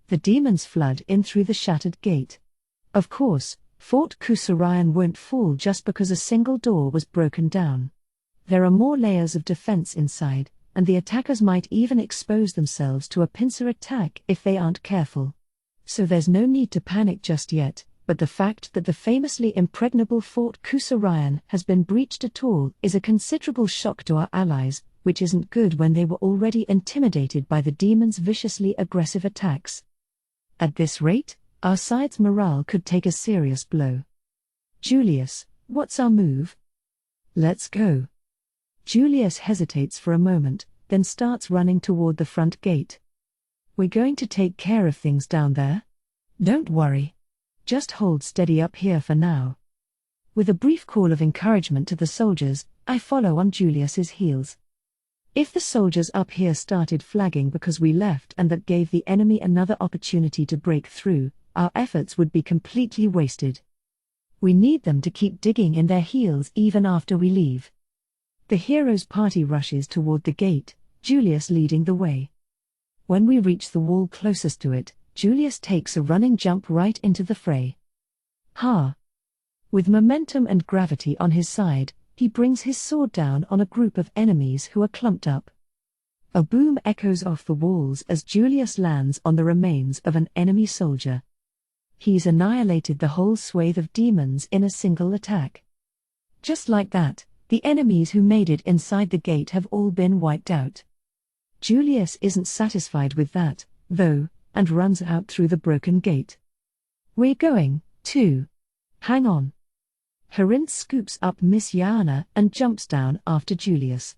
The demons flood in through the shattered gate. Of course, Fort Kusarayan won't fall just because a single door was broken down. There are more layers of defense inside, and the attackers might even expose themselves to a pincer attack if they aren't careful. So there's no need to panic just yet, but the fact that the famously impregnable Fort Kusarayan has been breached at all is a considerable shock to our allies, which isn't good when they were already intimidated by the demons' viciously aggressive attacks. At this rate, our side's morale could take a serious blow. Julius, what's our move? Let's go. Julius hesitates for a moment, then starts running toward the front gate. We're going to take care of things down there. Don't worry. Just hold steady up here for now. With a brief call of encouragement to the soldiers, I follow on Julius's heels. If the soldiers up here started flagging because we left and that gave the enemy another opportunity to break through, our efforts would be completely wasted. We need them to keep digging in their heels even after we leave. The hero's party rushes toward the gate, Julius leading the way. When we reach the wall closest to it, Julius takes a running jump right into the fray. Ha! With momentum and gravity on his side, he brings his sword down on a group of enemies who are clumped up. A boom echoes off the walls as Julius lands on the remains of an enemy soldier. He's annihilated the whole swathe of demons in a single attack. Just like that, the enemies who made it inside the gate have all been wiped out. Julius isn't satisfied with that, though, and runs out through the broken gate. We're going, too. Hang on. Herinz scoops up Miss Yana and jumps down after Julius.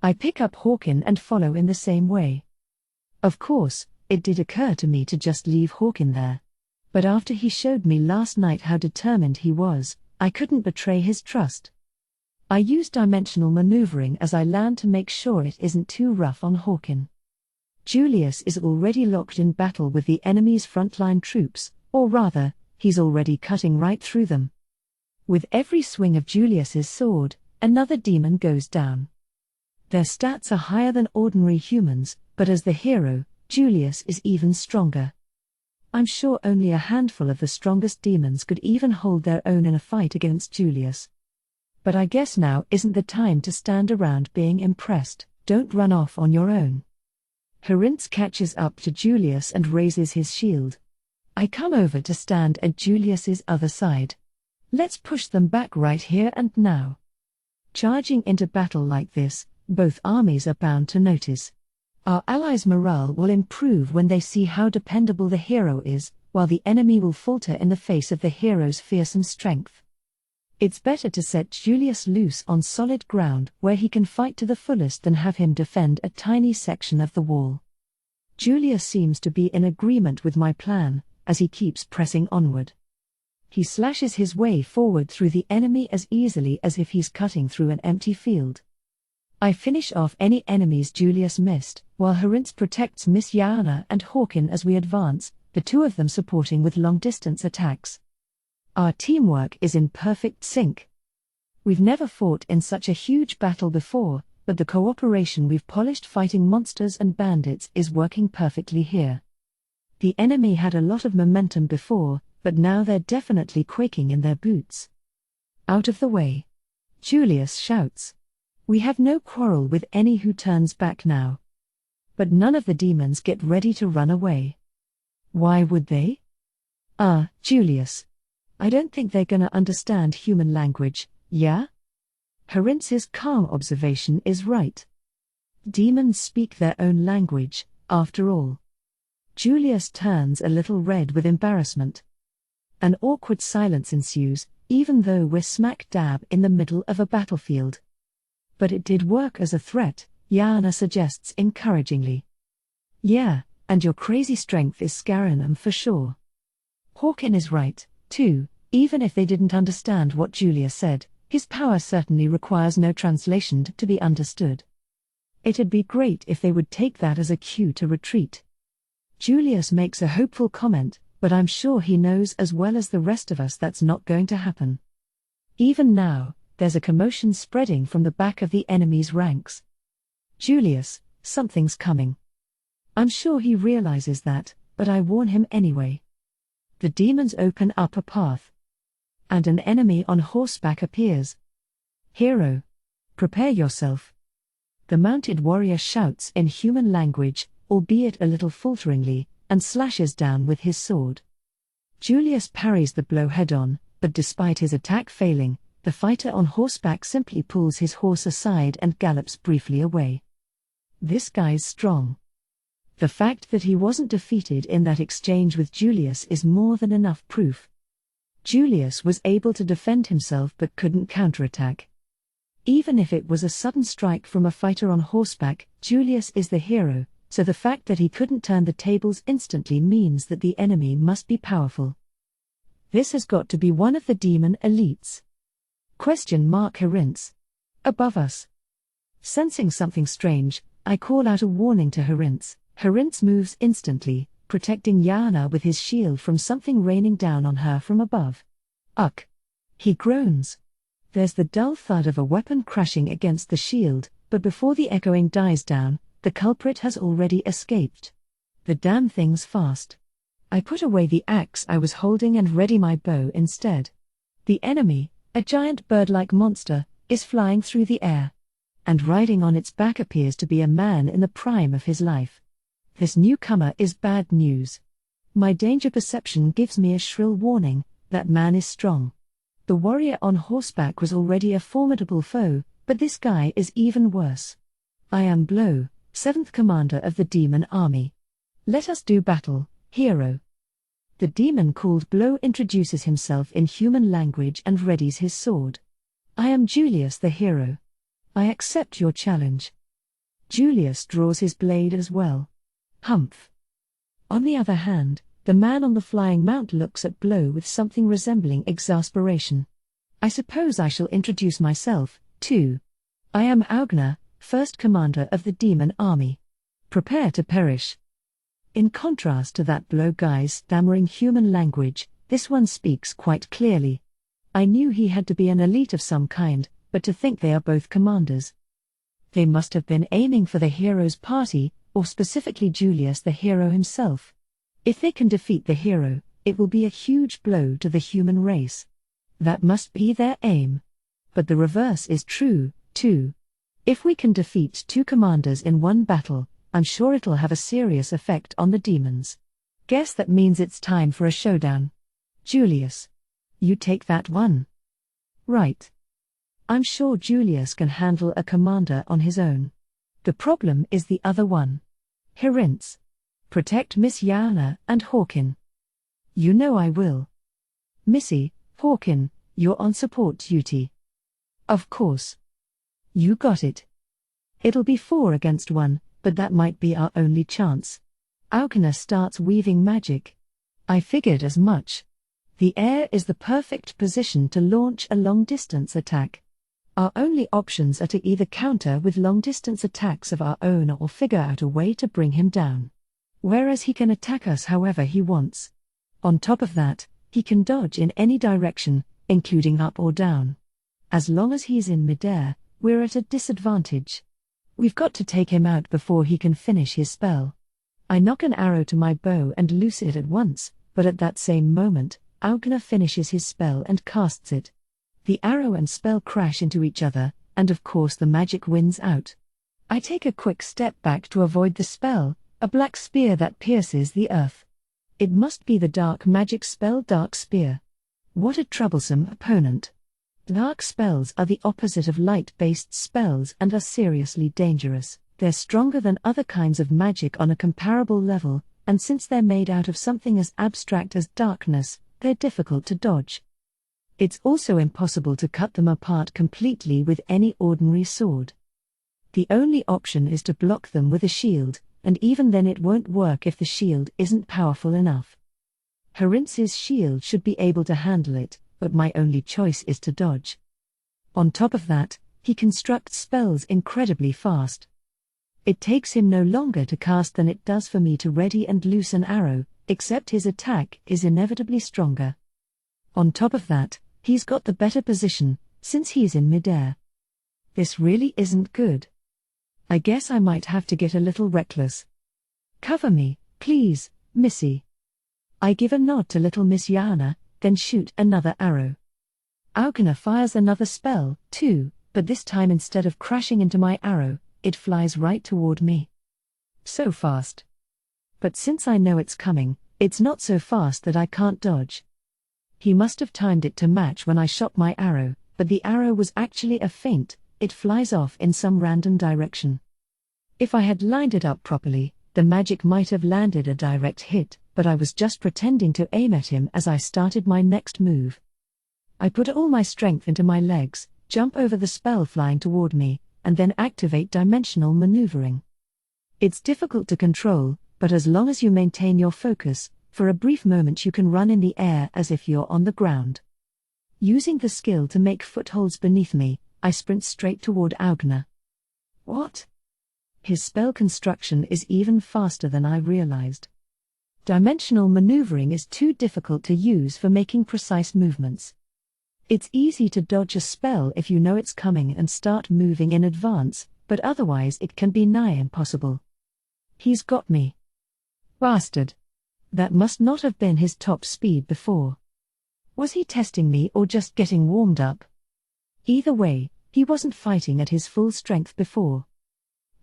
I pick up Hawkin and follow in the same way. Of course, it did occur to me to just leave Hawkin there. But after he showed me last night how determined he was, I couldn't betray his trust. I use dimensional maneuvering as I land to make sure it isn't too rough on Hawkin. Julius is already locked in battle with the enemy's frontline troops, or rather, he's already cutting right through them. With every swing of Julius's sword, another demon goes down. Their stats are higher than ordinary humans, but as the hero, Julius is even stronger. I'm sure only a handful of the strongest demons could even hold their own in a fight against Julius. But I guess now isn't the time to stand around being impressed. Don't run off on your own. Herinz catches up to Julius and raises his shield. I come over to stand at Julius's other side. Let's push them back right here and now. Charging into battle like this, both armies are bound to notice. Our allies' morale will improve when they see how dependable the hero is, while the enemy will falter in the face of the hero's fearsome strength. It's better to set Julius loose on solid ground where he can fight to the fullest than have him defend a tiny section of the wall. Julius seems to be in agreement with my plan, as he keeps pressing onward. He slashes his way forward through the enemy as easily as if he's cutting through an empty field. I finish off any enemies Julius missed, while Herinz protects Miss Yana and Hawkin as we advance, the two of them supporting with long-distance attacks. Our teamwork is in perfect sync. We've never fought in such a huge battle before, but the cooperation we've polished fighting monsters and bandits is working perfectly here. The enemy had a lot of momentum before, but now they're definitely quaking in their boots. Out of the way. Julius shouts. We have no quarrel with any who turns back now. But none of the demons get ready to run away. Why would they? Julius. I don't think they're gonna understand human language, yeah? Herinz's calm observation is right. Demons speak their own language, after all. Julius turns a little red with embarrassment. An awkward silence ensues, even though we're smack dab in the middle of a battlefield. But it did work as a threat, Yana suggests encouragingly. Yeah, and your crazy strength is scaring them for sure. Hawkin is right, too, even if they didn't understand what Julius said, his power certainly requires no translation to be understood. It'd be great if they would take that as a cue to retreat. Julius makes a hopeful comment, but I'm sure he knows as well as the rest of us that's not going to happen. Even now, there's a commotion spreading from the back of the enemy's ranks. Julius, something's coming. I'm sure he realizes that, but I warn him anyway. The demons open up a path. And an enemy on horseback appears. Hero. Prepare yourself. The mounted warrior shouts in human language, albeit a little falteringly, and slashes down with his sword. Julius parries the blow head-on, but despite his attack failing, the fighter on horseback simply pulls his horse aside and gallops briefly away. This guy's strong. The fact that he wasn't defeated in that exchange with Julius is more than enough proof. Julius was able to defend himself but couldn't counterattack. Even if it was a sudden strike from a fighter on horseback, Julius is the hero, so the fact that he couldn't turn the tables instantly means that the enemy must be powerful. This has got to be one of the demon elites. Herinz. Above us. Sensing something strange, I call out a warning to Herinz. Herinz moves instantly, protecting Yana with his shield from something raining down on her from above. Ugh! He groans. There's the dull thud of a weapon crashing against the shield, but before the echoing dies down, the culprit has already escaped. The damn thing's fast. I put away the axe I was holding and ready my bow instead. The enemy, a giant bird-like monster, is flying through the air. And riding on its back appears to be a man in the prime of his life. This newcomer is bad news. My danger perception gives me a shrill warning, that man is strong. The warrior on horseback was already a formidable foe, but this guy is even worse. I am Blow, 7th Commander of the Demon Army. Let us do battle, hero. The demon called Blow introduces himself in human language and readies his sword. I am Julius the hero. I accept your challenge. Julius draws his blade as well. Humph. On the other hand, the man on the flying mount looks at Blow with something resembling exasperation. I suppose I shall introduce myself, too. I am Okina, 1st Commander of the Demon Army. Prepare to perish. In contrast to that Blow guy's stammering human language, this one speaks quite clearly. I knew he had to be an elite of some kind, but to think they are both commanders. They must have been aiming for the hero's party, or specifically Julius the hero himself. If they can defeat the hero, it will be a huge blow to the human race. That must be their aim. But the reverse is true, too. If we can defeat two commanders in one battle, I'm sure it'll have a serious effect on the demons. Guess that means it's time for a showdown. Julius. You take that one. Right. I'm sure Julius can handle a commander on his own. The problem is the other one. Herinz. Protect Miss Yana and Hawkin. You know I will. Missy, Hawkin, you're on support duty. Of course. You got it. It'll be 4 against 1, but that might be our only chance. Okina starts weaving magic. I figured as much. The air is the perfect position to launch a long-distance attack. Our only options are to either counter with long-distance attacks of our own or figure out a way to bring him down. Whereas he can attack us however he wants. On top of that, he can dodge in any direction, including up or down. As long as he's in midair, we're at a disadvantage. We've got to take him out before he can finish his spell. I knock an arrow to my bow and loose it at once, but at that same moment, Okina finishes his spell and casts it. The arrow and spell crash into each other, and of course the magic wins out. I take a quick step back to avoid the spell, a black spear that pierces the earth. It must be the dark magic spell Dark Spear. What a troublesome opponent. Dark spells are the opposite of light-based spells and are seriously dangerous. They're stronger than other kinds of magic on a comparable level, and since they're made out of something as abstract as darkness, they're difficult to dodge. It's also impossible to cut them apart completely with any ordinary sword. The only option is to block them with a shield, and even then it won't work if the shield isn't powerful enough. Harins's shield should be able to handle it, but my only choice is to dodge. On top of that, he constructs spells incredibly fast. It takes him no longer to cast than it does for me to ready and loose an arrow, except his attack is inevitably stronger. On top of that, he's got the better position, since he's in midair. This really isn't good. I guess I might have to get a little reckless. Cover me, please, Missy. I give a nod to little Miss Yana, then shoot another arrow. Okina fires another spell, too, but this time instead of crashing into my arrow, it flies right toward me. So fast. But since I know it's coming, it's not so fast that I can't dodge. He must have timed it to match when I shot my arrow, but the arrow was actually a feint, it flies off in some random direction. If I had lined it up properly, the magic might have landed a direct hit, but I was just pretending to aim at him as I started my next move. I put all my strength into my legs, jump over the spell flying toward me, and then activate dimensional maneuvering. It's difficult to control, but as long as you maintain your focus, for a brief moment you can run in the air as if you're on the ground. Using the skill to make footholds beneath me, I sprint straight toward Okina. What? His spell construction is even faster than I realized. Dimensional maneuvering is too difficult to use for making precise movements. It's easy to dodge a spell if you know it's coming and start moving in advance, but otherwise it can be nigh impossible. He's got me. Bastard. That must not have been his top speed before. Was he testing me or just getting warmed up? Either way, he wasn't fighting at his full strength before.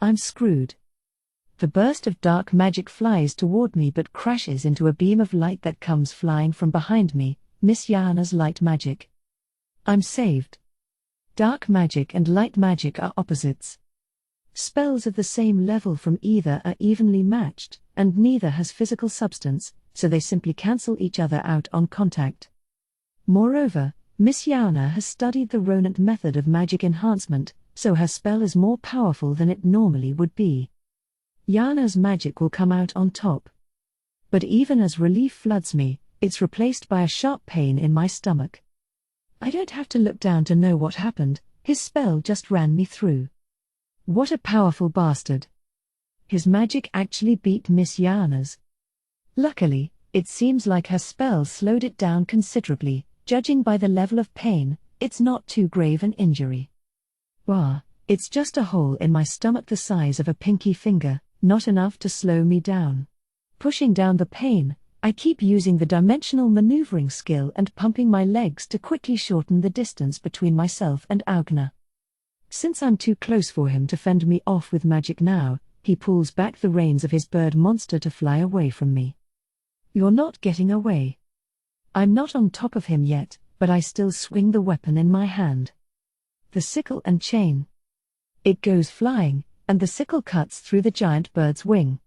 I'm screwed. The burst of dark magic flies toward me but crashes into a beam of light that comes flying from behind me, Miss Yana's light magic. I'm saved. Dark magic and light magic are opposites. Spells of the same level from either are evenly matched, and neither has physical substance, so they simply cancel each other out on contact. Moreover, Miss Yana has studied the Ronant method of magic enhancement, so her spell is more powerful than it normally would be. Yana's magic will come out on top. But even as relief floods me, it's replaced by a sharp pain in my stomach. I don't have to look down to know what happened, his spell just ran me through. What a powerful bastard. His magic actually beat Miss Yana's. Luckily, it seems like her spell slowed it down considerably. Judging by the level of pain, it's not too grave an injury. Wah, it's just a hole in my stomach the size of a pinky finger, not enough to slow me down. Pushing down the pain, I keep using the dimensional maneuvering skill and pumping my legs to quickly shorten the distance between myself and Okina. Since I'm too close for him to fend me off with magic now, he pulls back the reins of his bird monster to fly away from me. You're not getting away. I'm not on top of him yet, but I still swing the weapon in my hand. The sickle and chain. It goes flying, and the sickle cuts through the giant bird's wing.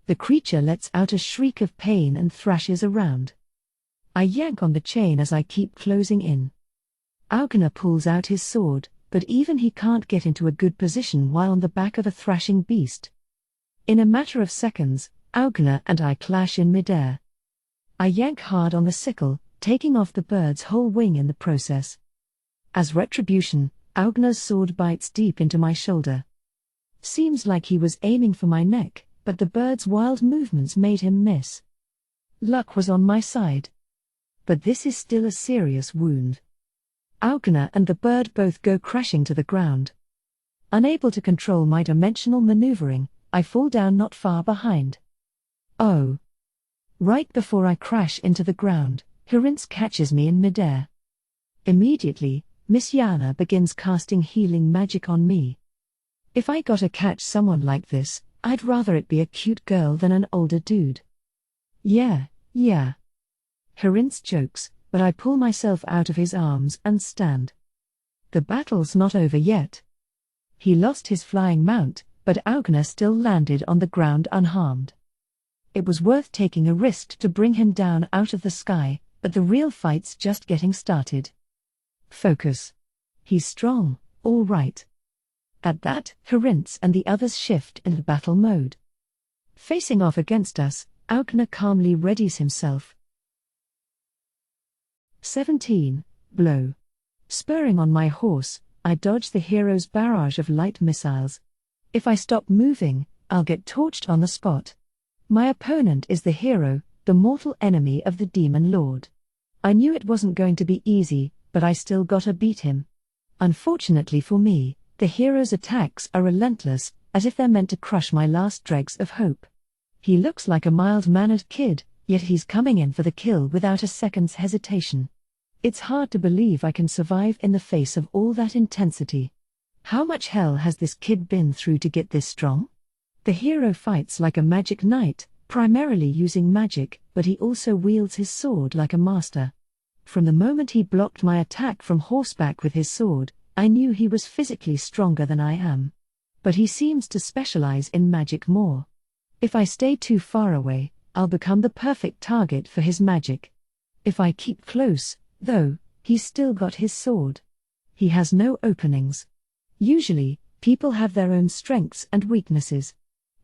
The creature lets out a shriek of pain and thrashes around. I yank on the chain as I keep closing in. Okina pulls out his sword, but even he can't get into a good position while on the back of a thrashing beast. In a matter of seconds, Okina and I clash in midair. I yank hard on the sickle, taking off the bird's whole wing in the process. As retribution, Okina's sword bites deep into my shoulder. Seems like he was aiming for my neck, but the bird's wild movements made him miss. Luck was on my side. But this is still a serious wound. Okina and the bird both go crashing to the ground. Unable to control my dimensional maneuvering, I fall down not far behind. Oh! Right before I crash into the ground, Hirinz catches me in midair. Immediately, Miss Yana begins casting healing magic on me. If I gotta catch someone like this, I'd rather it be a cute girl than an older dude. Yeah. Hirinz jokes, but I pull myself out of his arms and stand. The battle's not over yet. He lost his flying mount, but Okina still landed on the ground unharmed. It was worth taking a risk to bring him down out of the sky, but the real fight's just getting started. Focus. He's strong, all right. At that, Hirinz and the others shift into battle mode. Facing off against us, Okina calmly readies himself. 17. Blow. Spurring on my horse, I dodge the hero's barrage of light missiles. If I stop moving, I'll get torched on the spot. My opponent is the hero, the mortal enemy of the Demon Lord. I knew it wasn't going to be easy, but I still gotta beat him. Unfortunately for me, the hero's attacks are relentless, as if they're meant to crush my last dregs of hope. He looks like a mild-mannered kid, yet he's coming in for the kill without a second's hesitation. It's hard to believe I can survive in the face of all that intensity. How much hell has this kid been through to get this strong? The hero fights like a magic knight, primarily using magic, but he also wields his sword like a master. From the moment he blocked my attack from horseback with his sword, I knew he was physically stronger than I am. But he seems to specialize in magic more. If I stay too far away, I'll become the perfect target for his magic. If I keep close, though, he's still got his sword. He has no openings. Usually, people have their own strengths and weaknesses.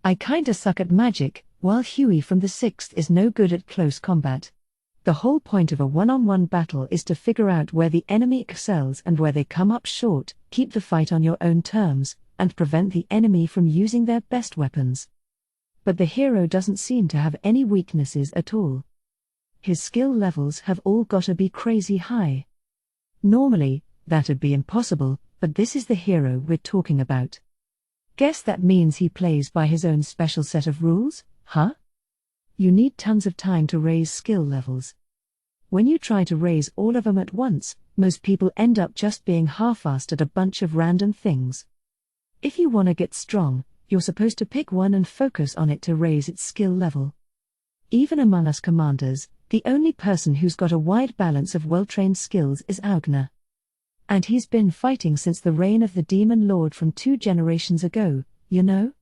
I kinda suck at magic, while Huey from the 6th is no good at close combat. The whole point of a one-on-one battle is to figure out where the enemy excels and where they come up short, keep the fight on your own terms, and prevent the enemy from using their best weapons. But the hero doesn't seem to have any weaknesses at all. His skill levels have all gotta be crazy high. Normally, that'd be impossible, but this is the hero we're talking about. Guess that means he plays by his own special set of rules, huh? You need tons of time to raise skill levels. When you try to raise all of them at once, most people end up just being half-assed at a bunch of random things. If you want to get strong, you're supposed to pick one and focus on it to raise its skill level. Even among us commanders, the only person who's got a wide balance of well-trained skills is Okina. And he's been fighting since the reign of the Demon Lord from 2 generations ago, you know?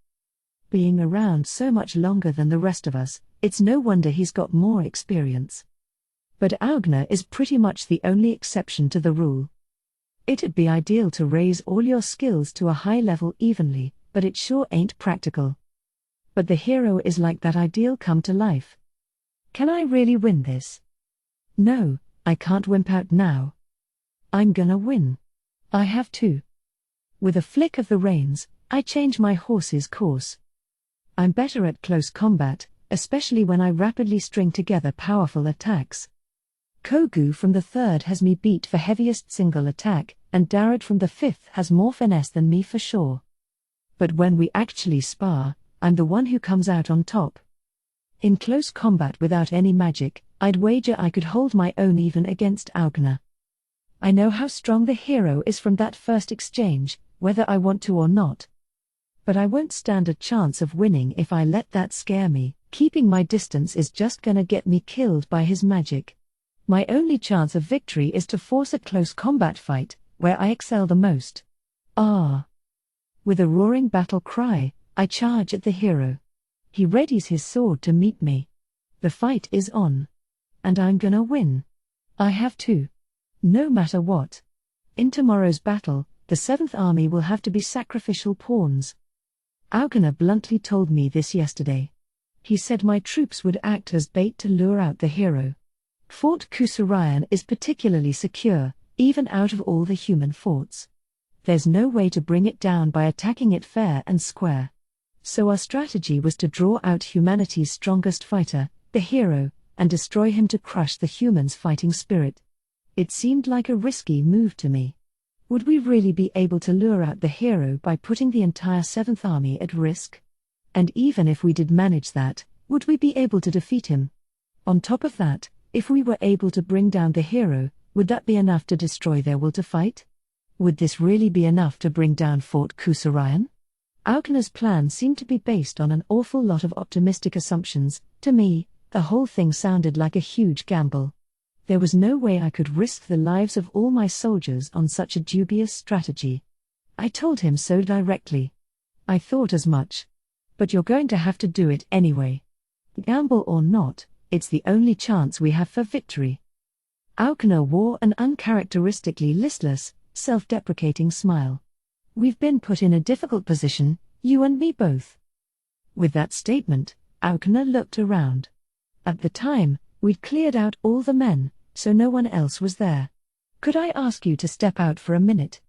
Being around so much longer than the rest of us, it's no wonder he's got more experience. But Okina is pretty much the only exception to the rule. It'd be ideal to raise all your skills to a high level evenly, but it sure ain't practical. But the hero is like that ideal come to life. Can I really win this? No, I can't wimp out now. I'm gonna win. I have to. With a flick of the reins, I change my horse's course. I'm better at close combat, especially when I rapidly string together powerful attacks. Kogu from the 3rd has me beat for heaviest single attack, and Darad from the 5th has more finesse than me for sure. But when we actually spar, I'm the one who comes out on top. In close combat without any magic, I'd wager I could hold my own even against Okina. I know how strong the hero is from that first exchange, whether I want to or not. But I won't stand a chance of winning if I let that scare me. Keeping my distance is just gonna get me killed by his magic. My only chance of victory is to force a close combat fight, where I excel the most. Ah! With a roaring battle cry, I charge at the hero. He readies his sword to meet me. The fight is on. And I'm gonna win. I have to. No matter what. In tomorrow's battle, the 7th Army will have to be sacrificial pawns. Okina bluntly told me this yesterday. He said my troops would act as bait to lure out the hero. Fort Kusarayan is particularly secure, even out of all the human forts. There's no way to bring it down by attacking it fair and square. So our strategy was to draw out humanity's strongest fighter, the hero, and destroy him to crush the humans' fighting spirit. It seemed like a risky move to me. Would we really be able to lure out the hero by putting the entire 7th Army at risk? And even if we did manage that, would we be able to defeat him? On top of that, if we were able to bring down the hero, would that be enough to destroy their will to fight? Would this really be enough to bring down Fort Kusarayan? Okina's plan seemed to be based on an awful lot of optimistic assumptions. To me, the whole thing sounded like a huge gamble. There was no way I could risk the lives of all my soldiers on such a dubious strategy. I told him so directly. I thought as much. But you're going to have to do it anyway. Gamble or not, it's the only chance we have for victory. Okina wore an uncharacteristically listless, self-deprecating smile. We've been put in a difficult position, you and me both. With that statement, Okina looked around. At the time, we'd cleared out all the men, so no one else was there. Could I ask you to step out for a minute?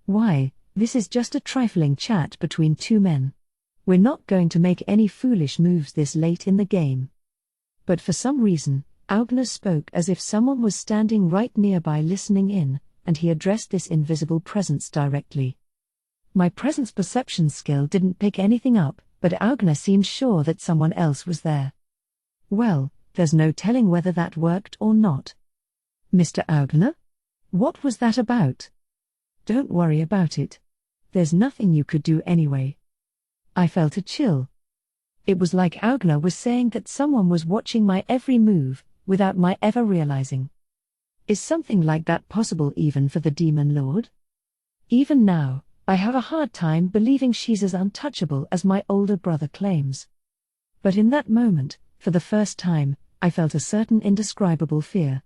Why, this is just a trifling chat between two men. We're not going to make any foolish moves this late in the game. But for some reason, Okina spoke as if someone was standing right nearby listening in, and he addressed this invisible presence directly. My presence perception skill didn't pick anything up, but Okina seemed sure that someone else was there. Well, there's no telling whether that worked or not. Mr. Okina? What was that about? Don't worry about it. There's nothing you could do anyway. I felt a chill. It was like Okina was saying that someone was watching my every move, without my ever realizing. Is something like that possible even for the Demon Lord? Even now, I have a hard time believing she's as untouchable as my older brother claims. But in that moment, for the first time, I felt a certain indescribable fear.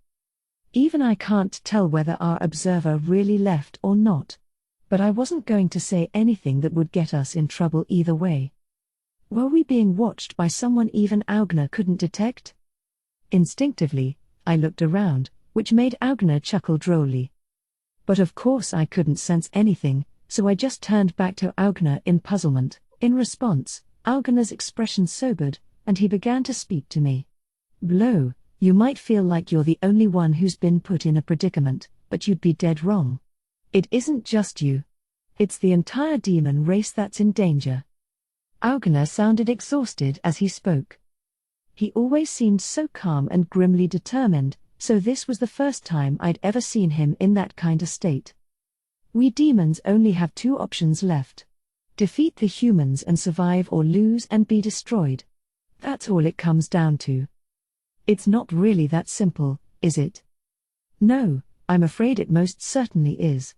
Even I can't tell whether our observer really left or not. But I wasn't going to say anything that would get us in trouble either way. Were we being watched by someone even Okina couldn't detect? Instinctively, I looked around, which made Okina chuckle drolly. But of course I couldn't sense anything, so I just turned back to Okina in puzzlement. In response, Okina's expression sobered, and he began to speak to me. Blow, you might feel like you're the only one who's been put in a predicament, but you'd be dead wrong. It isn't just you. It's the entire demon race that's in danger. Okina sounded exhausted as he spoke. He always seemed so calm and grimly determined, so this was the first time I'd ever seen him in that kind of state. We demons only have two options left. Defeat the humans and survive, or lose and be destroyed. That's all it comes down to. It's not really that simple, is it? No, I'm afraid it most certainly is.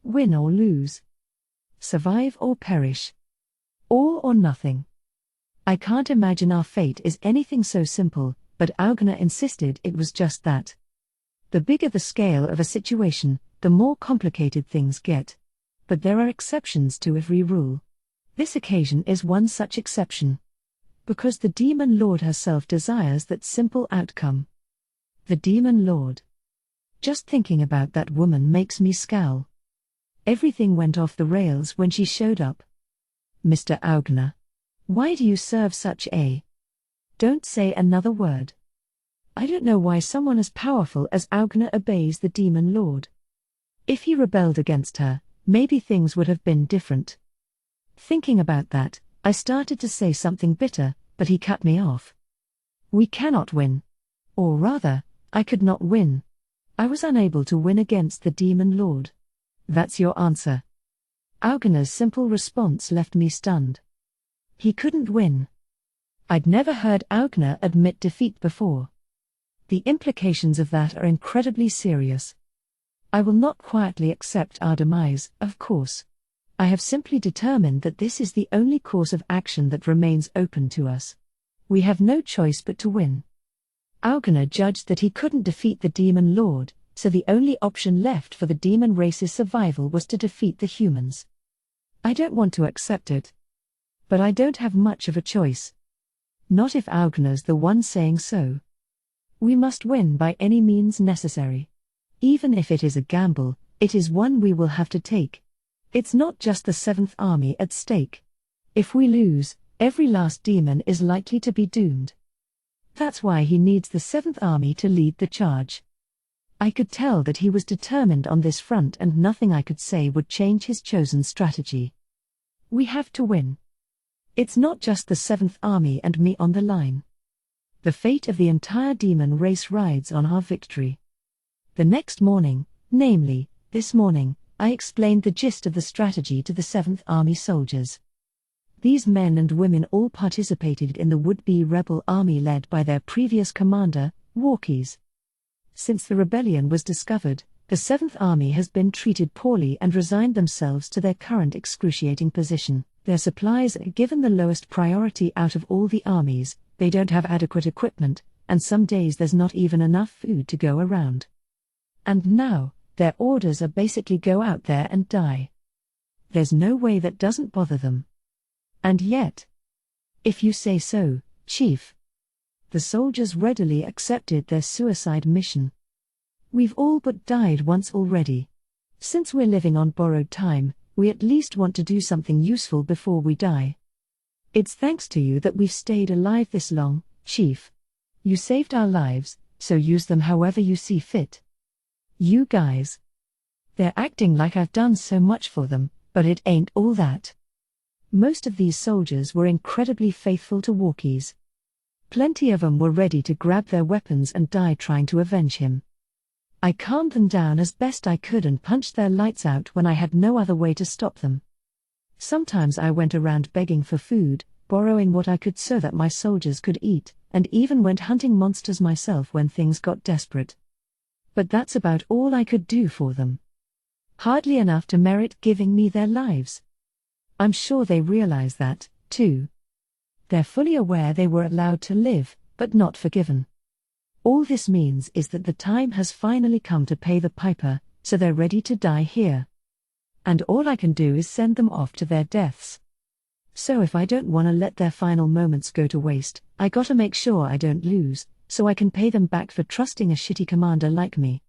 Win or lose. Survive or perish. All or nothing. I can't imagine our fate is anything so simple, but Okina insisted it was just that. The bigger the scale of a situation, the more complicated things get. But there are exceptions to every rule. This occasion is one such exception. Because the Demon Lord herself desires that simple outcome. The Demon Lord. Just thinking about that woman makes me scowl. Everything went off the rails when she showed up. Mr. Okina. Why do you serve such a... Don't say another word. I don't know why someone as powerful as Okina obeys the Demon Lord. If he rebelled against her, maybe things would have been different. Thinking about that, I started to say something bitter, but he cut me off. We cannot win. Or rather, I could not win. I was unable to win against the Demon Lord. That's your answer. Okina's simple response left me stunned. He couldn't win. I'd never heard Okina admit defeat before. The implications of that are incredibly serious. I will not quietly accept our demise, of course. I have simply determined that this is the only course of action that remains open to us. We have no choice but to win. Okina judged that he couldn't defeat the Demon Lord, so the only option left for the demon race's survival was to defeat the humans. I don't want to accept it. But I don't have much of a choice. Not if Augna's the one saying so. We must win by any means necessary. Even if it is a gamble, it is one we will have to take. It's not just the 7th Army at stake. If we lose, every last demon is likely to be doomed. That's why he needs the 7th Army to lead the charge. I could tell that he was determined on this front, and nothing I could say would change his chosen strategy. We have to win. It's not just the 7th Army and me on the line. The fate of the entire demon race rides on our victory. The next morning, namely, this morning, I explained the gist of the strategy to the 7th Army soldiers. These men and women all participated in the would-be rebel army led by their previous commander, Walkies. Since the rebellion was discovered, the 7th Army has been treated poorly and resigned themselves to their current excruciating position. Their supplies are given the lowest priority out of all the armies, they don't have adequate equipment, and some days there's not even enough food to go around. And now, their orders are basically go out there and die. There's no way that doesn't bother them. And yet, if you say so, Chief. The soldiers readily accepted their suicide mission. We've all but died once already. Since we're living on borrowed time, we at least want to do something useful before we die. It's thanks to you that we've stayed alive this long, Chief. You saved our lives, so use them however you see fit. You guys. They're acting like I've done so much for them, but it ain't all that. Most of these soldiers were incredibly faithful to Walkies. Plenty of them were ready to grab their weapons and die trying to avenge him. I calmed them down as best I could and punched their lights out when I had no other way to stop them. Sometimes I went around begging for food, borrowing what I could so that my soldiers could eat, and even went hunting monsters myself when things got desperate. But that's about all I could do for them. Hardly enough to merit giving me their lives. I'm sure they realize that, too. They're fully aware they were allowed to live, but not forgiven. All this means is that the time has finally come to pay the piper, so they're ready to die here. And all I can do is send them off to their deaths. So if I don't want to let their final moments go to waste, I gotta make sure I don't lose, so I can pay them back for trusting a shitty commander like me.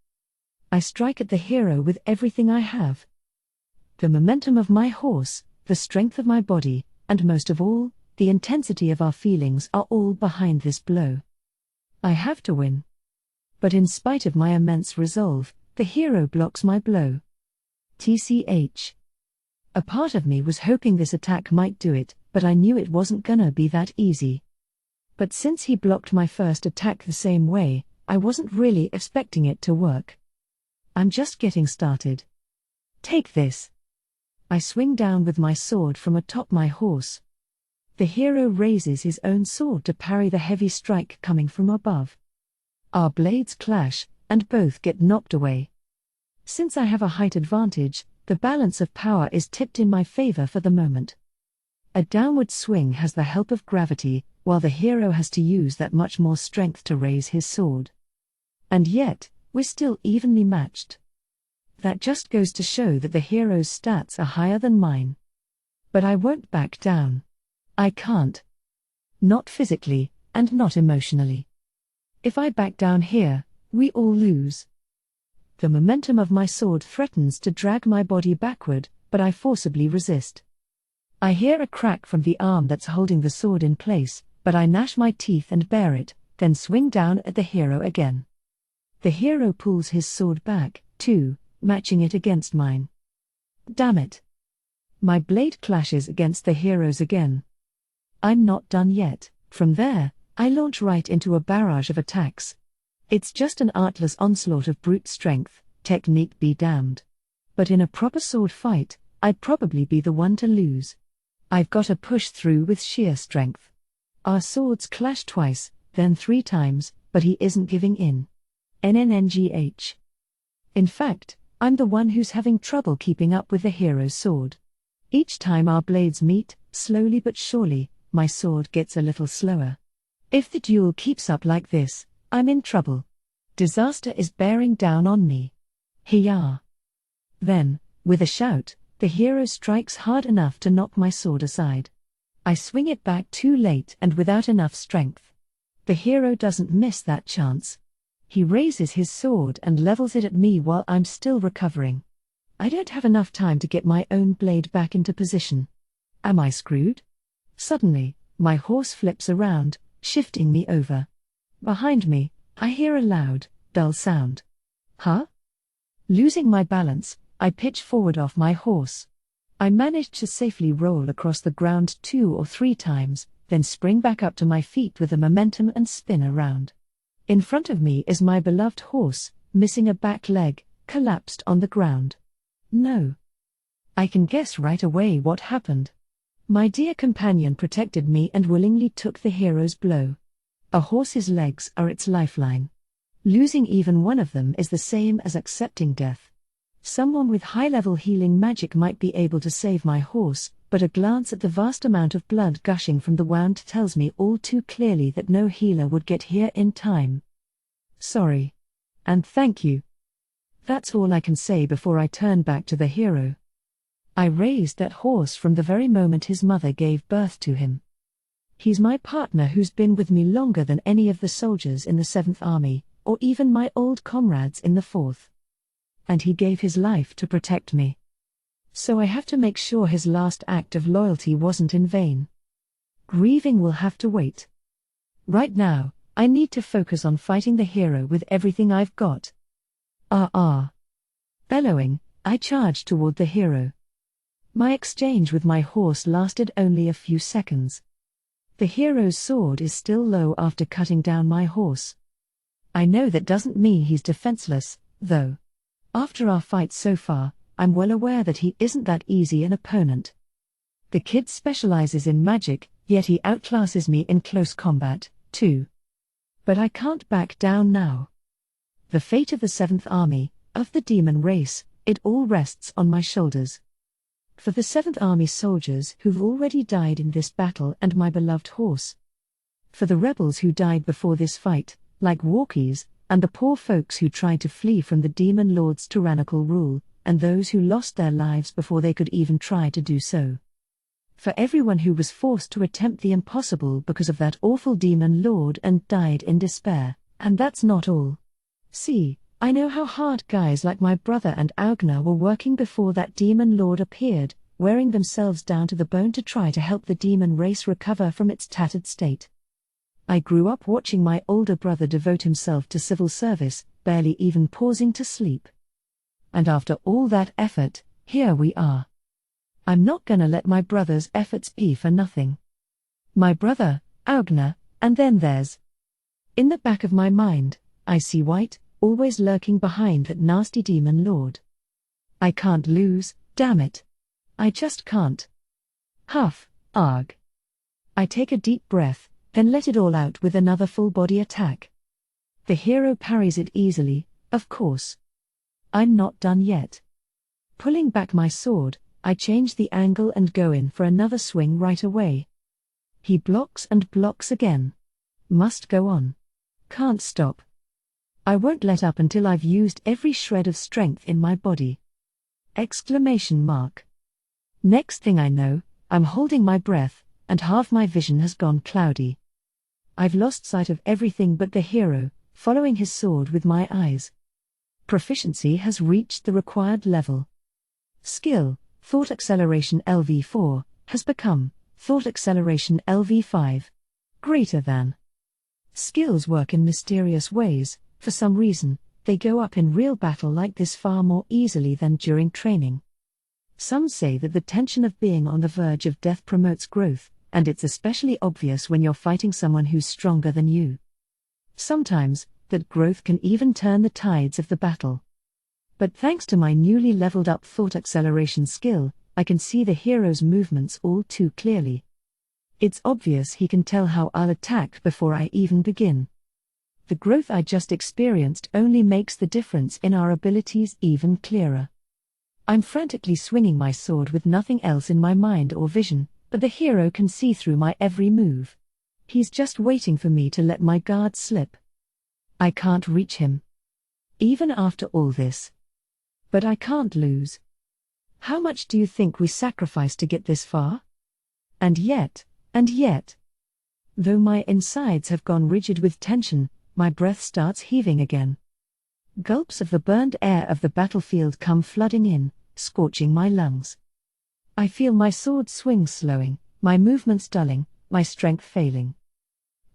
I strike at the hero with everything I have. The momentum of my horse, the strength of my body, and most of all, the intensity of our feelings are all behind this blow. I have to win. But in spite of my immense resolve, the hero blocks my blow. TCH. A part of me was hoping this attack might do it, but I knew it wasn't gonna be that easy. But since he blocked my first attack the same way, I wasn't really expecting it to work. I'm just getting started. Take this. I swing down with my sword from atop my horse. The hero raises his own sword to parry the heavy strike coming from above. Our blades clash, and both get knocked away. Since I have a height advantage, the balance of power is tipped in my favor for the moment. A downward swing has the help of gravity, while the hero has to use that much more strength to raise his sword. And yet, we're still evenly matched. That just goes to show that the hero's stats are higher than mine. But I won't back down. I can't. Not physically, and not emotionally. If I back down here, we all lose. The momentum of my sword threatens to drag my body backward, but I forcibly resist. I hear a crack from the arm that's holding the sword in place, but I gnash my teeth and bear it, then swing down at the hero again. The hero pulls his sword back, too, matching it against mine. Damn it. My blade clashes against the hero's again. I'm not done yet. From there, I launch right into a barrage of attacks. It's just an artless onslaught of brute strength, technique be damned. But in a proper sword fight, I'd probably be the one to lose. I've got to push through with sheer strength. Our swords clash twice, then 3 times, but he isn't giving in. NNNGH. In fact, I'm the one who's having trouble keeping up with the hero's sword. Each time our blades meet, slowly but surely, my sword gets a little slower. If the duel keeps up like this, I'm in trouble. Disaster is bearing down on me. Hiya! Then, with a shout, the hero strikes hard enough to knock my sword aside. I swing it back too late and without enough strength. The hero doesn't miss that chance. He raises his sword and levels it at me while I'm still recovering. I don't have enough time to get my own blade back into position. Am I screwed? Suddenly, my horse flips around, shifting me over. Behind me, I hear a loud, dull sound. Huh? Losing my balance, I pitch forward off my horse. I manage to safely roll across the ground 2 or 3 times, then spring back up to my feet with the momentum and spin around. In front of me is my beloved horse, missing a back leg, collapsed on the ground. No. I can guess right away what happened. My dear companion protected me and willingly took the hero's blow. A horse's legs are its lifeline. Losing even one of them is the same as accepting death. Someone with high-level healing magic might be able to save my horse, but a glance at the vast amount of blood gushing from the wound tells me all too clearly that no healer would get here in time. Sorry. And thank you. That's all I can say before I turn back to the hero. I raised that horse from the very moment his mother gave birth to him. He's my partner who's been with me longer than any of the soldiers in the 7th Army, or even my old comrades in the 4th. And he gave his life to protect me. So I have to make sure his last act of loyalty wasn't in vain. Grieving will have to wait. Right now, I need to focus on fighting the hero with everything I've got. Bellowing, I charged toward the hero. My exchange with my horse lasted only a few seconds. The hero's sword is still low after cutting down my horse. I know that doesn't mean he's defenseless, though. After our fight so far, I'm well aware that he isn't that easy an opponent. The kid specializes in magic, yet he outclasses me in close combat, too. But I can't back down now. The fate of the 7th Army, of the demon race, it all rests on my shoulders. For the 7th Army soldiers who've already died in this battle and my beloved horse. For the rebels who died before this fight, like walkies, and the poor folks who tried to flee from the demon lord's tyrannical rule, and those who lost their lives before they could even try to do so. For everyone who was forced to attempt the impossible because of that awful demon lord and died in despair, and that's not all. See, I know how hard guys like my brother and Okina were working before that demon lord appeared, wearing themselves down to the bone to try to help the demon race recover from its tattered state. I grew up watching my older brother devote himself to civil service, barely even pausing to sleep. And after all that effort, here we are. I'm not gonna let my brother's efforts be for nothing. My brother, Okina, and then there's. In the back of my mind, I see white, always lurking behind that nasty demon lord. I can't lose, damn it. I just can't. Huff, arg. I take a deep breath, then let it all out with another full-body attack. The hero parries it easily, of course. I'm not done yet. Pulling back my sword, I change the angle and go in for another swing right away. He blocks and blocks again. Must go on. Can't stop. I won't let up until I've used every shred of strength in my body. Exclamation mark. Next thing I know, I'm holding my breath, and half my vision has gone cloudy. I've lost sight of everything but the hero, following his sword with my eyes. Proficiency has reached the required level. Skill, Thought Acceleration LV4, has become Thought Acceleration LV5. Greater than. Skills work in mysterious ways. For some reason, they go up in real battle like this far more easily than during training. Some say that the tension of being on the verge of death promotes growth, and it's especially obvious when you're fighting someone who's stronger than you. Sometimes, that growth can even turn the tides of the battle. But thanks to my newly leveled up thought acceleration skill, I can see the hero's movements all too clearly. It's obvious he can tell how I'll attack before I even begin. The growth I just experienced only makes the difference in our abilities even clearer. I'm frantically swinging my sword with nothing else in my mind or vision, but the hero can see through my every move. He's just waiting for me to let my guard slip. I can't reach him. Even after all this. But I can't lose. How much do you think we sacrificed to get this far? And yet, though my insides have gone rigid with tension, my breath starts heaving again. Gulps of the burned air of the battlefield come flooding in, scorching my lungs. I feel my sword swing slowing, my movements dulling, my strength failing.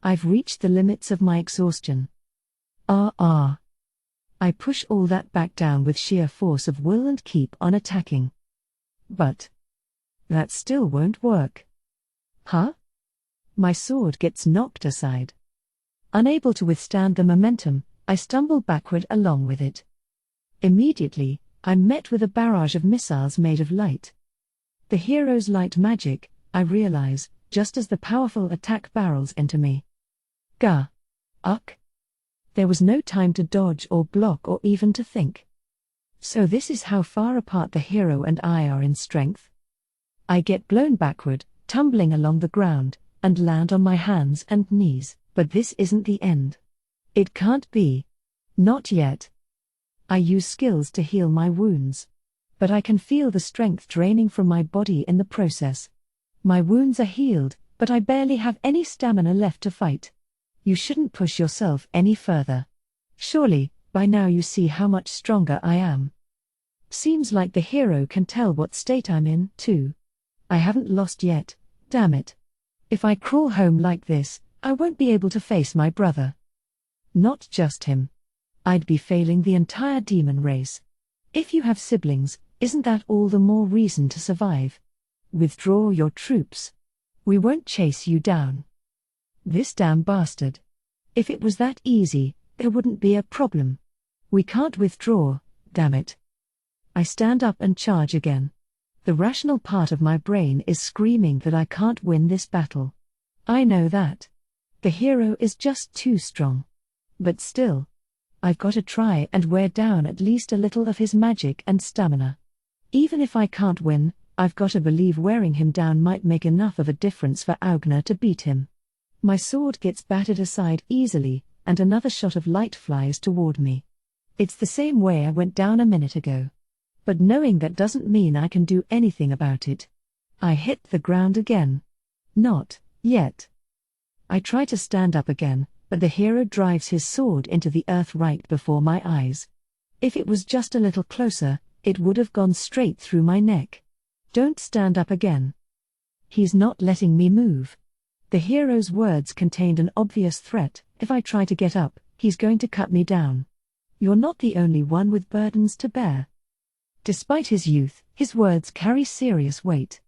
I've reached the limits of my exhaustion. I push all that back down with sheer force of will and keep on attacking. But that still won't work. Huh? My sword gets knocked aside. Unable to withstand the momentum, I stumble backward along with it. Immediately, I'm met with a barrage of missiles made of light. The hero's light magic, I realize, just as the powerful attack barrels enter me. Gah! Uck! There was no time to dodge or block or even to think. So this is how far apart the hero and I are in strength. I get blown backward, tumbling along the ground, and land on my hands and knees, but this isn't the end. It can't be. Not yet. I use skills to heal my wounds. But I can feel the strength draining from my body in the process. My wounds are healed, but I barely have any stamina left to fight. You shouldn't push yourself any further. Surely, by now you see how much stronger I am. Seems like the hero can tell what state I'm in, too. I haven't lost yet, damn it. If I crawl home like this, I won't be able to face my brother. Not just him. I'd be failing the entire demon race. If you have siblings, isn't that all the more reason to survive? Withdraw your troops. We won't chase you down. This damn bastard. If it was that easy, there wouldn't be a problem. We can't withdraw, damn it. I stand up and charge again. The rational part of my brain is screaming that I can't win this battle. I know that. The hero is just too strong. But still, I've got to try and wear down at least a little of his magic and stamina. Even if I can't win, I've got to believe wearing him down might make enough of a difference for Okina to beat him. My sword gets battered aside easily, and another shot of light flies toward me. It's the same way I went down a minute ago. But knowing that doesn't mean I can do anything about it. I hit the ground again. Not yet. I try to stand up again, but the hero drives his sword into the earth right before my eyes. If it was just a little closer, it would have gone straight through my neck. Don't stand up again. He's not letting me move. The hero's words contained an obvious threat. If I try to get up, he's going to cut me down. You're not the only one with burdens to bear. Despite his youth, his words carry serious weight.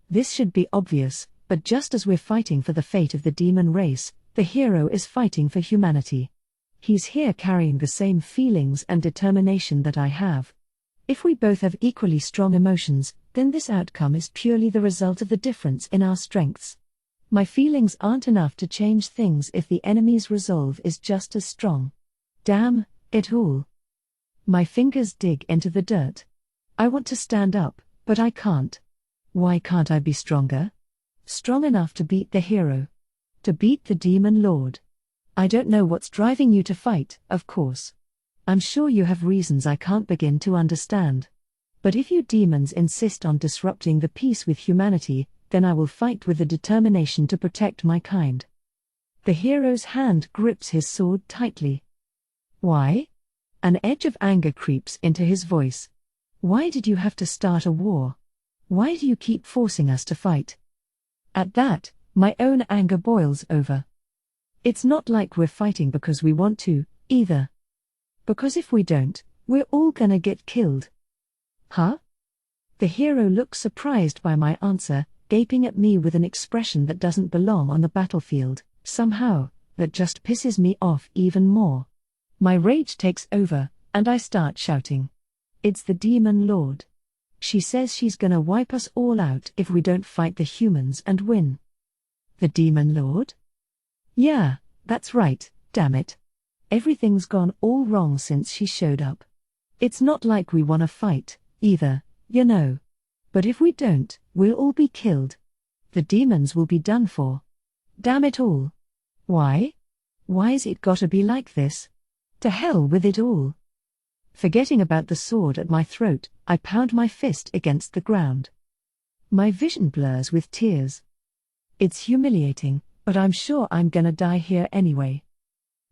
This should be obvious, but just as we're fighting for the fate of the demon race, the hero is fighting for humanity. He's here carrying the same feelings and determination that I have. If we both have equally strong emotions, then this outcome is purely the result of the difference in our strengths. My feelings aren't enough to change things if the enemy's resolve is just as strong. Damn it all. My fingers dig into the dirt. I want to stand up, but I can't. Why can't I be stronger? Strong enough to beat the hero. To beat the demon lord. I don't know what's driving you to fight, of course. I'm sure you have reasons I can't begin to understand. But if you demons insist on disrupting the peace with humanity, then I will fight with the determination to protect my kind. The hero's hand grips his sword tightly. Why? An edge of anger creeps into his voice. Why did you have to start a war? Why do you keep forcing us to fight? At that, my own anger boils over. It's not like we're fighting because we want to, either. Because if we don't, we're all gonna get killed. Huh? The hero looks surprised by my answer, gaping at me with an expression that doesn't belong on the battlefield. Somehow, that just pisses me off even more. My rage takes over, and I start shouting. It's the demon lord. She says she's gonna wipe us all out if we don't fight the humans and win. The demon lord? Yeah, that's right, damn it. Everything's gone all wrong since she showed up. It's not like we wanna fight, either, you know. But if we don't, we'll all be killed. The demons will be done for. Damn it all. Why? Why's it gotta be like this? To hell with it all. Forgetting about the sword at my throat, I pound my fist against the ground. My vision blurs with tears. It's humiliating, but I'm sure I'm gonna die here anyway.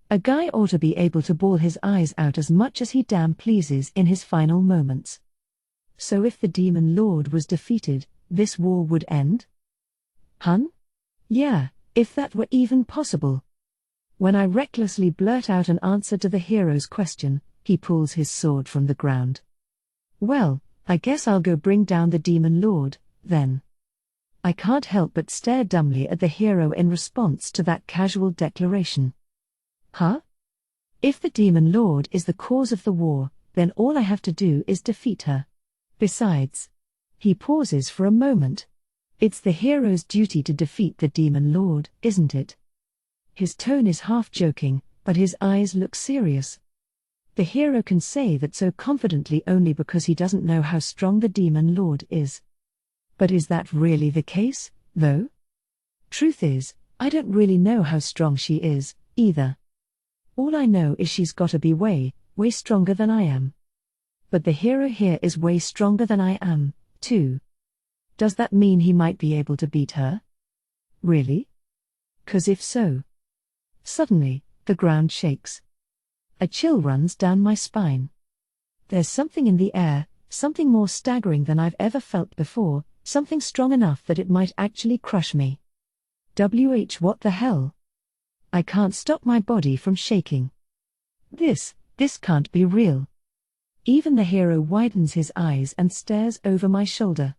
A guy ought to be able to bawl his eyes out as much as he damn pleases in his final moments. So if the Demon Lord was defeated, this war would end? Hun? Yeah, if that were even possible. When I recklessly blurt out an answer to the hero's question, he pulls his sword from the ground. Well, I guess I'll go bring down the Demon Lord, then. I can't help but stare dumbly at the hero in response to that casual declaration. Huh? If the Demon Lord is the cause of the war, then all I have to do is defeat her. Besides. He pauses for a moment. It's the hero's duty to defeat the Demon Lord, isn't it? His tone is half joking, but his eyes look serious. The hero can say that so confidently only because he doesn't know how strong the Demon Lord is. But is that really the case, though? Truth is, I don't really know how strong she is, either. All I know is she's gotta be way, way stronger than I am. But the hero here is way stronger than I am, too. Does that mean he might be able to beat her? Really? 'Cause if so... Suddenly, the ground shakes. A chill runs down my spine. There's something in the air, something more staggering than I've ever felt before, something strong enough that it might actually crush me. What the hell? I can't stop my body from shaking. This can't be real. Even the hero widens his eyes and stares over my shoulder.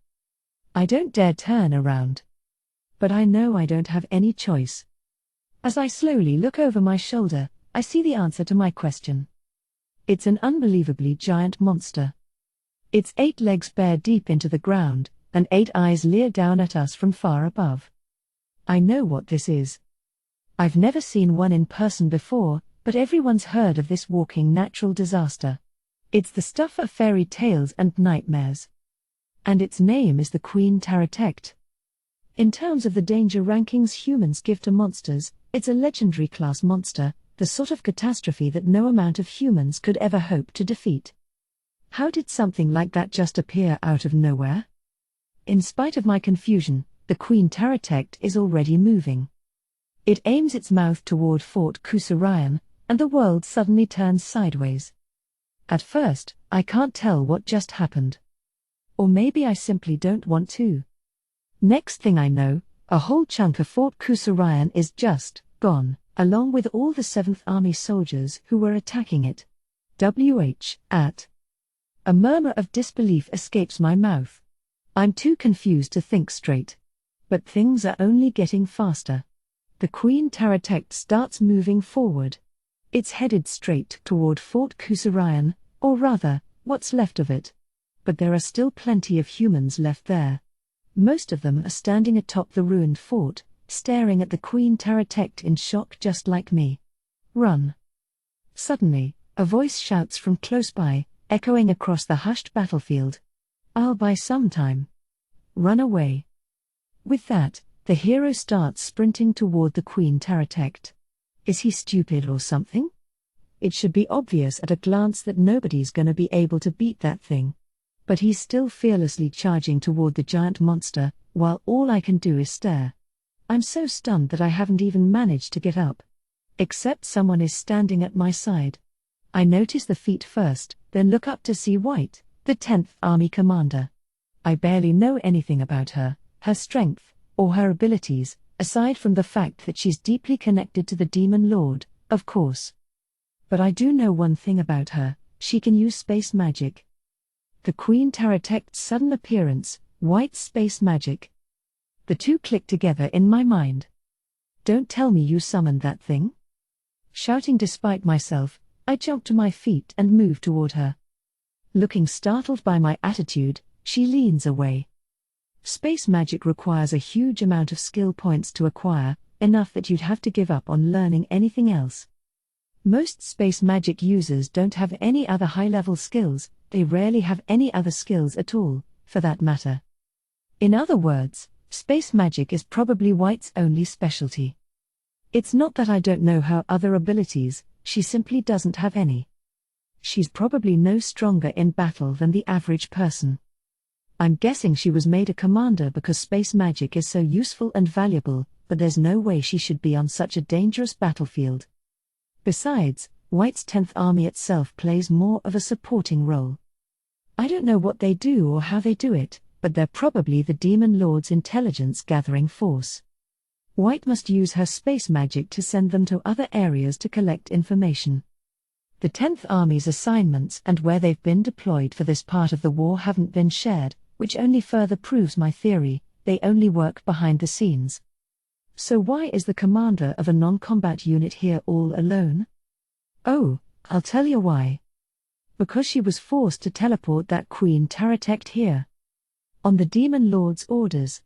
I don't dare turn around. But I know I don't have any choice. As I slowly look over my shoulder, I see the answer to my question. It's an unbelievably giant monster. Its 8 legs bare deep into the ground, and 8 eyes leer down at us from far above. I know what this is. I've never seen one in person before, but everyone's heard of this walking natural disaster. It's the stuff of fairy tales and nightmares. And its name is the Queen Taratect. In terms of the danger rankings humans give to monsters, it's a legendary class monster, the sort of catastrophe that no amount of humans could ever hope to defeat. How did something like that just appear out of nowhere? In spite of my confusion, the Queen Taratect is already moving. It aims its mouth toward Fort Kusarayan, and the world suddenly turns sideways. At first, I can't tell what just happened. Or maybe I simply don't want to. Next thing I know, a whole chunk of Fort Kusarayan is just gone, along with all the 7th Army soldiers who were attacking it. A murmur of disbelief escapes my mouth. I'm too confused to think straight. But things are only getting faster. The Queen Taratect starts moving forward. It's headed straight toward Fort Kusarayan, or rather, what's left of it. But there are still plenty of humans left there. Most of them are standing atop the ruined fort, staring at the Queen Taratect in shock just like me. Run! Suddenly, a voice shouts from close by, echoing across the hushed battlefield. I'll buy some time. Run away. With that, the hero starts sprinting toward the Queen Taratect. Is he stupid or something? It should be obvious at a glance that nobody's gonna be able to beat that thing. But he's still fearlessly charging toward the giant monster, while all I can do is stare. I'm so stunned that I haven't even managed to get up. Except someone is standing at my side. I notice the feet first, then look up to see White, the 10th Army commander. I barely know anything about her, her strength, or her abilities, aside from the fact that she's deeply connected to the Demon Lord, of course. But I do know one thing about her: she can use space magic. The Queen Taratect's sudden appearance, White's space magic. The two click together in my mind. Don't tell me you summoned that thing? Shouting despite myself, I jump to my feet and move toward her. Looking startled by my attitude, she leans away. Space magic requires a huge amount of skill points to acquire, enough that you'd have to give up on learning anything else. Most space magic users don't have any other high-level skills, they rarely have any other skills at all, for that matter. In other words, space magic is probably White's only specialty. It's not that I don't know her other abilities, she simply doesn't have any. She's probably no stronger in battle than the average person. I'm guessing she was made a commander because space magic is so useful and valuable, but there's no way she should be on such a dangerous battlefield. Besides, White's 10th Army itself plays more of a supporting role. I don't know what they do or how they do it, but they're probably the Demon Lord's intelligence gathering force. White must use her space magic to send them to other areas to collect information. The 10th Army's assignments and where they've been deployed for this part of the war haven't been shared, which only further proves my theory, they only work behind the scenes. So why is the commander of a non-combat unit here all alone? Oh, I'll tell you why. Because she was forced to teleport that Queen Taratect here. On the Demon Lord's orders.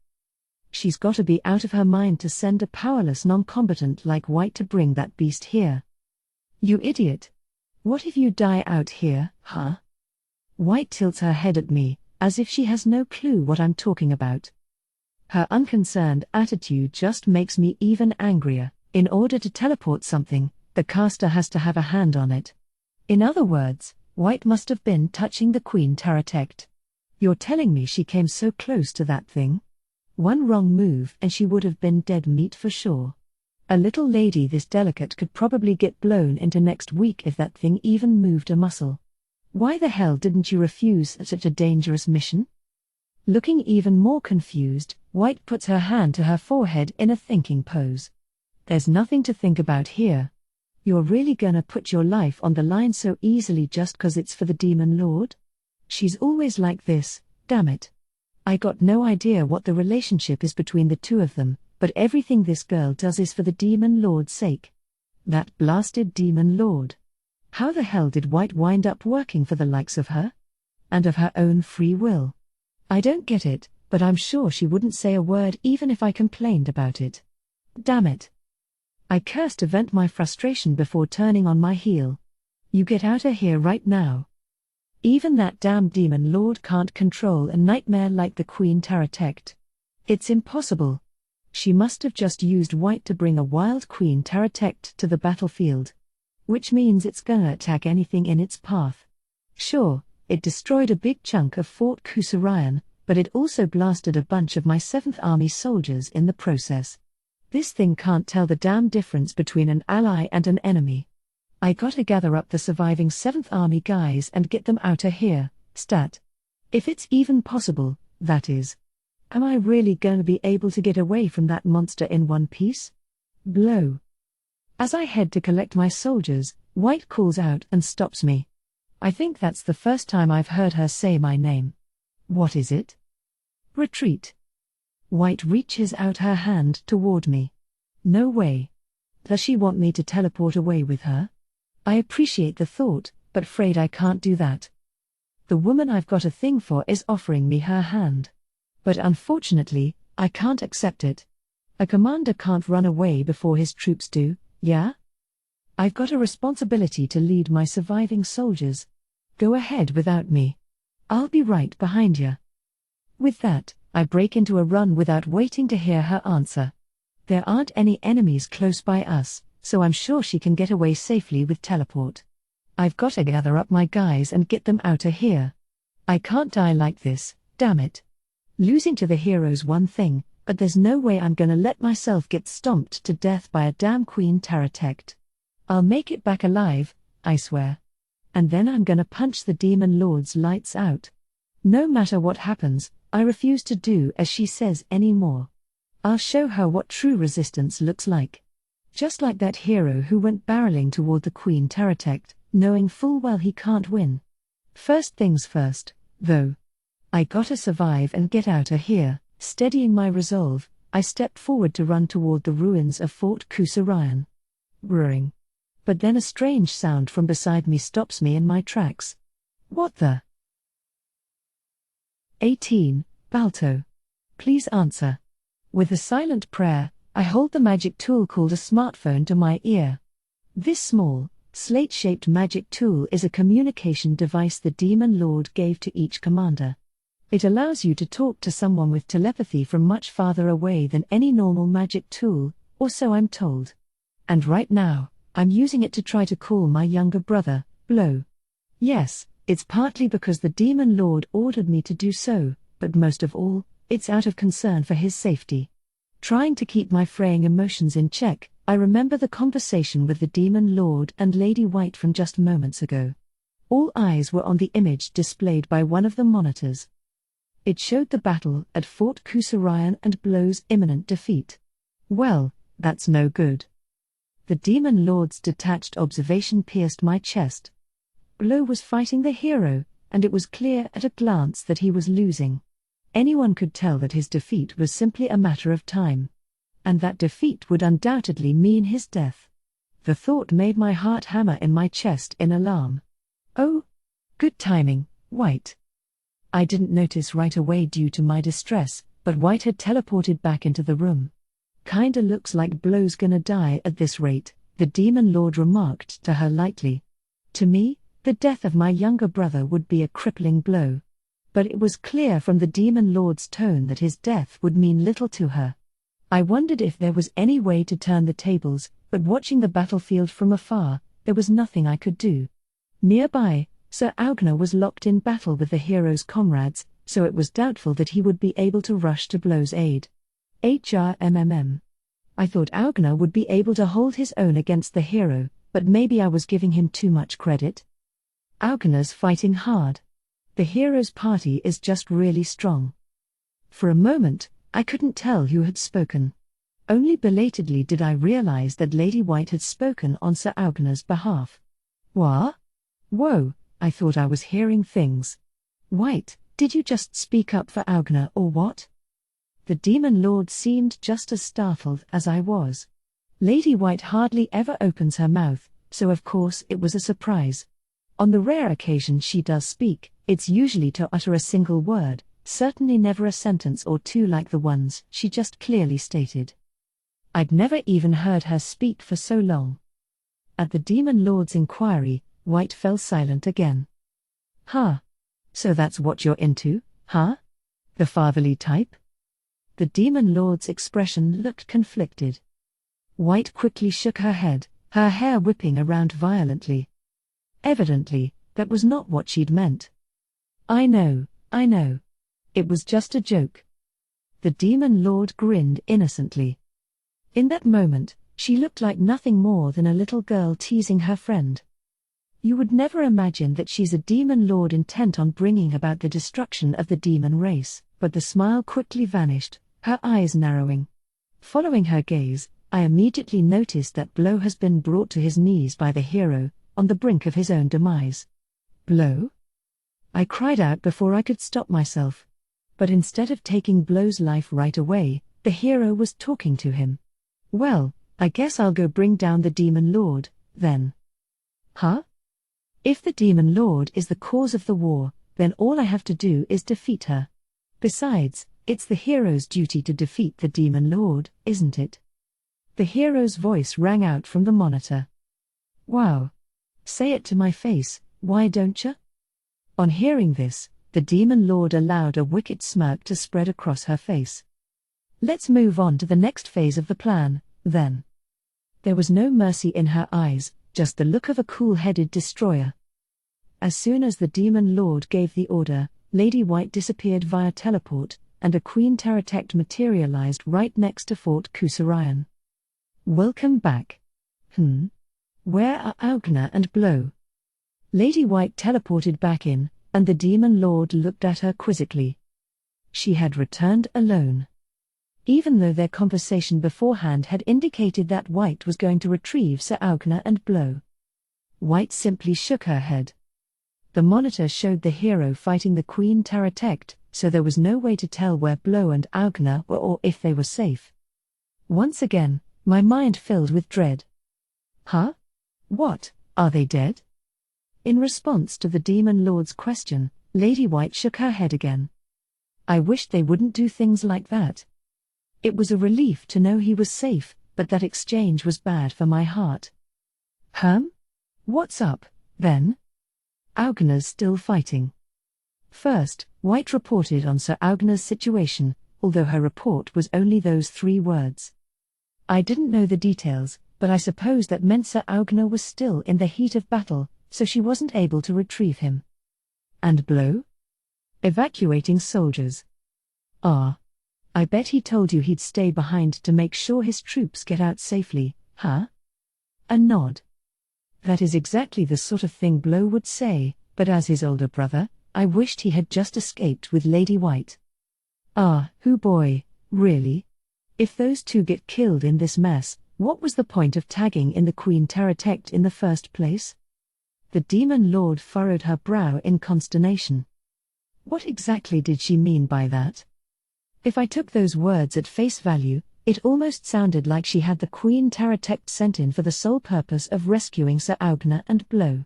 She's gotta be out of her mind to send a powerless non-combatant like White to bring that beast here. You idiot. What if you die out here, huh? White tilts her head at me, as if she has no clue what I'm talking about. Her unconcerned attitude just makes me even angrier. In order to teleport something, the caster has to have a hand on it. In other words, White must have been touching the Queen Taratect. You're telling me she came so close to that thing? One wrong move and she would have been dead meat for sure. A little lady this delicate could probably get blown into next week if that thing even moved a muscle. Why the hell didn't you refuse such a dangerous mission? Looking even more confused, White puts her hand to her forehead in a thinking pose. There's nothing to think about here. You're really gonna put your life on the line so easily just 'cause it's for the Demon Lord? She's always like this, damn it. I got no idea what the relationship is between the two of them, but everything this girl does is for the Demon Lord's sake. That blasted Demon Lord. How the hell did White wind up working for the likes of her? And of her own free will? I don't get it, but I'm sure she wouldn't say a word even if I complained about it. Damn it. I curse to vent my frustration before turning on my heel. You get out of here right now. Even that damn Demon Lord can't control a nightmare like the Queen Taratect. It's impossible. She must have just used White to bring a wild Queen Taratect to the battlefield. Which means it's gonna attack anything in its path. Sure, it destroyed a big chunk of Fort Kusarayan, but it also blasted a bunch of my 7th Army soldiers in the process. This thing can't tell the damn difference between an ally and an enemy. I gotta gather up the surviving 7th Army guys and get them outta here, stat. If it's even possible, that is. Am I really gonna be able to get away from that monster in one piece? Blow. As I head to collect my soldiers, White calls out and stops me. I think that's the first time I've heard her say my name. What is it? Retreat. White reaches out her hand toward me. No way. Does she want me to teleport away with her? I appreciate the thought, but afraid I can't do that. The woman I've got a thing for is offering me her hand. But unfortunately, I can't accept it. A commander can't run away before his troops do, yeah? I've got a responsibility to lead my surviving soldiers. Go ahead without me. I'll be right behind you. With that, I break into a run without waiting to hear her answer. There aren't any enemies close by us, so I'm sure she can get away safely with teleport. I've gotta gather up my guys and get them outta here. I can't die like this, damn it. Losing to the hero's one thing, but there's no way I'm gonna let myself get stomped to death by a damn Queen Taratect. I'll make it back alive, I swear. And then I'm gonna punch the Demon Lord's lights out. No matter what happens, I refuse to do as she says anymore. I'll show her what true resistance looks like. Just like that hero who went barreling toward the Queen Taratect, knowing full well he can't win. First things first, though. I gotta survive and get outta here. Steadying my resolve, I stepped forward to run toward the ruins of Fort Kusarayan. Roaring. But then a strange sound from beside me stops me in my tracks. What the? 18, Balto. Please answer. With a silent prayer, I hold the magic tool called a smartphone to my ear. This small, slate-shaped magic tool is a communication device the Demon Lord gave to each commander. It allows you to talk to someone with telepathy from much farther away than any normal magic tool, or so I'm told. And right now, I'm using it to try to call my younger brother, Blow. Yes, it's partly because the Demon Lord ordered me to do so, but most of all, it's out of concern for his safety. Trying to keep my fraying emotions in check, I remember the conversation with the Demon Lord and Lady White from just moments ago. All eyes were on the image displayed by one of the monitors. It showed the battle at Fort Kusarayan and Blow's imminent defeat. Well, that's no good. The Demon Lord's detached observation pierced my chest. Blow was fighting the hero, and it was clear at a glance that he was losing. Anyone could tell that his defeat was simply a matter of time. And that defeat would undoubtedly mean his death. The thought made my heart hammer in my chest in alarm. Oh, good timing, White. I didn't notice right away due to my distress, but White had teleported back into the room. Kinda looks like Blow's gonna die at this rate, the Demon Lord remarked to her lightly. To me, the death of my younger brother would be a crippling blow. But it was clear from the Demon Lord's tone that his death would mean little to her. I wondered if there was any way to turn the tables, but watching the battlefield from afar, there was nothing I could do. Nearby, Sir Okina was locked in battle with the hero's comrades, so it was doubtful that he would be able to rush to Blow's aid. HRMMM. I thought Okina would be able to hold his own against the hero, but maybe I was giving him too much credit. Okina's fighting hard. The hero's party is just really strong. For a moment, I couldn't tell who had spoken. Only belatedly did I realize that Lady White had spoken on Sir Okina's behalf. What? Whoa, I thought I was hearing things. White, did you just speak up for Okina or what? The Demon Lord seemed just as startled as I was. Lady White hardly ever opens her mouth, so of course it was a surprise. On the rare occasion she does speak, it's usually to utter a single word, certainly never a sentence or two like the ones she just clearly stated. I'd never even heard her speak for so long. At the Demon Lord's inquiry, White fell silent again. Huh? So that's what you're into, huh? The fatherly type? The Demon Lord's expression looked conflicted. White quickly shook her head, her hair whipping around violently. Evidently, that was not what she'd meant. I know. It was just a joke. The Demon Lord grinned innocently. In that moment, she looked like nothing more than a little girl teasing her friend. You would never imagine that she's a Demon Lord intent on bringing about the destruction of the demon race, but the smile quickly vanished, her eyes narrowing. Following her gaze, I immediately noticed that Blow has been brought to his knees by the hero, on the brink of his own demise. Blow? I cried out before I could stop myself. But instead of taking Blow's life right away, the hero was talking to him. Well, I guess I'll go bring down the Demon Lord, then. Huh? If the Demon Lord is the cause of the war, then all I have to do is defeat her. Besides, it's the hero's duty to defeat the Demon Lord, isn't it? The hero's voice rang out from the monitor. Wow. Say it to my face, why don't you? On hearing this, the Demon Lord allowed a wicked smirk to spread across her face. Let's move on to the next phase of the plan, then. There was no mercy in her eyes, just the look of a cool-headed destroyer. As soon as the Demon Lord gave the order, Lady White disappeared via teleport, and a Queen Taratect materialized right next to Fort Kusarayan. Welcome back. Where are Okina and Blow? Lady White teleported back in, and the Demon Lord looked at her quizzically. She had returned alone. Even though their conversation beforehand had indicated that White was going to retrieve Sir Okina and Blow. White simply shook her head. The monitor showed the hero fighting the Queen Taratect, so there was no way to tell where Blow and Okina were or if they were safe. Once again, my mind filled with dread. Huh? What, are they dead? In response to the Demon Lord's question, Lady White shook her head again. I wished they wouldn't do things like that. It was a relief to know he was safe, but that exchange was bad for my heart. What's up, then? Okina's still fighting. First, White reported on Sir Okina's situation, although her report was only those 3 words. I didn't know the details, but I suppose that meant Sir Okina was still in the heat of battle, so she wasn't able to retrieve him. And Blow? Evacuating soldiers. Ah. I bet he told you he'd stay behind to make sure his troops get out safely, huh? A nod. That is exactly the sort of thing Blow would say, but as his older brother, I wished he had just escaped with Lady White. Ah, hoo boy, really? If those two get killed in this mess, what was the point of tagging in the Queen Taratect in the first place? The Demon Lord furrowed her brow in consternation. What exactly did she mean by that? If I took those words at face value, it almost sounded like she had the Queen Taratect sent in for the sole purpose of rescuing Sir Okina and Blow.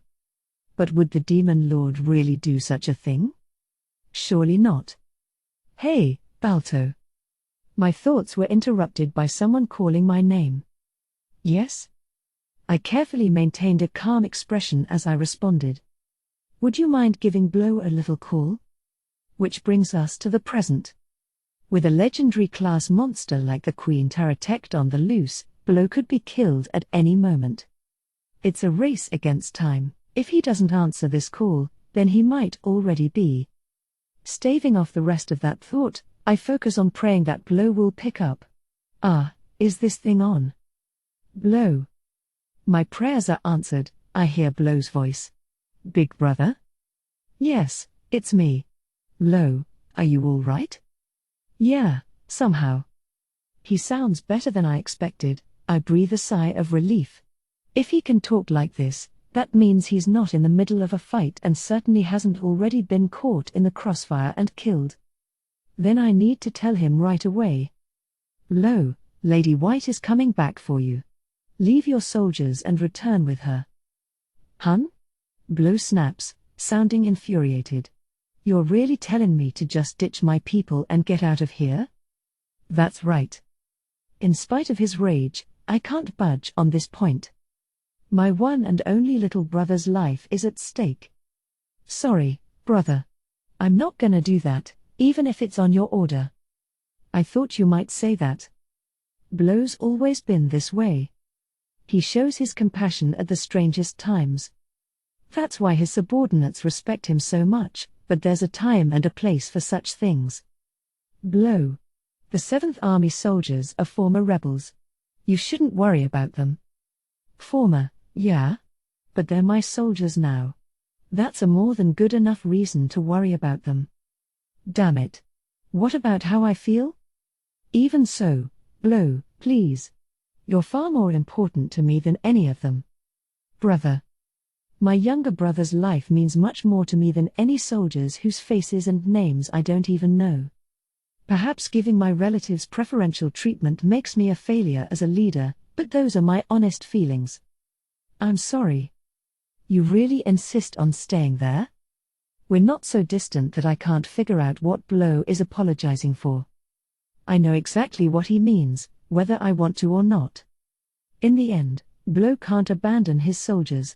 But would the Demon Lord really do such a thing? Surely not. Hey, Balto. My thoughts were interrupted by someone calling my name. Yes? I carefully maintained a calm expression as I responded. Would you mind giving Blow a little call? Which brings us to the present. With a legendary class monster like the Queen Taratect on the loose, Blow could be killed at any moment. It's a race against time. If he doesn't answer this call, then he might already be. Staving off the rest of that thought, I focus on praying that Blow will pick up. Ah, is this thing on? Blow. My prayers are answered, I hear Blow's voice. Big brother? Yes, it's me. Blow, are you all right? Yeah, somehow. He sounds better than I expected. I breathe a sigh of relief. If he can talk like this, that means he's not in the middle of a fight and certainly hasn't already been caught in the crossfire and killed. Then I need to tell him right away. Blow, Lady White is coming back for you. Leave your soldiers and return with her. Hun? Blow snaps, sounding infuriated. You're really telling me to just ditch my people and get out of here? That's right. In spite of his rage, I can't budge on this point. My one and only little brother's life is at stake. Sorry, brother. I'm not gonna do that, even if it's on your order. I thought you might say that. Blow's always been this way. He shows his compassion at the strangest times. That's why his subordinates respect him so much, but there's a time and a place for such things. Blow. The 7th Army soldiers are former rebels. You shouldn't worry about them. Former, yeah? But they're my soldiers now. That's a more than good enough reason to worry about them. Damn it. What about how I feel? Even so, Blow, please. You're far more important to me than any of them. Brother. My younger brother's life means much more to me than any soldiers whose faces and names I don't even know. Perhaps giving my relatives preferential treatment makes me a failure as a leader, but those are my honest feelings. I'm sorry. You really insist on staying there? We're not so distant that I can't figure out what Blow is apologizing for. I know exactly what he means, whether I want to or not. In the end, Blow can't abandon his soldiers.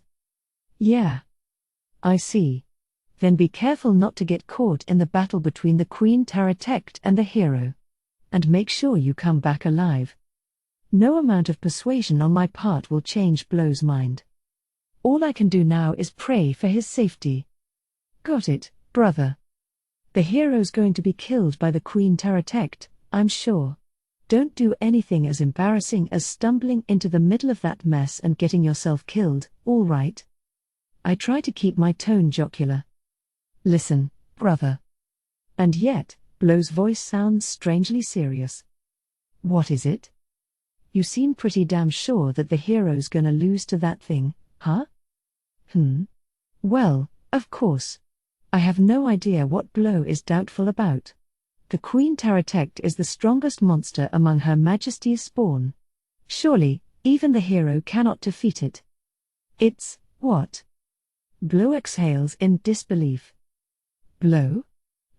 Yeah. I see. Then be careful not to get caught in the battle between the Queen Taratect and the hero. And make sure you come back alive. No amount of persuasion on my part will change Blow's mind. All I can do now is pray for his safety. Got it, brother. The hero's going to be killed by the Queen Taratect, I'm sure. Don't do anything as embarrassing as stumbling into the middle of that mess and getting yourself killed, all right? I try to keep my tone jocular. Listen, brother. And yet, Blow's voice sounds strangely serious. What is it? You seem pretty damn sure that the hero's gonna lose to that thing, huh? Well, of course. I have no idea what Blow is doubtful about. The Queen Taratect is the strongest monster among Her Majesty's spawn. Surely, even the hero cannot defeat it. It's, what? Blow exhales in disbelief. Blow?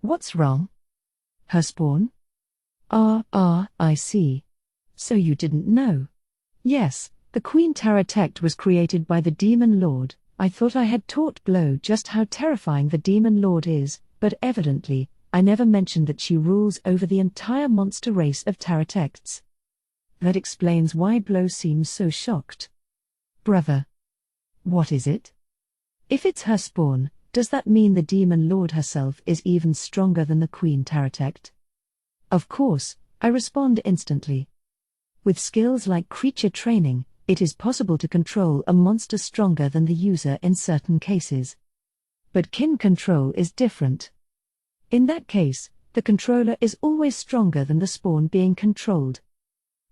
What's wrong? Her spawn? I see. So you didn't know? Yes, the Queen Taratect was created by the Demon Lord. I thought I had taught Blow just how terrifying the Demon Lord is, but evidently, I never mentioned that she rules over the entire monster race of Taratects. That explains why Blow seems so shocked. Brother. What is it? If it's her spawn, does that mean the Demon Lord herself is even stronger than the Queen Taratect? Of course, I respond instantly. With skills like creature training, it is possible to control a monster stronger than the user in certain cases. But kin control is different. In that case, the controller is always stronger than the spawn being controlled.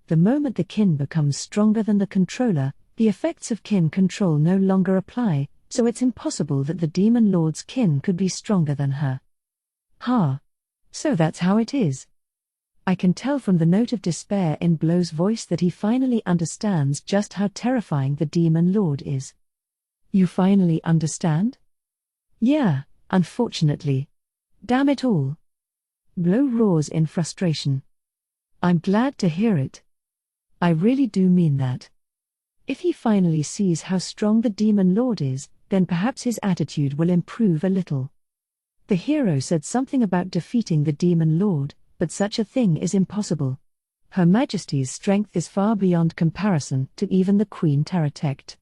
The moment the kin becomes stronger than the controller, the effects of kin control no longer apply, so it's impossible that the Demon Lord's kin could be stronger than her. So that's how it is. I can tell from the note of despair in Blow's voice that he finally understands just how terrifying the Demon Lord is. You finally understand? Yeah, unfortunately. Damn it all. Blow roars in frustration. I'm glad to hear it. I really do mean that. If he finally sees how strong the Demon Lord is, then perhaps his attitude will improve a little. The hero said something about defeating the Demon Lord, but such a thing is impossible. Her Majesty's strength is far beyond comparison to even the Queen Taratect.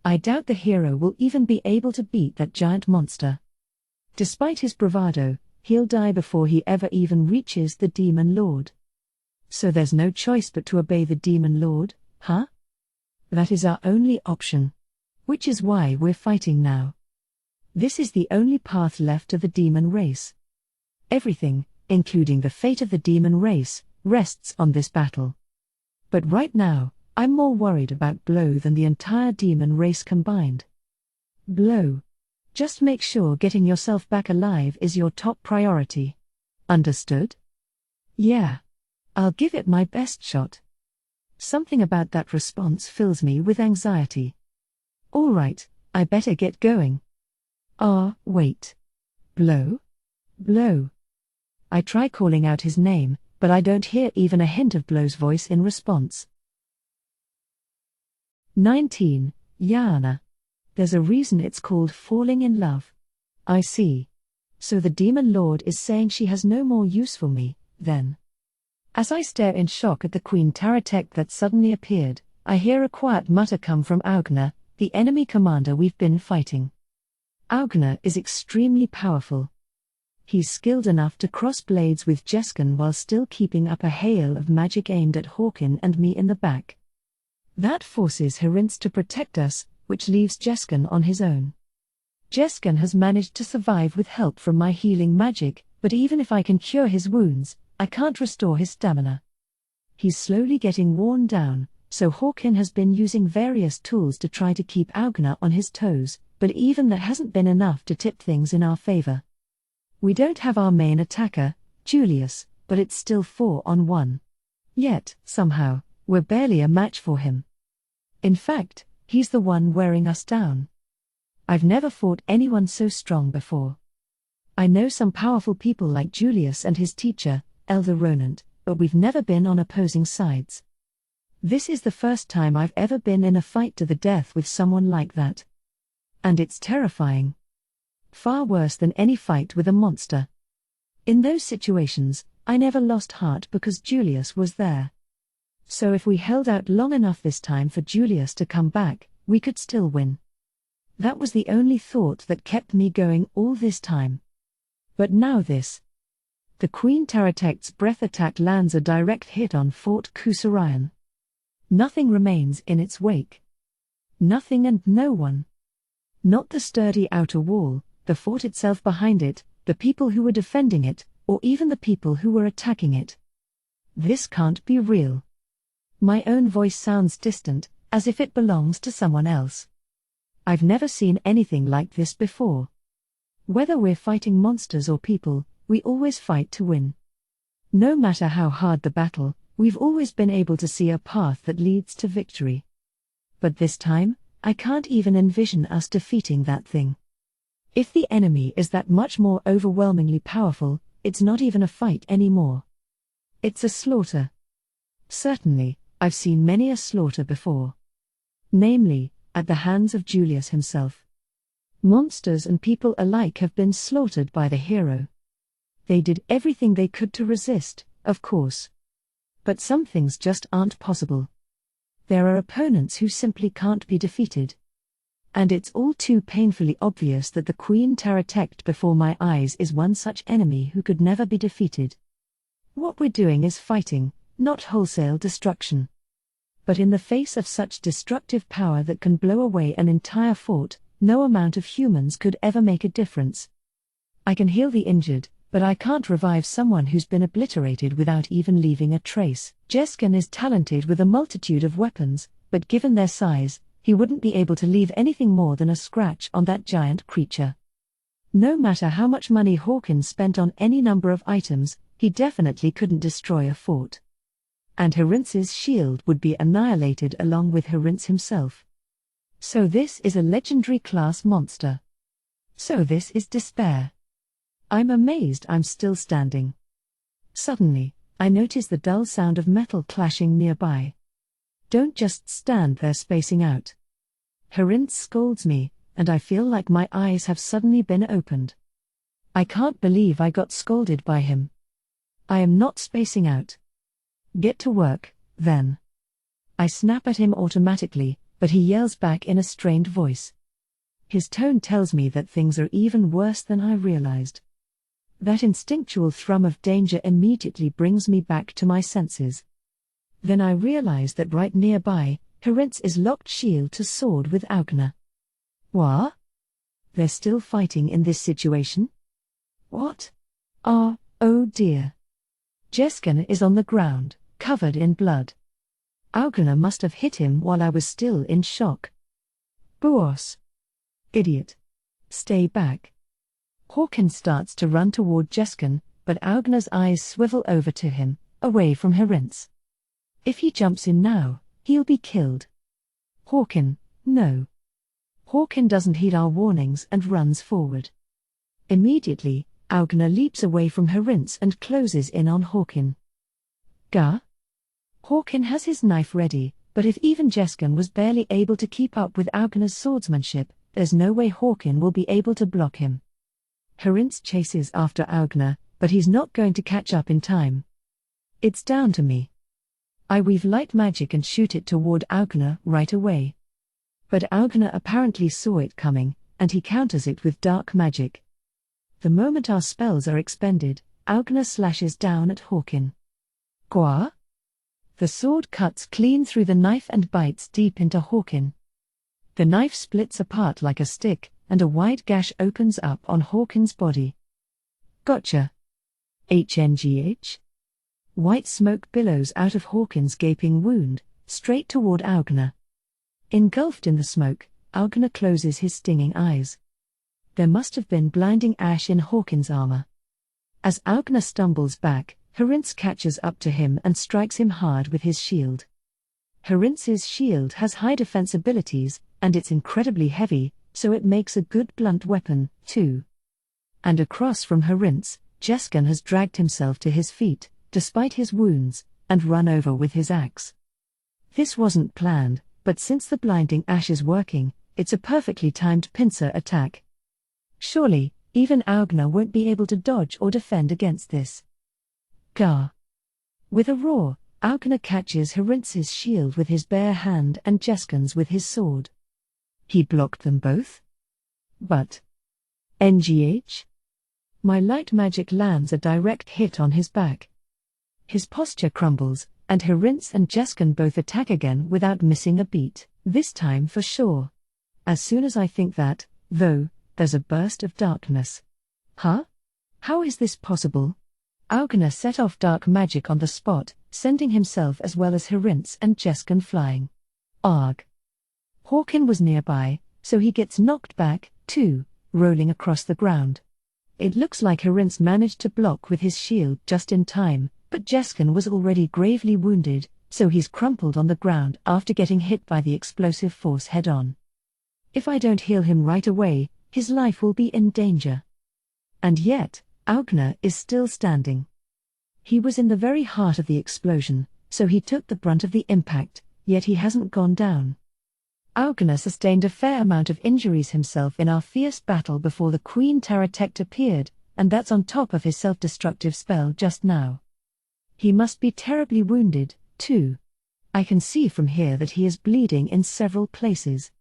I doubt the hero will even be able to beat that giant monster. Despite his bravado, he'll die before he ever even reaches the Demon Lord. So there's no choice but to obey the Demon Lord, huh? That is our only option. Which is why we're fighting now. This is the only path left to the demon race. Everything, including the fate of the demon race, rests on this battle. But right now, I'm more worried about Blow than the entire demon race combined. Blow. Just make sure getting yourself back alive is your top priority. Understood? Yeah. I'll give it my best shot. Something about that response fills me with anxiety. All right, I better get going. Wait. Blow? Blow. I try calling out his name, but I don't hear even a hint of Blow's voice in response. 19. Yana. There's a reason it's called falling in love. I see. So the Demon Lord is saying she has no more use for me, then. As I stare in shock at the Queen Taratect that suddenly appeared, I hear a quiet mutter come from Okina, the enemy commander we've been fighting. Okina is extremely powerful. He's skilled enough to cross blades with Jeskan while still keeping up a hail of magic aimed at Hawkin and me in the back. That forces Herinth to protect us, which leaves Jeskan on his own. Jeskan has managed to survive with help from my healing magic, but even if I can cure his wounds, I can't restore his stamina. He's slowly getting worn down, so Hawkin has been using various tools to try to keep Okina on his toes, but even that hasn't been enough to tip things in our favor. We don't have our main attacker, Julius, but it's still 4-on-1. Yet, somehow, we're barely a match for him. In fact, he's the one wearing us down. I've never fought anyone so strong before. I know some powerful people like Julius and his teacher, Elder Ronant, but we've never been on opposing sides. This is the first time I've ever been in a fight to the death with someone like that. And it's terrifying. Far worse than any fight with a monster. In those situations, I never lost heart because Julius was there. So if we held out long enough this time for Julius to come back, we could still win. That was the only thought that kept me going all this time. But now this. The Queen Taratect's breath attack lands a direct hit on Fort Kusarayan. Nothing remains in its wake. Nothing and no one. Not the sturdy outer wall, the fort itself behind it, the people who were defending it, or even the people who were attacking it. This can't be real. My own voice sounds distant, as if it belongs to someone else. I've never seen anything like this before. Whether we're fighting monsters or people, we always fight to win. No matter how hard the battle, we've always been able to see a path that leads to victory. But this time, I can't even envision us defeating that thing. If the enemy is that much more overwhelmingly powerful, it's not even a fight anymore. It's a slaughter. Certainly, I've seen many a slaughter before. Namely, at the hands of Julius himself. Monsters and people alike have been slaughtered by the hero. They did everything they could to resist, of course. But some things just aren't possible. There are opponents who simply can't be defeated. And it's all too painfully obvious that the Queen Taratect before my eyes is one such enemy who could never be defeated. What we're doing is fighting, not wholesale destruction. But in the face of such destructive power that can blow away an entire fort, no amount of humans could ever make a difference. I can heal the injured, but I can't revive someone who's been obliterated without even leaving a trace. Jeskan is talented with a multitude of weapons, but given their size, he wouldn't be able to leave anything more than a scratch on that giant creature. No matter how much money Hawkins spent on any number of items, he definitely couldn't destroy a fort. And Harins's shield would be annihilated along with Harins himself. So this is a legendary class monster. So this is despair. I'm amazed I'm still standing. Suddenly, I notice the dull sound of metal clashing nearby. Don't just stand there spacing out. Harins scolds me, and I feel like my eyes have suddenly been opened. I can't believe I got scolded by him. I am not spacing out. Get to work, then. I snap at him automatically, but he yells back in a strained voice. His tone tells me that things are even worse than I realized. That instinctual thrum of danger immediately brings me back to my senses. Then I realize that right nearby, Harins is locked shield to sword with Okina. What? They're still fighting in this situation? What? Oh dear. Jeskan is on the ground, covered in blood. Okina must have hit him while I was still in shock. Boos. Idiot. Stay back. Hawkins starts to run toward Jeskan, but Okina's eyes swivel over to him, away from Harins. If he jumps in now, he'll be killed. Hawkin, no. Hawkin doesn't heed our warnings and runs forward. Immediately, Okina leaps away from Harins and closes in on Hawkin. Gah? Hawkin has his knife ready, but if even Jeskan was barely able to keep up with Okina's swordsmanship, there's no way Hawkin will be able to block him. Harins chases after Okina, but he's not going to catch up in time. It's down to me. I weave light magic and shoot it toward Okina right away. But Okina apparently saw it coming, and he counters it with dark magic. The moment our spells are expended, Okina slashes down at Hawkin. Gwa? The sword cuts clean through the knife and bites deep into Hawkin. The knife splits apart like a stick, and a wide gash opens up on Hawkin's body. Gotcha. HNGH? White smoke billows out of Hawkin's gaping wound, straight toward Okina. Engulfed in the smoke, Okina closes his stinging eyes. There must have been blinding ash in Hawkin's armor. As Okina stumbles back, Harins catches up to him and strikes him hard with his shield. Harins's shield has high defense abilities, and it's incredibly heavy, so it makes a good blunt weapon, too. And across from Harins, Jeskan has dragged himself to his feet, despite his wounds, and run over with his axe. This wasn't planned, but since the blinding ash is working, it's a perfectly timed pincer attack. Surely, even Okina won't be able to dodge or defend against this. Gah! With a roar, Okina catches Harins's shield with his bare hand and Jeskan's with his sword. He blocked them both? But NGH? My light magic lands a direct hit on his back. His posture crumbles, and Harins and Jeskan both attack again without missing a beat, this time for sure. As soon as I think that, though, there's a burst of darkness. Huh? How is this possible? Okina set off dark magic on the spot, sending himself as well as Harins and Jeskan flying. Arg. Hawkin was nearby, so he gets knocked back, too, rolling across the ground. It looks like Harins managed to block with his shield just in time, but Jeskan was already gravely wounded, so he's crumpled on the ground after getting hit by the explosive force head-on. If I don't heal him right away, his life will be in danger. And yet, Okina is still standing. He was in the very heart of the explosion, so he took the brunt of the impact, yet he hasn't gone down. Okina sustained a fair amount of injuries himself in our fierce battle before the Queen Taratect appeared, and that's on top of his self-destructive spell just now. He must be terribly wounded, too. I can see from here that he is bleeding in several places.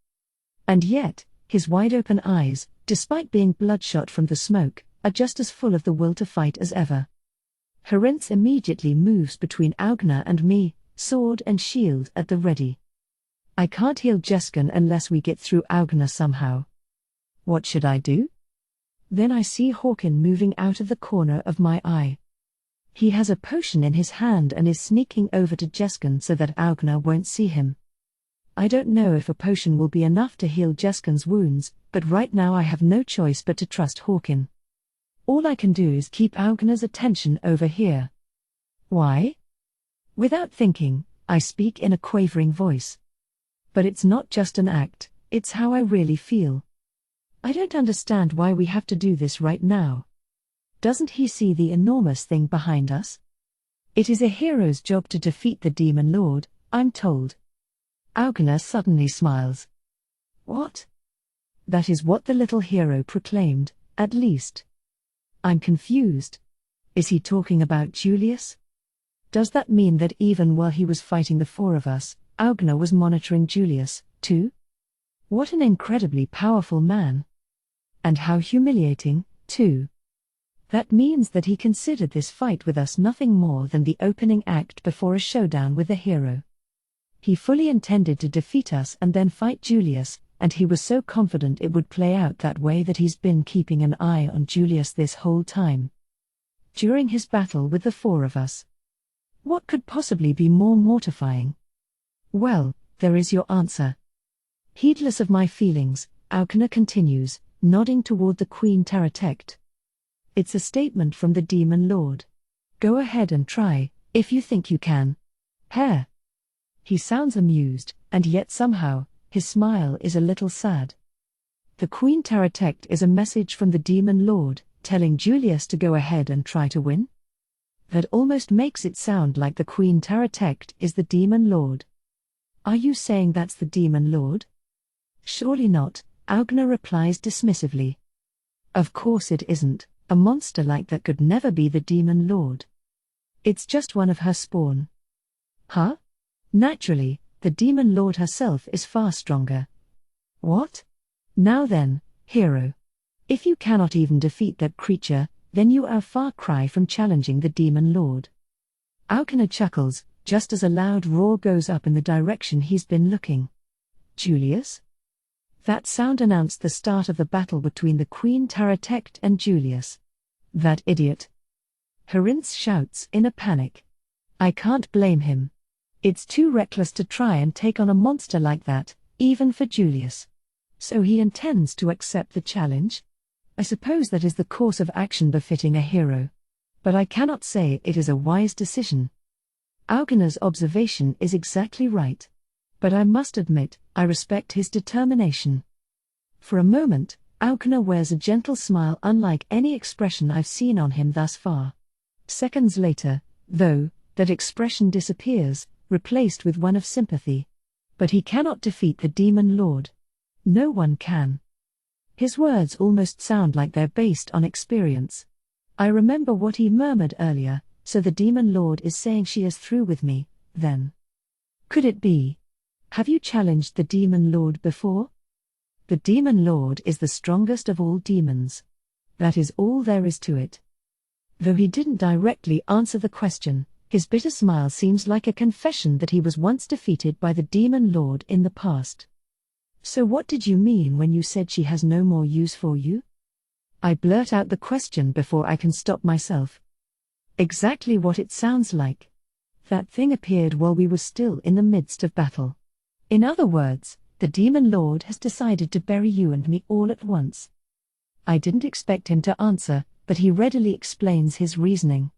And yet, his wide-open eyes, despite being bloodshot from the smoke, are just as full of the will to fight as ever. Herinth immediately moves between Augna and me, sword and shield at the ready. I can't heal Jeskan unless we get through Augna somehow. What should I do? Then I see Hawkin moving out of the corner of my eye. He has a potion in his hand and is sneaking over to Jeskan so that Augna won't see him. I don't know if a potion will be enough to heal Jeskan's wounds, but right now I have no choice but to trust Hawkin. All I can do is keep Augna's attention over here. Why? Without thinking, I speak in a quavering voice. But it's not just an act, it's how I really feel. I don't understand why we have to do this right now. Doesn't he see the enormous thing behind us? It is a hero's job to defeat the Demon Lord, I'm told. Augna suddenly smiles. What? That is what the little hero proclaimed, at least. I'm confused. Is he talking about Julius? Does that mean that even while he was fighting the four of us, Augna was monitoring Julius, too? What an incredibly powerful man. And how humiliating, too. That means that he considered this fight with us nothing more than the opening act before a showdown with the hero. He fully intended to defeat us and then fight Julius, and he was so confident it would play out that way that he's been keeping an eye on Julius this whole time. During his battle with the four of us. What could possibly be more mortifying? Well, there is your answer. Heedless of my feelings, Augna continues, nodding toward the Queen Taratect. It's a statement from the Demon Lord. Go ahead and try, if you think you can. Hare. He sounds amused, and yet somehow, his smile is a little sad. The Queen Taratect is a message from the Demon Lord, telling Julius to go ahead and try to win? That almost makes it sound like the Queen Taratect is the Demon Lord. Are you saying that's the Demon Lord? Surely not, Augna replies dismissively. Of course it isn't, a monster like that could never be the Demon Lord. It's just one of her spawn. Huh? Naturally, the Demon Lord herself is far stronger. What? Now then, hero. If you cannot even defeat that creature, then you are a far cry from challenging the Demon Lord. Augna chuckles, just as a loud roar goes up in the direction he's been looking. Julius? That sound announced the start of the battle between the Queen Taratect and Julius. That idiot. Herinth shouts in a panic. I can't blame him. It's too reckless to try and take on a monster like that, even for Julius. So he intends to accept the challenge? I suppose that is the course of action befitting a hero. But I cannot say it is a wise decision. Augna's observation is exactly right. But I must admit, I respect his determination. For a moment, Augna wears a gentle smile unlike any expression I've seen on him thus far. Seconds later, though, that expression disappears, replaced with one of sympathy. But he cannot defeat the Demon Lord. No one can. His words almost sound like they're based on experience. I remember what he murmured earlier, so the Demon Lord is saying she is through with me, then. Could it be? Have you challenged the Demon Lord before? The Demon Lord is the strongest of all demons. That is all there is to it. Though he didn't directly answer the question, his bitter smile seems like a confession that he was once defeated by the Demon Lord in the past. So what did you mean when you said she has no more use for you? I blurt out the question before I can stop myself. Exactly what it sounds like. That thing appeared while we were still in the midst of battle. In other words, the Demon Lord has decided to bury you and me all at once. I didn't expect him to answer, but he readily explains his reasoning.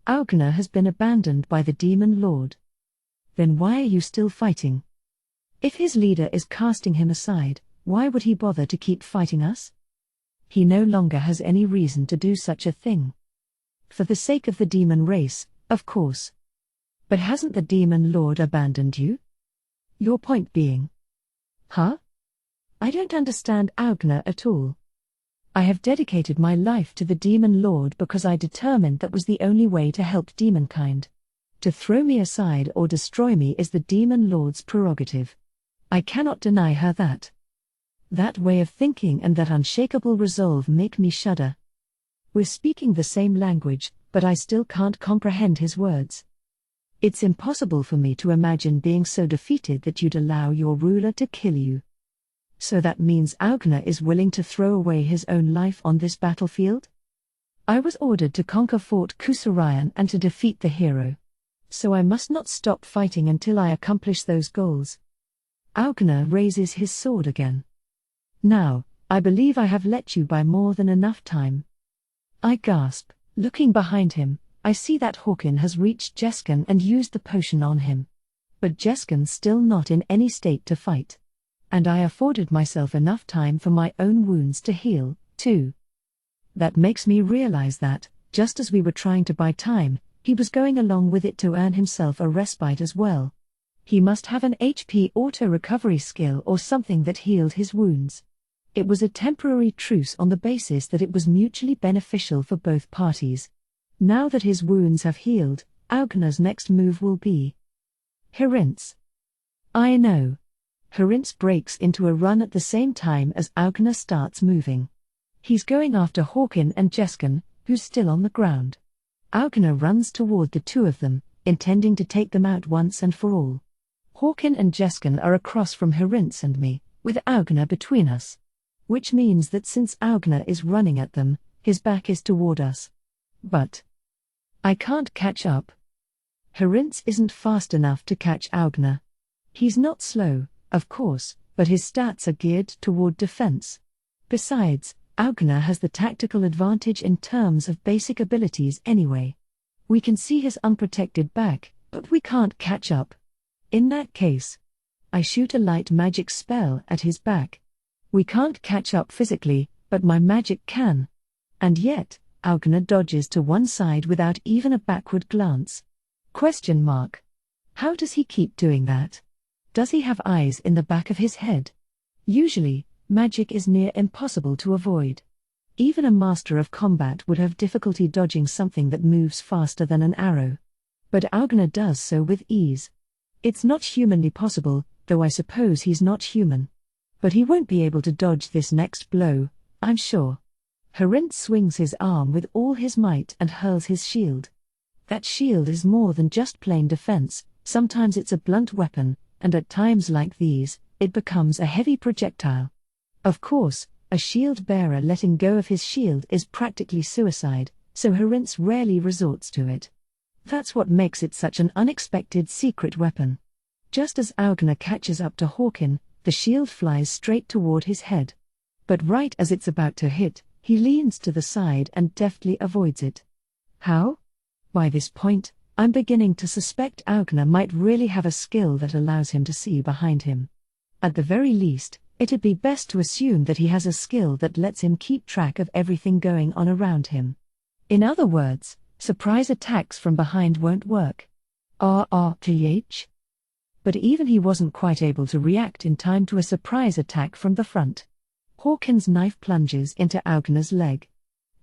Augna has been abandoned by the Demon Lord. Then why are you still fighting? If his leader is casting him aside, why would he bother to keep fighting us? He no longer has any reason to do such a thing. For the sake of the demon race, of course. But hasn't the Demon Lord abandoned you? Your point being? Huh? I don't understand Augna at all. I have dedicated my life to the Demon Lord because I determined that was the only way to help demonkind. To throw me aside or destroy me is the Demon Lord's prerogative. I cannot deny her that. That way of thinking and that unshakable resolve make me shudder. We're speaking the same language, but I still can't comprehend his words. It's impossible for me to imagine being so defeated that you'd allow your ruler to kill you. So that means Okina is willing to throw away his own life on this battlefield? I was ordered to conquer Fort Kusarayan and to defeat the hero. So I must not stop fighting until I accomplish those goals. Okina raises his sword again. Now, I believe I have let you by more than enough time. I gasp. Looking behind him, I see that Hawkin has reached Jeskan and used the potion on him. But Jeskan's still not in any state to fight. And I afforded myself enough time for my own wounds to heal, too. That makes me realize that, just as we were trying to buy time, he was going along with it to earn himself a respite as well. He must have an HP auto-recovery skill or something that healed his wounds. It was a temporary truce on the basis that it was mutually beneficial for both parties. Now that his wounds have healed, Okina's next move will be Hirints. I know. Hirints breaks into a run at the same time as Okina starts moving. He's going after Hawkin and Jeskan, who's still on the ground. Okina runs toward the two of them, intending to take them out once and for all. Hawkin and Jeskan are across from Hirints and me, with Okina between us. Which means that since Okina is running at them, his back is toward us. But I can't catch up. Hirints isn't fast enough to catch Okina. He's not slow, of course, but his stats are geared toward defense. Besides, Okina has the tactical advantage in terms of basic abilities anyway. We can see his unprotected back, but we can't catch up. In that case, I shoot a light magic spell at his back. We can't catch up physically, but my magic can. And yet, Okina dodges to one side without even a backward glance. Question mark. How does he keep doing that? Does he have eyes in the back of his head? Usually, magic is near impossible to avoid. Even a master of combat would have difficulty dodging something that moves faster than an arrow. But Okina does so with ease. It's not humanly possible, though I suppose he's not human. But he won't be able to dodge this next blow, I'm sure. Hirints swings his arm with all his might and hurls his shield. That shield is more than just plain defense, sometimes it's a blunt weapon, and at times like these, it becomes a heavy projectile. Of course, a shield bearer letting go of his shield is practically suicide, so Hirints rarely resorts to it. That's what makes it such an unexpected secret weapon. Just as Okina catches up to Hawkin, the shield flies straight toward his head. But right as it's about to hit, he leans to the side and deftly avoids it. How? By this point, I'm beginning to suspect Okina might really have a skill that allows him to see behind him. At the very least, it'd be best to assume that he has a skill that lets him keep track of everything going on around him. In other words, surprise attacks from behind won't work. RRTH? But even he wasn't quite able to react in time to a surprise attack from the front. Hawkin's knife plunges into Okina's leg.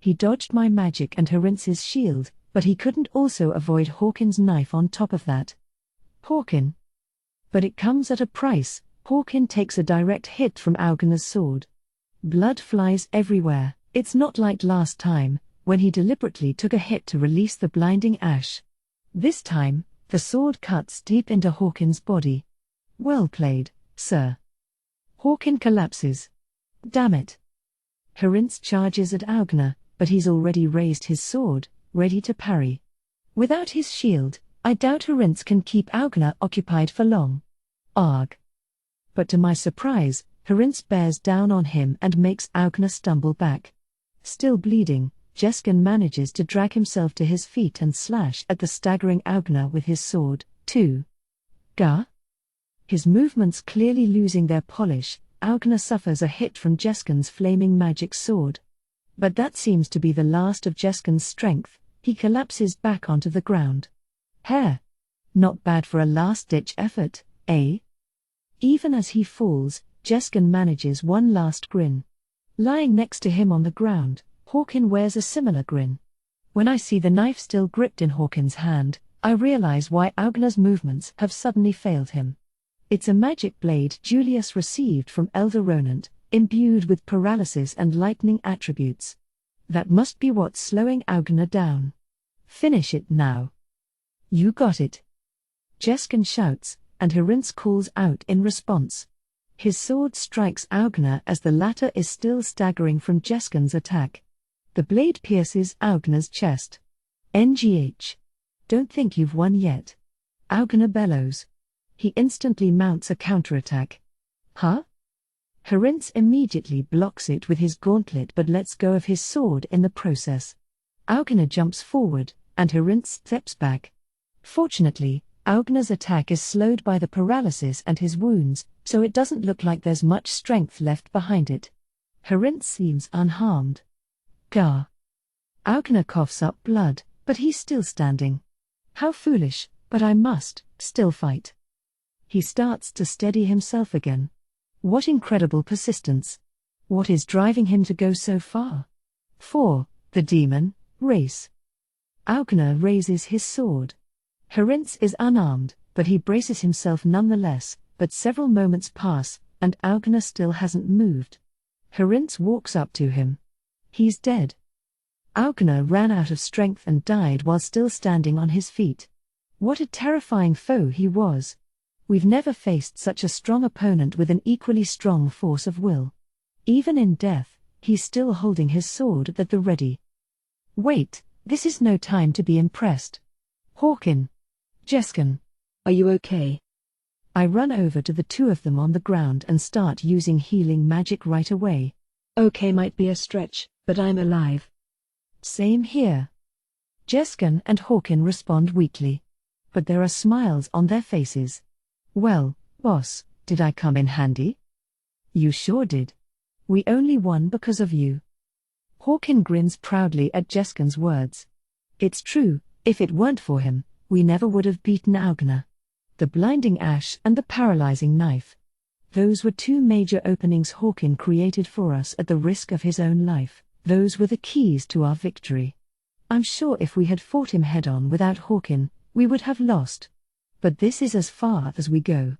He dodged my magic and Hirints' shield, but he couldn't also avoid Hawkin's knife on top of that. Hawkin. But it comes at a price. Hawkin takes a direct hit from Okina's sword. Blood flies everywhere. It's not like last time, when he deliberately took a hit to release the blinding ash. This time, the sword cuts deep into Hawkin's body. Well played, sir. Hawkin collapses. Damn it. Hirints charges at Okina, but he's already raised his sword, ready to parry. Without his shield, I doubt Hirints can keep Okina occupied for long. Arg. But to my surprise, Hirints bears down on him and makes Okina stumble back. Still bleeding, Jeskan manages to drag himself to his feet and slash at the staggering Okina with his sword, too. Gah? His movements clearly losing their polish, Okina suffers a hit from Jeskan's flaming magic sword. But that seems to be the last of Jeskan's strength. He collapses back onto the ground. Hair. Not bad for a last-ditch effort, eh? Even as he falls, Jeskan manages one last grin. Lying next to him on the ground, Hawkin wears a similar grin. When I see the knife still gripped in Hawkin's hand, I realize why Okina's movements have suddenly failed him. It's a magic blade Julius received from Elder Ronant, imbued with paralysis and lightning attributes. That must be what's slowing Okina down. Finish it now. You got it. Jeskan shouts, and Herinz calls out in response. His sword strikes Okina as the latter is still staggering from Jeskan's attack. The blade pierces Okina's chest. NGH. Don't think you've won yet. Okina bellows. He instantly mounts a counterattack. Huh? Herinz immediately blocks it with his gauntlet but lets go of his sword in the process. Okina jumps forward, and Herinz steps back. Fortunately, Okina's attack is slowed by the paralysis and his wounds, so it doesn't look like there's much strength left behind it. Herinz seems unharmed. Gah. Okina coughs up blood, but he's still standing. How foolish, but I must still fight. He starts to steady himself again. What incredible persistence. What is driving him to go so far? 4. The demon race. Okina raises his sword. Herinz is unarmed, but he braces himself nonetheless, but several moments pass, and Okina still hasn't moved. Herinz walks up to him. He's dead. Okina ran out of strength and died while still standing on his feet. What a terrifying foe he was. We've never faced such a strong opponent with an equally strong force of will. Even in death, he's still holding his sword at the ready. Wait, this is no time to be impressed. Hawkin. Jeskan. Are you okay? I run over to the two of them on the ground and start using healing magic right away. Okay might be a stretch, but I'm alive. Same here. Jeskan and Hawkin respond weakly. But there are smiles on their faces. Well, boss, did I come in handy? You sure did. We only won because of you. Hawkin grins proudly at Jeskan's words. It's true, if it weren't for him, we never would have beaten Okina. The blinding ash and the paralyzing knife. Those were two major openings Hawkin created for us at the risk of his own life. Those were the keys to our victory. I'm sure if we had fought him head-on without Hawkin, we would have lost. But this is as far as we go.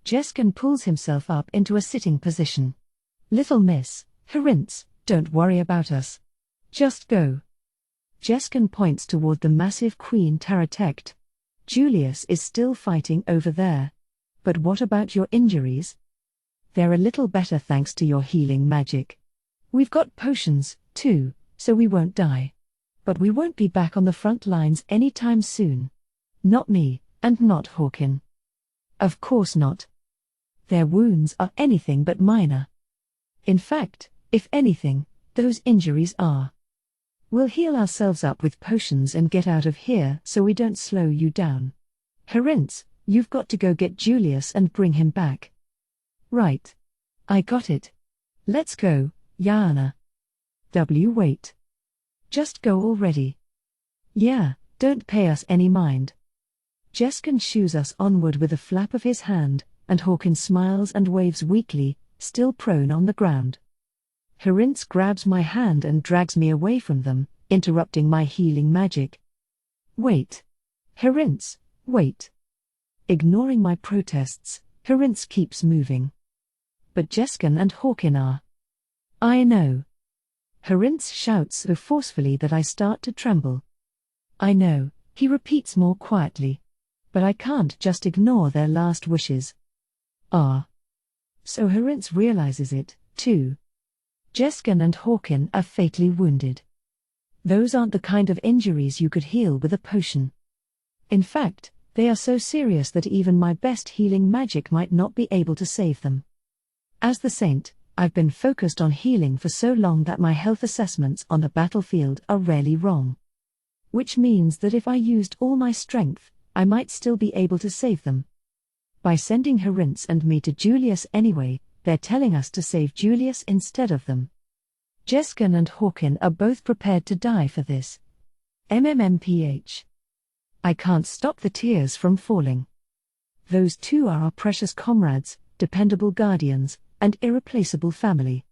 Jeskan pulls himself up into a sitting position. Little miss, Herinz, don't worry about us. Just go. Jeskan points toward the massive Queen Taratect. Julius is still fighting over there. But what about your injuries? They're a little better thanks to your healing magic. We've got potions, too, so we won't die. But we won't be back on the front lines anytime soon. Not me, and not Hawkin. Of course not. Their wounds are anything but minor. In fact, if anything, those injuries are. We'll heal ourselves up with potions and get out of here so we don't slow you down. Herinz, you've got to go get Julius and bring him back. Right. I got it. Let's go, Yana. Wait. Just go already. Yeah, don't pay us any mind. Jeskan shoos us onward with a flap of his hand, and Hawkin smiles and waves weakly, still prone on the ground. Herinz grabs my hand and drags me away from them, interrupting my healing magic. Wait. Herinz, wait. Ignoring my protests, Herinz keeps moving. But Jeskan and Hawkin are. I know. Herinz shouts so forcefully that I start to tremble. I know, he repeats more quietly. But I can't just ignore their last wishes. Ah. So Herinz realizes it, too. Jeskan and Hawkin are fatally wounded. Those aren't the kind of injuries you could heal with a potion. In fact, they are so serious that even my best healing magic might not be able to save them. As the saint, I've been focused on healing for so long that my health assessments on the battlefield are rarely wrong. Which means that if I used all my strength, I might still be able to save them. By sending Herinz and me to Julius anyway, they're telling us to save Julius instead of them. Jeskan and Hawkin are both prepared to die for this. MMMPH. I can't stop the tears from falling. Those two are our precious comrades, dependable guardians, and irreplaceable family.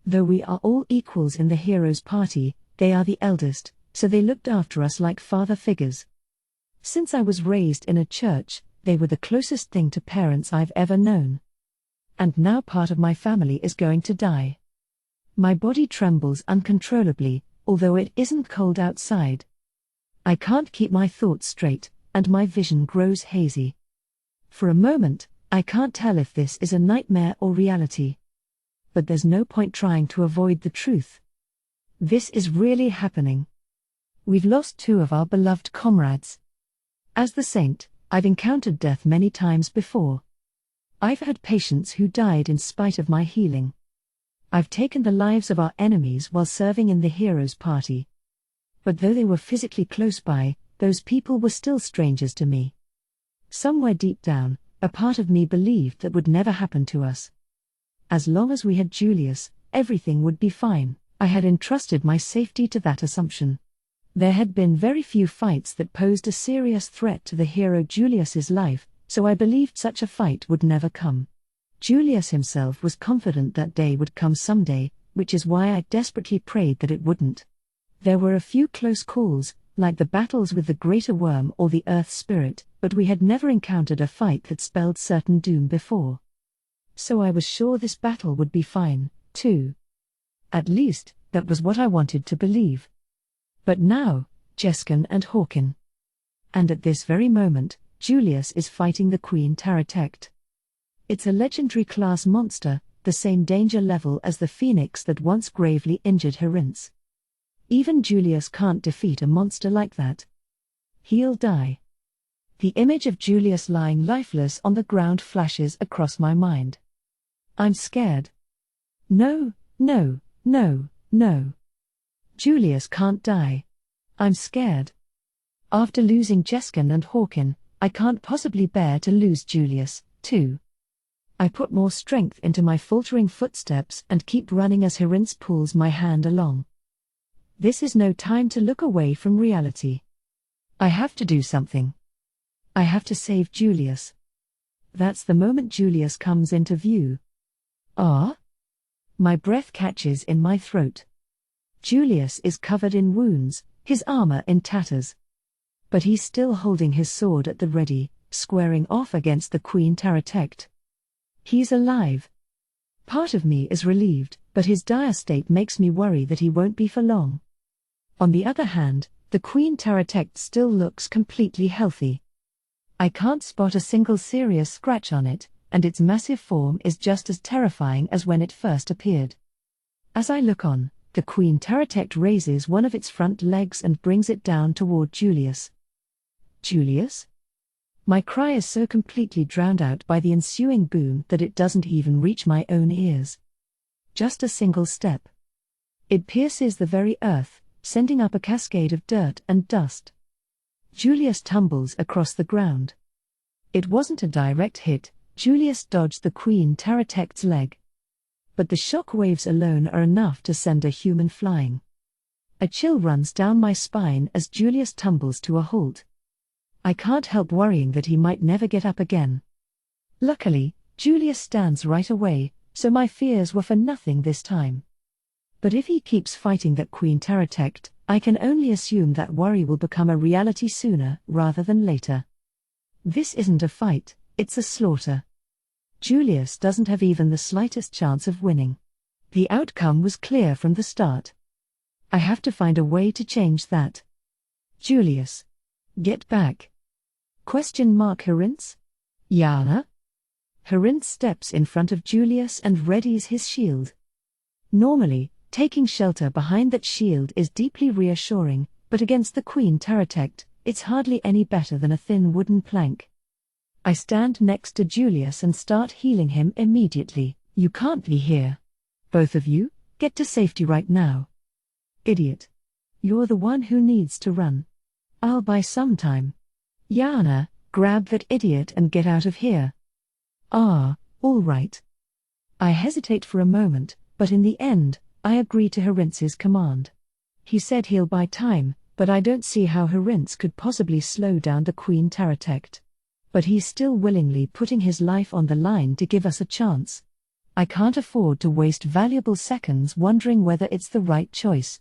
Though we are all equals in the heroes' party, they are the eldest, so they looked after us like father figures. Since I was raised in a church, they were the closest thing to parents I've ever known. and now part of my family is going to die. My body trembles uncontrollably, although it isn't cold outside. I can't keep my thoughts straight, and my vision grows hazy. For a moment, I can't tell if this is a nightmare or reality. But there's no point trying to avoid the truth. This is really happening. We've lost two of our beloved comrades. As the saint, I've encountered death many times before. I've had patients who died in spite of my healing. I've taken the lives of our enemies while serving in the hero's party. But though they were physically close by, those people were still strangers to me. Somewhere deep down, a part of me believed that would never happen to us. As long as we had Julius, everything would be fine. I had entrusted my safety to that assumption. There had been very few fights that posed a serious threat to the hero Julius's life, so I believed such a fight would never come. Julius himself was confident that day would come someday, which is why I desperately prayed that it wouldn't. There were a few close calls, like the battles with the Greater Worm or the Earth Spirit, but we had never encountered a fight that spelled certain doom before. So I was sure this battle would be fine, too. At least, that was what I wanted to believe. But now, Jeskin and Hawkin. And at this very moment, Julius is fighting the Queen Taratect. It's a legendary class monster, the same danger level as the phoenix that once gravely injured Herince. Even Julius can't defeat a monster like that. He'll die. The image of Julius lying lifeless on the ground flashes across my mind. I'm scared. No, no, no, no. Julius can't die. I'm scared. After losing Jeskin and Hawkin, I can't possibly bear to lose Julius, too. I put more strength into my faltering footsteps and keep running as Herince pulls my hand along. This is no time to look away from reality. I have to do something. I have to save Julius. That's the moment Julius comes into view. Ah? My breath catches in my throat. Julius is covered in wounds, his armor in tatters. But he's still holding his sword at the ready, squaring off against the Queen Taratect. He's alive. Part of me is relieved, but his dire state makes me worry that he won't be for long. On the other hand, the Queen Taratect still looks completely healthy. I can't spot a single serious scratch on it, and its massive form is just as terrifying as when it first appeared. As I look on, the Queen Taratect raises one of its front legs and brings it down toward Julius. Julius? My cry is so completely drowned out by the ensuing boom that it doesn't even reach my own ears. Just a single step. It pierces the very earth, sending up a cascade of dirt and dust. Julius tumbles across the ground. It wasn't a direct hit, Julius dodged the Queen Taratect's leg. But the shock waves alone are enough to send a human flying. A chill runs down my spine as Julius tumbles to a halt. I can't help worrying that he might never get up again. Luckily, Julius stands right away, so my fears were for nothing this time. But if he keeps fighting that Queen Taratect, I can only assume that worry will become a reality sooner rather than later. This isn't a fight, it's a slaughter. Julius doesn't have even the slightest chance of winning. The outcome was clear from the start. I have to find a way to change that. Julius. Get back. Herince? Yana? Herince steps in front of Julius and readies his shield. Normally, taking shelter behind that shield is deeply reassuring, but against the Queen Taratect, it's hardly any better than a thin wooden plank. I stand next to Julius and start healing him immediately. You can't be here. Both of you, get to safety right now. Idiot. You're the one who needs to run. I'll buy some time. Yana, grab that idiot and get out of here. Ah, all right. I hesitate for a moment, but in the end, I agree to Herince's command. He said he'll buy time, but I don't see how Herince could possibly slow down the Queen Taratect. But he's still willingly putting his life on the line to give us a chance. I can't afford to waste valuable seconds wondering whether it's the right choice.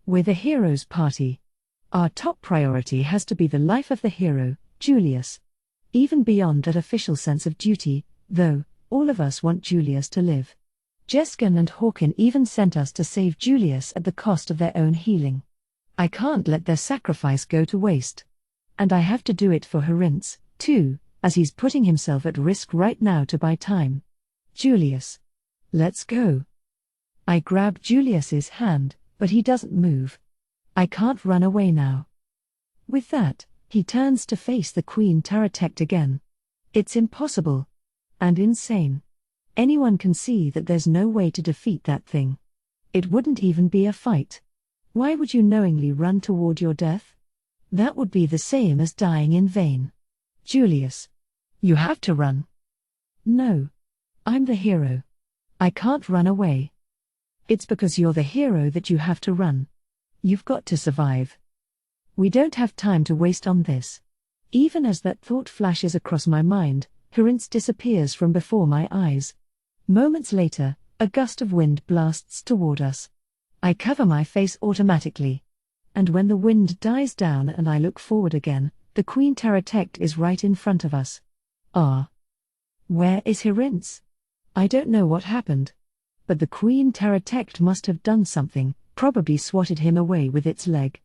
We're the hero's party. Our top priority has to be the life of the hero, Julius. Even beyond that official sense of duty, though, all of us want Julius to live. Jeskin and Hawkin even sent us to save Julius at the cost of their own healing. I can't let their sacrifice go to waste. And I have to do it for Herinz, too, as he's putting himself at risk right now to buy time. Julius. Let's go. I grab Julius's hand, but he doesn't move. I can't run away now. With that, he turns to face the Queen Taratect again. It's impossible. And insane. Anyone can see that there's no way to defeat that thing. It wouldn't even be a fight. Why would you knowingly run toward your death? That would be the same as dying in vain. Julius. You have to run. No. I'm the hero. I can't run away. It's because you're the hero that you have to run. You've got to survive. We don't have time to waste on this. Even as that thought flashes across my mind, Herinz disappears from before my eyes. Moments later, a gust of wind blasts toward us. I cover my face automatically. And when the wind dies down and I look forward again, the Queen Taratect is right in front of us. Where is Herinz? I don't know what happened. But the Queen Taratect must have done something, probably swatted him away with its leg.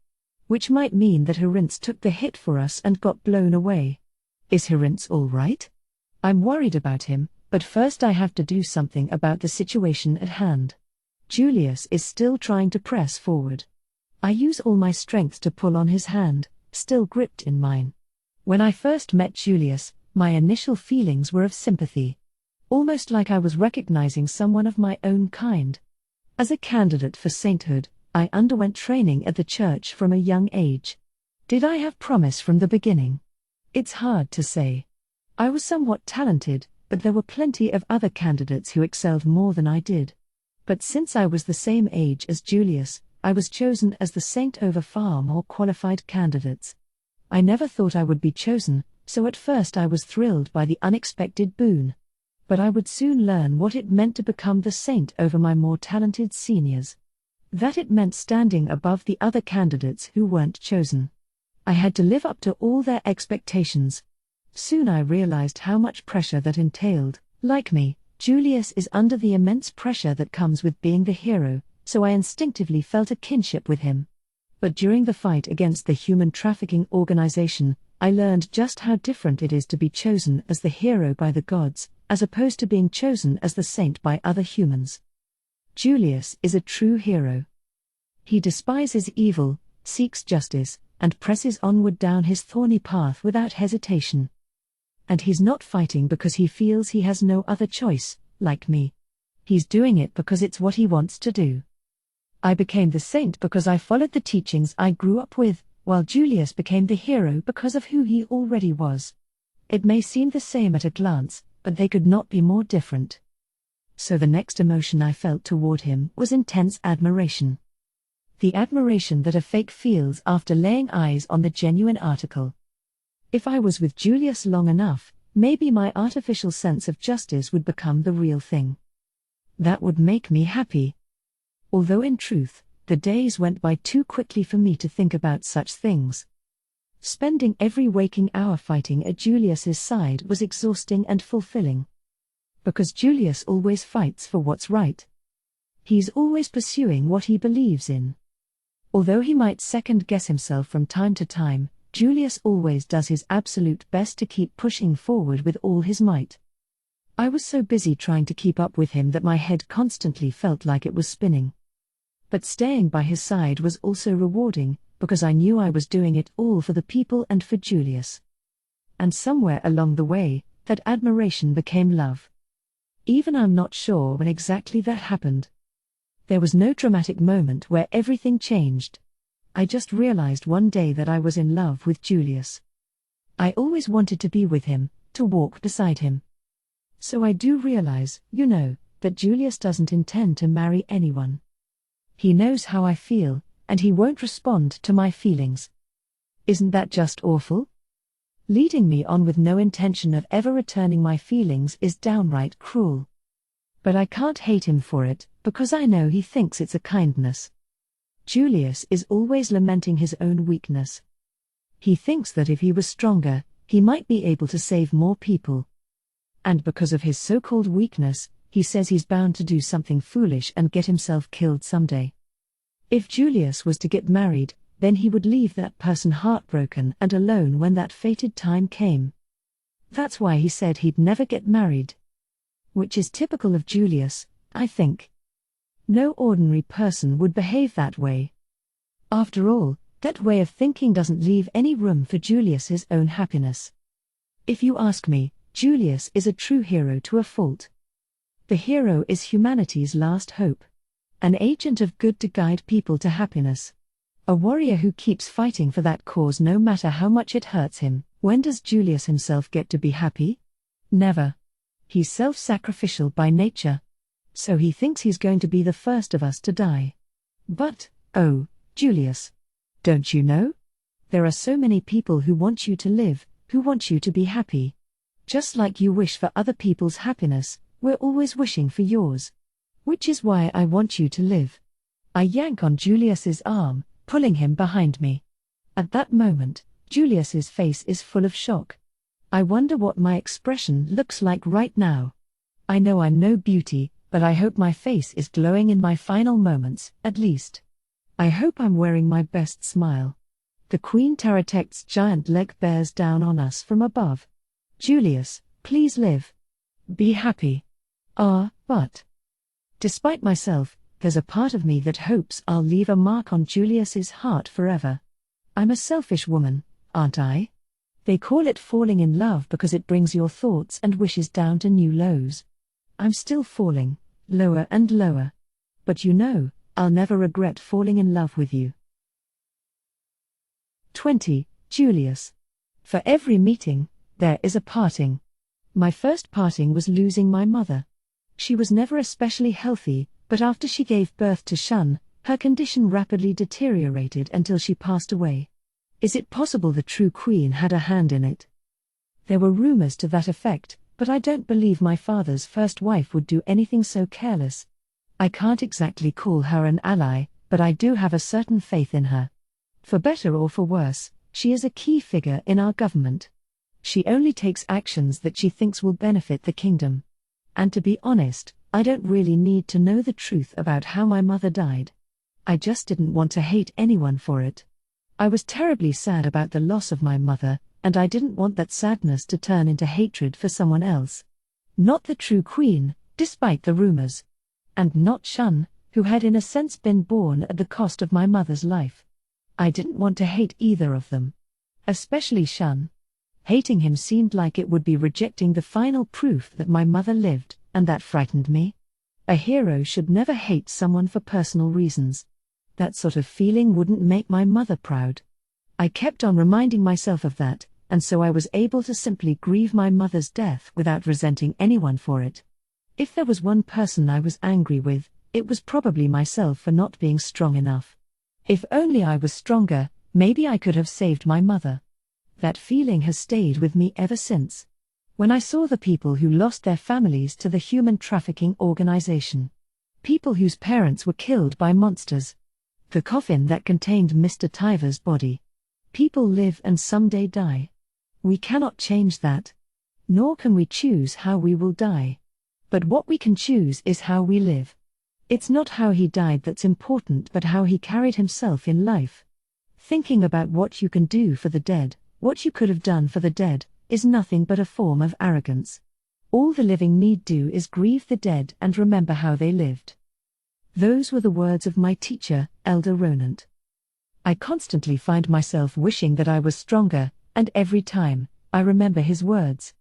Which might mean that Herinz took the hit for us and got blown away. Is Herinz all right? I'm worried about him, but first I have to do something about the situation at hand. Julius is still trying to press forward. I use all my strength to pull on his hand, still gripped in mine. When I first met Julius, my initial feelings were of sympathy. Almost like I was recognizing someone of my own kind. As a candidate for sainthood, I underwent training at the church from a young age. Did I have promise from the beginning? It's hard to say. I was somewhat talented, but there were plenty of other candidates who excelled more than I did. But since I was the same age as Julius, I was chosen as the saint over far more qualified candidates. I never thought I would be chosen, so at first I was thrilled by the unexpected boon. But I would soon learn what it meant to become the saint over my more talented seniors. That it meant standing above the other candidates who weren't chosen. I had to live up to all their expectations. Soon I realized how much pressure that entailed. Like me, Julius is under the immense pressure that comes with being the hero, so I instinctively felt a kinship with him. But during the fight against the human trafficking organization, I learned just how different it is to be chosen as the hero by the gods, as opposed to being chosen as the saint by other humans. Julius is a true hero. He despises evil, seeks justice, and presses onward down his thorny path without hesitation. And he's not fighting because he feels he has no other choice, like me. He's doing it because it's what he wants to do. I became the saint because I followed the teachings I grew up with, while Julius became the hero because of who he already was. It may seem the same at a glance, but they could not be more different. So the next emotion I felt toward him was intense admiration. The admiration that a fake feels after laying eyes on the genuine article. If I was with Julius long enough, maybe my artificial sense of justice would become the real thing. That would make me happy. Although in truth, the days went by too quickly for me to think about such things. Spending every waking hour fighting at Julius's side was exhausting and fulfilling. Because Julius always fights for what's right. He's always pursuing what he believes in. Although he might second-guess himself from time to time, Julius always does his absolute best to keep pushing forward with all his might. I was so busy trying to keep up with him that my head constantly felt like it was spinning. But staying by his side was also rewarding, because I knew I was doing it all for the people and for Julius. And somewhere along the way, that admiration became love. Even I'm not sure when exactly that happened. There was no dramatic moment where everything changed. I just realized one day that I was in love with Julius. I always wanted to be with him, to walk beside him. So I do realize, that Julius doesn't intend to marry anyone. He knows how I feel, and he won't respond to my feelings. Isn't that just awful? Leading me on with no intention of ever returning my feelings is downright cruel. But I can't hate him for it, because I know he thinks it's a kindness. Julius is always lamenting his own weakness. He thinks that if he was stronger, he might be able to save more people. And because of his so-called weakness, he says he's bound to do something foolish and get himself killed someday. If Julius was to get married, then he would leave that person heartbroken and alone when that fated time came. That's why he said he'd never get married. Which is typical of Julius, I think. No ordinary person would behave that way. After all, that way of thinking doesn't leave any room for Julius's own happiness. If you ask me, Julius is a true hero to a fault. The hero is humanity's last hope. An agent of good to guide people to happiness. A warrior who keeps fighting for that cause no matter how much it hurts him. When does Julius himself get to be happy? Never. He's self-sacrificial by nature. So he thinks he's going to be the first of us to die. But, oh, Julius. Don't you know? There are so many people who want you to live, who want you to be happy. Just like you wish for other people's happiness, we're always wishing for yours. Which is why I want you to live. I yank on Julius's arm, pulling him behind me. At that moment, Julius's face is full of shock. I wonder what my expression looks like right now. I know I'm no beauty, but I hope my face is glowing in my final moments, at least. I hope I'm wearing my best smile. The Queen Taratect's giant leg bears down on us from above. Julius, please live. Be happy. But. Despite myself, there's a part of me that hopes I'll leave a mark on Julius's heart forever. I'm a selfish woman, aren't I? They call it falling in love because it brings your thoughts and wishes down to new lows. I'm still falling, lower and lower. But you know, I'll never regret falling in love with you. 20. Julius. For every meeting, there is a parting. My first parting was losing my mother. She was never especially healthy, but after she gave birth to Shun, her condition rapidly deteriorated until she passed away. Is it possible the true queen had a hand in it? There were rumors to that effect, but I don't believe my father's first wife would do anything so careless. I can't exactly call her an ally, but I do have a certain faith in her. For better or for worse, she is a key figure in our government. She only takes actions that she thinks will benefit the kingdom. And to be honest, I don't really need to know the truth about how my mother died. I just didn't want to hate anyone for it. I was terribly sad about the loss of my mother, and I didn't want that sadness to turn into hatred for someone else. Not the true queen, despite the rumors. And not Shun, who had in a sense been born at the cost of my mother's life. I didn't want to hate either of them. Especially Shun. Hating him seemed like it would be rejecting the final proof that my mother lived, and that frightened me. A hero should never hate someone for personal reasons. That sort of feeling wouldn't make my mother proud. I kept on reminding myself of that, and so I was able to simply grieve my mother's death without resenting anyone for it. If there was one person I was angry with, it was probably myself for not being strong enough. If only I was stronger, maybe I could have saved my mother. That feeling has stayed with me ever since. When I saw the people who lost their families to the human trafficking organization. People whose parents were killed by monsters. The coffin that contained Mr. Tyver's body. People live and someday die. We cannot change that. Nor can we choose how we will die. But what we can choose is how we live. It's not how he died that's important but how he carried himself in life. Thinking about what you can do for the dead, what you could have done for the dead, is nothing but a form of arrogance. All the living need do is grieve the dead and remember how they lived. Those were the words of my teacher, Elder Ronant. I constantly find myself wishing that I was stronger, and every time, I remember his words.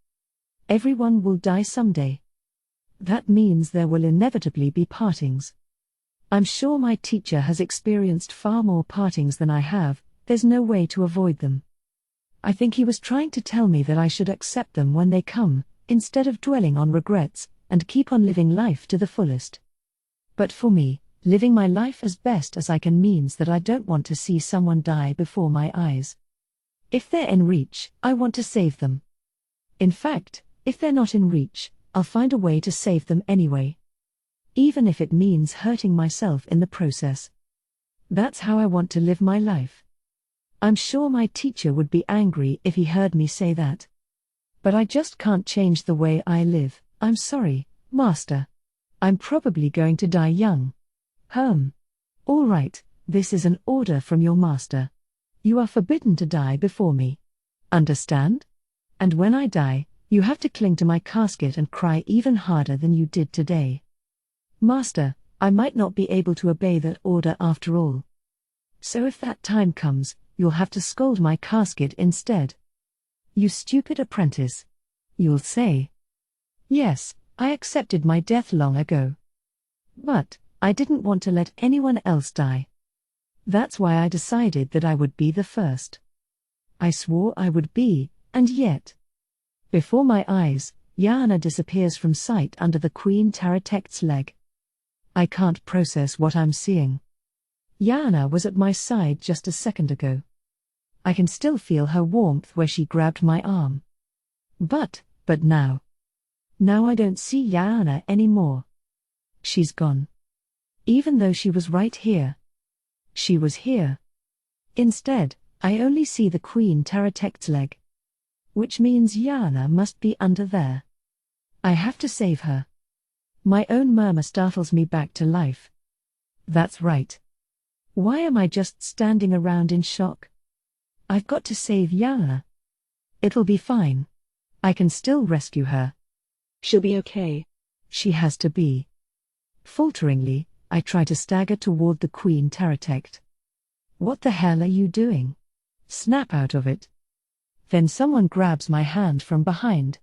Everyone will die someday. That means there will inevitably be partings. I'm sure my teacher has experienced far more partings than I have, there's no way to avoid them. I think he was trying to tell me that I should accept them when they come, instead of dwelling on regrets, and keep on living life to the fullest. But for me, living my life as best as I can means that I don't want to see someone die before my eyes. If they're in reach, I want to save them. In fact, if they're not in reach, I'll find a way to save them anyway. Even if it means hurting myself in the process. That's how I want to live my life. I'm sure my teacher would be angry if he heard me say that. But I just can't change the way I live. I'm sorry, Master. I'm probably going to die young. All right, this is an order from your master. You are forbidden to die before me. Understand? And when I die, you have to cling to my casket and cry even harder than you did today. Master, I might not be able to obey that order after all. So if that time comes, you'll have to scold my casket instead. You stupid apprentice. You'll say. Yes, I accepted my death long ago. But I didn't want to let anyone else die. That's why I decided that I would be the first. I swore I would be, and yet. Before my eyes, Yana disappears from sight under the Queen Taratect's leg. I can't process what I'm seeing. Yana was at my side just a second ago. I can still feel her warmth where she grabbed my arm. But now. Now I don't see Yana anymore. She's gone. Even though she was right here. She was here. Instead, I only see the Queen Taratect's leg. Which means Yana must be under there. I have to save her. My own murmur startles me back to life. That's right. Why am I just standing around in shock? I've got to save Yana. It'll be fine. I can still rescue her. She'll be okay. She has to be. Falteringly, I try to stagger toward the Queen Taratect. What the hell are you doing? Snap out of it. Then someone grabs my hand from behind.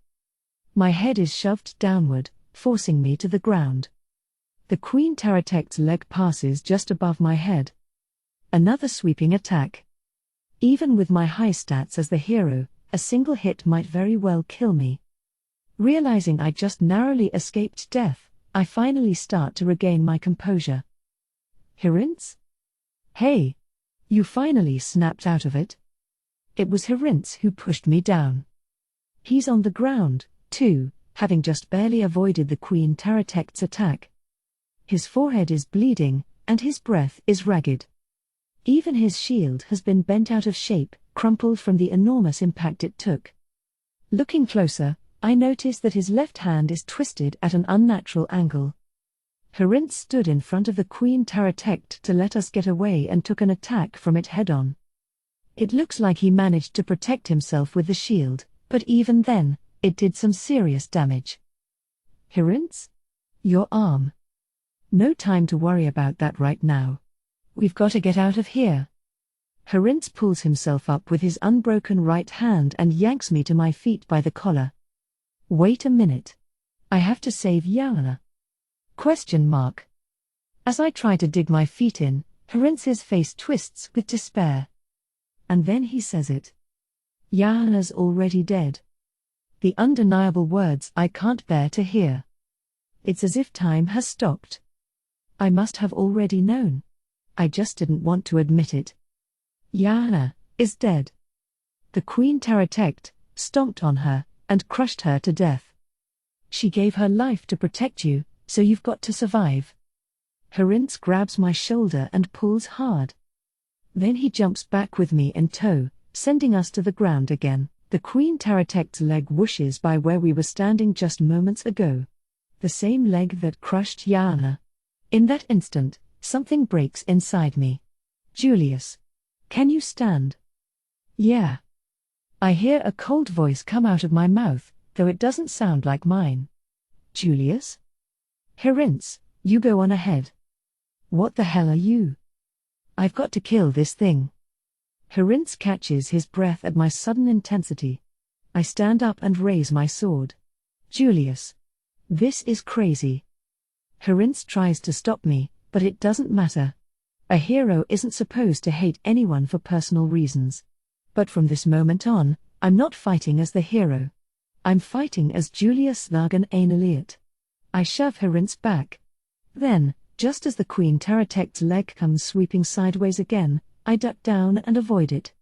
My head is shoved downward, forcing me to the ground. The Queen Taratect's leg passes just above my head. Another sweeping attack. Even with my high stats as the hero, a single hit might very well kill me. Realizing I just narrowly escaped death, I finally start to regain my composure. Hirinz? Hey! You finally snapped out of it? It was Hirinz who pushed me down. He's on the ground, too, having just barely avoided the Queen Taratect's attack. His forehead is bleeding, and his breath is ragged. Even his shield has been bent out of shape, crumpled from the enormous impact it took. Looking closer, I notice that his left hand is twisted at an unnatural angle. Hirinz stood in front of the Queen Taratect to let us get away and took an attack from it head-on. It looks like he managed to protect himself with the shield, but even then, it did some serious damage. Hirinz? Your arm. No time to worry about that right now. We've got to get out of here. Hirinz pulls himself up with his unbroken right hand and yanks me to my feet by the collar. Wait a minute. I have to save Yana. ? As I try to dig my feet in, Hirinz's face twists with despair. And then he says it. Yana's already dead. The undeniable words I can't bear to hear. It's as if time has stopped. I must have already known. I just didn't want to admit it. Yana is dead. The Queen Taratect stomped on her and crushed her to death. She gave her life to protect you, so you've got to survive. Hirinz grabs my shoulder and pulls hard. Then he jumps back with me in tow, sending us to the ground again. The Queen Taratect's leg whooshes by where we were standing just moments ago. The same leg that crushed Yana. In that instant, something breaks inside me. Julius. Can you stand? Yeah. I hear a cold voice come out of my mouth, though it doesn't sound like mine. Julius? Hirinz, you go on ahead. What the hell are you? I've got to kill this thing. Hirinz catches his breath at my sudden intensity. I stand up and raise my sword. Julius. This is crazy. Hirinz tries to stop me, but it doesn't matter. A hero isn't supposed to hate anyone for personal reasons. But from this moment on, I'm not fighting as the hero. I'm fighting as Julius Thargan Ainaliot. I shove Hirinz back. Then, just as the Queen Taratect's leg comes sweeping sideways again, I duck down and avoid it.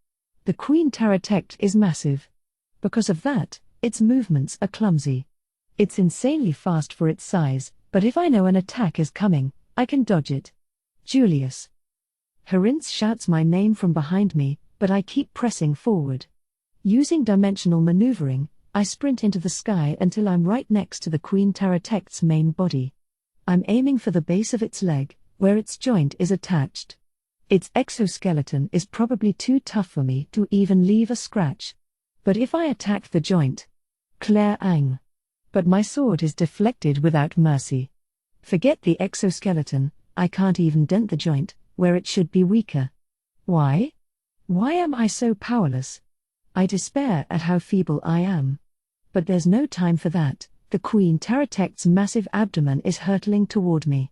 The Queen Taratect is massive. Because of that, its movements are clumsy. It's insanely fast for its size, but if I know an attack is coming, I can dodge it. Julius. Hirinz shouts my name from behind me, but I keep pressing forward. Using dimensional maneuvering, I sprint into the sky until I'm right next to the Queen Taratect's main body. I'm aiming for the base of its leg, where its joint is attached. Its exoskeleton is probably too tough for me to even leave a scratch. But if I attack the joint, Claire Ang. But my sword is deflected without mercy. Forget the exoskeleton, I can't even dent the joint, where it should be weaker. Why? Why am I so powerless? I despair at how feeble I am. But there's no time for that. The Queen Taratect's massive abdomen is hurtling toward me.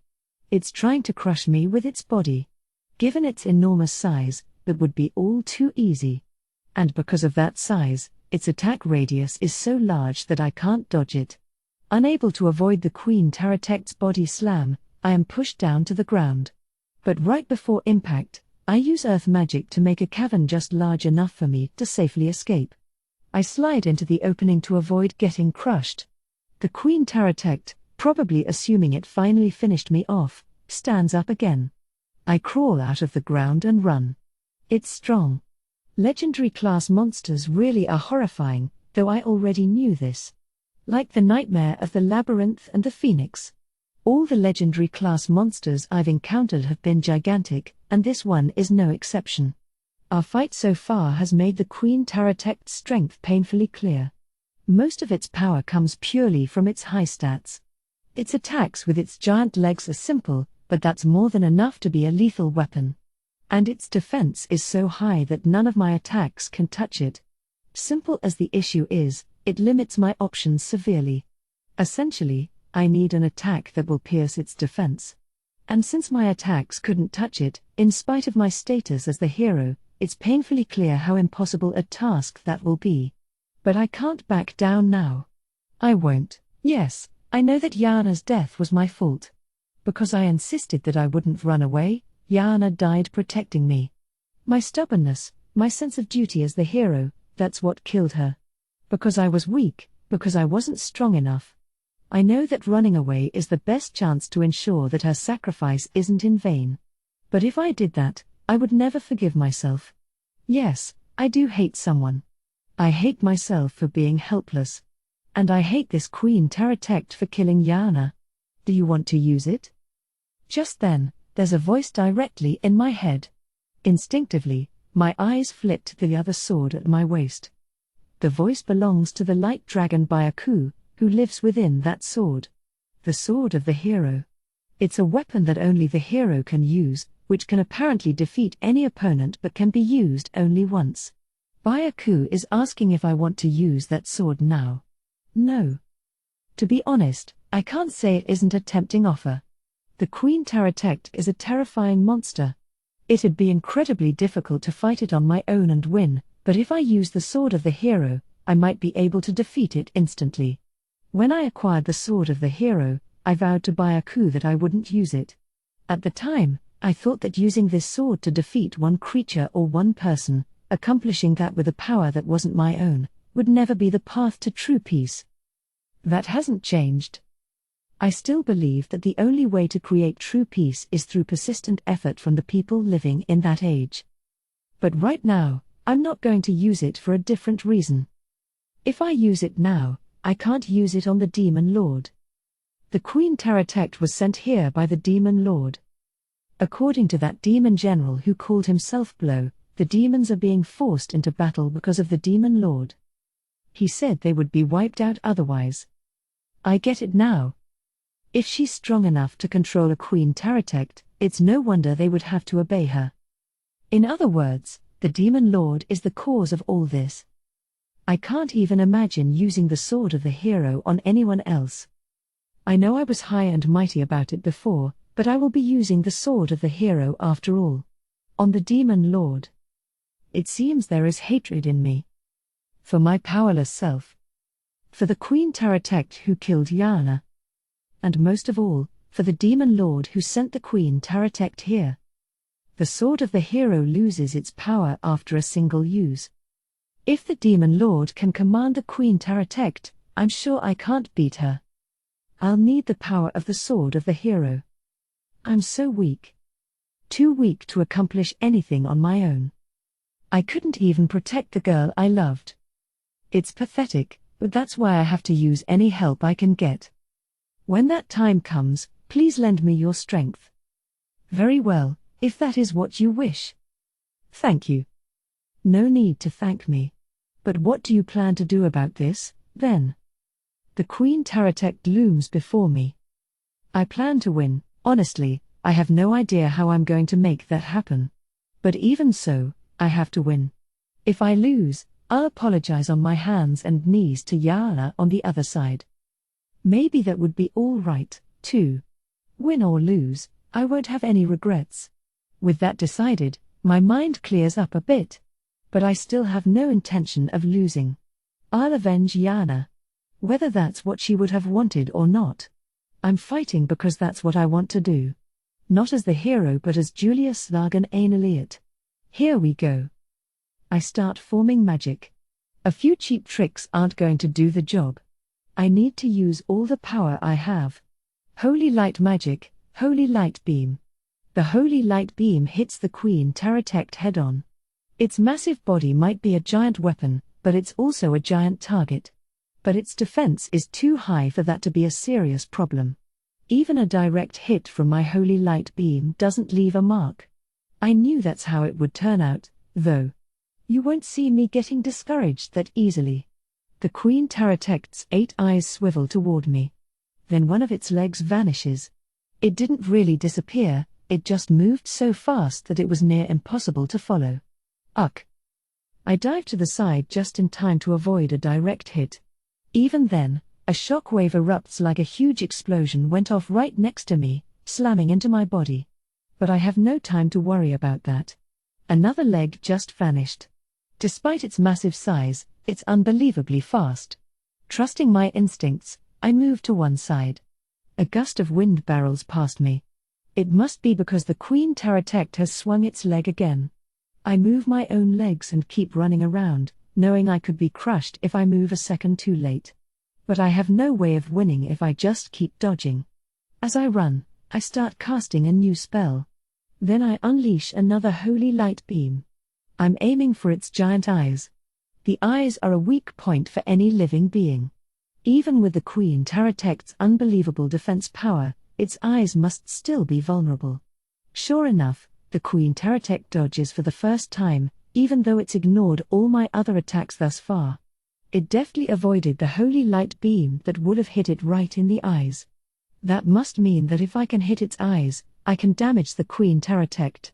It's trying to crush me with its body. Given its enormous size, that would be all too easy. And because of that size, its attack radius is so large that I can't dodge it. Unable to avoid the Queen Taratect's body slam, I am pushed down to the ground. But right before impact, I use earth magic to make a cavern just large enough for me to safely escape. I slide into the opening to avoid getting crushed. The Queen Taratect, probably assuming it finally finished me off, stands up again. I crawl out of the ground and run. It's strong. Legendary class monsters really are horrifying, though I already knew this. Like the nightmare of the labyrinth and the phoenix. All the legendary class monsters I've encountered have been gigantic, and this one is no exception. Our fight so far has made the Queen Taratect's strength painfully clear. Most of its power comes purely from its high stats. Its attacks with its giant legs are simple, but that's more than enough to be a lethal weapon. And its defense is so high that none of my attacks can touch it. Simple as the issue is, it limits my options severely. Essentially, I need an attack that will pierce its defense. And since my attacks couldn't touch it, in spite of my status as the hero, it's painfully clear how impossible a task that will be. But I can't back down now. I won't. Yes, I know that Yana's death was my fault. Because I insisted that I wouldn't run away, Yana died protecting me. My stubbornness, my sense of duty as the hero, that's what killed her. Because I was weak, because I wasn't strong enough. I know that running away is the best chance to ensure that her sacrifice isn't in vain. But if I did that, I would never forgive myself. Yes, I do hate someone. I hate myself for being helpless. And I hate this Queen Taratect for killing Yana. Do you want to use it? Just then, there's a voice directly in my head. Instinctively, my eyes flit to the other sword at my waist. The voice belongs to the light dragon Byaku, who lives within that sword. The sword of the hero. It's a weapon that only the hero can use, which can apparently defeat any opponent but can be used only once. Byaku is asking if I want to use that sword now. No. To be honest, I can't say it isn't a tempting offer. The Queen Taratect is a terrifying monster. It'd be incredibly difficult to fight it on my own and win, but if I use the sword of the hero, I might be able to defeat it instantly. When I acquired the sword of the hero, I vowed to Byaku that I wouldn't use it. At the time, I thought that using this sword to defeat one creature or one person, accomplishing that with a power that wasn't my own, would never be the path to true peace. That hasn't changed. I still believe that the only way to create true peace is through persistent effort from the people living in that age. But right now, I'm not going to use it for a different reason. If I use it now, I can't use it on the Demon Lord. The Queen Taratect was sent here by the Demon Lord. According to that demon general who called himself Blow, the demons are being forced into battle because of the Demon Lord. He said they would be wiped out otherwise. I get it now. If she's strong enough to control a Queen Taratect, it's no wonder they would have to obey her. In other words, the Demon Lord is the cause of all this. I can't even imagine using the sword of the hero on anyone else. I know I was high and mighty about it before, but I will be using the sword of the hero after all. On the Demon Lord. It seems there is hatred in me. For my powerless self. For the Queen Taratect who killed Yana. And most of all, for the Demon Lord who sent the Queen Taratect here. The sword of the hero loses its power after a single use. If the Demon Lord can command the Queen Taratect, I'm sure I can't beat her. I'll need the power of the sword of the hero. I'm so weak. Too weak to accomplish anything on my own. I couldn't even protect the girl I loved. It's pathetic, But that's why I have to use any help I can get. When that time comes, please lend me your strength. Very well, if that is what you wish. Thank you. No need to thank me. But what do you plan to do about this, then? The Queen Taratect looms before me. I plan to win. Honestly, I have no idea how I'm going to make that happen. But even so, I have to win. If I lose, I'll apologize on my hands and knees to Yana on the other side. Maybe that would be all right, too. Win or lose, I won't have any regrets. With that decided, my mind clears up a bit. But I still have no intention of losing. I'll avenge Yana. Whether that's what she would have wanted or not. I'm fighting because that's what I want to do. Not as the hero but as Julius Slagan Elliot. Here we go. I start forming magic. A few cheap tricks aren't going to do the job. I need to use all the power I have. Holy Light Magic, Holy Light Beam. The Holy Light Beam hits the Queen Taratect head-on. Its massive body might be a giant weapon, but it's also a giant target. But its defense is too high for that to be a serious problem. Even a direct hit from my Holy Light Beam doesn't leave a mark. I knew that's how it would turn out, though. You won't see me getting discouraged that easily. The Queen Taratect's 8 eyes swivel toward me. Then one of its legs vanishes. It didn't really disappear, it just moved so fast that it was near impossible to follow. Ugh. I dive to the side just in time to avoid a direct hit. Even then, a shockwave erupts like a huge explosion went off right next to me, slamming into my body. But I have no time to worry about that. Another leg just vanished. Despite its massive size, it's unbelievably fast. Trusting my instincts, I move to one side. A gust of wind barrels past me. It must be because the Queen Taratect has swung its leg again. I move my own legs and keep running around, knowing I could be crushed if I move a second too late. But I have no way of winning if I just keep dodging. As I run, I start casting a new spell. Then I unleash another Holy Light Beam. I'm aiming for its giant eyes. The eyes are a weak point for any living being. Even with the Queen Taratect's unbelievable defense power, its eyes must still be vulnerable. Sure enough, the Queen Taratect dodges for the first time, even though it's ignored all my other attacks thus far. It deftly avoided the Holy Light Beam that would have hit it right in the eyes. That must mean that if I can hit its eyes, I can damage the Queen Taratect.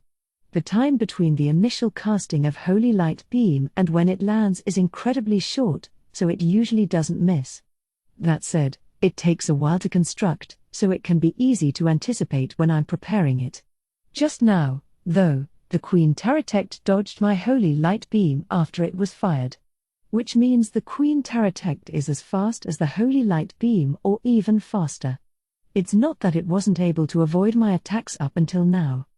The time between the initial casting of Holy Light Beam and when it lands is incredibly short, so it usually doesn't miss. That said, it takes a while to construct, so it can be easy to anticipate when I'm preparing it. Just now, though, the Queen Taratect dodged my Holy Light Beam after it was fired. Which means the Queen Taratect is as fast as the Holy Light Beam or even faster. It's not that it wasn't able to avoid my attacks up until now.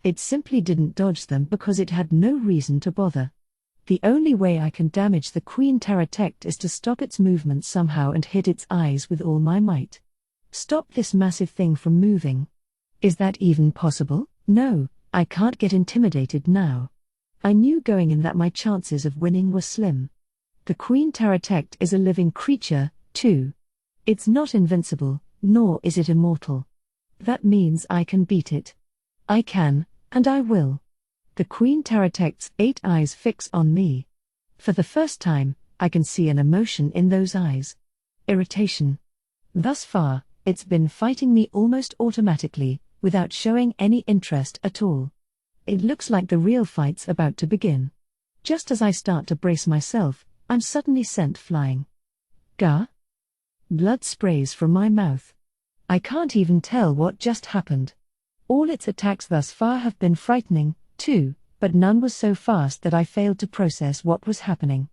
It simply didn't dodge them because it had no reason to bother. The only way I can damage the Queen Taratect is to stop its movement somehow and hit its eyes with all my might. Stop this massive thing from moving. Is that even possible? No, I can't get intimidated now. I knew going in that my chances of winning were slim. The Queen Taratect is a living creature, too. It's not invincible, nor is it immortal. That means I can beat it. I can, and I will. The Queen Taratect's 8 eyes fix on me. For the first time, I can see an emotion in those eyes. Irritation. Thus far, it's been fighting me almost automatically, without showing any interest at all. It looks like the real fight's about to begin. Just as I start to brace myself, I'm suddenly sent flying. Gah! Blood sprays from my mouth. I can't even tell what just happened. All its attacks thus far have been frightening, too, but none was so fast that I failed to process what was happening.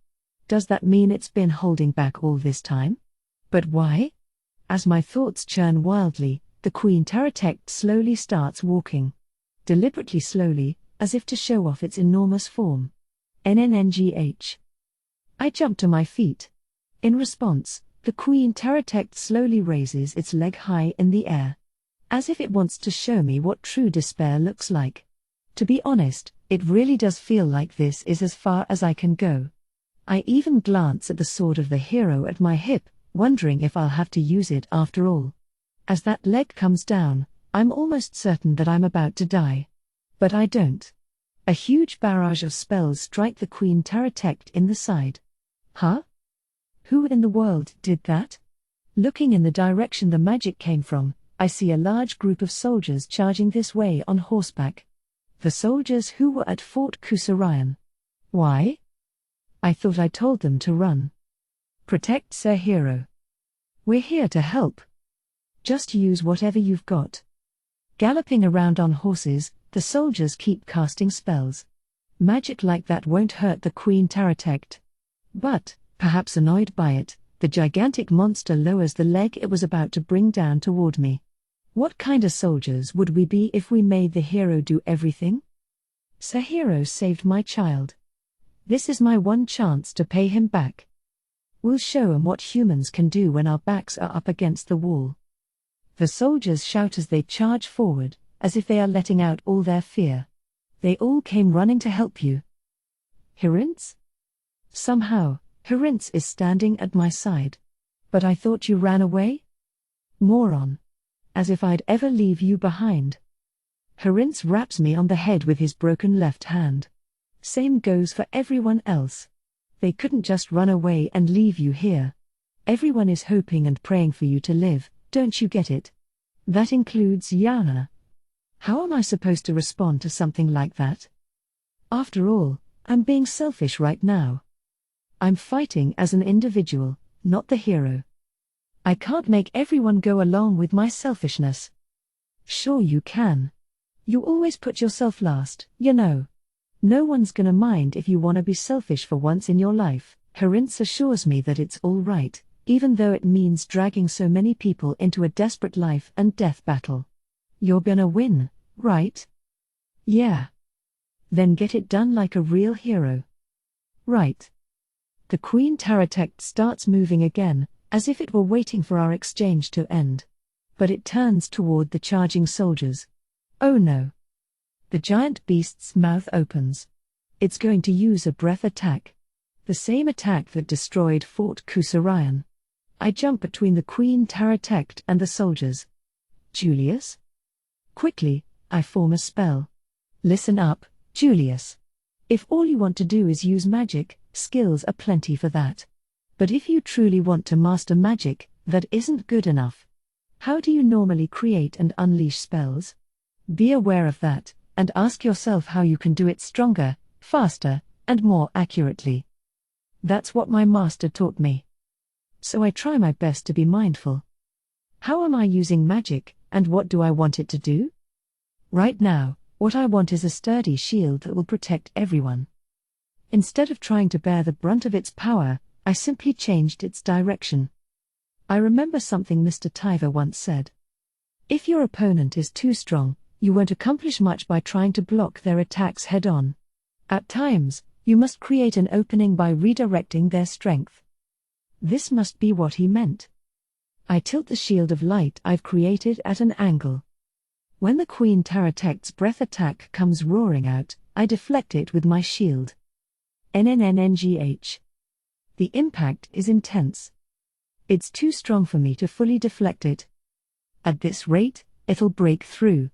Does that mean it's been holding back all this time? But why? As my thoughts churn wildly, the Queen Taratect slowly starts walking. Deliberately slowly, as if to show off its enormous form. NNNGH. I jump to my feet. In response, the Queen Taratect slowly raises its leg high in the air. As if it wants to show me what true despair looks like. To be honest, it really does feel like this is as far as I can go. I even glance at the sword of the hero at my hip, wondering if I'll have to use it after all. As that leg comes down, I'm almost certain that I'm about to die. But I don't. A huge barrage of spells strike the Queen Taratect in the side. Huh? Who in the world did that? Looking in the direction the magic came from, I see a large group of soldiers charging this way on horseback. The soldiers who were at Fort Kusarayan. Why? I thought I told them to run. Protect Sir Hero. We're here to help. Just use whatever you've got. Galloping around on horses, the soldiers keep casting spells. Magic like that won't hurt the Queen Taratect. But, perhaps annoyed by it, the gigantic monster lowers the leg it was about to bring down toward me. What kind of soldiers would we be if we made the hero do everything? Sir Hero saved my child. This is my one chance to pay him back. We'll show him what humans can do when our backs are up against the wall. The soldiers shout as they charge forward, as if they are letting out all their fear. They all came running to help you. Hirinz? Somehow, Hirinz is standing at my side. But I thought you ran away? Moron. As if I'd ever leave you behind. Hirinz raps me on the head with his broken left hand. Same goes for everyone else. They couldn't just run away and leave you here. Everyone is hoping and praying for you to live, don't you get it? That includes Yana. How am I supposed to respond to something like that? After all, I'm being selfish right now. I'm fighting as an individual, not the hero. I can't make everyone go along with my selfishness. Sure you can. You always put yourself last, you know. No one's gonna mind if you wanna be selfish for once in your life. Hirinz assures me that it's all right, even though it means dragging so many people into a desperate life and death battle. You're gonna win, right? Yeah. Then get it done like a real hero. Right. The Queen Taratect starts moving again, as if it were waiting for our exchange to end. But it turns toward the charging soldiers. Oh no. The giant beast's mouth opens. It's going to use a breath attack. The same attack that destroyed Fort Kusarayan. I jump between the Queen Taratect and the soldiers. Julius? Quickly, I form a spell. Listen up, Julius. If all you want to do is use magic, skills are plenty for that. But if you truly want to master magic, that isn't good enough. How do you normally create and unleash spells? Be aware of that, and ask yourself how you can do it stronger, faster, and more accurately. That's what my master taught me. So I try my best to be mindful. How am I using magic, and what do I want it to do? Right now, what I want is a sturdy shield that will protect everyone. Instead of trying to bear the brunt of its power, I simply changed its direction. I remember something Mr. Tyver once said. If your opponent is too strong, you won't accomplish much by trying to block their attacks head-on. At times, you must create an opening by redirecting their strength. This must be what he meant. I tilt the shield of light I've created at an angle. When the Queen Taratect's breath attack comes roaring out, I deflect it with my shield. NNNNGH. The impact is intense. It's too strong for me to fully deflect it. At this rate, it'll break through.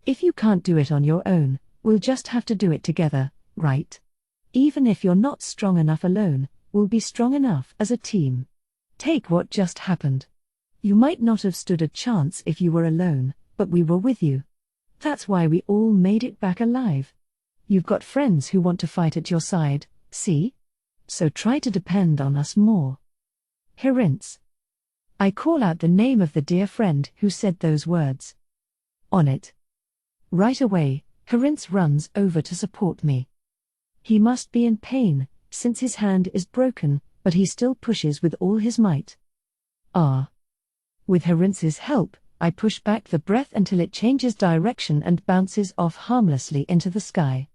If you can't do it on your own, we'll just have to do it together, right? Even if you're not strong enough alone, we'll be strong enough as a team. Take what just happened. You might not have stood a chance if you were alone, but we were with you. That's why we all made it back alive. You've got friends who want to fight at your side, see? So try to depend on us more. Hirinz. I call out the name of the dear friend who said those words. On it. Right away, Hirinz runs over to support me. He must be in pain, since his hand is broken, but he still pushes with all his might. With Hirinz's help, I push back the breath until it changes direction and bounces off harmlessly into the sky.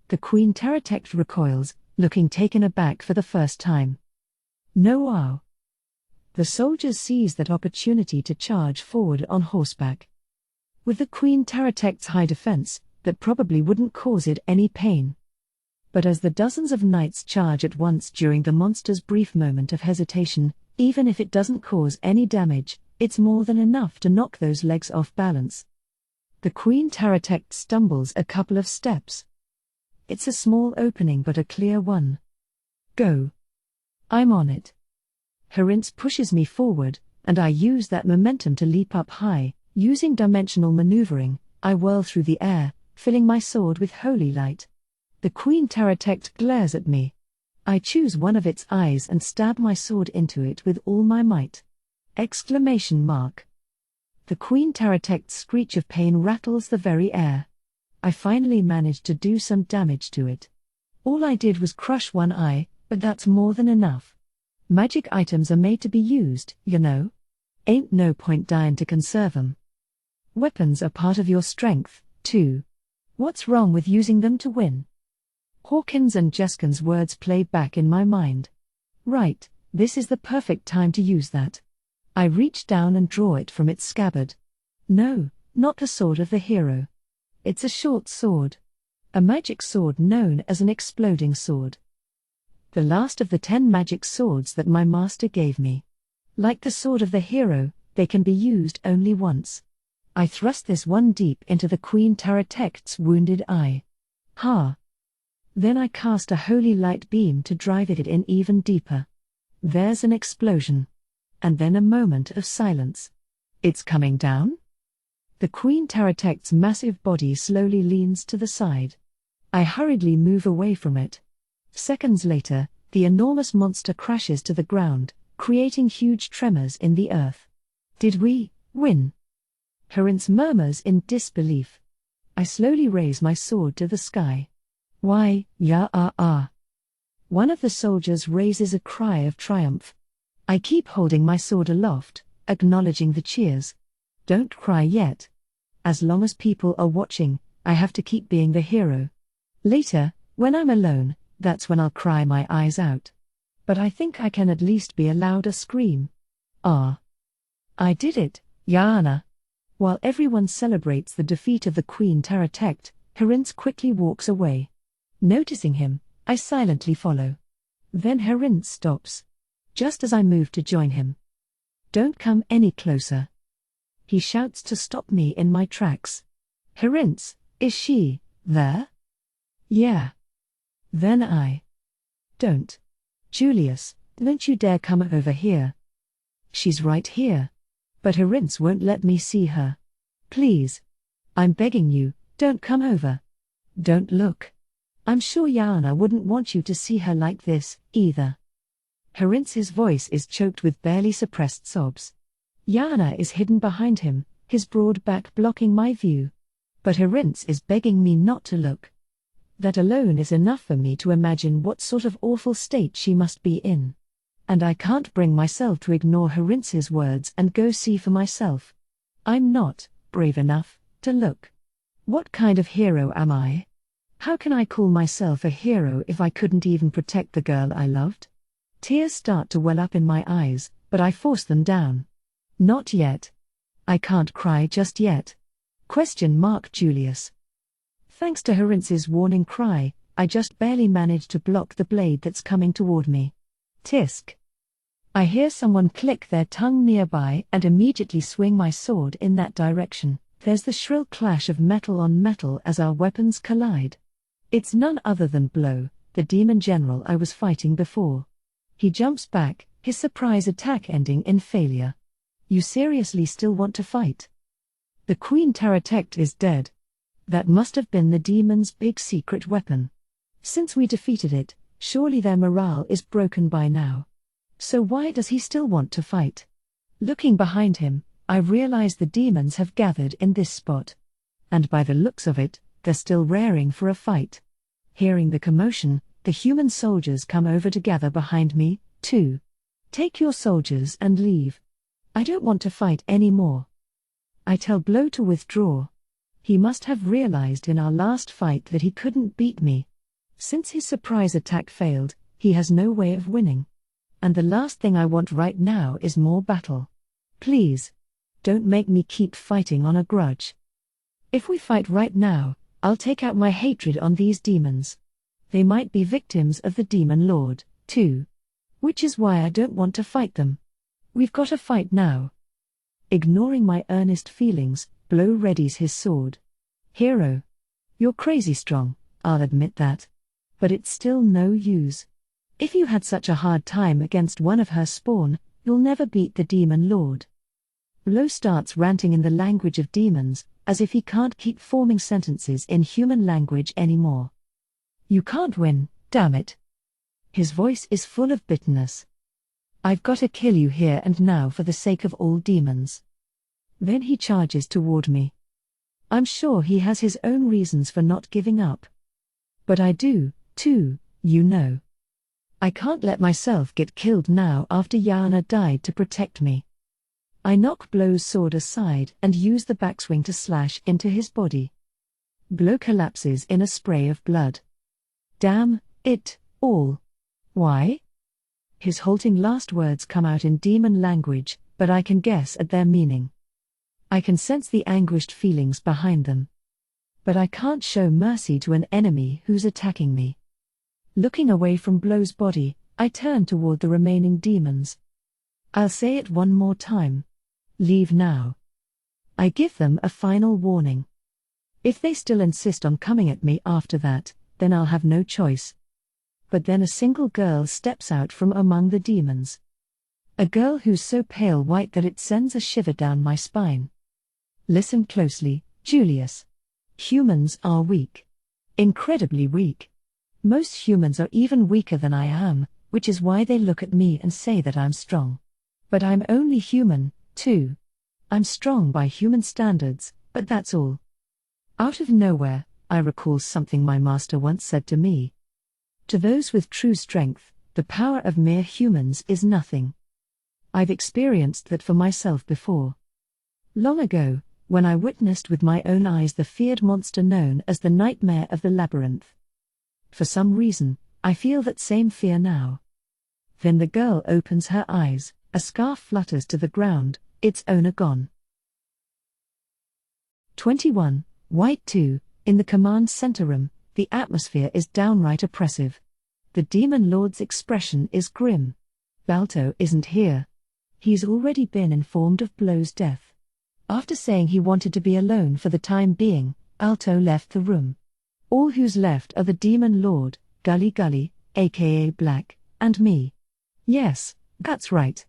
The Queen Taratect recoils, looking taken aback for the first time. No wow. The soldiers seize that opportunity to charge forward on horseback. With the Queen Taratect's high defense, that probably wouldn't cause it any pain. But as the dozens of knights charge at once during the monster's brief moment of hesitation, even if it doesn't cause any damage, it's more than enough to knock those legs off balance. The Queen Taratect stumbles a couple of steps. It's a small opening but a clear one. Go. I'm on it. Herinz pushes me forward, and I use that momentum to leap up high. Using dimensional maneuvering, I whirl through the air, filling my sword with holy light. The Queen Taratect glares at me. I choose one of its eyes and stab my sword into it with all my might. Exclamation mark. The Queen Taratect's screech of pain rattles the very air. I finally managed to do some damage to it. All I did was crush one eye, but that's more than enough. Magic items are made to be used, you know. Ain't no point dying to conserve 'em. Weapons are part of your strength, too. What's wrong with using them to win? Hawkins and Jeskin's words play back in my mind. Right, this is the perfect time to use that. I reach down and draw it from its scabbard. No, not the sword of the hero. It's a short sword. A magic sword known as an exploding sword. The last of the 10 magic swords that my master gave me. Like the sword of the hero, they can be used only once. I thrust this one deep into the Queen Taratect's wounded eye. Ha! Then I cast a holy light beam to drive it in even deeper. There's an explosion. And then a moment of silence. It's coming down? The Queen Taratect's massive body slowly leans to the side. I hurriedly move away from it. Seconds later, the enormous monster crashes to the ground, creating huge tremors in the earth. Did we win? Herinz murmurs in disbelief. I slowly raise my sword to the sky. Why, yeah. One of the soldiers raises a cry of triumph. I keep holding my sword aloft, acknowledging the cheers. Don't cry yet. As long as people are watching, I have to keep being the hero. Later, when I'm alone, that's when I'll cry my eyes out. But I think I can at least be allowed a scream. Ah. I did it, Yana. While everyone celebrates the defeat of the Queen Taratect, Herinz quickly walks away. Noticing him, I silently follow. Then Herinz stops. Just as I move to join him. Don't come any closer. He shouts to stop me in my tracks. Herinz, is she there? Yeah. Then I. Don't. Julius, don't you dare come over here. She's right here. But Herinz won't let me see her. Please. I'm begging you, don't come over. Don't look. I'm sure Yana wouldn't want you to see her like this, either. Herinz's voice is choked with barely suppressed sobs. Yana is hidden behind him, his broad back blocking my view. But Herinz is begging me not to look. That alone is enough for me to imagine what sort of awful state she must be in. And I can't bring myself to ignore Herinz's words and go see for myself. I'm not brave enough to look. What kind of hero am I? How can I call myself a hero if I couldn't even protect the girl I loved? Tears start to well up in my eyes, but I force them down. Not yet. I can't cry just yet. Julius. Thanks to Herinz's warning cry, I just barely manage to block the blade that's coming toward me. Tisk. I hear someone click their tongue nearby and immediately swing my sword in that direction. There's the shrill clash of metal on metal as our weapons collide. It's none other than Blow, the demon general I was fighting before. He jumps back, his surprise attack ending in failure. You seriously still want to fight? The Queen Taratect is dead. That must have been the demon's big secret weapon. Since we defeated it, surely their morale is broken by now. So why does he still want to fight? Looking behind him, I realize the demons have gathered in this spot. And by the looks of it, they're still raring for a fight. Hearing the commotion, the human soldiers come over to gather behind me, too. Take your soldiers and leave. I don't want to fight anymore. I tell Blow to withdraw. He must have realized in our last fight that he couldn't beat me. Since his surprise attack failed, he has no way of winning. And the last thing I want right now is more battle. Please. Don't make me keep fighting on a grudge. If we fight right now, I'll take out my hatred on these demons. They might be victims of the Demon Lord, too. Which is why I don't want to fight them. We've got to fight now. Ignoring my earnest feelings, Blow readies his sword. Hero. You're crazy strong, I'll admit that. But it's still no use. If you had such a hard time against one of her spawn, you'll never beat the Demon Lord. Blow starts ranting in the language of demons, as if he can't keep forming sentences in human language anymore. You can't win, damn it. His voice is full of bitterness. I've got to kill you here and now for the sake of all demons. Then he charges toward me. I'm sure he has his own reasons for not giving up. But I do, too, you know. I can't let myself get killed now after Yana died to protect me. I knock Blow's sword aside and use the backswing to slash into his body. Blow collapses in a spray of blood. Damn it all. Why? His halting last words come out in demon language, but I can guess at their meaning. I can sense the anguished feelings behind them. But I can't show mercy to an enemy who's attacking me. Looking away from Blow's body, I turn toward the remaining demons. I'll say it one more time. Leave now. I give them a final warning. If they still insist on coming at me after that, then I'll have no choice. But then a single girl steps out from among the demons. A girl who's so pale white that it sends a shiver down my spine. Listen closely, Julius. Humans are weak. Incredibly weak. Most humans are even weaker than I am, which is why they look at me and say that I'm strong. But I'm only human, too. I'm strong by human standards, but that's all. Out of nowhere, I recall something my master once said to me. To those with true strength, the power of mere humans is nothing. I've experienced that for myself before. Long ago, when I witnessed with my own eyes the feared monster known as the Nightmare of the Labyrinth. For some reason, I feel that same fear now. Then the girl opens her eyes, a scarf flutters to the ground, its owner gone. 21. White 2, in the command center room, the atmosphere is downright oppressive. The Demon Lord's expression is grim. Balto isn't here. He's already been informed of Blow's death. After saying he wanted to be alone for the time being, Balto left the room. All who's left are the Demon Lord, Gully Gully, aka Black, and me. Yes, that's right.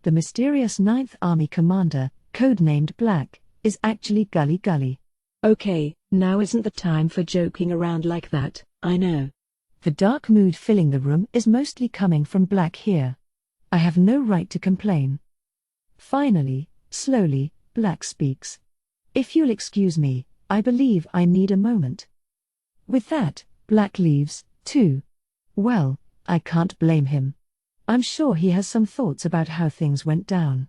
The mysterious Ninth Army commander, codenamed Black, is actually Gully Gully. Okay, now isn't the time for joking around like that, I know. The dark mood filling the room is mostly coming from Black here. I have no right to complain. Finally, slowly, Black speaks. If you'll excuse me, I believe I need a moment. With that, Black leaves, too. Well, I can't blame him. I'm sure he has some thoughts about how things went down.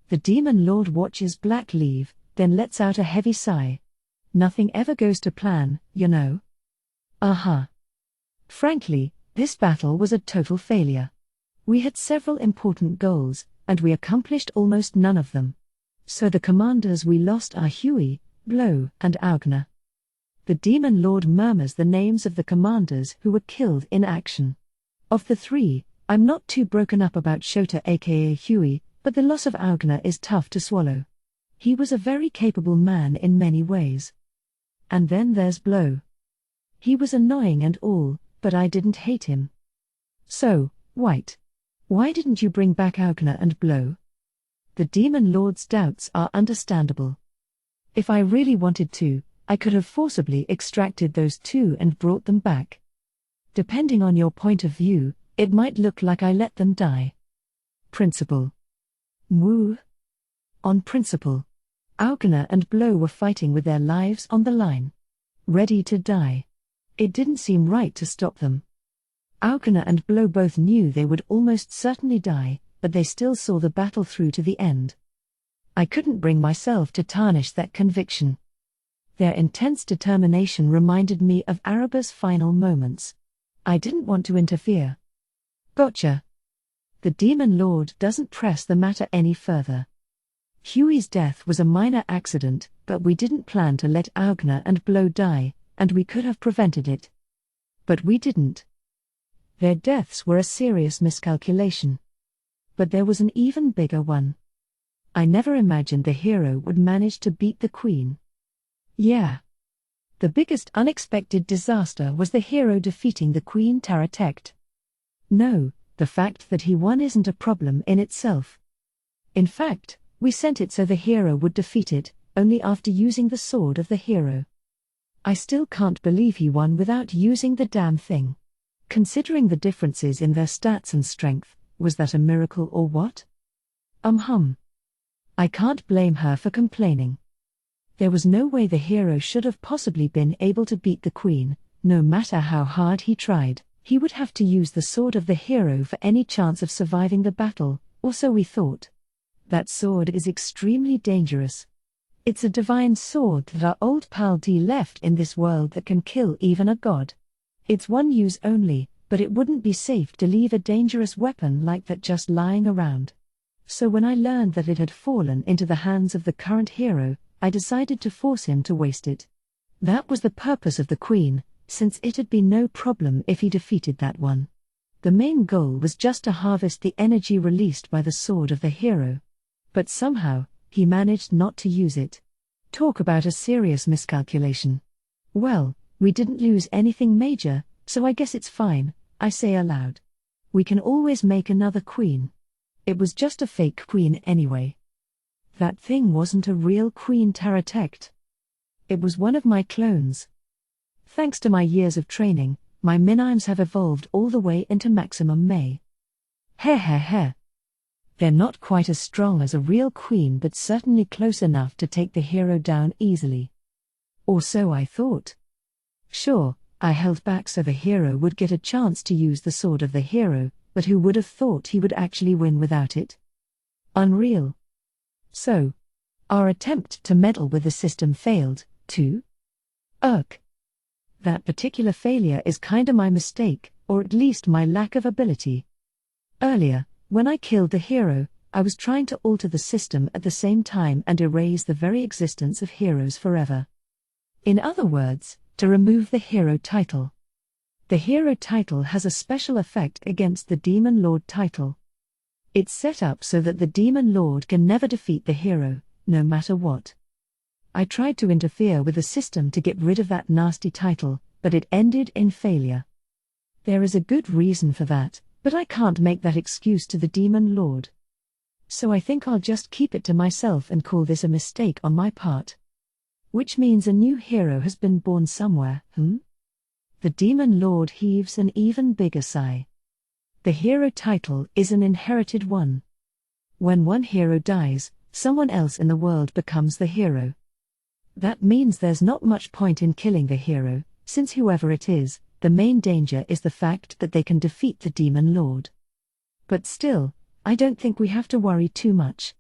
The Demon Lord watches Black leave, then lets out a heavy sigh. Nothing ever goes to plan, you know. Frankly, this battle was a total failure. We had several important goals, and we accomplished almost none of them. So the commanders we lost are Huey, Blow, and Augna. The Demon Lord murmurs the names of the commanders who were killed in action. Of the three, I'm not too broken up about Shota aka Huey, but the loss of Augna is tough to swallow. He was a very capable man in many ways. And then there's Blow. He was annoying and all, but I didn't hate him. So, White. Why didn't you bring back Augna and Blow? The Demon Lord's doubts are understandable. If I really wanted to, I could have forcibly extracted those two and brought them back. Depending on your point of view, it might look like I let them die. Principle. Woo. On principle. Augna and Blow were fighting with their lives on the line. Ready to die. It didn't seem right to stop them. Augna and Blow both knew they would almost certainly die, but they still saw the battle through to the end. I couldn't bring myself to tarnish that conviction. Their intense determination reminded me of Araba's final moments. I didn't want to interfere. Gotcha. The Demon Lord doesn't press the matter any further. Huey's death was a minor accident, but we didn't plan to let Augna and Blow die, and we could have prevented it. But we didn't. Their deaths were a serious miscalculation. But there was an even bigger one. I never imagined the hero would manage to beat the queen. Yeah. The biggest unexpected disaster was the hero defeating the Queen Taratect. No, the fact that he won isn't a problem in itself. In fact, we sent it so the hero would defeat it, only after using the sword of the hero. I still can't believe he won without using the damn thing. Considering the differences in their stats and strength, was that a miracle or what? I can't blame her for complaining. There was no way the hero should have possibly been able to beat the queen. No matter how hard he tried, he would have to use the sword of the hero for any chance of surviving the battle, or so we thought. That sword is extremely dangerous. It's a divine sword that our old pal D left in this world that can kill even a god. It's one use only, but it wouldn't be safe to leave a dangerous weapon like that just lying around. So when I learned that it had fallen into the hands of the current hero, I decided to force him to waste it. That was the purpose of the queen, since it had been no problem if he defeated that one. The main goal was just to harvest the energy released by the sword of the hero. But somehow, he managed not to use it. Talk about a serious miscalculation. Well, we didn't lose anything major, so I guess it's fine, I say aloud. We can always make another queen. It was just a fake queen anyway. That thing wasn't a real Queen Taratect. It was one of my clones. Thanks to my years of training, my minimes have evolved all the way into maximum May. Heh. They're not quite as strong as a real queen, but certainly close enough to take the hero down easily. Or so I thought. Sure, I held back so the hero would get a chance to use the sword of the hero, but who would have thought he would actually win without it? Unreal. So, our attempt to meddle with the system failed, too? That particular failure is kinda my mistake, or at least my lack of ability. Earlier, when I killed the hero, I was trying to alter the system at the same time and erase the very existence of heroes forever. In other words, to remove the hero title. The hero title has a special effect against the Demon Lord title. It's set up so that the Demon Lord can never defeat the hero, no matter what. I tried to interfere with the system to get rid of that nasty title, but it ended in failure. There is a good reason for that, but I can't make that excuse to the Demon Lord. So I think I'll just keep it to myself and call this a mistake on my part. Which means a new hero has been born somewhere, The Demon Lord heaves an even bigger sigh. The hero title is an inherited one. When one hero dies, someone else in the world becomes the hero. That means there's not much point in killing the hero, since whoever it is, the main danger is the fact that they can defeat the Demon Lord. But still, I don't think we have to worry too much.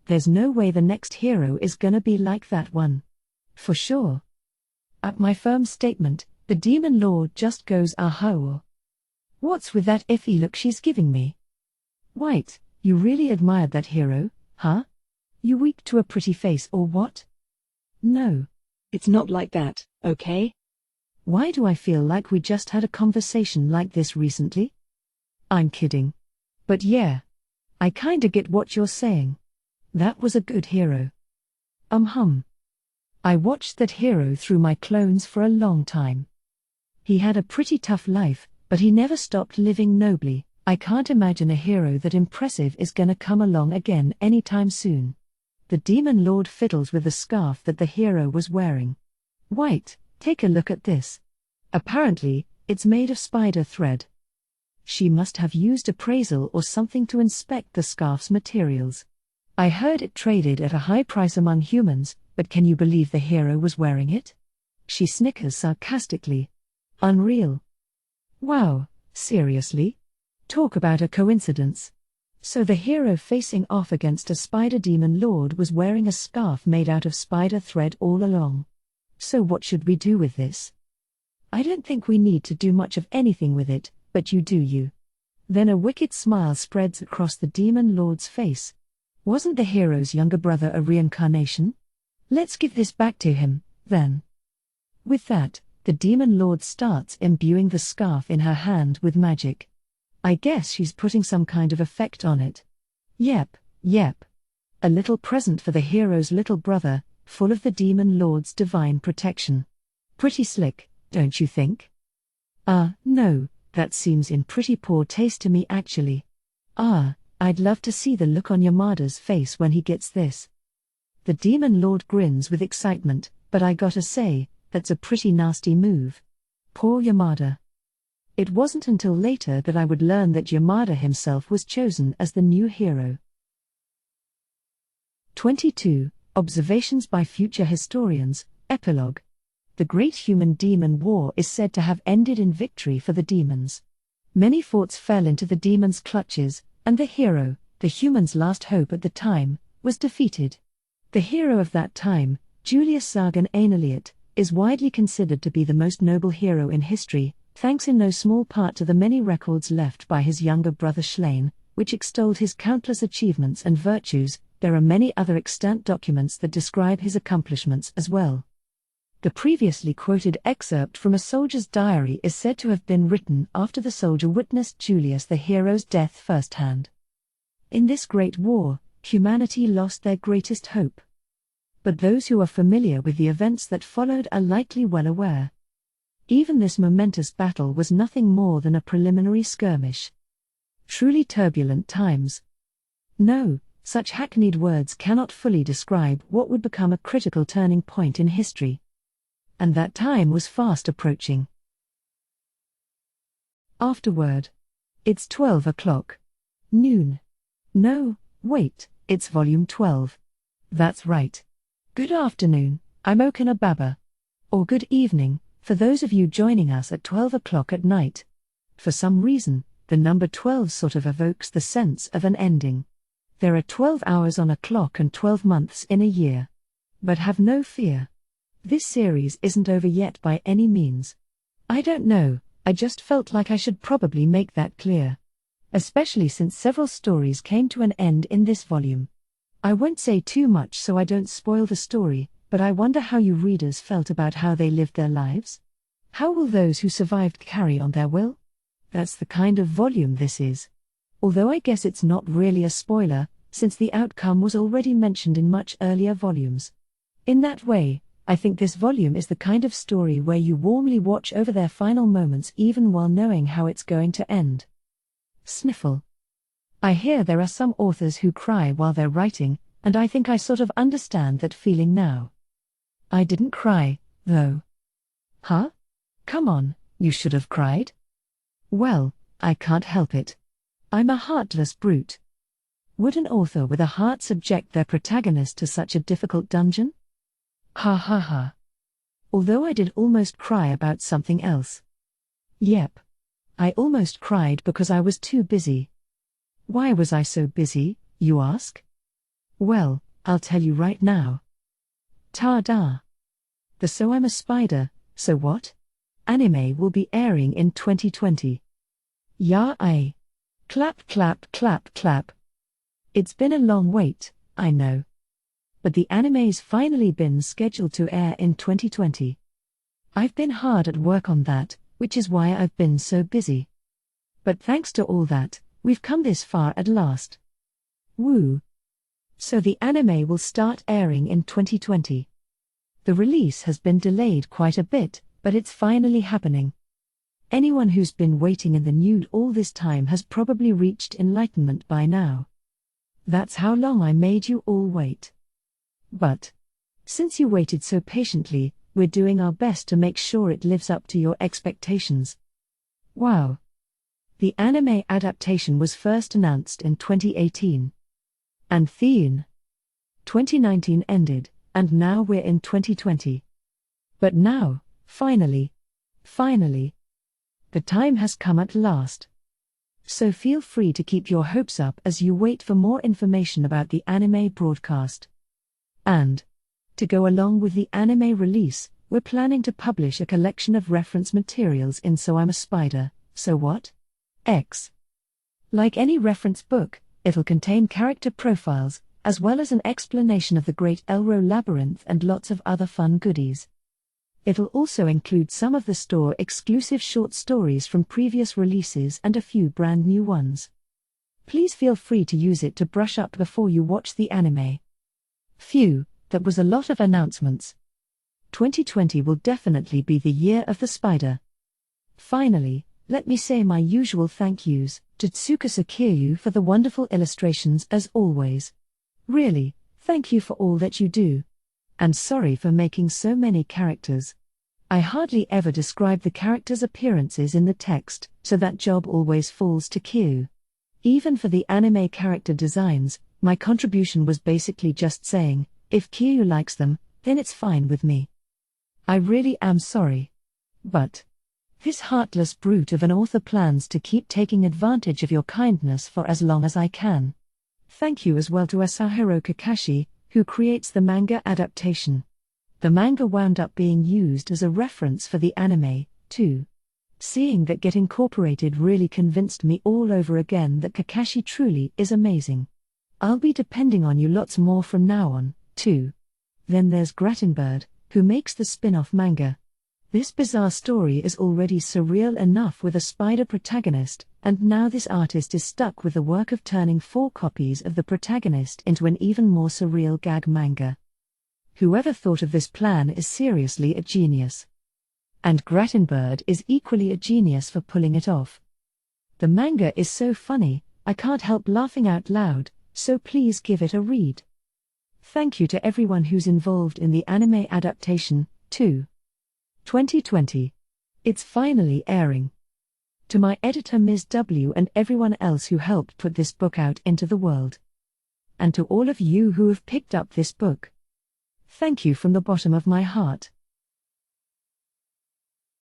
There's no way the next hero is gonna be like that one. For sure. At my firm statement, the Demon Lord just goes "Aha." What's with that iffy look she's giving me? White, you really admired that hero, huh? You weak to a pretty face or what? No. It's not like that, okay? Why do I feel like we just had a conversation like this recently? I'm kidding. But yeah. I kinda get what you're saying. That was a good hero. I watched that hero through my clones for a long time. He had a pretty tough life, but he never stopped living nobly. I can't imagine a hero that impressive is gonna come along again anytime soon. The Demon Lord fiddles with the scarf that the hero was wearing. White, take a look at this. Apparently, it's made of spider thread. She must have used appraisal or something to inspect the scarf's materials. I heard it traded at a high price among humans, but can you believe the hero was wearing it? She snickers sarcastically. Unreal. Wow, seriously? Talk about a coincidence. So the hero facing off against a spider demon lord was wearing a scarf made out of spider thread all along. So what should we do with this? I don't think we need to do much of anything with it, but you do you. Then a wicked smile spreads across the demon lord's face. Wasn't the hero's younger brother a reincarnation? Let's give this back to him, then. With that, The demon lord starts imbuing the scarf in her hand with magic. I guess she's putting some kind of effect on it. Yep. A little present for the hero's little brother, full of the demon lord's divine protection. Pretty slick, don't you think? No, that seems in pretty poor taste to me actually. I'd love to see the look on Yamada's face when he gets this. The demon lord grins with excitement, but I gotta say, that's a pretty nasty move. Poor Yamada. It wasn't until later that I would learn that Yamada himself was chosen as the new hero. 22. Observations by Future Historians, Epilogue. The Great Human-Demon War is said to have ended in victory for the demons. Many forts fell into the demons' clutches, and the hero, the humans' last hope at the time, was defeated. The hero of that time, Julius Sargon Ainoliot, is widely considered to be the most noble hero in history, thanks in no small part to the many records left by his younger brother Schlein, which extolled his countless achievements and virtues. There are many other extant documents that describe his accomplishments as well. The previously quoted excerpt from a soldier's diary is said to have been written after the soldier witnessed Julius the hero's death firsthand. In this great war, humanity lost their greatest hope. But those who are familiar with the events that followed are likely well aware. Even this momentous battle was nothing more than a preliminary skirmish. Truly turbulent times. No, such hackneyed words cannot fully describe what would become a critical turning point in history. And that time was fast approaching. Afterword. It's 12 o'clock. Noon. No, wait, it's volume 12. That's right. Good afternoon, I'm Okina Baba. Or good evening, for those of you joining us at 12 o'clock at night. For some reason, the number 12 sort of evokes the sense of an ending. There are 12 hours on a clock and 12 months in a year. But have no fear. This series isn't over yet by any means. I don't know, I just felt like I should probably make that clear. Especially since several stories came to an end in this volume. I won't say too much so I don't spoil the story, but I wonder how you readers felt about how they lived their lives? How will those who survived carry on their will? That's the kind of volume this is. Although I guess it's not really a spoiler, since the outcome was already mentioned in much earlier volumes. In that way, I think this volume is the kind of story where you warmly watch over their final moments even while knowing how it's going to end. Sniffle. I hear there are some authors who cry while they're writing, and I think I sort of understand that feeling now. I didn't cry, though. Huh? Come on, you should have cried. Well, I can't help it. I'm a heartless brute. Would an author with a heart subject their protagonist to such a difficult dungeon? Ha ha ha. Although I did almost cry about something else. Yep. I almost cried because I was too busy. Why was I so busy, you ask? Well, I'll tell you right now. Ta-da! The So I'm a Spider, So What? Anime will be airing in 2020. Yah-ay. Clap clap clap clap. It's been a long wait, I know. But the anime's finally been scheduled to air in 2020. I've been hard at work on that, which is why I've been so busy. But thanks to all that, we've come this far at last. Woo! So the anime will start airing in 2020. The release has been delayed quite a bit, but it's finally happening. Anyone who's been waiting in the nude all this time has probably reached enlightenment by now. That's how long I made you all wait. But since you waited so patiently, we're doing our best to make sure it lives up to your expectations. Wow! The anime adaptation was first announced in 2018. And then 2019 ended, and now we're in 2020. But now, finally, the time has come at last. So feel free to keep your hopes up as you wait for more information about the anime broadcast. And to go along with the anime release, we're planning to publish a collection of reference materials in So I'm a Spider, So What? X. Like any reference book, it'll contain character profiles, as well as an explanation of the Great Elro Labyrinth and lots of other fun goodies. It'll also include some of the store-exclusive short stories from previous releases and a few brand new ones. Please feel free to use it to brush up before you watch the anime. Phew, that was a lot of announcements. 2020 will definitely be the year of the spider. Finally, let me say my usual thank yous to Tsukasa Kiryu for the wonderful illustrations as always. Really, thank you for all that you do. And sorry for making so many characters. I hardly ever describe the characters' appearances in the text, so that job always falls to Kiryu. Even for the anime character designs, my contribution was basically just saying, if Kiryu likes them, then it's fine with me. I really am sorry. But this heartless brute of an author plans to keep taking advantage of your kindness for as long as I can. Thank you as well to Asahiro Kakashi, who creates the manga adaptation. The manga wound up being used as a reference for the anime, too. Seeing that get incorporated really convinced me all over again that Kakashi truly is amazing. I'll be depending on you lots more from now on, too. Then there's Grattenbird, who makes the spin-off manga. This bizarre story is already surreal enough with a spider protagonist, and now this artist is stuck with the work of turning 4 copies of the protagonist into an even more surreal gag manga. Whoever thought of this plan is seriously a genius. And Grattenbird is equally a genius for pulling it off. The manga is so funny, I can't help laughing out loud, so please give it a read. Thank you to everyone who's involved in the anime adaptation, too. 2020. It's finally airing. To my editor Ms. W and everyone else who helped put this book out into the world. And to all of you who have picked up this book. Thank you from the bottom of my heart.